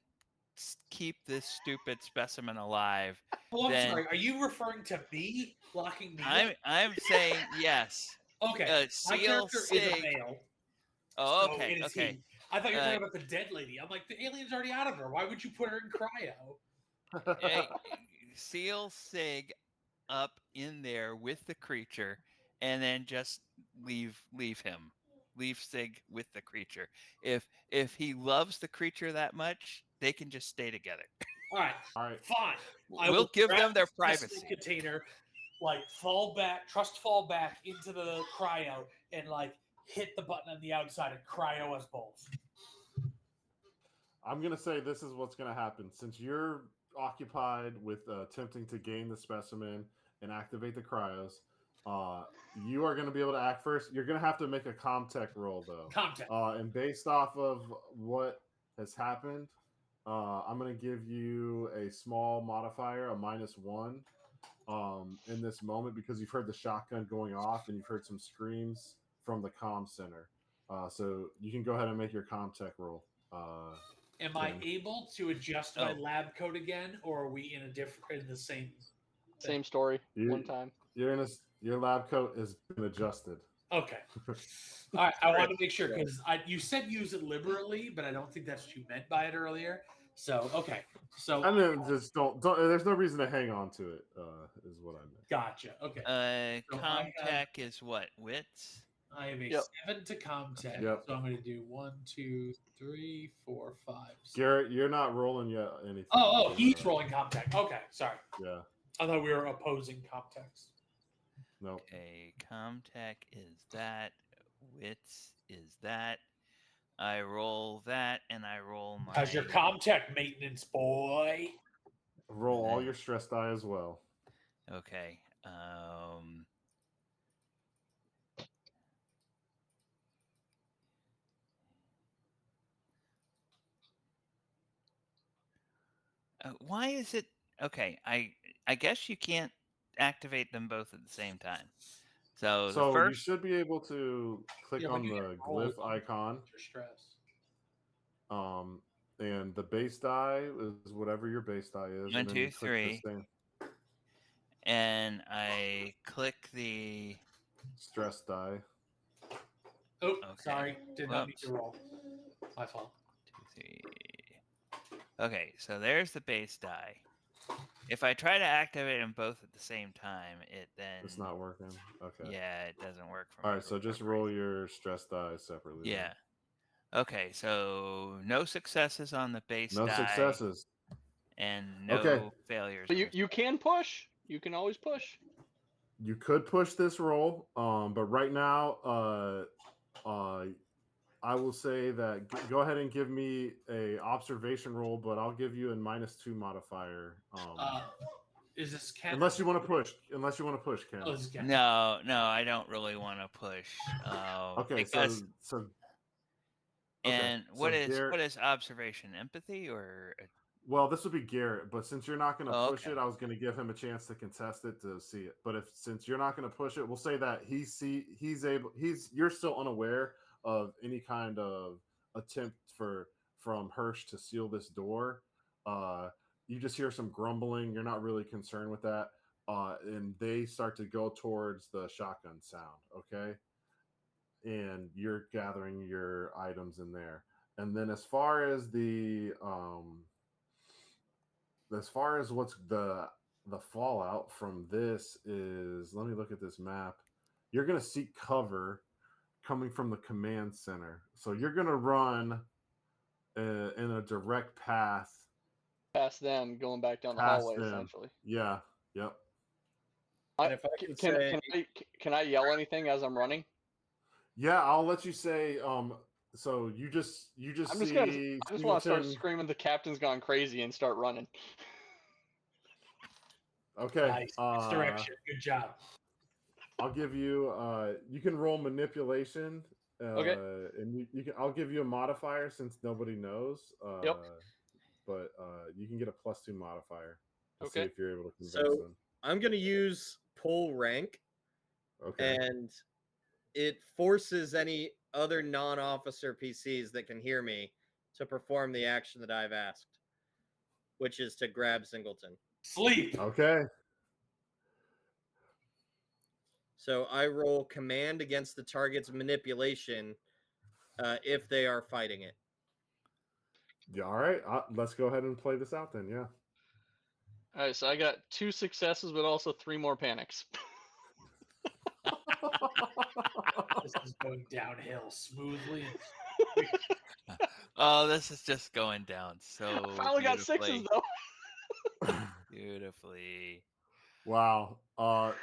S4: keep this stupid specimen alive,
S3: Oh, I'm
S4: then-
S3: sorry. Are you referring to me blocking me?
S4: I'm saying yes.
S3: Okay. My
S4: Seal
S3: character is a
S4: Sig.
S3: male.
S4: Oh,
S3: so
S4: okay,
S3: it is
S4: okay.
S3: he. I thought you were
S4: Uh,
S3: talking about the dead lady. I'm like, the alien's already out of her. Why would you put her in cryo?
S4: Hey, seal Sig up in there with the creature, and then just leave him. Leave Sig with the creature. If he loves the creature that much, they can just stay together.
S3: All right.
S1: All right.
S3: Fine. I
S4: We'll
S3: will
S4: give
S3: grab
S4: them their
S3: the specimen
S4: privacy.
S3: container, like fall back into the cryo, and like hit the button on the outside and cryo us both.
S1: I'm gonna say this is what's gonna happen since you're occupied with attempting to gain the specimen and activate the cryos. You are gonna be able to act first. You're gonna have to make a Comtech roll though.
S3: Contact.
S1: And based off of what has happened, I'm gonna give you a small modifier, a -1, in this moment because you've heard the shotgun going off and you've heard some screams from the comm center. So you can go ahead and make your Comtech roll.
S3: Am I
S1: Yeah.
S3: able to adjust my
S4: Oh.
S3: lab coat again, or are we in the same?
S6: Same story.
S1: You-
S6: One time.
S1: Your lab coat has been adjusted.
S3: Okay. All right. I wanted to make sure because you said use it liberally, but I don't think that's what you meant by it earlier. So okay. So
S1: I mean, just don't. There's no reason to hang on to it. Is what I meant.
S3: gotcha. Okay. So I have-
S4: Comtech is what? Wits?
S3: I have a
S6: Yep.
S3: 7 to Comtech.
S1: Yep.
S3: So I'm going to do 1, 2, 3, 4, 5. 6.
S1: Garrett, you're not rolling yet. Anything?
S3: Oh, he's rolling Comtech. Okay, sorry.
S1: Yeah.
S3: I thought we were opposing Comtechs.
S1: No.
S4: Okay, Comtech is that. Wits is that. I roll that, and I roll my.
S3: How's your Comtech maintenance, boy?
S1: Roll all your stress die as well.
S4: Okay. Why is it okay? I guess you can't activate them both at the same time. So the
S1: So you
S4: first,
S1: should be able to click
S3: Yeah, but
S1: on
S3: you
S1: the
S3: can roll
S1: glyph icon.
S3: Your stress.
S1: And the base die is whatever your base die is.
S4: 1,
S1: and then you
S4: 2,
S1: click the
S4: 3.
S1: same
S4: and I click the.
S1: stress die.
S3: Oh,
S4: Okay.
S3: sorry. Did not need
S4: Whoops.
S3: to roll. My fault.
S4: 2, 3. Okay, so there's the base die. If I try to activate them both at the same time, it then
S1: It's not working. Okay.
S4: Yeah, it doesn't work for me.
S1: All right. So just roll your stress die separately. then.
S4: Yeah. Okay, so no successes on the base
S1: No
S4: die
S1: successes.
S4: and no
S1: Okay.
S4: failures.
S6: But
S4: on the-
S6: you can push. You can always push.
S1: You could push this roll, but right now, I will say that go ahead and give me a observation roll, but I'll give you a -2 modifier.
S3: Is this Ken?
S1: Unless you want to push. Ken.
S3: Oh, this is Ken.
S4: No, I don't really want to push.
S1: Okay.
S4: Because,
S1: So. okay,
S4: and
S1: so
S4: what is
S1: Garrett-
S4: what is observation? Empathy or
S1: Well, this would be Garrett, but since you're not going to
S4: Oh,
S1: push
S4: okay.
S1: it, I was going to give him a chance to contest it to see it. But since you're not going to push it, we'll say that you're still unaware of any kind of attempt from Hirsch to seal this door. You just hear some grumbling. You're not really concerned with that, and they start to go towards the shotgun sound. Okay, and you're gathering your items in there, and then as far as what's the fallout from this is, let me look at this map. You're going to seek cover coming from the command center. So you're going to run in a direct path.
S6: Past them, going back down the
S1: Past
S6: hallway,
S1: them.
S6: essentially.
S1: Yeah. Yep.
S2: And if I
S6: Can,
S2: can say,
S6: can I yell anything as I'm running?
S1: Yeah. I'll let you say, so you just
S6: I just
S1: see
S6: want to start
S1: Singleton-
S6: screaming the captain's gone crazy and start running.
S1: Okay.
S3: Nice. Misdirection. Good job.
S1: I'll give you you can roll manipulation.
S6: Okay.
S1: And you can I'll give you a modifier since nobody knows.
S6: Yep.
S1: But you can get a +2 modifier to see
S6: Okay.
S1: if you're able to convince
S2: So-
S1: them.
S2: I'm going to use pull rank,
S1: Okay.
S2: and it forces any other non-officer PCs that can hear me to perform the action that I've asked, which is to grab Singleton.
S3: Sleep.
S1: Okay.
S2: So I roll command against the target's manipulation if they are fighting it.
S1: Yeah, all right. Let's go ahead and play this out then. Yeah.
S6: All right, so I got 2 successes, but also 3 more panics.
S3: This is going downhill smoothly.
S4: Oh, this is just going down so
S6: I finally got 6s
S4: beautifully.
S6: though.
S4: Beautifully.
S1: Wow. Well,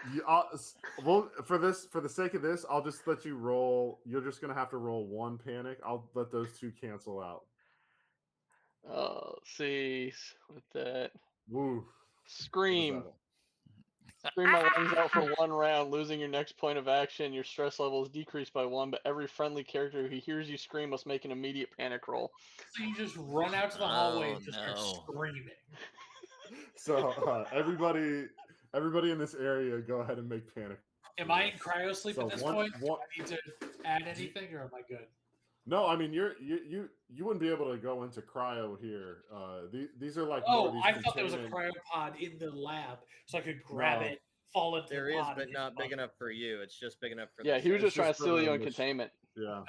S1: for the sake of this, I'll just let you roll. You're just gonna have to roll one panic. I'll let those two cancel out.
S6: Let's see with that.
S1: Woo. What is
S6: Scream.
S1: that?
S6: Scream my lungs out for 1 round, losing your next point of action. Your stress level is decreased by 1, but every friendly character who hears you scream must make an immediate panic roll.
S3: So you just run out to the hallway and
S4: Oh,
S3: just start
S4: no.
S3: screaming.
S1: So everybody in this area, go ahead and make panic.
S3: Am I in cryo sleep
S1: So
S3: at this
S1: one-
S3: point? Do
S1: one-
S3: I need to add anything, or am I good?
S1: No, I mean you wouldn't be able to go into cryo here. These are like
S3: Oh,
S1: more these
S3: I thought there was a
S1: containment-
S3: cryopod in the lab, so I could grab
S1: No.
S3: it, fall into
S2: There
S3: the
S2: is,
S3: pod.
S2: but
S3: and
S2: not
S3: hit
S2: big
S3: the
S2: enough for you. It's just big enough for.
S6: Yeah,
S2: the
S6: he was
S1: It's
S6: just trying to
S1: just for
S6: steal you
S1: the
S6: on
S1: mission.
S6: containment.
S1: Yeah.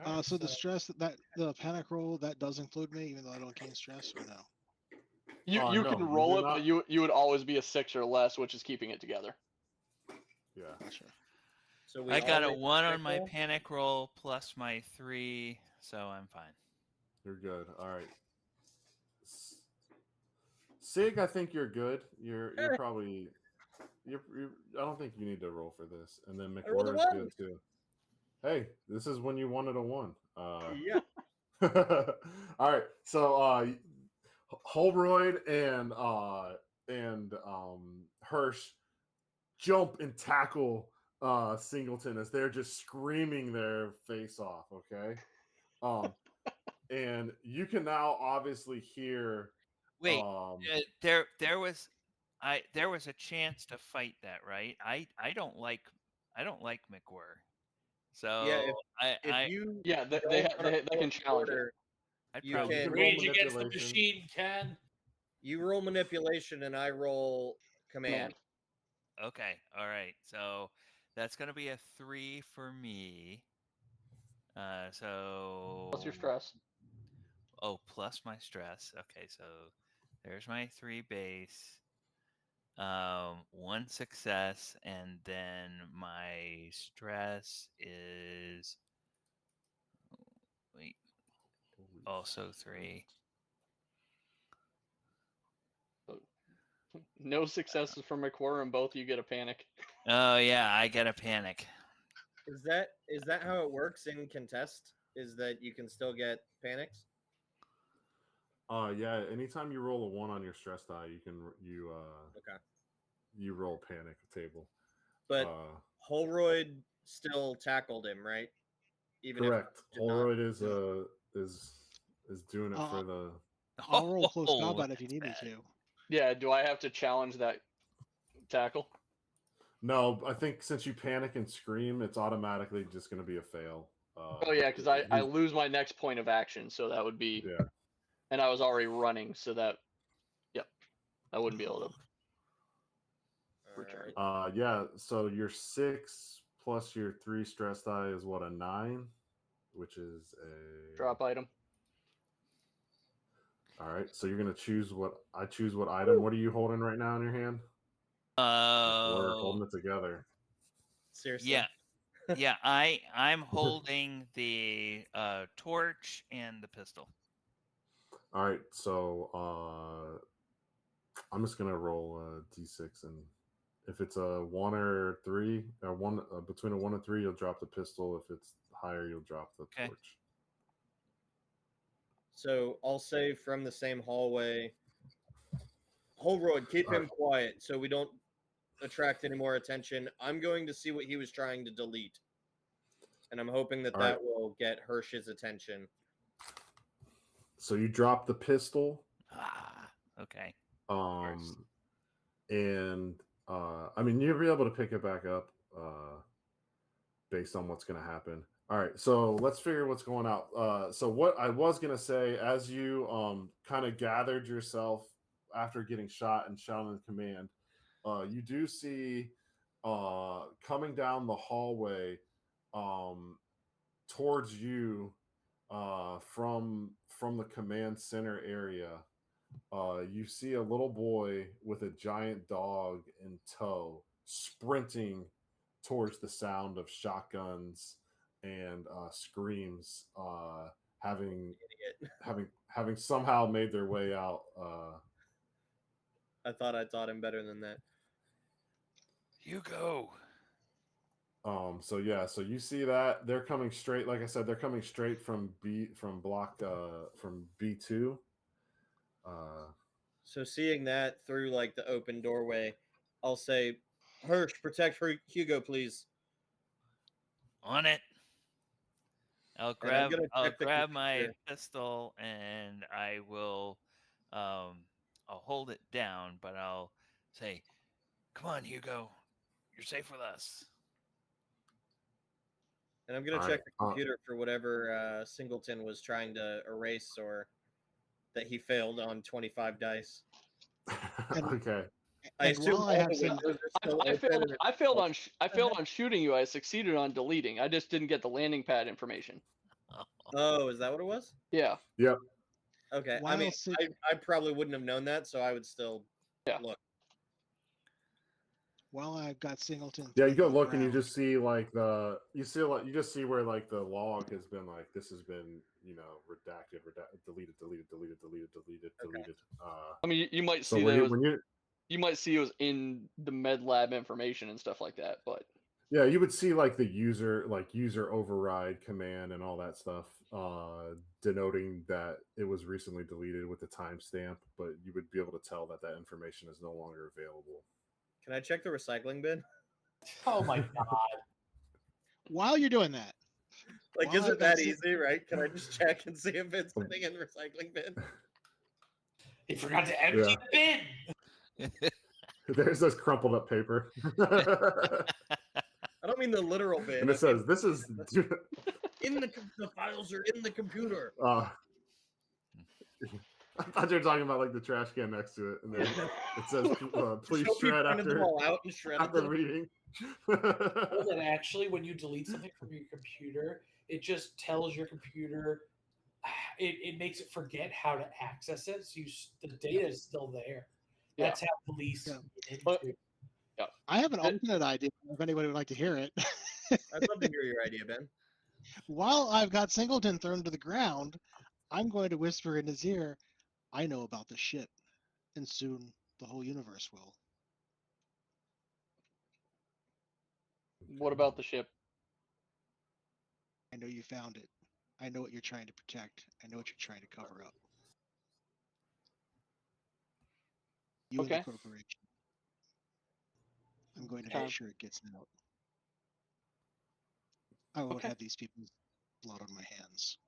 S3: button.
S5: So the stress that the panic roll that does include me, even though I don't gain stress, or no?
S6: You
S1: No,
S6: can
S1: you
S6: roll
S1: do
S6: it,
S1: not.
S6: but you would always be a 6 or less, which is keeping it together.
S1: Yeah.
S5: Gotcha.
S2: So we
S4: I got a
S2: all make
S4: 1
S2: panic
S4: on my
S2: roll?
S4: panic roll plus my 3, so I'm fine.
S1: You're good. All right. Sig, I think you're good. You're probably I don't think you need to roll for this. And then
S2: I rolled a
S1: McWhirr's
S2: 1.
S1: good too. Hey, this is when you wanted a 1.
S2: Yeah.
S1: All right. So Holroyd and Hirsch jump and tackle Singleton as they're just screaming their face off, okay? And you can now obviously hear
S4: Wait, there was a chance to fight that, right? I don't like McWhirr. So
S2: Yeah, if
S4: I
S2: you
S6: Yeah, they
S2: don't
S6: can challenge it.
S2: order,
S4: I'd
S2: you
S4: probably
S2: can
S1: roll
S3: Rage against the
S1: manipulation.
S3: machine, Ken.
S2: you roll manipulation and I roll command.
S4: Okay, all right. So that's gonna be a 3 for me. So
S6: Plus your stress.
S4: Oh, plus my stress. Okay, so there's my 3 base. 1 success, and then my stress is wait, also 3.
S6: No successes from McQuarrie, and both you get a panic.
S4: Oh yeah, I get a panic.
S2: Is that how it works in contest? Is that you can still get panics?
S1: Yeah, anytime you roll a 1 on your stress die,
S2: Okay.
S1: you roll panic table.
S2: But Holroyd still tackled him, right? Even
S1: correct.
S2: if did not.
S1: Holroyd is doing it for the
S5: I'll roll close
S4: Oh,
S5: combat if you
S4: that's
S5: need me
S4: bad.
S5: to.
S6: Yeah, do I have to challenge that tackle?
S1: No, I think since you panic and scream, it's automatically just going to be a fail.
S6: Oh yeah, because I lose my next point of action, so that would be.
S1: Yeah.
S6: And I was already running, so that. Yep, I wouldn't be able to. Return.
S1: Yeah. So your 6 plus your 3 stress die is what, a 9, which is a
S6: Drop item.
S1: All right. So you're gonna choose what item. What are you holding right now in your hand? We're holding it together.
S2: Seriously.
S4: Yeah. Yeah, I'm holding the torch and the pistol.
S1: All right. So I'm just gonna roll a d6, and if it's a 1 or 3, between a 1 and 3, you'll drop the pistol. If it's higher, you'll drop the
S4: Okay.
S1: torch.
S2: So I'll say from the same hallway, Holroyd, keep him quiet so we don't attract any more attention. I'm going to see what he was trying to delete. And I'm hoping that
S1: All
S2: that
S1: right.
S2: will get Hirsch's attention.
S1: So you drop the pistol.
S4: Okay.
S1: And I mean, you'll be able to pick it back up based on what's going to happen. All right, so let's figure what's going out. So what I was going to say, as you kind of gathered yourself after getting shot and shouting command, you do see coming down the hallway towards you from the command center area. You see a little boy with a giant dog in tow sprinting towards the sound of shotguns and screams, having somehow made their way out
S2: I thought I taught him better than that.
S4: Hugo.
S1: So yeah, so you see that they're coming straight. Like I said, they're coming straight from B2.
S2: So seeing that through like the open doorway, I'll say, Hirsch, protect Hugo, please.
S4: On it. I'll
S2: And I'm
S4: grab
S2: gonna
S4: I'll
S2: check the
S4: grab my
S2: computer.
S4: pistol and I will I'll hold it down, but I'll say, "Come on, Hugo. You're safe with us."
S2: And I'm gonna
S1: All
S2: check
S1: right,
S2: the computer for whatever Singleton was trying to erase or that he failed on 25 dice.
S1: Okay.
S2: I
S5: And
S2: assume
S5: while
S2: all
S5: I have
S2: the
S5: some,
S2: windows are still
S6: I
S2: open.
S6: failed.
S2: and
S6: I failed on. I failed on shooting you. I succeeded on deleting. I just didn't get the landing pad information.
S2: Oh, is that what it was?
S6: Yeah.
S1: Yep.
S2: Okay. I
S5: While
S2: mean,
S5: Sig-
S2: I probably wouldn't have known that, so I would still
S6: Yeah.
S2: look.
S5: while I've got Singleton,
S1: Yeah, you
S5: thrown
S1: go
S5: to the
S1: look and you
S5: ground,
S1: just see you just see where like the log has been like this has been redacted, deleted.
S6: I mean, you might
S1: So
S6: see that.
S1: when you
S6: You might see it was in the med lab information and stuff like that, but
S1: yeah, you would see like the user override command and all that stuff, denoting that it was recently deleted with the timestamp, but you would be able to tell that that information is no longer available.
S2: Can I check the recycling bin?
S3: Oh my god.
S5: while you're doing that,
S2: Like,
S5: Well,
S2: is
S5: I've
S2: it
S5: got
S2: that easy, right? Can I just check and see if it's sitting in the recycling bin?
S3: He forgot to empty
S1: Yeah.
S3: the bin.
S1: There's this crumpled up paper.
S2: I don't mean the literal bin.
S1: And it
S2: I mean,
S1: says this is
S2: the files are in the computer.
S1: I thought you were talking about like the trash can next to it, and then it says please
S2: Hope you
S1: shred
S2: printed them
S1: after
S2: all out and shredded
S1: after
S2: them.
S1: reading.
S3: Well, then actually, when you delete something from your computer, it just tells your computer. It makes it forget how to access it, so the data is still there.
S6: Yeah.
S3: That's how police
S5: Yeah.
S3: get into
S6: But-
S3: it.
S5: I have an alternate idea if anybody would like to hear it.
S2: I'd love to hear your idea, Ben.
S5: While I've got Singleton thrown to the ground, I'm going to whisper in his ear, I know about the ship, and soon the whole universe will.
S6: what about the ship?
S5: I know you found it. I know what you're trying to protect. I know what you're trying to cover up. You and
S6: Okay.
S5: the corporation. I'm going to
S6: Okay.
S5: make sure it gets out. I won't
S6: Okay.
S5: have these people's blood on my hands.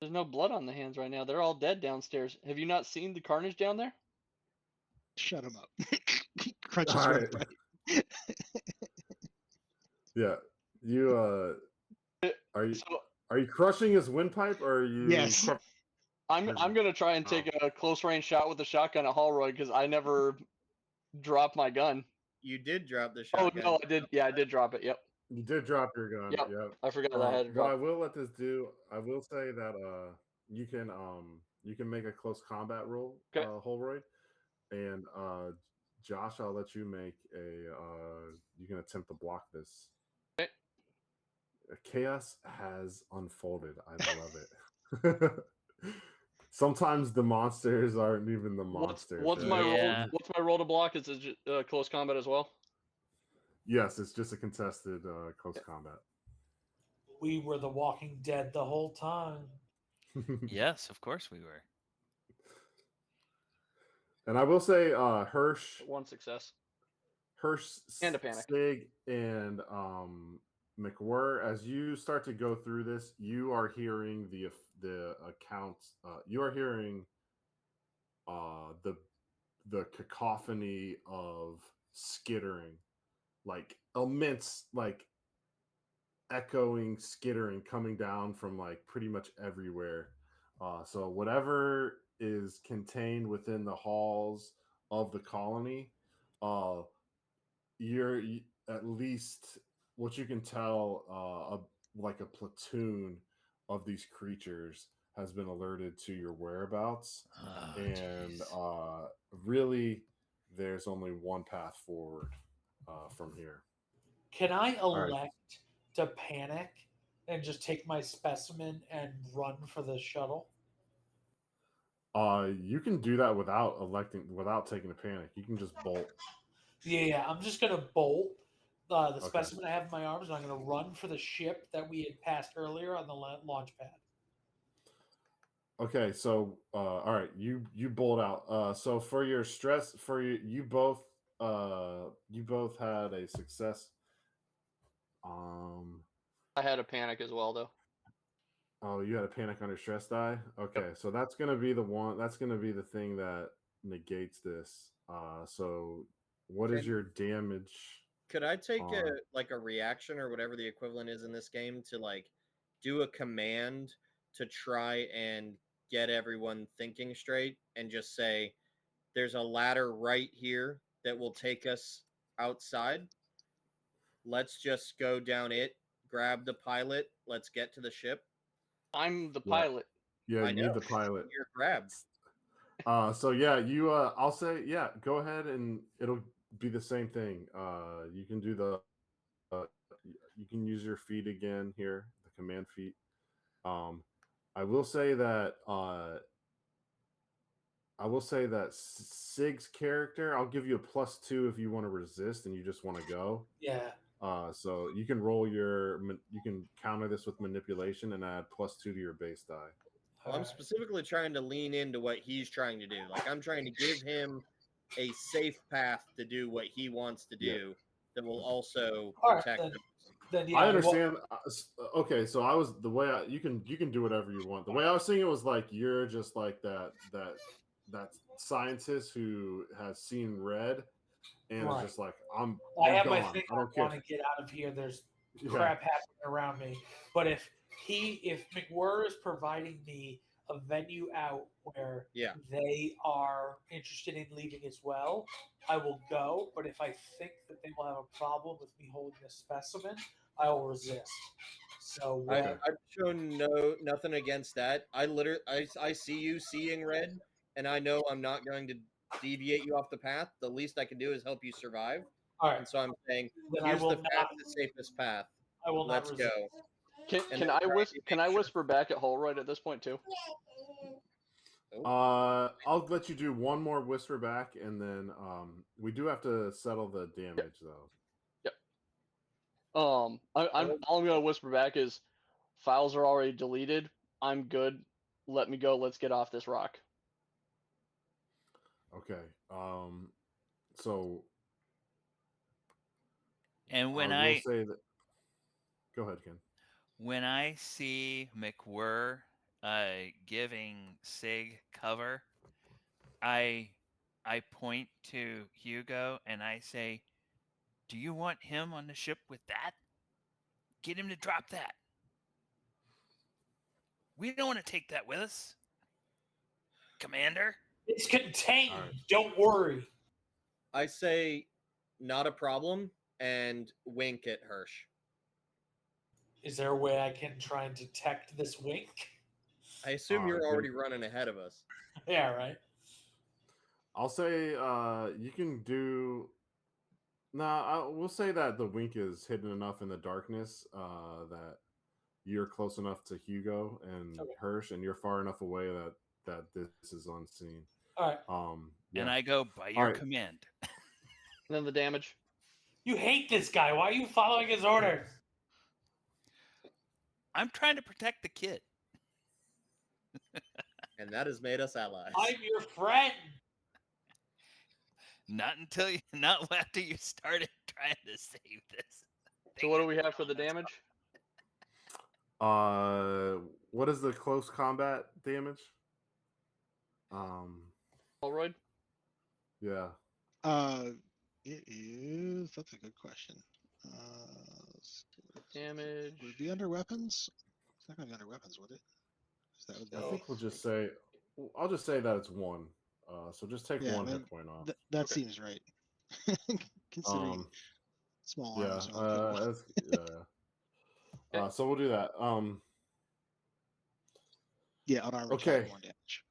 S6: There's no blood on the hands right now. They're all dead downstairs. Have you not seen the carnage down there?
S5: Shut him up. Crunches
S1: All
S5: right.
S1: right. Yeah, you are you
S6: So
S1: are you crushing his windpipe or are you?
S5: Yes.
S6: I'm gonna try and take a close range shot with the shotgun at Holroyd because I never dropped my gun.
S2: You did drop the
S6: Oh
S2: shotgun.
S6: no, I did. Yeah, I did drop it. Yep.
S1: You did drop your gun.
S6: Yep.
S1: Yep.
S6: I forgot that I had to
S1: What I
S6: drop.
S1: will let this do, I will say that you can make a close combat roll,
S6: Okay.
S1: Holroyd, and Josh, I'll let you make you can attempt to block this.
S6: Okay.
S1: Chaos has unfolded. I love it. Sometimes the monsters aren't even the monsters.
S6: What's
S1: right?
S6: my
S4: Yeah.
S6: roll? What's my roll to block? Is it close combat as well?
S1: Yes, it's just a contested close combat.
S3: We were the Walking Dead the whole time.
S4: Yes, of course we were.
S1: And I will say, Hirsch,
S6: One success.
S1: and
S6: a panic.
S1: Sig, and McWhirr, as you start to go through this, you are hearing the accounts. You are hearing the cacophony of skittering, like immense, like echoing skittering coming down from like pretty much everywhere. So whatever is contained within the halls of the colony, you're at least what you can tell, like a platoon of these creatures has been alerted to your whereabouts,
S4: Oh,
S1: and
S4: jeez.
S1: really, there's only one path forward from here.
S3: Can I
S1: right.
S3: elect to panic and just take my specimen and run for the shuttle?
S1: You can do that without taking a panic. You can just bolt.
S3: Yeah, I'm just gonna bolt the
S1: Okay.
S3: specimen I have in my arms, and I'm gonna run for the ship that we had passed earlier on the launch pad.
S1: Okay, so all right, you bolt out. So for your stress, for you both had a success.
S6: I had a panic as well, though.
S1: Oh, you had a panic on your stress die. Okay, so that's gonna be the one. That's gonna be the thing that negates this. So what is
S2: Can-
S1: your damage?
S2: Could I take
S1: on-
S2: a reaction or whatever the equivalent is in this game to like do a command to try and get everyone thinking straight and just say there's a ladder right here that will take us outside. Let's just go down it, grab the pilot, let's get to the ship.
S6: I'm the
S1: Yeah.
S6: pilot.
S1: Yeah,
S2: I
S1: you need
S2: know.
S1: the pilot.
S2: You're grabbed.
S1: So yeah, you I'll say yeah, go ahead and it'll be the same thing. You can do the you can use your feat again here, the command feat. I will say that Sig's character, I'll give you a +2 if you want to resist and you just want to go.
S3: Yeah.
S1: So you can roll you can counter this with manipulation and add +2 to your base die.
S2: Well, I'm specifically trying to lean into what he's trying to do. Like I'm trying to give him a safe path to do what he wants to do that will also
S3: All right,
S2: protect
S3: then-
S2: him.
S3: Then yeah,
S1: I understand. Okay, so I was the way you can do whatever you want. The way I was seeing it was like you're just like that scientist who has seen red and
S3: Right.
S1: is just like I'm
S3: I have
S1: gone.
S3: my thing.
S1: I
S3: I
S1: don't
S3: want
S1: care.
S3: to get out of here. There's
S1: Yeah.
S3: crap happening around me. But if McWhirr is providing me a venue out where
S2: Yeah.
S3: they are interested in leaving as well, I will go. But if I think that they will have a problem with me holding a specimen, I will resist. So
S2: I've shown nothing against that. I see you seeing red, and I know I'm not going to deviate you off the path. The least I can do is help you survive.
S3: all right,
S2: And so I'm saying,
S3: then I
S2: here's
S3: will
S2: the
S3: not.
S2: the safest path.
S3: I will
S2: Let's
S3: not
S2: go.
S3: resist.
S6: Can
S2: And
S6: can
S2: then
S6: I
S2: try
S6: whis-
S2: to
S6: can
S2: make
S6: I
S2: sure-
S6: whisper back at Holroyd at this point too?
S1: I'll let you do one more whisper back, and then we do have to settle the damage though.
S6: I'm all I'm gonna whisper back is files are already deleted. I'm good. Let me go. Let's get off this rock.
S1: Okay. So
S4: And when
S1: I
S4: I
S1: will say that. Go ahead, Ken.
S4: when I see McWhirr giving Sig cover, I point to Hugo and I say, "Do you want him on the ship with that? Get him to drop that. We don't want to take that with us, Commander."
S3: It's contained.
S1: All right.
S3: Don't worry.
S2: I say, not a problem, and wink at Hirsch.
S3: Is there a way I can try and detect this wink?
S2: I assume you're
S1: good.
S2: already running ahead of us.
S3: Yeah, right.
S1: I'll say you can do. We'll say that the wink is hidden enough in the darkness that you're close enough to Hugo and
S3: Okay.
S1: Hirsch, and you're far enough away that this is unseen.
S3: All right.
S1: Yeah.
S4: And I go by your
S1: right.
S4: command.
S6: And then the damage.
S3: You hate this guy. Why are you following his orders?
S4: I'm trying to protect the kid.
S2: And that has made us allies.
S3: I'm your friend.
S4: Not after you started trying to save this.
S6: So what do we have for the damage?
S1: What is the close combat damage?
S6: Holroyd?
S1: Yeah.
S5: It is. That's a good question.
S6: Damage.
S5: Would it be under weapons? It's not going to be under weapons, would it? 'Cause that would
S1: I
S5: be-
S1: think we'll just say. I'll just say that it's 1. So just take
S5: Yeah,
S1: 1
S5: then
S1: hit point off.
S5: that
S6: Okay.
S5: seems right. Considering small
S1: Yeah.
S5: arms. are killable.
S1: Yeah. So we'll do that.
S5: Yeah, unarmed
S1: okay.
S5: attack, 1 damage.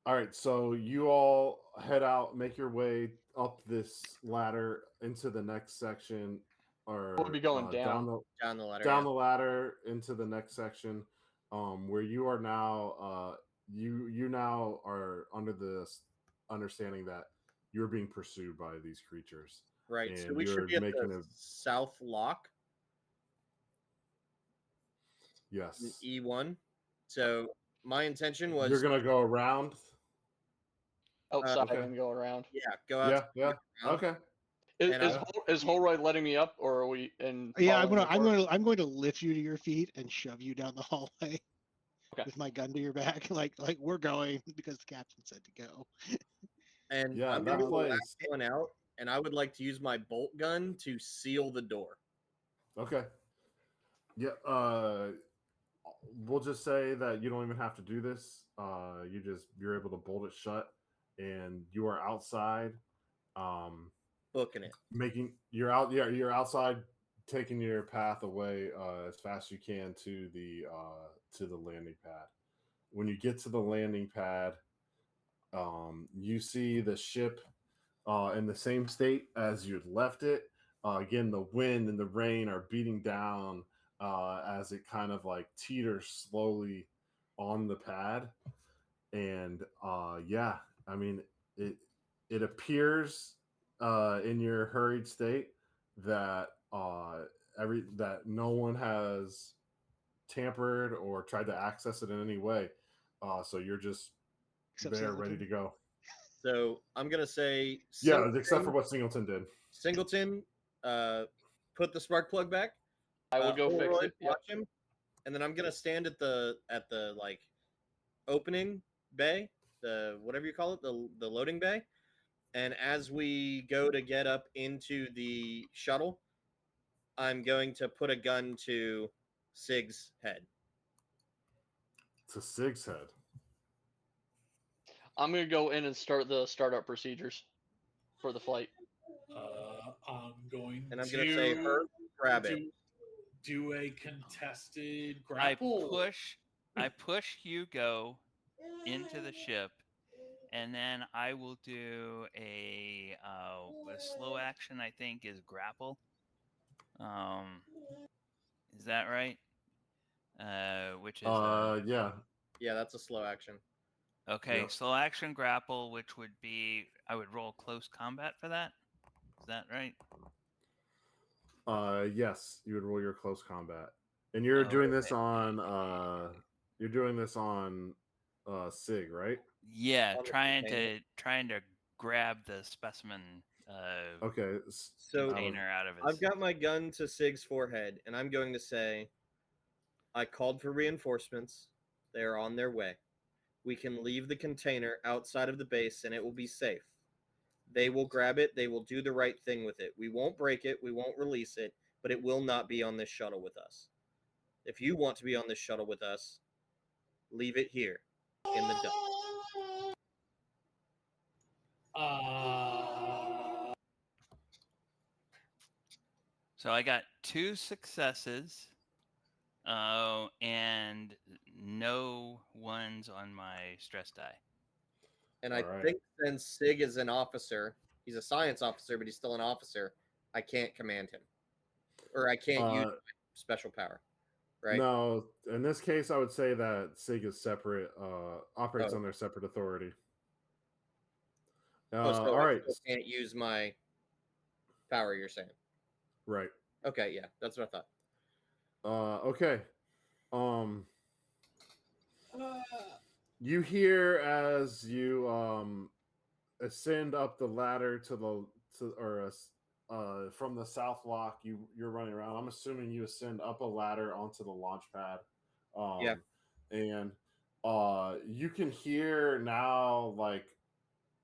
S1: All right, so you all head out, make your way up this ladder into the next section, or
S6: We'll be going down.
S2: Down the ladder.
S1: down the ladder into the next section, where you are now. you now are under the understanding that you're being pursued by these creatures.
S2: Right. So
S1: And
S2: we should
S1: you're
S2: be at
S1: making
S2: the
S1: a
S2: south lock,
S1: yes.
S2: E1. So my intention was
S1: You're gonna go around.
S6: Outside
S1: okay.
S6: and go around.
S2: go out.
S1: Yeah. Okay.
S6: Is
S2: And
S6: is,
S2: I-
S6: Hol- is Holroyd letting me up, or are we in?
S5: Yeah, I'm going to lift you to your feet and shove you down the hallway
S6: Okay.
S5: with my gun to your back, like we're going because the captain said to go.
S2: And
S1: Yeah,
S2: I'm
S1: that
S2: going to be the
S1: place.
S2: last one out, and I would like to use my bolt gun to seal the door.
S1: Okay. Yeah. We'll just say that you don't even have to do this. You're able to bolt it shut, and you are outside.
S2: Booking it.
S1: You're out. Yeah, you're outside, taking your path away as fast as you can to the landing pad. When you get to the landing pad, you see the ship in the same state as you'd left it. Again, the wind and the rain are beating down as it kind of like teeters slowly on the pad. And yeah, I mean, it appears in your hurried state that that no one has tampered or tried to access it in any way. So you're just
S5: Except
S1: there, ready
S5: Singleton.
S1: to go.
S2: So I'm going to say
S1: Yeah, except for what Singleton did.
S2: Singleton, put the spark plug back.
S6: I will go fix
S2: Holroyd,
S6: it. Yep.
S2: Watch him, and then I'm gonna stand at the like opening bay, the whatever you call it, the loading bay. And as we go to get up into the shuttle, I'm going to put a gun to Sig's head.
S1: To Sig's head.
S6: I'm gonna go in and start the startup procedures for the flight.
S3: I'm going
S2: And I'm
S3: to
S2: gonna say, her, grab it.
S3: do a contested
S4: I
S3: grapple.
S4: push Hugo into the ship, and then I will do a slow action. I think is grapple. Is that right? Which is
S1: Yeah.
S2: Yeah, that's a slow action.
S4: okay.
S1: Yep.
S4: Slow action grapple, which would be I would roll close combat for that. Is that right?
S1: Yes, you would roll your close combat, and you're doing this on Sig, right?
S4: Yeah,
S2: On the
S4: trying to grab the specimen
S1: Okay.
S2: So
S4: container out of his.
S2: I've got my gun to Sig's forehead, and I'm going to say, I called for reinforcements. They are on their way. We can leave the container outside of the base, and it will be safe. They will grab it. They will do the right thing with it. We won't break it. We won't release it, but it will not be on this shuttle with us. If you want to be on this shuttle with us, leave it here in the dump.
S4: So I got 2 successes, and no ones on my stress die.
S2: And I
S1: All right.
S2: think since Sig is an officer, he's a science officer, but he's still an officer, I can't command him. Or I can't use my special power. Right?
S1: No, in this case, I would say that Sig is separate, operates
S2: Oh.
S1: on their separate authority.
S2: Oh, so
S1: all
S2: I
S1: right.
S2: still can't use my power, you're saying.
S1: Right.
S2: Okay, yeah, that's what I thought.
S1: Okay. You hear as you ascend up the ladder from the south lock, you're running around. I'm assuming you ascend up a ladder onto the launch pad.
S2: Yeah.
S1: And you can hear now, like,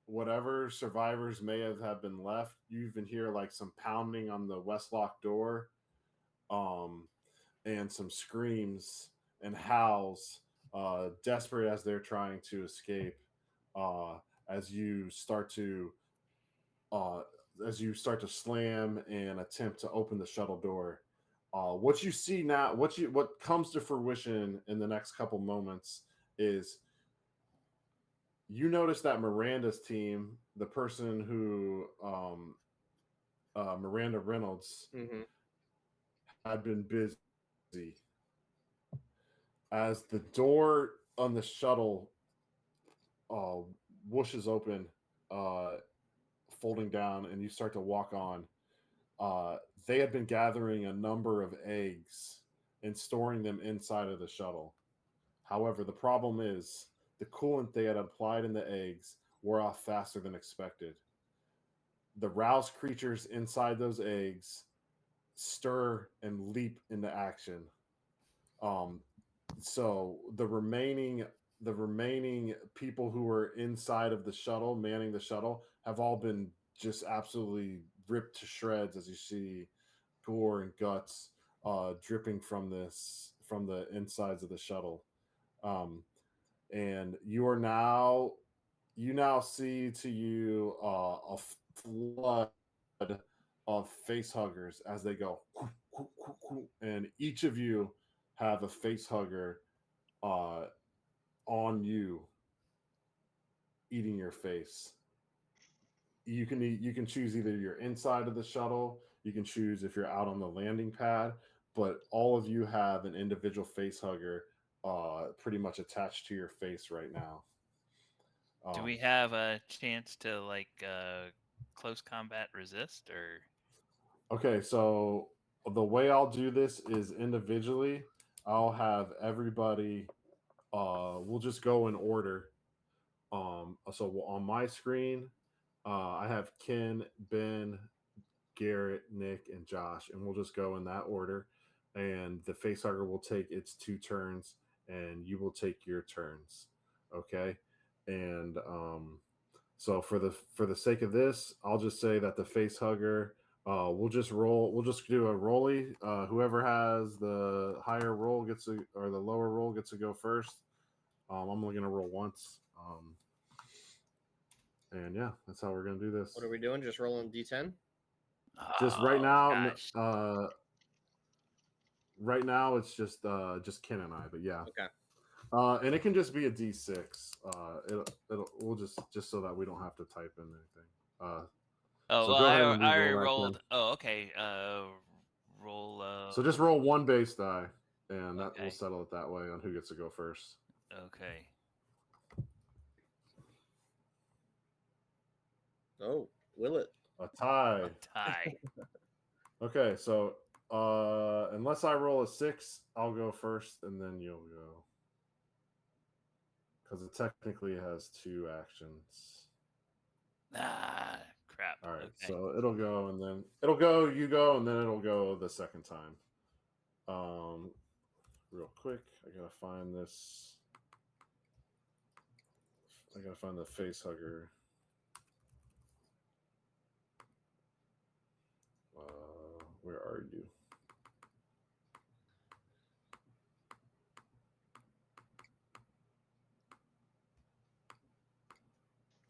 S1: whatever survivors may have been left. You even hear like some pounding on the west lock door, and some screams and howls, desperate as they're trying to escape. As you start to slam and attempt to open the shuttle door. What you see now, what comes to fruition in the next couple moments is you notice that Miranda's team, the person who Miranda Reynolds
S2: Mm-hmm.
S1: had been busy. As the door on the shuttle uh, whooshes open, folding down, and you start to walk on. They had been gathering a number of eggs and storing them inside of the shuttle. However, the problem is the coolant they had applied in the eggs wore off faster than expected. The roused creatures inside those eggs stir and leap into action. Um, so the remaining people who were inside of the shuttle, manning the shuttle, have all been just absolutely ripped to shreds as you see gore and guts dripping from the insides of the shuttle. Um, and you now see to you a flood of face huggers as they go, and each of you have a face hugger uh, on you, eating your face. You can choose either you're inside of the shuttle, you can choose if you're out on the landing pad, but all of you have an individual face hugger pretty much attached to your face right now.
S4: Do we
S1: Um,
S4: have a chance to like close combat resist or?
S1: okay, so the way I'll do this is individually. I'll have everybody. We'll just go in order. So on my screen, I have Ken, Ben, Garrett, Nick, and Josh, and we'll just go in that order. And the facehugger will take its 2 turns, and you will take your turns. Okay, and so for the sake of this, I'll just say that the facehugger. We'll just roll. We'll just do a rolly. Whoever has the higher roll gets to, or the lower roll gets to go first. I'm only gonna roll once. And yeah, that's how we're gonna do this.
S2: What are we doing? Just rolling D10?
S1: Just right
S4: Oh,
S1: now,
S4: gosh.
S1: right now it's just Ken and I. But yeah,
S2: Okay.
S1: and it can just be a D6. We'll just so that we don't have to type in anything.
S4: Oh,
S1: So
S4: well,
S1: go
S4: I
S1: ahead and
S4: already
S1: re-roll that,
S4: rolled.
S1: Ken.
S4: Oh, okay. Roll.
S1: So just roll one base die, and that will
S4: Okay.
S1: settle it that way on who gets to go first.
S4: Okay.
S2: Oh, will it?
S1: A tie.
S4: A tie.
S1: Okay, so unless I roll a 6, I'll go first, and then you'll go. Because it technically has 2 actions.
S4: Ah, crap.
S1: All right,
S4: Okay.
S1: so it'll go, and then it'll go, you go, and then it'll go the second time. Real quick, I gotta find this. I gotta find the face hugger. Where are you?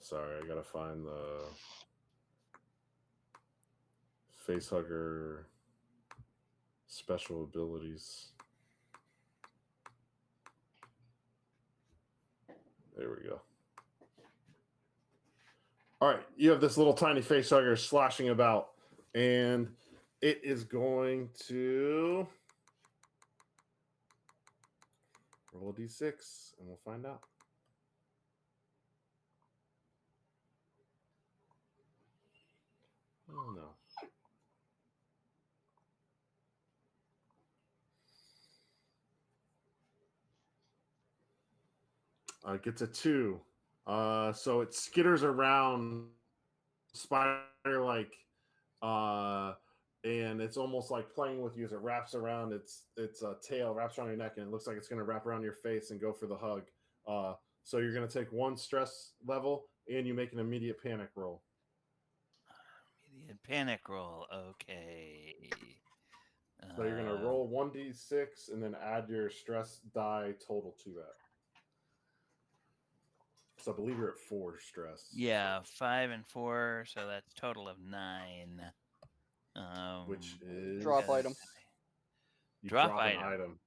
S1: Sorry, I gotta find the face hugger special abilities. There we go. All right, you have this little tiny face hugger sloshing about, and it is going to roll a d6, and we'll find out. Oh no. It gets a 2. So it skitters around spider-like, and it's almost like playing with you as it wraps around its tail, wraps around your neck, and it looks like it's going to wrap around your face and go for the hug. So you're going to take 1 stress level, and you make an immediate panic roll.
S4: Immediate panic roll. Okay.
S1: So you're going to roll 1d6 and then add your stress die total to that. So I believe you're at 4 stress.
S4: Yeah, 5 and 4, so that's total of 9.
S1: Which is
S6: Drop item.
S1: You
S4: Drop
S1: drop
S4: item.
S1: an item.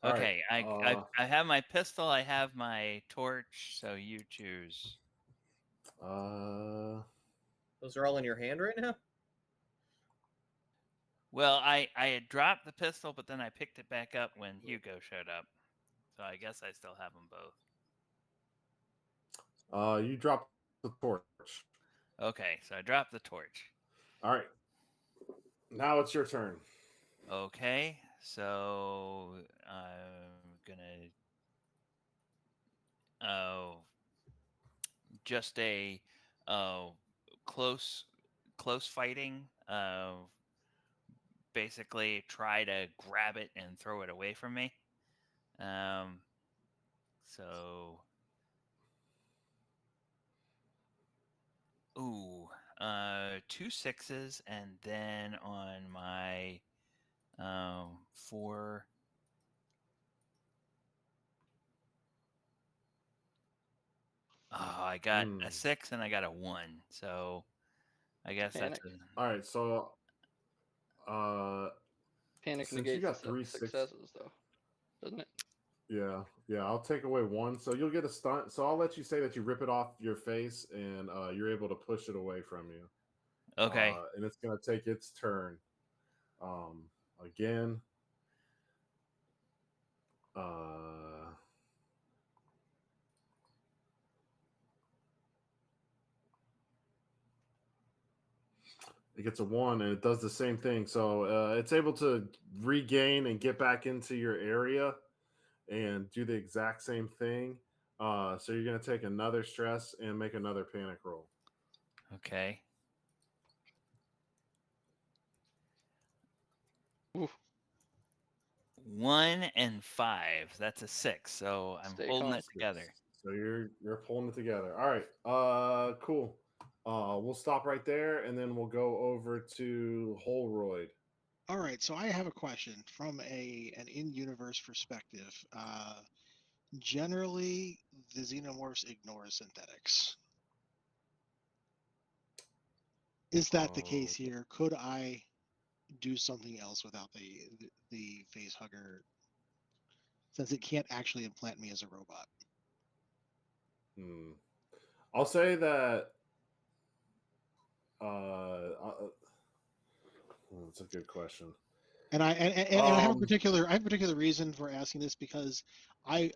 S1: All
S4: Okay,
S1: right,
S4: I have my pistol, I have my torch, so you choose.
S1: Uh,
S2: Those are all in your hand right now?
S4: Well, I had dropped the pistol, but then I picked it back up when Hugo showed up. So I guess I still have them both.
S1: You drop the torch.
S4: Okay, so I dropped the torch.
S1: All right. Now it's your turn.
S4: Okay, so I'm gonna just a close fighting. Basically try to grab it and throw it away from me. So ooh, 2 6s, and then on my 4. Oh, I got a 6 and I got a 1. So I guess
S6: Panic.
S4: that's
S1: All right. So,
S6: Panic
S1: since you
S6: negates
S1: got
S6: the
S1: 3 6,
S6: successes, though, doesn't it?
S1: yeah, I'll take away 1. So you'll get a stunt. So I'll let you say that you rip it off your face, and you're able to push it away from you.
S4: okay.
S1: And it's gonna take its turn. Again. It gets a 1 and it does the same thing. So it's able to regain and get back into your area and do the exact same thing. So you're going to take another stress and make another panic roll.
S4: Okay.
S6: Oof.
S4: 1 and 5. That's a 6. So I'm
S6: Stay
S4: holding
S6: calm.
S4: it together.
S1: So you're pulling it together. All right. Cool. We'll stop right there and then we'll go over to Holroyd.
S5: All right, so I have a question from an in-universe perspective. Generally, the xenomorphs ignore synthetics. Is that the case
S1: Oh.
S5: here? Could I do something else without the face hugger, since it can't actually implant me as a robot?
S1: I'll say that. That's a good question.
S5: And I have a particular reason for asking this, because I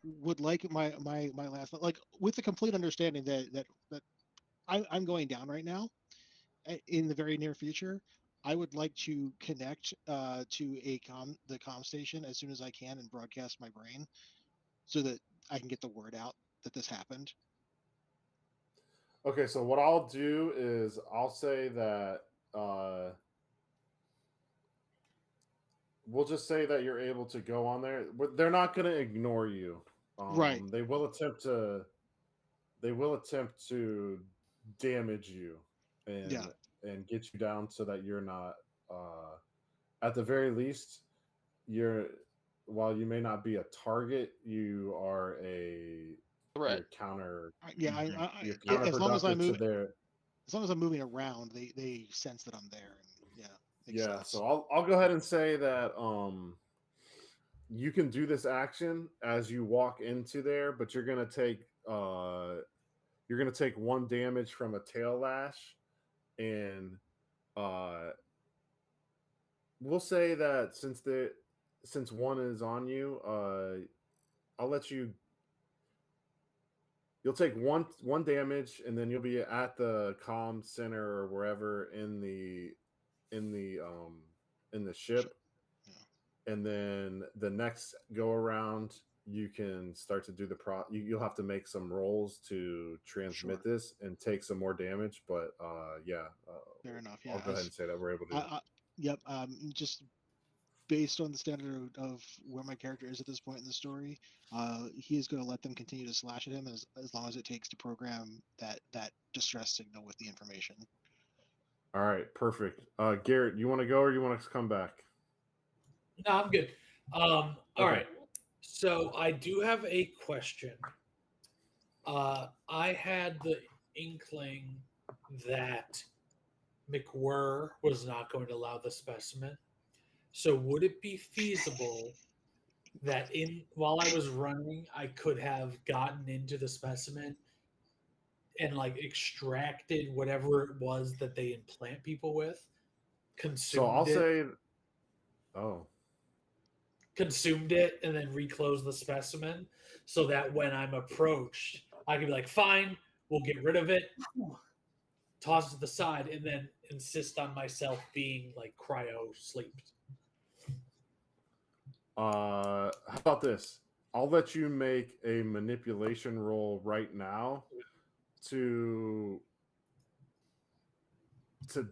S5: would like my last, like, with the complete understanding that I'm going down right now in the very near future. I would like to connect to the comm station as soon as I can and broadcast my brain so that I can get the word out that this happened.
S1: Okay, so what I'll do is I'll say that we'll just say that you're able to go on there. But they're not going to ignore you.
S5: Right.
S1: They will attempt to damage you and get you down so that you're not at the very least while you may not be a target, you are a
S6: Threat.
S1: you're counter
S5: Yeah,
S1: you're
S5: as long as I
S1: counterproductive
S5: move,
S1: to their
S5: as long as I'm moving around, they sense that I'm there. And makes sense.
S1: So I'll go ahead and say that you can do this action as you walk into there, but you're gonna take 1 damage from a tail lash, and we'll say that since 1 is on you, I'll let you'll take one damage, and then you'll be at the comm center or wherever in the ship. And then the next go around, you can start to do you'll have to make some rolls to transmit this and take some more damage. But
S5: fair enough. Yeah,
S1: I'll go ahead and say that we're able to.
S5: Yep. Just based on the standard of where my character is at this point in the story, he is going to let them continue to slash at him as long as it takes to program that distress signal with the information.
S1: All right, perfect. Garrett, you want to go or you want to come back?
S3: No, I'm good. All right. So I do have a question. I had the inkling that McWhirr was not going to allow the specimen. So would it be feasible that while I was running, I could have gotten into the specimen and like extracted whatever it was that they implant people with, consumed consumed it, and then reclose the specimen so that when I'm approached, I could be like, fine, we'll get rid of it, toss it to the side, and then insist on myself being like cryo sleeped.
S1: How about this? I'll let you make a manipulation roll right now to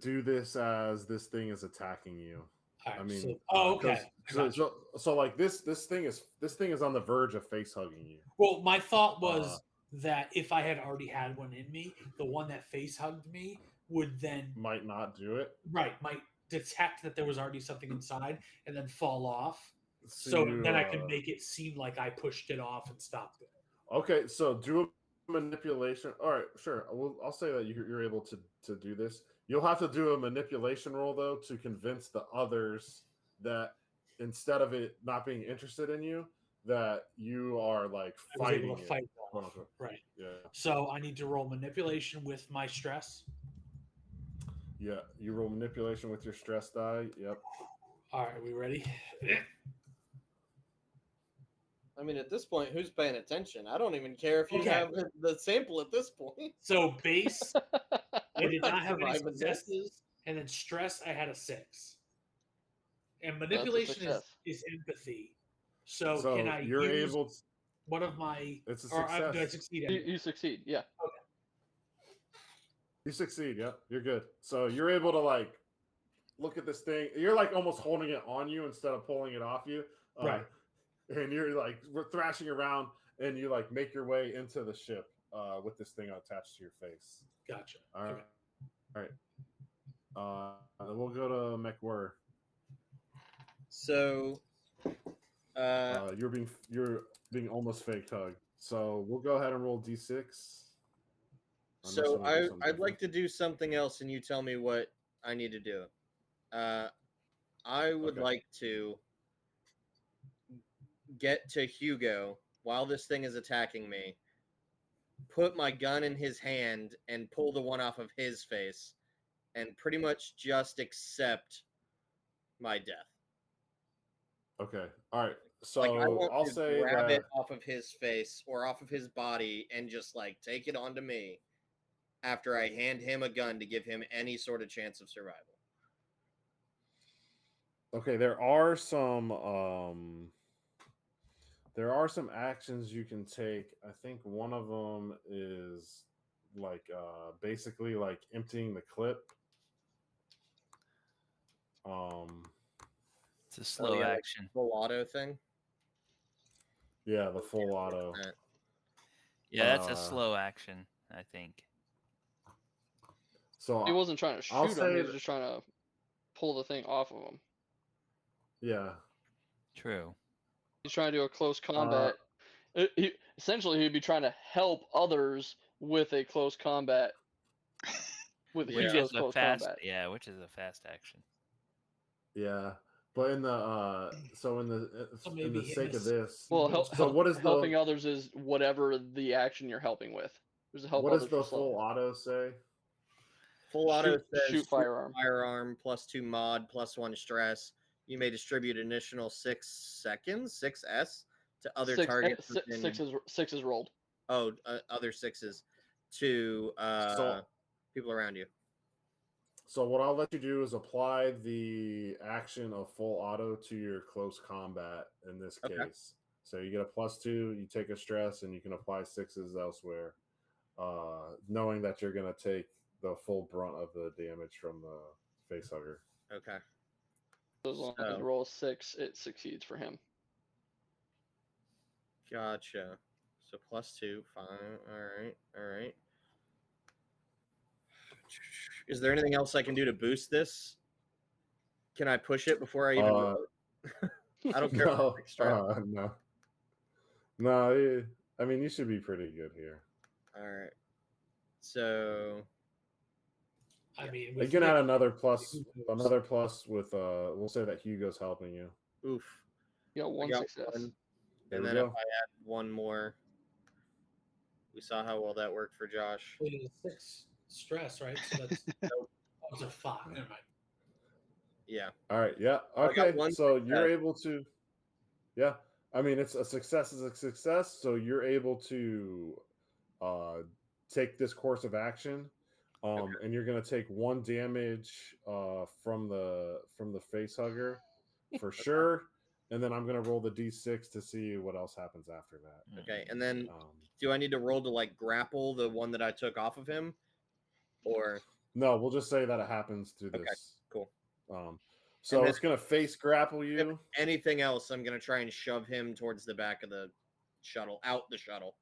S1: do this as this thing is attacking you.
S3: All right,
S1: I mean,
S3: so, okay. I got you.
S1: So like this thing is on the verge of face hugging you.
S3: Well, my thought was that if I had already had one in me, the one that face hugged me would then
S1: Might not do it.
S3: might detect that there was already something inside and then fall off.
S1: So
S3: So
S1: you,
S3: then I could make it seem like I pushed it off and stopped it.
S1: Okay, so do a manipulation. All right, sure. I'll say that you're able to do this. You'll have to do a manipulation roll though to convince the others that instead of it not being interested in you, that you are like
S3: I was
S1: fighting
S3: able to
S1: it.
S3: fight
S1: quote
S3: off.
S1: unquote.
S3: Right.
S1: Yeah,
S3: So I need to roll manipulation with my stress.
S1: yeah. You roll manipulation with your stress die. Yep.
S3: All right, are we ready?
S2: I mean, at this point, who's paying attention? I don't even care if you
S3: Okay.
S2: have the sample at this point.
S3: So base, I did
S2: We're
S3: not have any
S2: surviving this.
S3: successes, and then stress, I had a 6. And manipulation
S6: success.
S3: is empathy. So,
S1: So
S3: can I
S1: you're
S3: use
S1: able.
S3: one of my?
S1: It's a
S3: Or do I
S1: success.
S3: succeed?
S6: You,
S3: Anyway?
S6: you succeed. Yeah.
S1: You succeed. Yep, you're good. So you're able to like look at this thing. You're like almost holding it on you instead of pulling it off you.
S3: Right.
S1: And you're like thrashing around, and you like make your way into the ship with this thing attached to your face.
S3: Gotcha.
S1: All right.
S3: Okay.
S1: All right. Then we'll go to McWhirr.
S2: So,
S1: You're being almost fake hugged. So we'll go ahead and roll d6. Unless you
S2: so
S1: wanna do something
S2: I'd like
S1: different.
S2: to do something else, and you tell me what I need to do. I would
S1: Okay.
S2: like to get to Hugo while this thing is attacking me, put my gun in his hand, and pull the one off of his face, and pretty much just accept my death.
S1: Okay. All right. So
S2: Like I want
S1: I'll
S2: to
S1: say
S2: grab
S1: that.
S2: it off of his face or off of his body and just like take it onto me after I hand him a gun to give him any sort of chance of survival.
S1: Okay, there are some actions you can take. I think one of them is like basically like emptying the clip.
S4: It's a slow
S2: yeah, like
S4: action.
S2: Full auto thing.
S1: Yeah, the full auto.
S4: Yeah, that's a
S1: uh,
S4: slow action, I think.
S1: So
S6: He wasn't trying to
S1: I'll
S6: shoot him.
S1: say
S6: He was
S1: that-
S6: just trying to pull the thing off of him.
S1: yeah.
S4: True.
S6: He's trying to do a close combat. Essentially, he'd be trying to help others with a close combat. With
S2: Yeah.
S4: Which
S6: Hugo's
S4: is a
S6: close
S4: fast,
S6: combat.
S4: yeah, which is a fast action.
S1: Yeah. But in the
S3: So
S1: in
S3: maybe
S1: the
S3: him
S1: sake of
S3: as-
S1: this,
S6: Well,
S1: so what is
S6: helping
S1: the
S6: others is whatever the action you're helping with. There's a help
S1: what
S6: others
S1: does the
S6: with slow.
S1: full auto say?
S2: Full auto
S6: Shoot-
S2: says
S6: shoot firearm.
S2: Firearm +2 mod +1 stress. You may distribute initial 6 seconds, 6S to other targets. within-
S6: Six is rolled.
S2: other 6s to
S1: So-
S2: people around you.
S1: So what I'll let you do is apply the action of full auto to your close combat in this
S2: Okay.
S1: case. So you get a +2, you take a stress, and you can apply 6s elsewhere, knowing that you're going to take the full brunt of the damage from the face hugger.
S2: Okay.
S6: As long as
S2: So-
S6: you roll a 6, it succeeds for him.
S2: Gotcha. So +2, fine. All right. Is there anything else I can do to boost this? Can I push it before I even? roll it? I don't care.
S1: No,
S2: about extra.
S1: no. I mean, you should be pretty good here.
S2: All right. So
S3: I mean,
S1: You
S3: with
S1: can add
S3: Nick-
S1: another plus with we'll say that Hugo's helping you.
S2: oof.
S6: You got
S2: I
S6: one
S2: got
S6: success.
S2: one.
S1: There
S2: And
S1: we
S2: then if
S1: go.
S2: I add one more, we saw how well that worked for Josh.
S3: Well, you had 6 stress, right? So that's that was a 5. Never mind.
S2: Yeah.
S1: All right. Yeah.
S2: I got
S1: Okay.
S2: one
S1: So you're
S2: success.
S1: able to. Yeah. I mean, it's a success is a success. So you're able to take this course of action, and you're gonna take 1 damage from the face hugger for sure. And then I'm gonna roll the d6 to see what else happens after that.
S2: Okay, and then
S1: Um,
S2: do I need to roll to like grapple the one that I took off of him, or
S1: no, we'll just say that it happens through
S2: okay,
S1: this.
S2: cool.
S1: So
S2: And then-
S1: it's gonna face grapple
S2: If
S1: you.
S2: anything else, I'm gonna try and shove him towards the back of the shuttle, out the shuttle.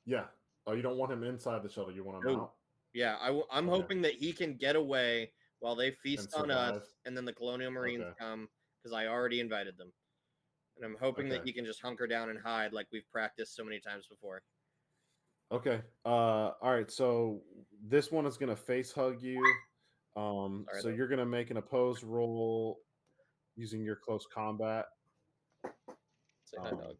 S1: Yeah. Oh, you don't want him inside the shuttle. You want him
S2: No.
S1: out.
S2: Yeah, I'm
S1: Okay.
S2: hoping that he can get away while they feast
S1: And
S2: on us,
S1: survive.
S2: and then the Colonial Marines
S1: Okay.
S2: come because I already invited them, and I'm hoping that
S1: Okay.
S2: he can just hunker down and hide like we've practiced so many times before.
S1: Okay. All right. So this one is gonna face hug you. So
S2: though.
S1: you're gonna make an opposed roll using your close combat.
S2: Say hi,
S1: Um,
S2: dog.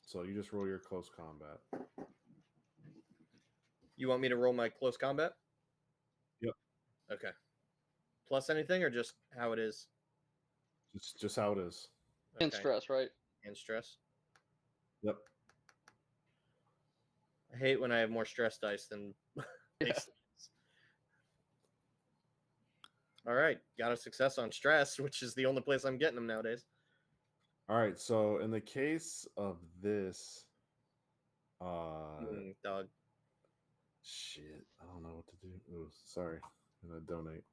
S1: So you just roll your close combat.
S2: You want me to roll my close combat?
S1: Yep.
S2: Okay. Plus anything or just how it is?
S1: Just how it is.
S6: And stress, right?
S2: And stress.
S1: Yep.
S2: I hate when I have more stress dice than
S6: Yeah.
S2: All right, got a success on stress, which is the only place I'm getting them nowadays.
S1: All right. So in the case of this,
S2: Dog.
S1: shit, I don't know what to do. Oh, sorry. I'm gonna donate.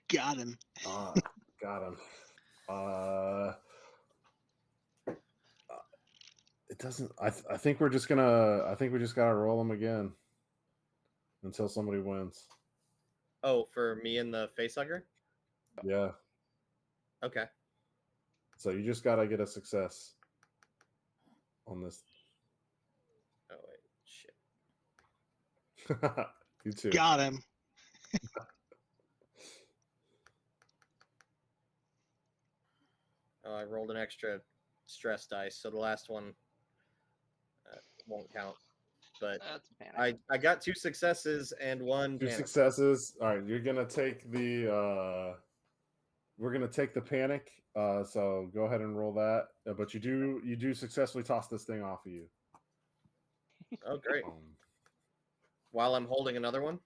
S5: Got him.
S1: Got him. It doesn't. I think we're just gonna. I think we just gotta roll them again until somebody wins.
S2: Oh, for me and the facehugger?
S1: Yeah.
S2: Okay.
S1: So you just gotta get a success on this.
S2: Oh wait, shit.
S1: You too.
S5: Got him.
S2: Oh, I rolled an extra stress dice, so the last one won't count. But
S6: That's panic.
S2: I got 2 successes and 1
S1: Two
S2: panic.
S1: successes. All right, you're gonna take the. We're gonna take the panic. So go ahead and roll that. But you do successfully toss this thing off of you.
S2: Oh, great.
S1: Um,
S2: While I'm holding another one?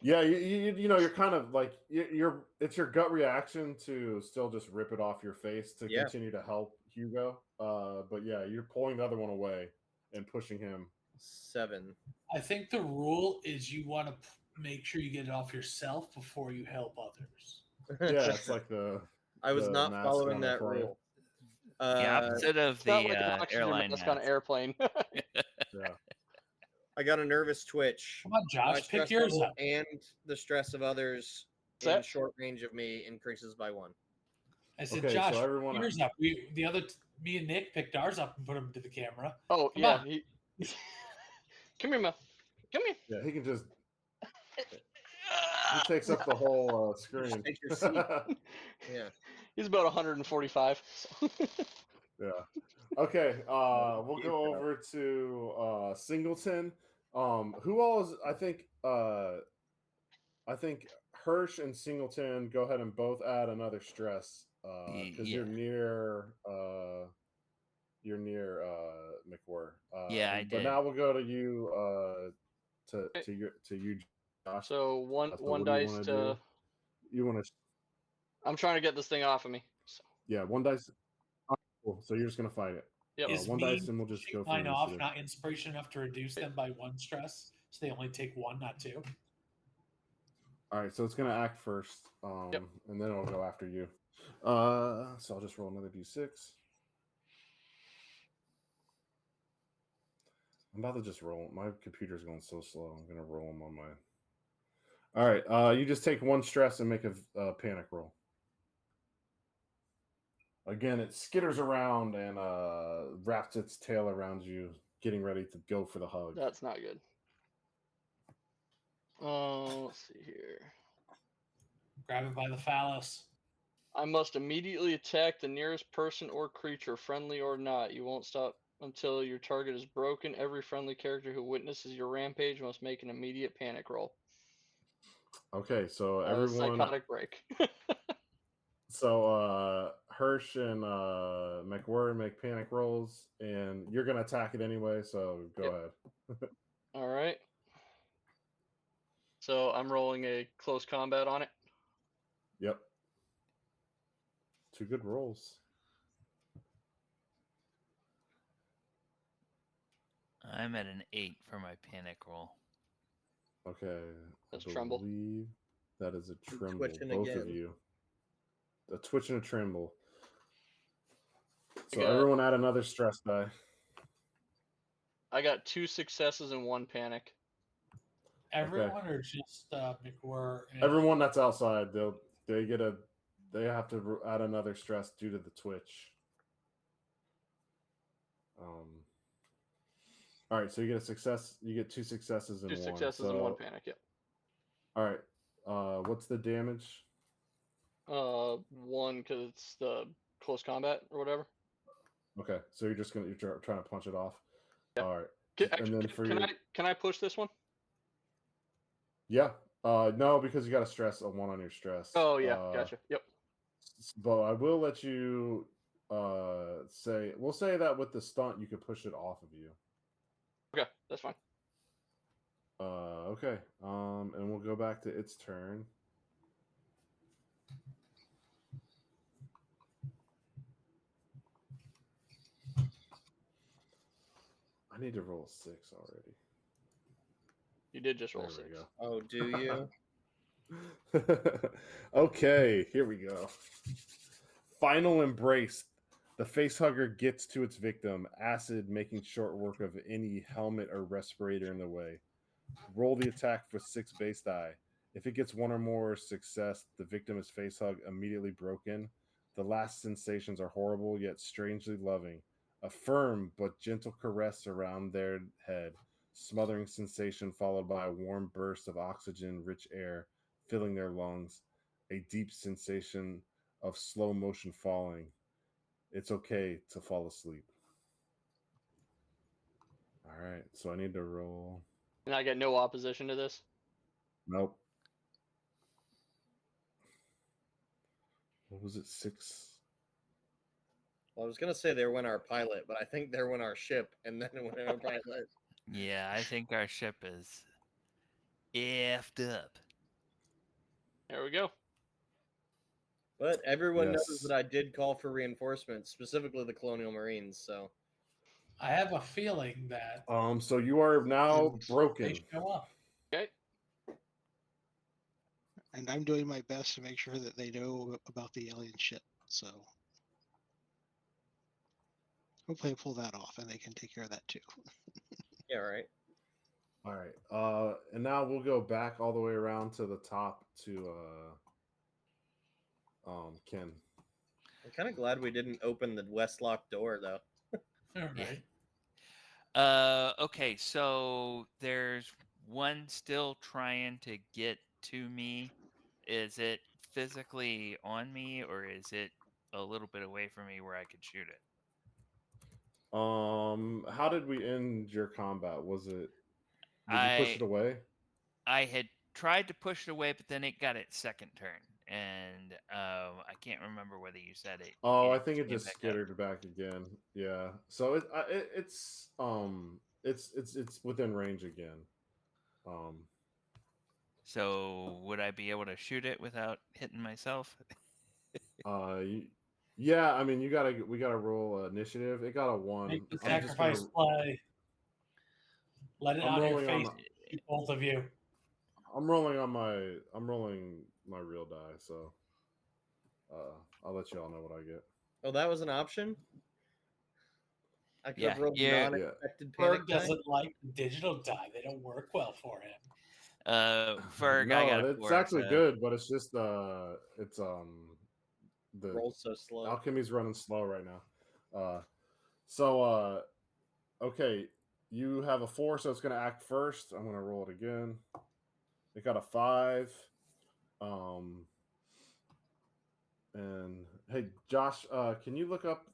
S1: Yeah, you know, you're kind of like you're. It's your gut reaction to still just rip it off your face to
S2: Yeah.
S1: continue to help Hugo. But yeah, you're pulling the other one away and pushing him.
S2: 7.
S3: I think the rule is you want to make sure you get it off yourself before you help others.
S1: Yeah, it's like the.
S2: I was
S1: the
S2: not
S1: mask
S2: following
S1: on the
S2: that
S1: plane.
S2: rule.
S4: The opposite of
S6: It's not
S4: the
S6: like an oxygen
S4: airline
S6: mask on an
S4: mask.
S6: airplane.
S1: Yeah.
S2: I got a nervous twitch.
S3: Come on,
S2: My
S3: Josh, pick
S2: stress
S3: yours
S2: level
S3: up.
S2: and the stress of others in
S6: Set.
S2: short range of me increases by 1.
S3: I said,
S1: Okay, so
S3: Josh,
S1: everyone-
S3: pick yours up. Me and Nick picked ours up and put them to the camera.
S6: Oh
S3: Come
S6: yeah.
S3: on.
S6: Come here, Mel. Come here.
S1: Yeah, he can just. He takes up the whole screen.
S2: Take your seat. Yeah.
S6: He's about 145. So.
S1: Yeah. Okay. We'll go over to Singleton. Who all is? I think Hirsch and Singleton. Go ahead and both add another stress because you're near. You're near McWhirr.
S4: Yeah, I
S1: But
S4: did.
S1: now we'll go to you. To you, Josh.
S6: So one
S1: So
S6: one
S1: what do you
S6: dice
S1: wanna
S6: to.
S1: do? You want to?
S6: I'm trying to get this thing off of me. So,
S1: Yeah, one dice. Oh, cool. So you're just gonna fight it.
S6: yep.
S3: Is
S1: one
S3: me
S1: dice, and we'll just
S3: take
S1: go for
S3: mine off
S1: initiative.
S3: not inspiration enough to reduce them by 1 stress, so they only take 1, not 2?
S1: All right, so it's gonna act first,
S6: Yep.
S1: and then it'll go after you. So I'll just roll another d6. I'm about to just roll. My computer's going so slow. I'm gonna roll them on my. All right, you just take 1 stress and make a panic roll. Again, it skitters around and wraps its tail around you, getting ready to go for the hug.
S6: That's not good. Let's see here.
S3: Grab it by the phallus.
S6: I must immediately attack the nearest person or creature, friendly or not. You won't stop until your target is broken. Every friendly character who witnesses your rampage must make an immediate panic roll.
S1: Okay, so
S6: A
S1: everyone.
S6: psychotic break.
S1: So Hirsch and McWhirr make panic rolls, and you're gonna attack it anyway. So go
S6: Yep.
S1: ahead.
S6: All right. So I'm rolling a close combat on it.
S1: Yep. 2 good rolls.
S4: I'm at an 8 for my panic roll.
S1: Okay.
S6: That's
S1: I
S6: tremble.
S1: believe that is a
S2: I'm
S1: tremble.
S2: twitching
S1: Both of
S2: again.
S1: you. A twitch and a tremble. So
S6: got-
S1: everyone add another stress die.
S6: I got 2 successes and 1 panic.
S3: Everyone or just McWhirr? And...
S1: Everyone that's outside, they have to add another stress due to the twitch. All right, so you get a success. You get 2 successes and
S6: 2
S1: 1.
S6: successes and 1 panic. Yep.
S1: All right. What's the damage?
S6: 1 because it's the close combat or whatever.
S1: Okay, so you're trying to punch it off.
S6: Yeah.
S1: All right.
S6: Actually, can I push this one?
S1: Yeah. No, because you got a stress a 1 on your stress.
S6: Oh yeah, gotcha. Yep.
S1: But I will let you we'll say that with the stunt you could push it off of you.
S6: Okay, that's fine.
S1: Okay. And we'll go back to its turn. I need to roll a 6 already.
S6: You did just roll
S1: There
S6: 6.
S1: we go.
S2: Oh, do you?
S1: Okay, here we go. Final embrace. The facehugger gets to its victim, acid making short work of any helmet or respirator in the way. Roll the attack for 6 base die. If it gets 1 or more success, the victim is facehug immediately broken. The last sensations are horrible yet strangely loving. A firm but gentle caress around their head. Smothering sensation followed by a warm burst of oxygen-rich air filling their lungs. A deep sensation of slow motion falling. It's okay to fall asleep. All right, so I need to roll.
S6: And I get no opposition to this.
S1: Nope. What was it? 6?
S2: Well, I was gonna say there went our pilot, but I think there went our ship, and then it went our pilot.
S4: Yeah, I think our ship is effed up.
S6: There we go.
S2: But everyone knows
S1: Yes.
S2: that I did call for reinforcements, specifically the Colonial Marines. So
S3: I have a feeling that
S1: So you are now
S3: they
S1: broken.
S3: show up.
S6: Okay.
S5: And I'm doing my best to make sure that they know about the alien ship. So hopefully I pull that off and they can take care of that too.
S2: yeah, right.
S1: All right. And now we'll go back all the way around to the top to Ken.
S2: I'm kind of glad we didn't open the west lock door, though.
S3: All
S4: Yeah.
S3: right.
S4: Okay, so there's one still trying to get to me. Is it physically on me, or is it a little bit away from me where I could shoot it?
S1: How did we end your combat? Was it? Did you push it away?
S4: I had tried to push it away, but then it got its second turn, and I can't remember whether you said it.
S1: Oh, I think it
S4: came
S1: just
S4: back up.
S1: skittered back again. Yeah. So it's within range again.
S4: So would I be able to shoot it without hitting myself?
S1: Yeah. I mean, we gotta roll initiative. It got a 1.
S3: Make the
S1: I'm just
S3: sacrifice
S1: gonna-
S3: play. Let it
S1: I'm
S3: on your
S1: rolling on
S3: face, both of you.
S1: I'm rolling my real die, so I'll let you all know what I get.
S2: Oh, that was an option. I could
S4: Yeah,
S2: have rolled
S4: yeah.
S2: non-expected panic
S3: Ferg
S2: die.
S3: doesn't like digital die. They don't work well for him.
S4: Ferg,
S1: No,
S4: I got a
S1: it's
S4: 4.
S1: actually
S4: so-
S1: good, but it's just the
S2: Rolls so slow.
S1: alchemy's running slow right now. Okay, you have a 4, so it's gonna act first. I'm gonna roll it again. It got a 5. And hey, Josh, can you look up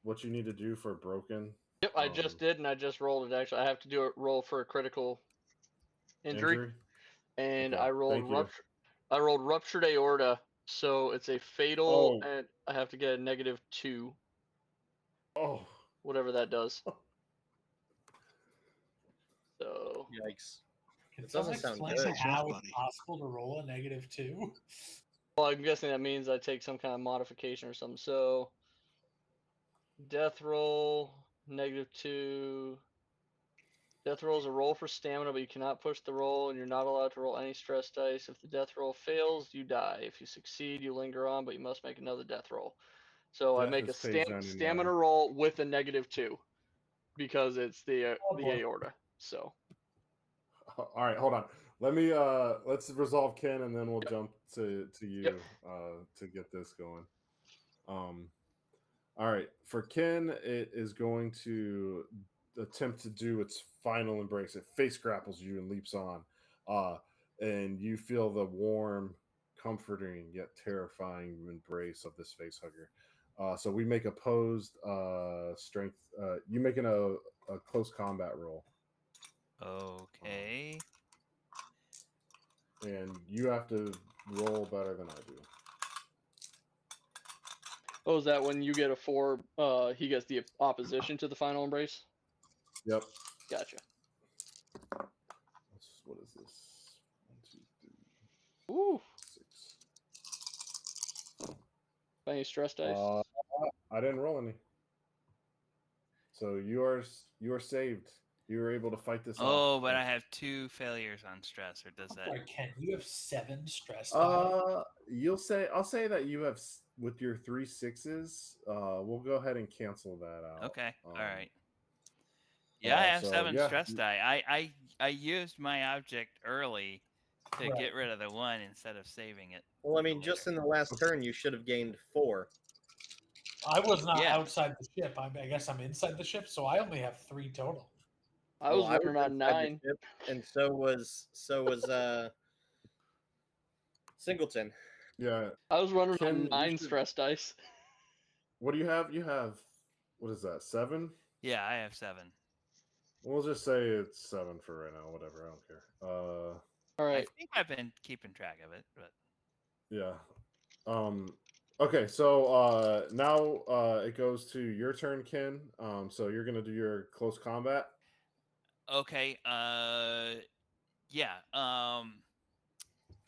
S1: what you need to do for broken?
S6: Yep, I just did, and I just rolled it. Actually, I have to do a roll for a critical injury. and
S1: Okay,
S6: I rolled
S1: thank you.
S6: rupture. I rolled ruptured aorta, so it's a fatal, and I have to get a -2,
S1: Oh,
S6: whatever that does. So
S2: Yikes.
S3: Can
S2: It doesn't
S3: someone
S2: sound
S3: explain
S5: good.
S3: how
S5: That's rough,
S3: it's
S5: buddy.
S3: possible to roll a -2?
S6: well, I'm guessing that means I take some kind of modification or something. So death roll -2. Death roll is a roll for stamina, but you cannot push the roll, and you're not allowed to roll any stress dice. If the death roll fails, you die. If you succeed, you linger on, but you must make another death roll. So I
S1: Death
S6: make a
S1: is page 99.
S6: stamina roll with a -2 because it's the
S3: Oh, boy.
S6: aorta. So
S1: All right, hold on. Let me let's resolve Ken, and then we'll jump to you to get this going. All right, for Ken, it is going to attempt to do its final embrace. It face grapples you and leaps on, and you feel the warm, comforting yet terrifying embrace of this face hugger. So we make opposed strength. You making a close combat roll,
S4: Okay.
S1: and you have to roll better than I do.
S6: oh, is that when you get a 4? He gets the opposition to the final embrace.
S1: Yep.
S6: Gotcha.
S1: What is this? 1, 2, 3,
S6: Ooh,
S1: 6.
S6: any stress dice?
S1: I didn't roll any. So you are saved. You were able to fight this
S4: Oh,
S1: off.
S4: but I have 2 failures on stress, or does that?
S3: Sorry, Ken, you have 7 stress die.
S1: I'll say that you have with your 3 6s. We'll go ahead and cancel that out.
S4: Okay. All right. Yeah, I have
S1: so,
S4: 7
S1: yeah,
S4: stress die. I used my object early to
S3: Right.
S4: get rid of the 1 instead of saving it.
S2: Well, I mean, just in the last turn, you should have gained 4.
S3: I was not
S4: Yeah.
S3: outside the ship. I guess I'm inside the ship, so I only have 3 total.
S6: I was
S2: Well,
S6: running on
S2: inside the
S6: 9.
S2: ship, and so was Singleton.
S1: Yeah.
S6: I was running
S1: Ken,
S6: on
S1: you
S6: 9
S1: should-
S6: stress dice.
S1: What do you have? You have, what is that, 7?
S4: Yeah, I have 7.
S1: We'll just say it's 7 for right now. Whatever. I don't care.
S6: All
S4: I
S6: right.
S4: think I've been keeping track of it, but
S1: Yeah. Okay, so now it goes to your turn, Ken. So you're gonna do your close combat.
S4: okay. Yeah.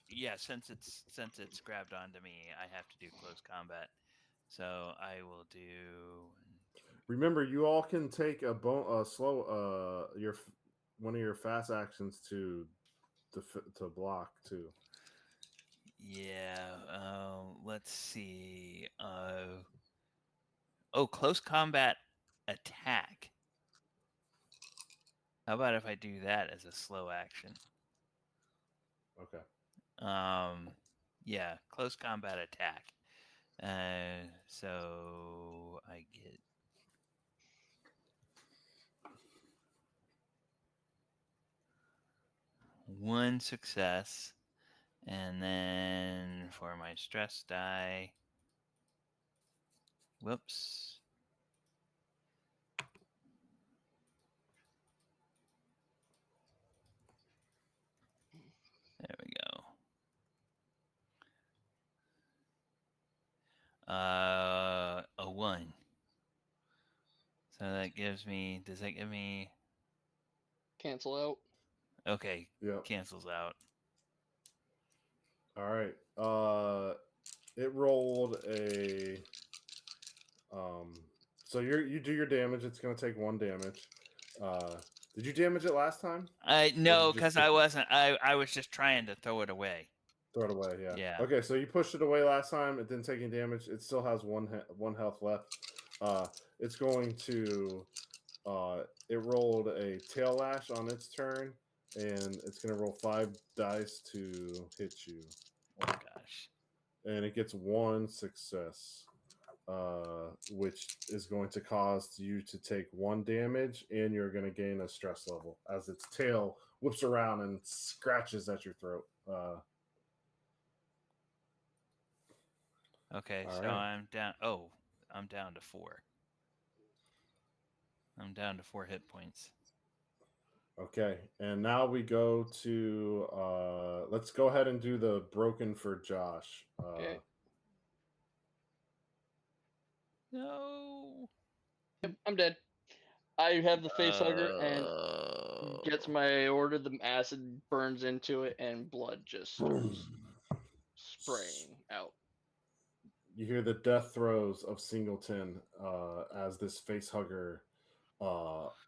S4: Yeah. Since it's grabbed onto me, I have to do close combat. So I will do.
S1: Remember, you all can take a slow one of your fast actions to block too.
S4: Yeah. Let's see. Oh, close combat attack. How about if I do that as a slow action?
S1: Okay.
S4: Yeah, close combat attack. So I get one success, and then for my stress die, whoops. There we go. A 1. So that gives me. Does that give me?
S6: Cancel out.
S4: Okay.
S1: Yep.
S4: Cancels out.
S1: All right. It rolled a. So you do your damage. It's gonna take 1 damage. Did you damage it last time?
S4: No, because I wasn't. I was just trying to throw it away.
S1: Throw it away. Yeah.
S4: Yeah.
S1: Okay, so you pushed it away last time. It didn't take any damage. It still has one health left. It's going to. It rolled a tail lash on its turn, and it's going to roll 5 dice to hit you.
S4: Oh gosh.
S1: And it gets 1 success, which is going to cause you to take 1 damage, and you're going to gain a stress level as its tail whips around and scratches at your throat.
S4: Okay,
S1: All
S4: so
S1: right.
S4: I'm down. Oh, I'm down to 4. I'm down to 4 hit points.
S1: Okay, and now we go to let's go ahead and do the broken for Josh.
S6: Okay.
S4: No.
S6: Yep, I'm dead. I have the face hugger and gets my order. The acid burns into it, and blood just starts spraying out.
S1: You hear the death throes of Singleton as this face hugger,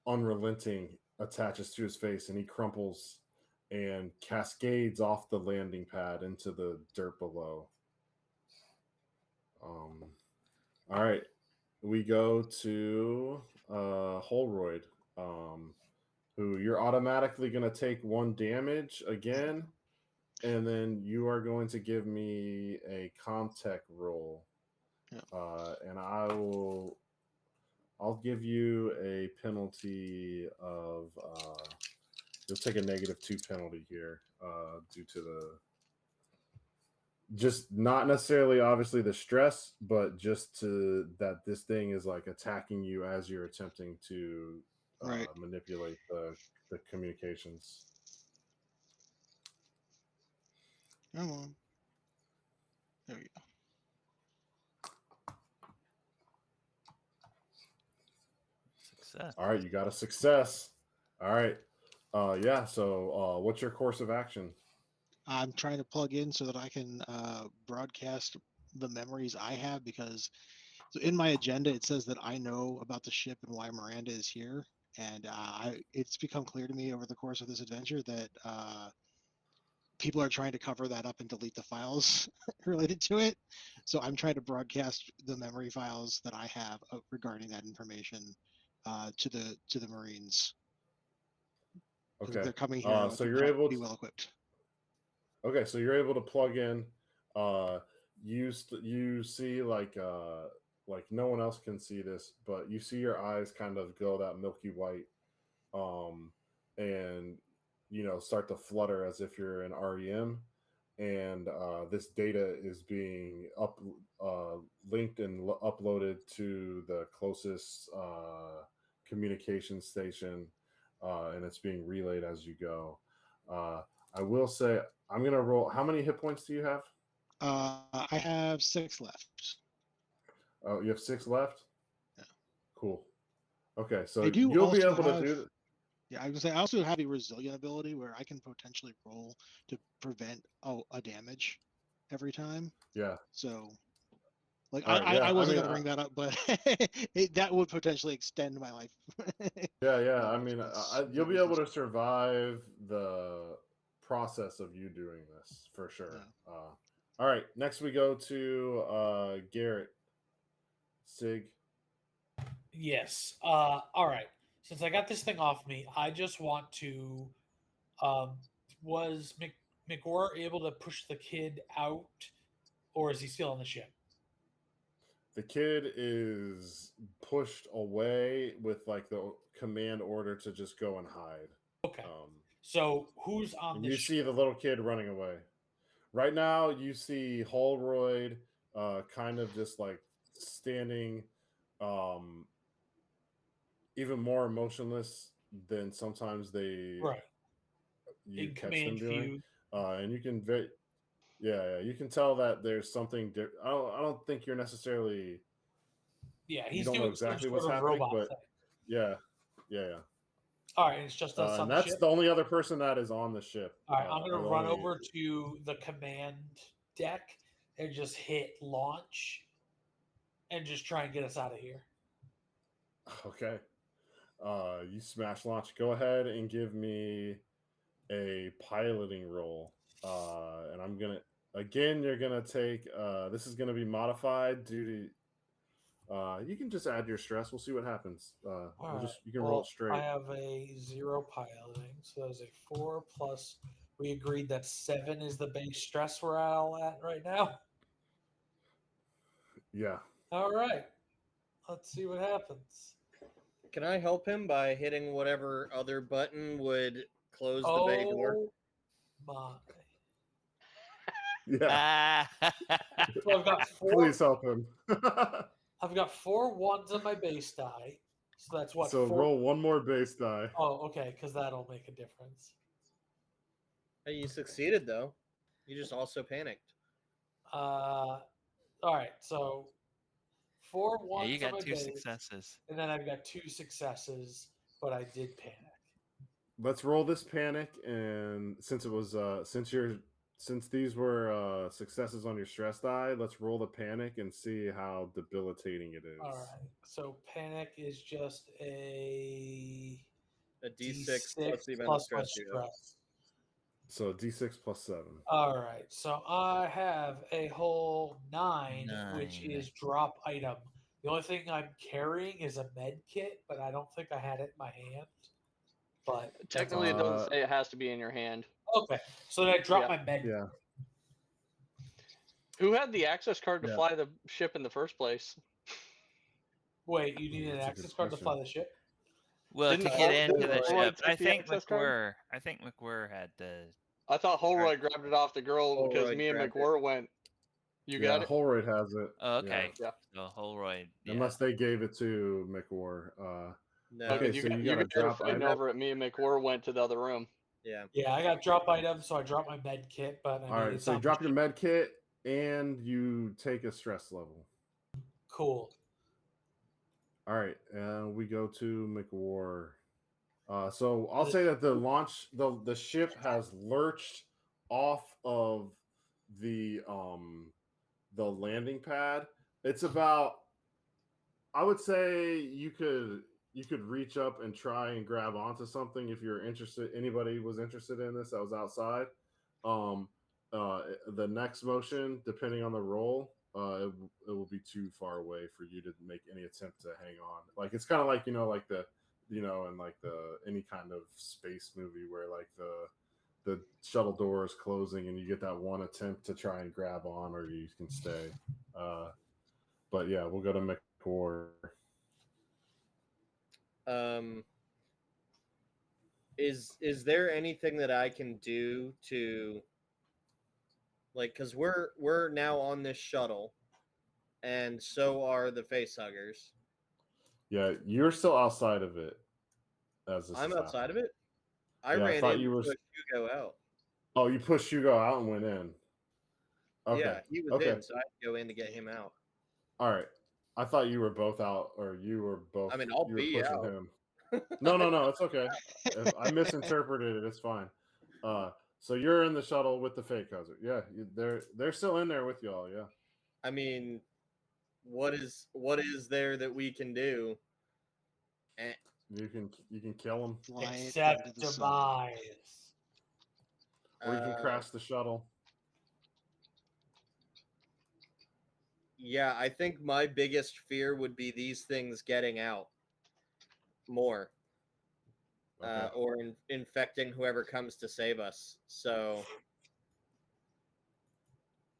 S1: unrelenting, attaches to his face, and he crumples and cascades off the landing pad into the dirt below. All right, we go to Holroyd, who you're automatically going to take 1 damage again, and then you are going to give me a Comtech roll.
S5: Yep.
S1: And I'll give you a penalty of you'll take a -2 penalty here due to the just not necessarily obviously the stress, but just to that this thing is like attacking you as you're attempting to
S5: Right.
S1: manipulate the communications.
S5: Come on. There we go.
S4: Success.
S1: All right, you got a success. All right. Yeah, so what's your course of action?
S5: I'm trying to plug in so that I can broadcast the memories I have, because so in my agenda it says that I know about the ship and why Miranda is here, and it's become clear to me over the course of this adventure that people are trying to cover that up and delete the files related to it. So I'm trying to broadcast the memory files that I have regarding that information to the Marines.
S1: Okay.
S5: They're coming here.
S1: So you're able
S5: be
S1: to,
S5: well equipped.
S1: okay, so you're able to plug in. You see like no one else can see this, but you see your eyes kind of go that milky white, and start to flutter as if you're an REM, and this data is being linked and uploaded to the closest communication station, and it's being relayed as you go. I will say I'm gonna roll. How many hit points do you have?
S5: I have 6 left.
S1: Oh, you have 6 left.
S5: Yeah.
S1: Cool. Okay, so
S5: I do
S1: you'll be
S5: also
S1: able
S5: have,
S1: to do.
S5: Yeah, I was gonna say I also have a resilient ability where I can potentially roll to prevent a damage every time.
S1: Yeah.
S5: So, like,
S1: All right, yeah,
S5: I
S1: I
S5: wasn't
S1: mean,
S5: gonna bring that up, but that would potentially extend my life.
S1: yeah. I mean, you'll be able to
S5: weakness.
S1: survive the process of you doing this for sure.
S5: Yeah.
S1: All right, next we go to Garrett. Sig.
S3: Yes. All right. Since I got this thing off me, I just want to. Was McWhirr able to push the kid out, or is he still on the ship?
S1: The kid is pushed away with like the command order to just go and hide.
S3: Okay. So who's on
S1: And
S3: the
S1: you
S3: ship?
S1: see the little kid running away. Right now, you see Holroyd kind of just like standing even more emotionless than sometimes
S3: Right.
S1: you
S3: In
S1: catch them
S3: command
S1: doing.
S3: view.
S1: And you can you can tell that there's something different. I don't think you're necessarily.
S3: Yeah,
S1: You
S3: he's
S1: don't know
S3: doing
S1: exactly
S3: some
S1: what's
S3: sort of
S1: happening,
S3: robot
S1: but
S3: thing.
S1: yeah.
S3: All right, it's just us on
S1: And
S3: the
S1: that's
S3: ship.
S1: the only other person that is on the ship.
S3: All right, I'm going to
S1: the
S3: run
S1: only-
S3: over to the command deck and just hit launch and just try and get us out of here.
S1: Okay. You smash launch. Go ahead and give me a piloting roll. And I'm gonna you're gonna take this is gonna be modified due to you can just add your stress. We'll see what happens. You can roll it straight.
S3: I have a 0 piloting, so that was a 4 plus. We agreed that 7 is the base stress we're all at right now.
S1: Yeah.
S3: All right, let's see what happens.
S2: Can I help him by hitting whatever other button would close the bay door?
S3: Oh my!
S1: Yeah.
S3: So I've got 4.
S1: Please help him.
S3: I've got 4 1s on my base die, So that's what.
S1: So
S3: 4
S1: roll one more base die.
S3: Oh, okay, because that'll make a difference.
S2: Hey, you succeeded though. You just also panicked.
S3: All right, so 4
S4: Yeah,
S3: ones
S4: you
S3: on
S4: got
S3: my
S4: 2
S3: base,
S4: successes.
S3: and then I've got 2 successes, but I did panic.
S1: Let's roll this panic, and since it was since these were successes on your stress die, let's roll the panic and see how debilitating it is.
S3: All right, so panic is just a
S2: A D6 plus the amount of
S3: plus my
S2: stress you have.
S3: stress.
S1: So D6 plus 7.
S3: All right, so I have a whole 9, which
S4: 9.
S3: is drop item. The only thing I'm carrying is a med kit, but I don't think I had it in my hand. But that's
S6: Technically, it
S1: Uh,
S6: doesn't say it has to be in your hand.
S3: okay. So then I drop
S6: Yeah.
S3: my med.
S1: Yeah.
S6: Who had the access card to
S1: Yeah.
S6: fly the ship in the first place?
S3: Wait, you need an
S1: That's a
S3: access
S1: good
S3: card to
S1: question.
S3: fly the ship?
S4: Well,
S6: Didn't
S4: to get
S6: Hol-
S4: into
S6: didn't
S4: the
S6: Holroyd
S4: ship,
S6: take
S4: I
S6: the
S4: think
S6: access card?
S4: McWhirr had the.
S6: I thought Holroyd grabbed it off the girl because
S2: Holroyd
S6: me and
S2: grabbed it.
S6: McWhirr went. You
S1: Yeah,
S6: got it?
S1: Holroyd has it.
S4: Oh, okay.
S6: Yeah.
S4: So Holroyd. Yeah.
S1: Unless they gave it to McWhirr.
S2: No.
S1: Okay,
S6: you
S1: so
S6: got,
S1: you
S6: you
S1: got a
S6: guys are
S1: drop
S6: fighting
S1: item.
S6: over it. Me and McWhirr went to the other room.
S2: Yeah.
S3: Yeah, I got drop item, so I dropped my med kit. But I mean,
S1: All right,
S3: it's
S1: so you
S3: on the
S1: drop your
S3: ship.
S1: med kit and you take a stress level.
S3: Cool.
S1: All right, and we go to McWhirr. So I'll say that the ship has lurched off of the landing pad. It's about, I would say you could reach up and try and grab onto something if you're interested. Anybody was interested in this that was outside. The next motion, depending on the roll, it will be too far away for you to make any attempt to hang on. Like it's kind of like like the and like the any kind of space movie where like the shuttle door is closing and you get that one attempt to try and grab on or you can stay. But yeah, we'll go to McWhirr.
S2: Is there anything that I can do to, like, because we're now on this shuttle, and so are the facehuggers.
S1: Yeah, you're still outside of it. As this
S2: I'm
S1: is
S2: outside
S1: happening.
S2: of it. I
S1: Yeah, I
S2: ran
S1: thought
S2: in
S1: you
S2: to
S1: were-
S2: push Hugo out.
S1: Oh, you pushed Hugo out and went in. Okay.
S2: Yeah, he was
S1: Okay.
S2: in, so I had to go in to get him out.
S1: All right. I thought you were both out, or you were both.
S2: I mean, I'll
S1: you were
S2: be
S1: pushing
S2: out.
S1: him. No, it's okay. If I misinterpreted it. It's fine. So you're in the shuttle with the fake huzzer. Yeah, they're still in there with y'all. Yeah.
S2: I mean, what is there that we can do? And
S1: You can kill them,
S5: Fly it
S3: Except
S5: into the sun.
S3: demise.
S1: or you can crash the shuttle.
S2: Yeah, I think my biggest fear would be these things getting out more,
S1: Okay.
S2: or infecting whoever comes to save us. So,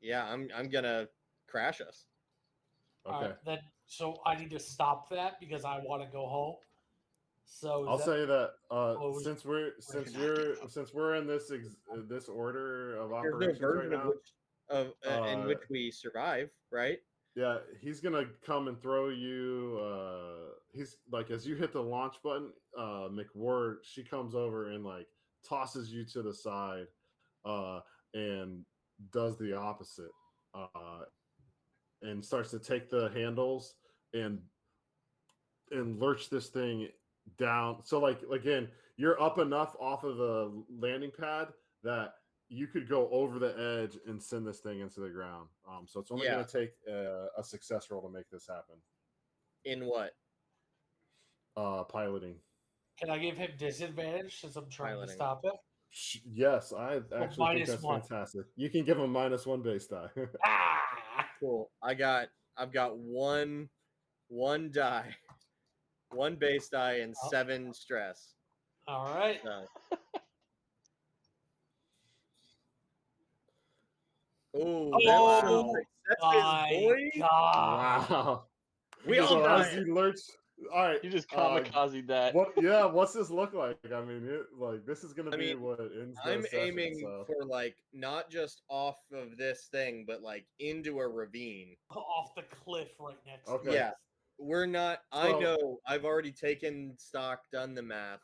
S2: yeah, I'm gonna crash us.
S3: All
S1: Okay.
S3: right, then so I need to stop that because I want to go home. So
S1: I'll say that
S3: Well, we-
S1: since
S5: not
S1: we're in this order of
S2: There's no
S1: operations right
S2: version
S1: now,
S2: in which we survive, right?
S1: yeah, he's gonna come and throw you. He's like, as you hit the launch button, McWhirr, she comes over and like tosses you to the side, and does the opposite, and starts to take the handles and lurch this thing down. So like again, you're up enough off of the landing pad that you could go over the edge and send this thing into the ground. So it's only
S2: Yeah.
S1: going to take a success roll to make this happen.
S2: In what?
S1: Piloting.
S3: can I give him disadvantage since I'm trying
S2: Piloting.
S3: to stop it?
S1: Yes, I actually think
S3: minus
S1: that's
S3: one.
S1: fantastic. You can give him -1 base die.
S3: Ah!
S2: Cool. I've got one die, one base die, and
S3: Oh.
S2: 7 stress.
S3: All right.
S2: So. Oh,
S3: Oh
S2: that's
S3: My
S2: his boy.
S3: God.
S1: Wow.
S2: We all
S1: So as
S2: died.
S1: you lurch, all right.
S6: You just kamikazed that.
S1: What's this look like? I mean, this is gonna
S2: I
S1: be
S2: mean,
S1: what ends the
S2: I'm
S1: session,
S2: aiming
S1: so.
S2: for like not just off of this thing, but like into a ravine.
S3: Off the cliff right next
S1: Okay.
S3: to
S2: Yeah.
S3: us.
S2: we're not. I
S1: So-
S2: know. I've already taken stock, done the math.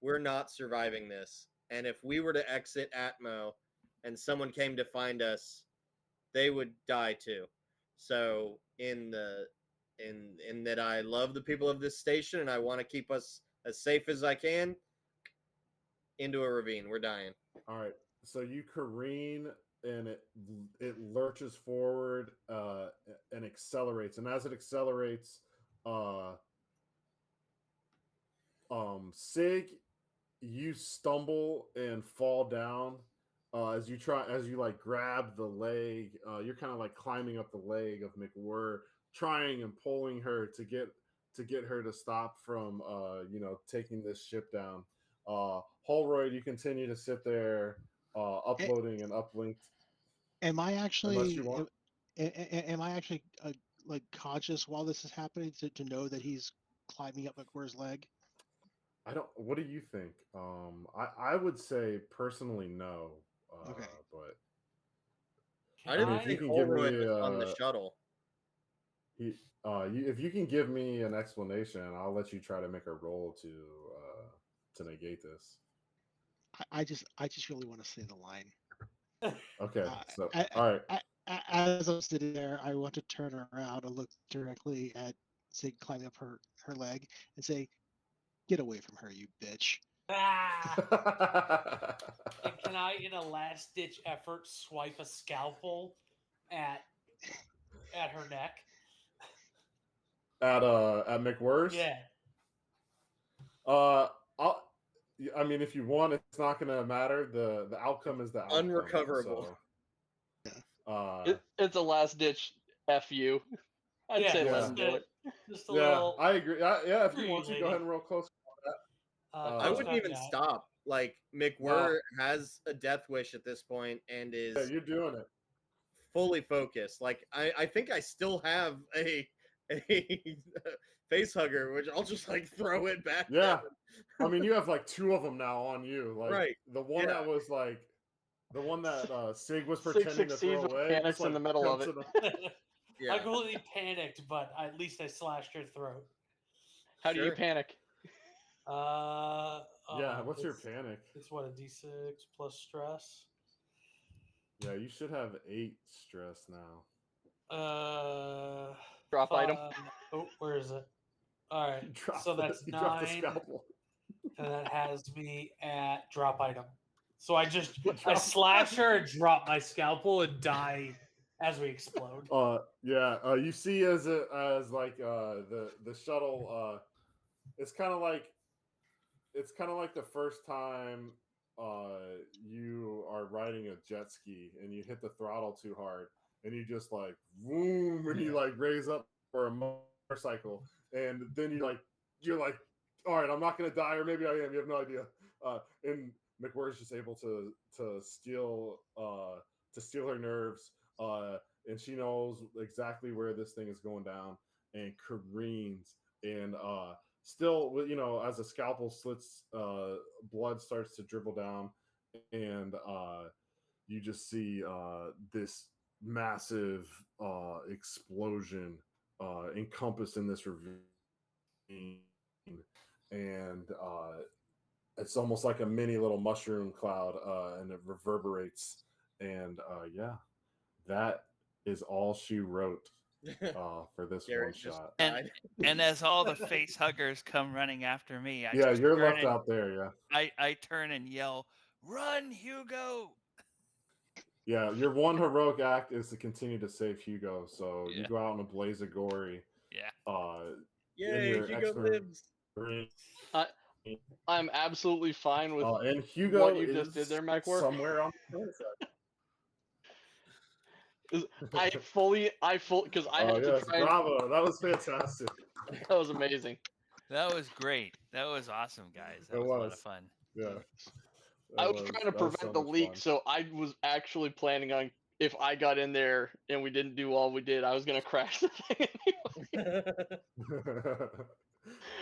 S2: We're not surviving this. And if we were to exit Atmo, and someone came to find us, they would die too. So in that I love the people of this station and I want to keep us as safe as I can. Into a ravine. We're dying.
S1: All right. So you careen and it lurches forward and accelerates. And as it accelerates, Sig, you stumble and fall down as you like grab the leg. You're kind of like climbing up the leg of McWhirr, trying and pulling her to get her to stop from taking this ship down. Holroyd, you continue to sit there uploading and uplinked.
S5: Am I
S1: Unless
S5: actually
S1: you want.
S5: am I actually like conscious while this is happening to know that he's climbing up McWhirr's leg?
S1: I don't. What do you think? I would say personally no.
S5: Okay.
S1: But
S2: I didn't
S1: if you
S2: think
S1: can give
S2: Holroyd
S1: me,
S2: was on the shuttle.
S1: if you can give me an explanation, I'll let you try to make a roll to negate this.
S5: I just really want to say the line.
S1: Okay. So
S5: I-
S1: all right.
S5: As I'm sitting there, I want to turn around and look directly at Sig climbing up her leg and say, "Get away from her, you bitch!"
S3: Ah! And can I, in a last-ditch effort, swipe a scalpel at her neck?
S1: At McWhirr's.
S3: Yeah.
S1: I mean, if you want, it's not going to matter. The outcome is the outcome.
S2: Unrecoverable.
S1: So,
S6: It's a last ditch fu. I'd
S3: Yeah,
S6: say
S1: yeah.
S6: let him do it.
S3: Just a
S1: yeah,
S3: little.
S1: I agree. Yeah, if you
S3: Free
S1: want to,
S3: lady.
S1: go ahead and roll close.
S2: I
S1: Uh,
S2: wouldn't even stop. Like McWhirr has a death wish at this point and
S1: Yeah,
S2: is
S1: you're doing it.
S2: fully focused. Like I think I still have a face hugger, which I'll just like throw it back.
S1: Yeah.
S2: at him.
S1: I mean, you have like two of them now on you. Like
S2: Right.
S1: the one
S2: Yeah.
S1: that was like the one that Sig was
S6: Sig
S1: pretending to
S6: succeeds
S1: throw
S6: when
S1: away.
S6: panics
S1: just, like,
S6: in the middle of
S1: jumps
S6: it.
S1: in the-
S2: Yeah.
S3: I completely panicked, but at least I slashed her throat.
S6: How do you
S2: Sure.
S6: panic?
S1: Yeah, what's your
S3: it's-
S1: panic?
S3: It's what, a D6 plus stress?
S1: Yeah, you should have 8 stress now.
S6: Drop item.
S3: Oh, where is it? All
S1: You
S3: right,
S1: dropped
S3: so that's
S1: you dropped the
S3: 9,
S1: scalpel.
S3: and that has me at drop item. So I
S1: You
S3: I
S1: dropped-
S3: slash her, and drop my scalpel, and die as we explode.
S1: Yeah. You see as the shuttle. It's kind of like the first time you are riding a jet ski and you hit the throttle too hard and you just like boom and you like raise up for a motorcycle and then you're like, all right, I'm not gonna die, or maybe I am. You have no idea. And McWhirr's just able to steal her nerves. And she knows exactly where this thing is going down and careens and still, as a scalpel slits, blood starts to dribble down, and you just see this massive explosion encompassed in this ravine, and it's almost like a mini little mushroom cloud, and it reverberates, and yeah, that is all she wrote for this
S2: Garrett
S1: one
S2: just
S1: shot.
S2: died.
S4: And as all the face huggers come running after me, I
S1: Yeah,
S4: just
S1: you're
S4: turn
S1: left
S4: and,
S1: out there. Yeah.
S4: I turn and yell, "Run, Hugo!"
S1: Yeah, your one heroic act is to continue to save Hugo. So you
S4: Yeah.
S1: go out in a blaze of glory.
S4: Yeah.
S2: Yay,
S1: your
S2: Hugo
S1: expert-
S2: lives.
S6: I'm absolutely fine with
S1: And Hugo
S6: what you just did there, McWhirr.
S1: somewhere on the other side.
S6: because I
S1: Oh
S6: had
S1: yes,
S6: to try.
S1: bravo! That was fantastic.
S6: That was amazing.
S4: That was great. That was awesome, guys. That
S1: It
S4: was a lot
S1: was.
S4: of fun.
S1: Yeah.
S6: I was trying to
S1: that was
S6: prevent
S1: so
S6: the
S1: much
S6: leak,
S1: fun.
S6: so I was actually planning on, if I got in there and we didn't do all we did, I was gonna crash the thing anyway.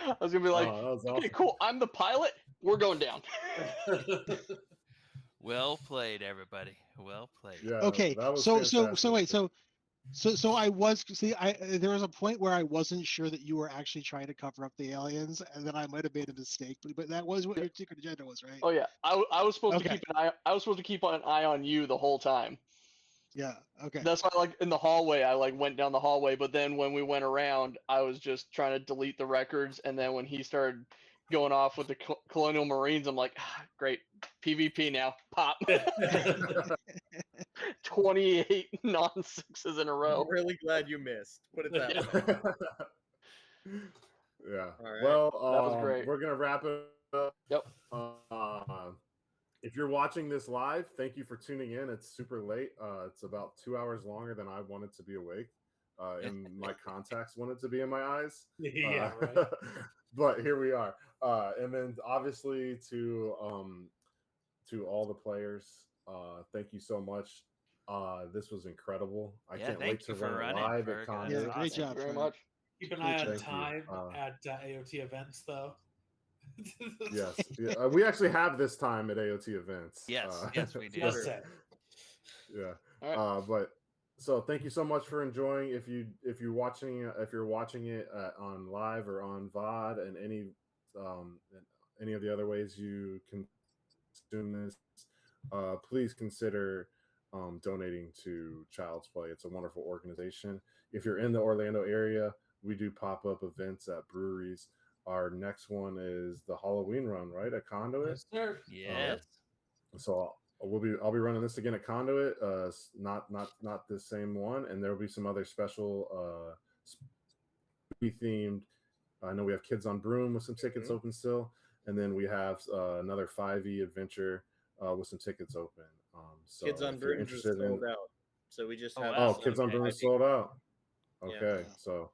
S6: I was gonna be like,
S1: Oh, that was
S6: okay,
S1: awesome.
S6: cool, I'm the pilot. We're going down.
S4: Well played, everybody. Well played.
S1: Yeah.
S5: Okay,
S1: that was
S5: so
S1: fantastic.
S5: wait, so So I was there was a point where I wasn't sure that you were actually trying to cover up the aliens, and then I might have made a mistake. But that was what your secret agenda was, right?
S6: Oh yeah, I was supposed to
S5: Okay.
S6: keep an eye. I was supposed to keep an eye on you the whole time.
S5: Yeah. Okay.
S6: That's why, like in the hallway, I like went down the hallway. But then when we went around, I was just trying to delete the records. And then when he started going off with the Colonial Marines, I'm like, great, PvP now, pop. 28 non-sixes in a row.
S2: I'm really glad you missed. Put it that way.
S1: Yeah.
S2: All right.
S1: Well,
S6: That was great.
S1: we're gonna wrap it up.
S6: Yep.
S1: If you're watching this live, thank you for tuning in. It's super late. It's about 2 hours longer than I wanted to be awake, and my contacts wanted to be in my eyes.
S3: Yeah, right.
S1: But here we are. And then obviously to all the players, thank you so much. This was incredible. I
S4: Yeah,
S1: can't
S4: thank
S1: wait to
S4: you for
S1: run it
S4: running,
S1: live
S4: Ferg.
S1: at Con.
S5: Yeah,
S4: That's
S5: great
S4: awesome.
S5: job.
S6: Thank you very
S5: Frank.
S6: much.
S3: Keep an eye on
S1: Thank you.
S3: time at AOT events, though.
S1: Yes, yeah, we actually have this time at AOT events.
S4: Yes, yes, we do.
S3: Just say.
S1: Yeah.
S6: All right.
S1: But so thank you so much for enjoying. If you're watching it on live or on VOD and any of the other ways you consume this, please consider donating to Child's Play. It's a wonderful organization. If you're in the Orlando area, we do pop-up events at breweries. Our next one is the Halloween run, right, at Conduit.
S3: Yes, sir.
S4: Yes.
S1: So I'll be running this again at Conduit, not the same one, and there'll be some other special themed. I know we have Kids on Broom with some tickets open still, and then we have another 5e adventure with some tickets open. So
S2: Kids on
S1: if you're
S2: Broom is
S1: interested
S2: sold
S1: in,
S2: out. So we just
S4: Oh,
S2: have
S4: wow.
S1: Kids on
S2: okay,
S1: Broom
S2: I
S1: is
S2: think-
S1: sold out.
S2: Yeah.
S1: Okay, so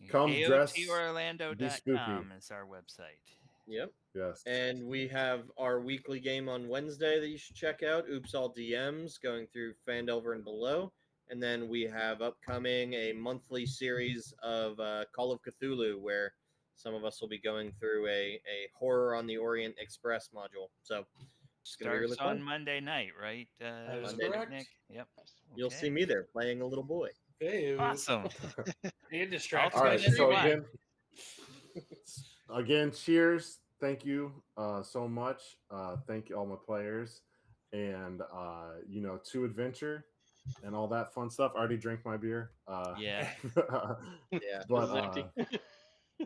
S1: come
S4: AOTorlando.com is our website.
S2: Yep.
S1: yes,
S2: And we have our weekly game on Wednesday that you should check out. Oops All DMs going through Fandelver and below. And then we have upcoming a monthly series of Call of Cthulhu where some of us will be going through a Horror on the Orient Express module. So it's going to be really
S4: Starts on
S2: fun.
S4: Monday night, right?
S3: That is
S2: Monday
S3: correct.
S4: Nick? Yep.
S2: You'll
S4: Okay.
S2: see me there playing a little boy.
S3: Hey,
S4: Awesome.
S3: you distracted
S1: all
S3: me.
S1: right.
S4: Yes,
S1: So
S4: you are.
S1: again, cheers. Thank you so much. Thank you all my players, and to adventure and all that fun stuff. I already drank my beer.
S4: Yeah.
S2: Yeah.
S1: But
S6: This is empty.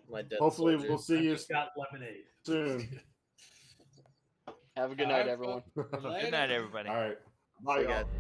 S2: My dead
S1: hopefully
S2: soldiers.
S1: we'll see
S3: I
S1: you
S3: just got lemonade.
S1: soon.
S6: Have a good
S3: All
S6: night,
S3: right,
S6: everyone.
S3: folks.
S4: Good night, everybody.
S1: All right. Bye,
S2: See you
S1: y'all.
S2: guys.